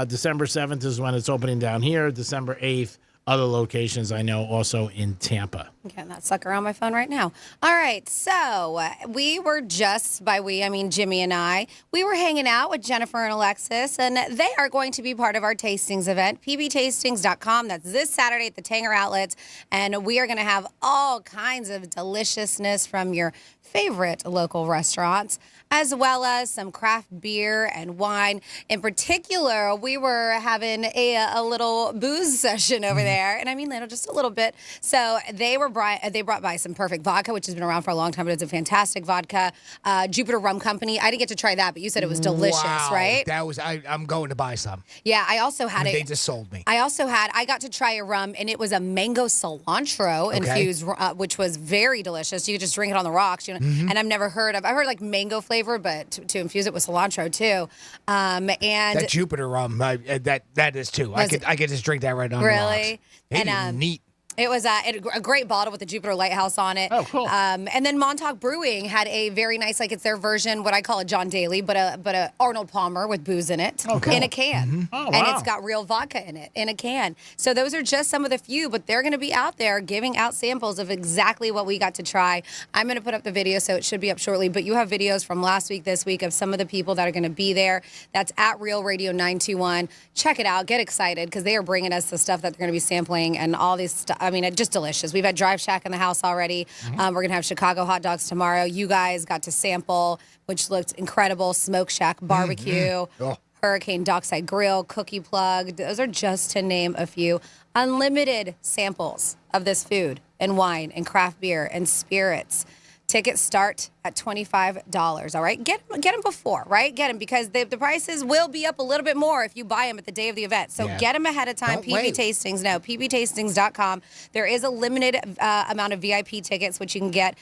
December 7th is when it's opening down here. December 8th, other locations I know also in Tampa. I'm getting that sucker on my phone right now. All right, so we were just, by we, I mean Jimmy and I, we were hanging out with Jennifer and Alexis, and they are going to be part of our tastings event, pbtastings.com. That's this Saturday at the Tanger Outlets, and we are going to have all kinds of deliciousness from your favorite local restaurants, as well as some craft beer and wine. In particular, we were having a little booze session over there, and I mean just a little bit. So they brought by some Perfect Vodka, which has been around for a long time, but it's a fantastic vodka. Jupiter Rum Company. I didn't get to try that, but you said it was delicious, right? That was. I'm going to buy some. Yeah, I also had it. They just sold me. I got to try a rum, and it was a mango cilantro infused, which was very delicious. You could just drink it on the rocks, And I've heard like mango flavor, but to infuse it with cilantro too. And that Jupiter rum, that is too. I could just drink that right now. Really? And neat. It was a great bottle with the Jupiter Lighthouse on it. Oh, cool. And then Montauk Brewing had a very nice, it's their version, what I call a John Daly, but a Arnold Palmer with booze in it in a can. Oh, wow. And it's got real vodka in it in a can. So those are just some of the few, but they're going to be out there giving out samples of exactly what we got to try. I'm going to put up the video, so it should be up shortly, but you have videos from last week, this week of some of the people that are going to be there. That's at Real Radio 921. Check it out. Get excited because they are bringing us the stuff that they're going to be sampling and all this stuff. I mean, just delicious. We've had Drive Shack in the house already. We're going to have Chicago hot dogs tomorrow. You guys got to sample, which looked incredible. Smoke Shack barbecue, Hurricane Dockside Grill, Cookie Plug. Those are just to name a few. Unlimited samples of this food and wine and craft beer and spirits. Tickets start at $25, all right? Get them before, right? Get them because the prices will be up a little bit more if you buy them at the day of the event. So get them ahead of time. Don't wait. Tastings, no, pbtastings.com. There is a limited amount of VIP tickets, which you can get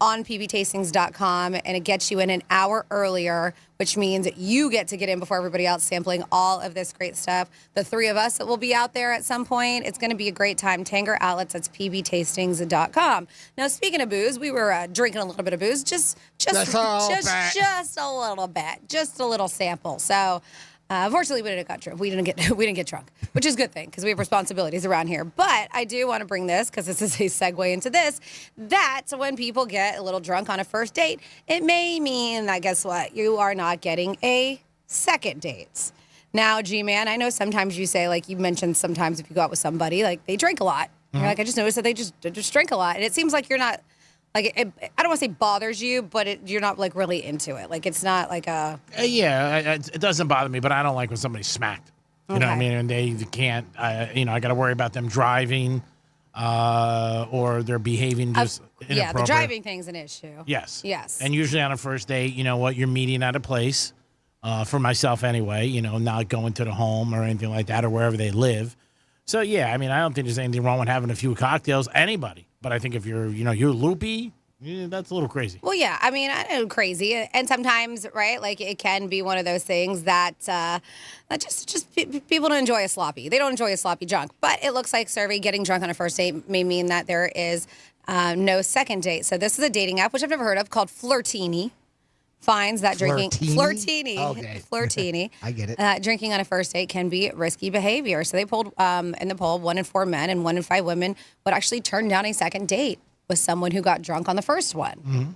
on pbtastings.com, and it gets you in an hour earlier, which means you get to get in before everybody else sampling all of this great stuff. The three of us that will be out there at some point. It's going to be a great time. Tanger Outlets, that's pbtastings.com. Now, speaking of booze, we were drinking a little bit of booze, just a little bit, just a little sample. So, unfortunately, we didn't get drunk. We didn't get drunk, which is a good thing because we have responsibilities around here. But I do want to bring this because this is a segue into this. That when people get a little drunk on a first date, it may mean that guess what? You are not getting a second date. Now, G-Man, I know sometimes you say, like you mentioned, sometimes if you go out with somebody, like they drink a lot. You're like, I just noticed that they just drink a lot, and it seems like you're not. Like, I don't want to say bothers you, but you're not, like, really into it. Like, it's not like a... it doesn't bother me, but I don't like when somebody's smacked. You know what I mean? And they can't, I got to worry about them driving or they're behaving just inappropriate. Yeah, the driving thing's an issue. Yes. Yes. And usually on a first date, you know what, you're meeting at a place, for myself anyway, you know, not going to the home or anything like that or wherever they live. So, yeah, I mean, I don't think there's anything wrong with having a few cocktails, anybody. But I think if you're loopy, that's a little crazy. Well, yeah, I mean, I know crazy. And sometimes, right, like it can be one of those things that just people don't enjoy a sloppy. They don't enjoy a sloppy drunk. But it looks like survey getting drunk on a first date may mean that there is no second date. So this is a dating app, which I've never heard of, called Flirtini. Finds that drinking Flirtini. Okay. Flirtini. I get it. Drinking on a first date can be risky behavior. So they pulled in the poll, 1 in 4 men and 1 in 5 women would actually turn down a second date with someone who got drunk on the first one. Mm-hmm.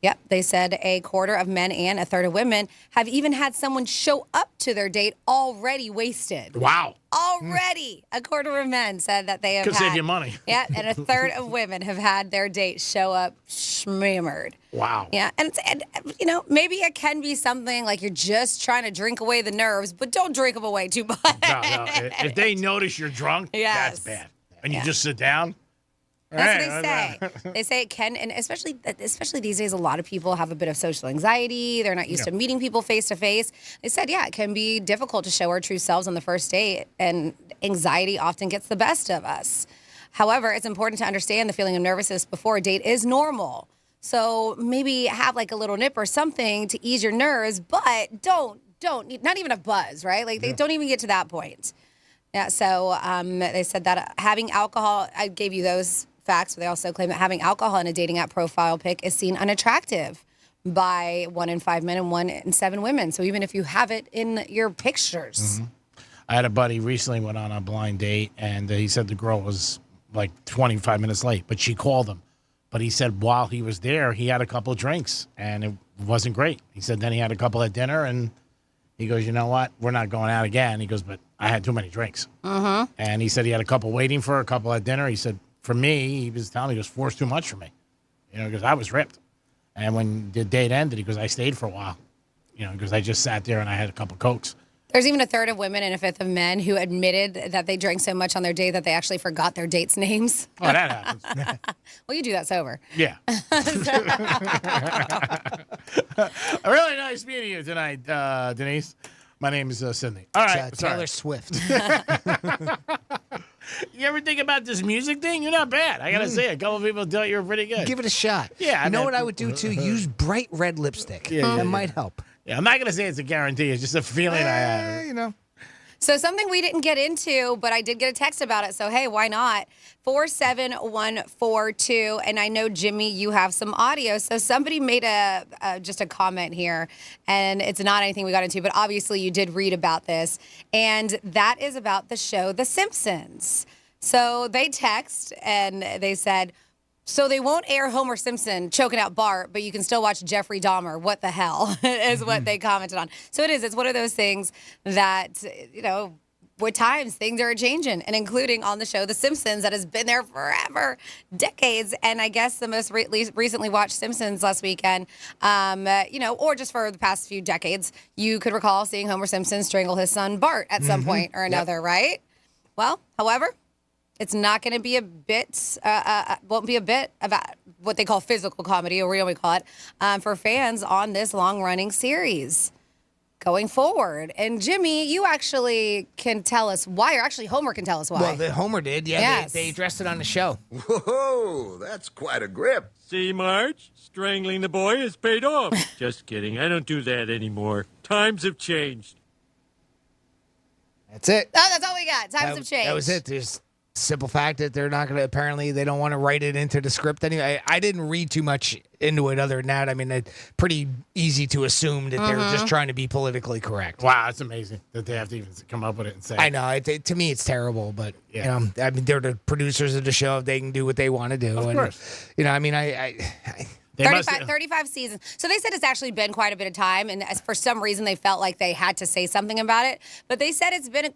Yep, they said a quarter of men and a third of women have even had someone show up to their date already wasted. Wow. Already. A quarter of men said that they have Could save you money. Yeah, and a third of women have had their date show up schmammered. Wow. Yeah, and maybe it can be something like you're just trying to drink away the nerves, but don't drink them away too much. No. If they notice you're drunk, that's bad. And you just sit down. That's what they say. They say it can, and especially these days, a lot of people have a bit of social anxiety. They're not used to meeting people face to face. They said, it can be difficult to show our true selves on the first date, and anxiety often gets the best of us. However, it's important to understand the feeling of nervousness before a date is normal. So maybe have like a little nip or something to ease your nerves, but don't not even a buzz, right? Like they don't even get to that point. Yeah. So they said that having alcohol, I gave you those facts, but they also claim that having alcohol in a dating app profile pic is seen unattractive by 1 in 5 men and 1 in 7 women. So even if you have it in your pictures. Mm-hmm. I had a buddy recently went on a blind date, and he said the girl was like 25 minutes late, but she called him. But he said while he was there, he had a couple of drinks, and it wasn't great. He said then he had a couple at dinner, and he goes, you know what? We're not going out again. He goes, but I had too many drinks. Mm-hmm. And he said he had a couple waiting for a couple at dinner. He said, for me, he was telling me it was forced too much for me, because I was ripped. And when the date ended, he goes, I stayed for a while, because I just sat there and I had a couple Cokes. There's even a third of women and a fifth of men who admitted that they drank so much on their date that they actually forgot their dates' names. Oh, that happens. Well, you do that sober. Yeah. A really nice meeting you tonight, Denise. My name is Sydney. All right. Taylor Swift. You ever think about this music thing? You're not bad. I got to say, a couple of people thought you were pretty good. Give it a shot. Yeah. You know what I would do, too? Use bright red lipstick. That might help. Yeah, I'm not going to say it's a guarantee. It's just a feeling I have. So something we didn't get into, but I did get a text about it. So, hey, why not? 47142. And I know, Jimmy, you have some audio. So somebody made just a comment here, and it's not anything we got into, but obviously you did read about this. And that is about the show The Simpsons. So they text, and they said, so they won't air Homer Simpson choking out Bart, but you can still watch Jeffrey Dahmer. What the hell is what they commented on. So it's one of those things that, with times, things are changing, and including on the show The Simpsons, that has been there forever, decades. And I guess the most recently watched Simpsons last weekend, or just for the past few decades, you could recall seeing Homer Simpson strangle his son Bart at some point or another, right? Well, however, it's not going to be won't be a bit about what they call physical comedy, or we call it, for fans on this long-running series going forward. And Jimmy, you actually can tell us why, or actually Homer can tell us why. Well, Homer did. Yeah, yes. they addressed it on the show. Whoa, that's quite a grip. See, Marge? Strangling the boy has paid off. Just kidding. I don't do that anymore. Times have changed. That's it. Oh, that's all we got. Times have changed. That was it. There's simple fact that they're not going to, apparently they don't want to write it into the script anyway. I didn't read too much into it other than that. I mean, it's pretty easy to assume that they're just trying to be politically correct. Wow, it's amazing that they have to even come up with it and say. I know. To me, it's terrible, but I mean, they're the producers of the show. They can do what they want to do. Of course. I mean, 35 seasons. So they said it's actually been quite a bit of time, and for some reason they felt like they had to say something about it. But they said it's been,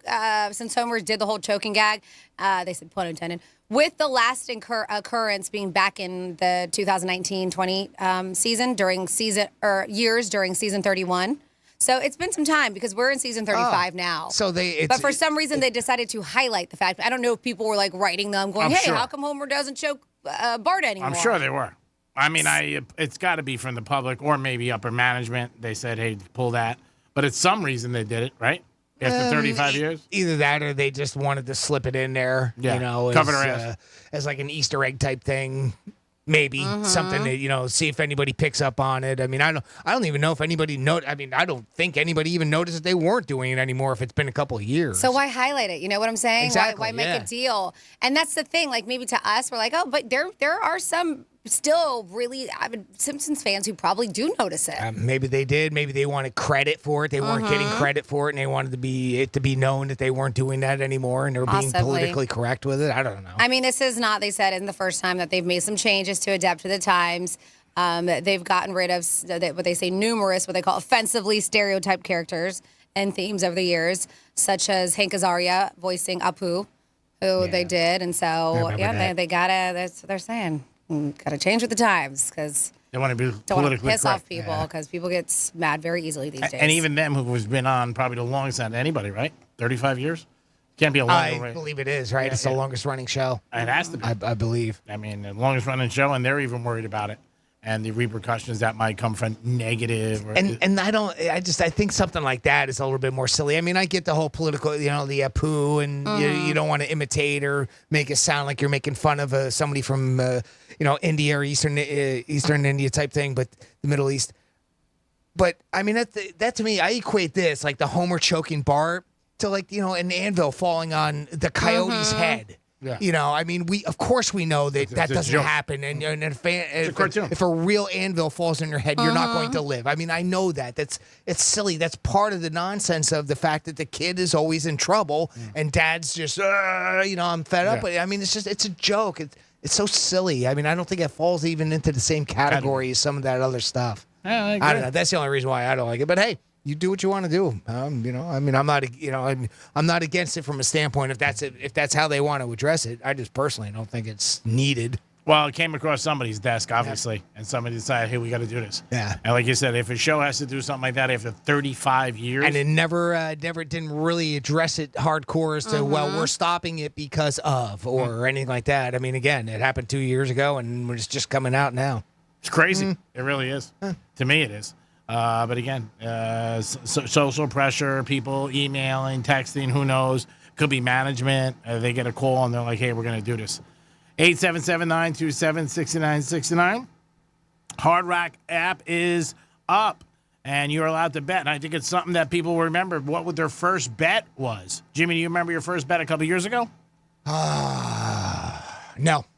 since Homer did the whole choking gag, they said, pun intended, with the last occurrence being back in the 2019-20 season, during season 31. So it's been some time because we're in season 35 now. So but for some reason they decided to highlight the fact. I don't know if people were like writing them going, how come Homer doesn't choke Bart anymore? I'm sure they were. I mean, it's got to be from the public or maybe upper management. They said, hey, pull that. But it's some reason they did it, right? After 35 years? Either that or they just wanted to slip it in there, cover their ass. As like an Easter egg type thing. Maybe something that, see if anybody picks up on it. I mean, I don't even know if anybody I don't think anybody even noticed that they weren't doing it anymore if it's been a couple of years. So why highlight it? You know what I'm saying? Exactly, Why make a deal? And that's the thing. Like maybe to us, we're like, oh, but there are some still really avid Simpsons fans who probably do notice it. Maybe they did. Maybe they wanted credit for it. They weren't getting credit for it, and they wanted it to be known that they weren't doing that anymore, and they were being politically correct with it. I don't know. I mean, this is not, they said, in the first time that they've made some changes to adapt to the times. They've gotten rid of what they say numerous, what they call offensively stereotyped characters and themes over the years, such as Hank Azaria voicing Apu, who they did. And so, they gotta, they're saying, gotta change with the times because they want to be don't want to politically piss correct. off people because people get mad very easily these days. And even them, who has been on probably the longest out of anybody, right? 35 years? Can't be a longer I believe it is, right? It's the longest running show. It has to be. I believe. I mean, the longest running show, and they're even worried about it. And the repercussions that might come from negative. I think something like that is a little bit more silly. I mean, I get the whole political, the Apu, and you don't want to imitate or make it sound like you're making fun of somebody from, India or Eastern India type thing, but the Middle East. But I mean, that to me, I equate this like the Homer choking Bart to like an anvil falling on the coyote's head. Yeah. I mean, we know that doesn't happen, and if a real anvil falls on your head, you're not going to live. I mean, I know that. It's silly. That's part of the nonsense of the fact that the kid is always in trouble, and dad's just, I'm fed up. But I mean, it's a joke. It's so silly. I mean, I don't think it falls even into the same category as some of that other stuff. I don't know. That's the only reason why I don't like it. But hey. You do what you want to do. I mean, I'm not against it from a standpoint if that's how they want to address it. I just personally don't think it's needed. Well, it came across somebody's desk, obviously, and somebody decided, hey, we got to do this. Yeah. And like you said, if a show has to do something like that after 35 years, and it never didn't really address it hardcore as to we're stopping it because of or anything like that. I mean, again, it happened 2 years ago, and it's just coming out now. It's crazy. It really is. To me, it is. But again, social pressure, people emailing, texting, who knows? Could be management. They get a call and they're like, hey, we're going to do this. 877-927-6969. Hard Rock app is up, and you're allowed to bet. And I think it's something that people will remember what their first bet was. Jimmy, do you remember your first bet a couple years ago? No,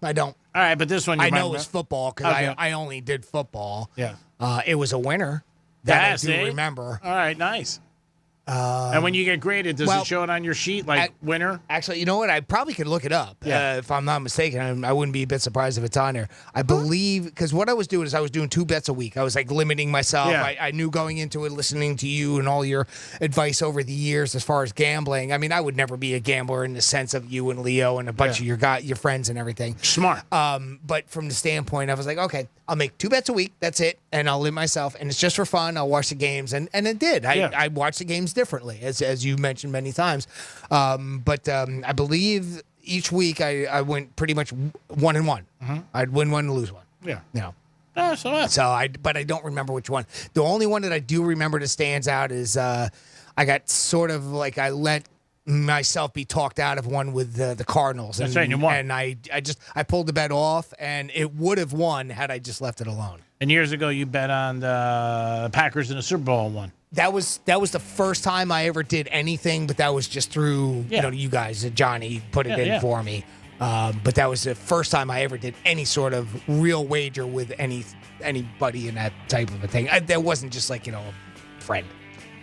I don't. All right, but this one you I remember. know it was football because Okay. I only did football. Yeah. It was a winner. That I do see? remember. All right, nice. And when you get graded, does it show it on your sheet, like winner? Actually, you know what? I probably could look it up. If I'm not mistaken. I wouldn't be a bit surprised if it's on there. I believe, because what I was doing is I was doing 2 bets a week. I was like limiting myself. Yeah. I knew going into it, listening to you and all your advice over the years as far as gambling. I mean, I would never be a gambler in the sense of you and Leo and a bunch of your friends and everything. Smart. But from the standpoint, I was like, okay, I'll make 2 bets a week. That's it. And I'll limit myself. And it's just for fun. I'll watch the games. And it did. I watched the games differently, as you mentioned many times. But I believe each week I went pretty much 1-1. I'd win 1 and lose 1. Yeah. No. But I don't remember which one. The only one that I do remember that stands out is I got sort of like I let myself be talked out of one with the Cardinals. That's right, you won. And I pulled the bet off, and it would have won had I just left it alone. And years ago, you bet on the Packers in the Super Bowl and won. That was the first time I ever did anything, but that was just through you guys. Johnny put it in for me. But that was the first time I ever did any sort of real wager with anybody in that type of a thing. That wasn't just like a friend.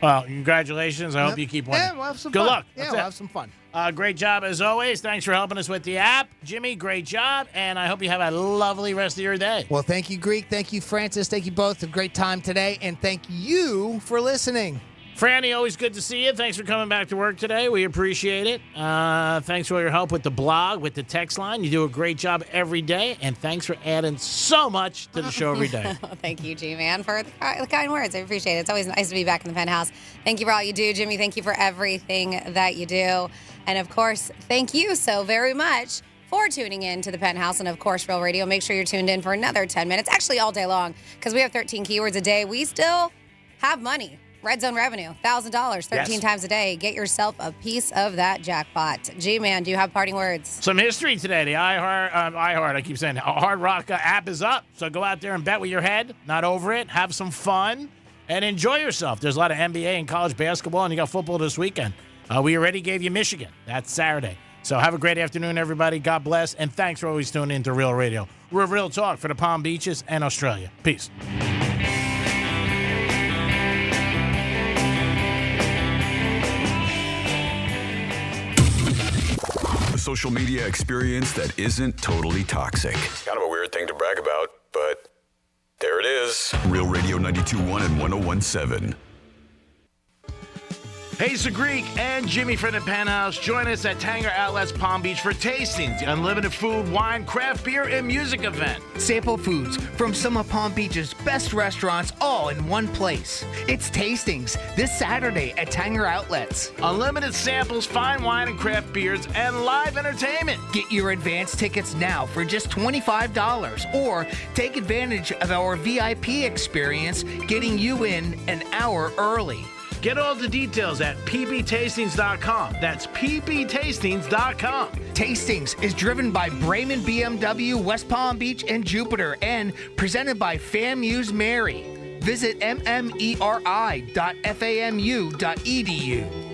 Well, congratulations. I hope you keep winning. Yeah, we'll have some Good fun. luck. Yeah, That's we'll it. have some fun. Great job as always. Thanks for helping us with the app. Jimmy, great job. And I hope you have a lovely rest of your day. Well, thank you, Greek. Thank you, Francis. Thank you both. A great time today. And thank you for listening. Franny, always good to see you. Thanks for coming back to work today. We appreciate it. Thanks for all your help with the blog, with the text line. You do a great job every day. And thanks for adding so much to the show every day. Thank you, G-Man, for the kind words. I appreciate it. It's always nice to be back in the Penthouse. Thank you for all you do, Jimmy. Thank you for everything that you do. And, of course, thank you so very much for tuning in to the Penthouse and, of course, Real Radio. Make sure you're tuned in for another 10 minutes, actually all day long, because we have 13 keywords a day. We still have money. Red Zone revenue, $1,000, 13 times a day. Get yourself a piece of that jackpot. G-Man, do you have parting words? Some history today. The I keep saying, Hard Rock app is up. So go out there and bet with your head, not over it. Have some fun and enjoy yourself. There's a lot of NBA and college basketball, and you got football this weekend. We already gave you Michigan. That's Saturday. So have a great afternoon, everybody. God bless, and thanks for always tuning in to Real Radio. We're Real Talk for the Palm Beaches and Australia. Peace. Social media experience that isn't totally toxic. Kind of a weird thing to brag about, but there it is. Real Radio 92.1 and 101.7. Hey, it's the Greek and Jimmy from the Penthouse. Join us at Tanger Outlets Palm Beach for Tastings, the unlimited food, wine, craft beer, and music event. Sample foods from some of Palm Beach's best restaurants all in one place. It's Tastings this Saturday at Tanger Outlets. Unlimited samples, fine wine and craft beers, and live entertainment. Get your advance tickets now for just $25 or take advantage of our VIP experience, getting you in an hour early. Get all the details at pptastings.com. That's pptastings.com. Tastings is driven by Brayman BMW, West Palm Beach, and Jupiter, and presented by FAMU's Mary. Visit mmeri.famu.edu.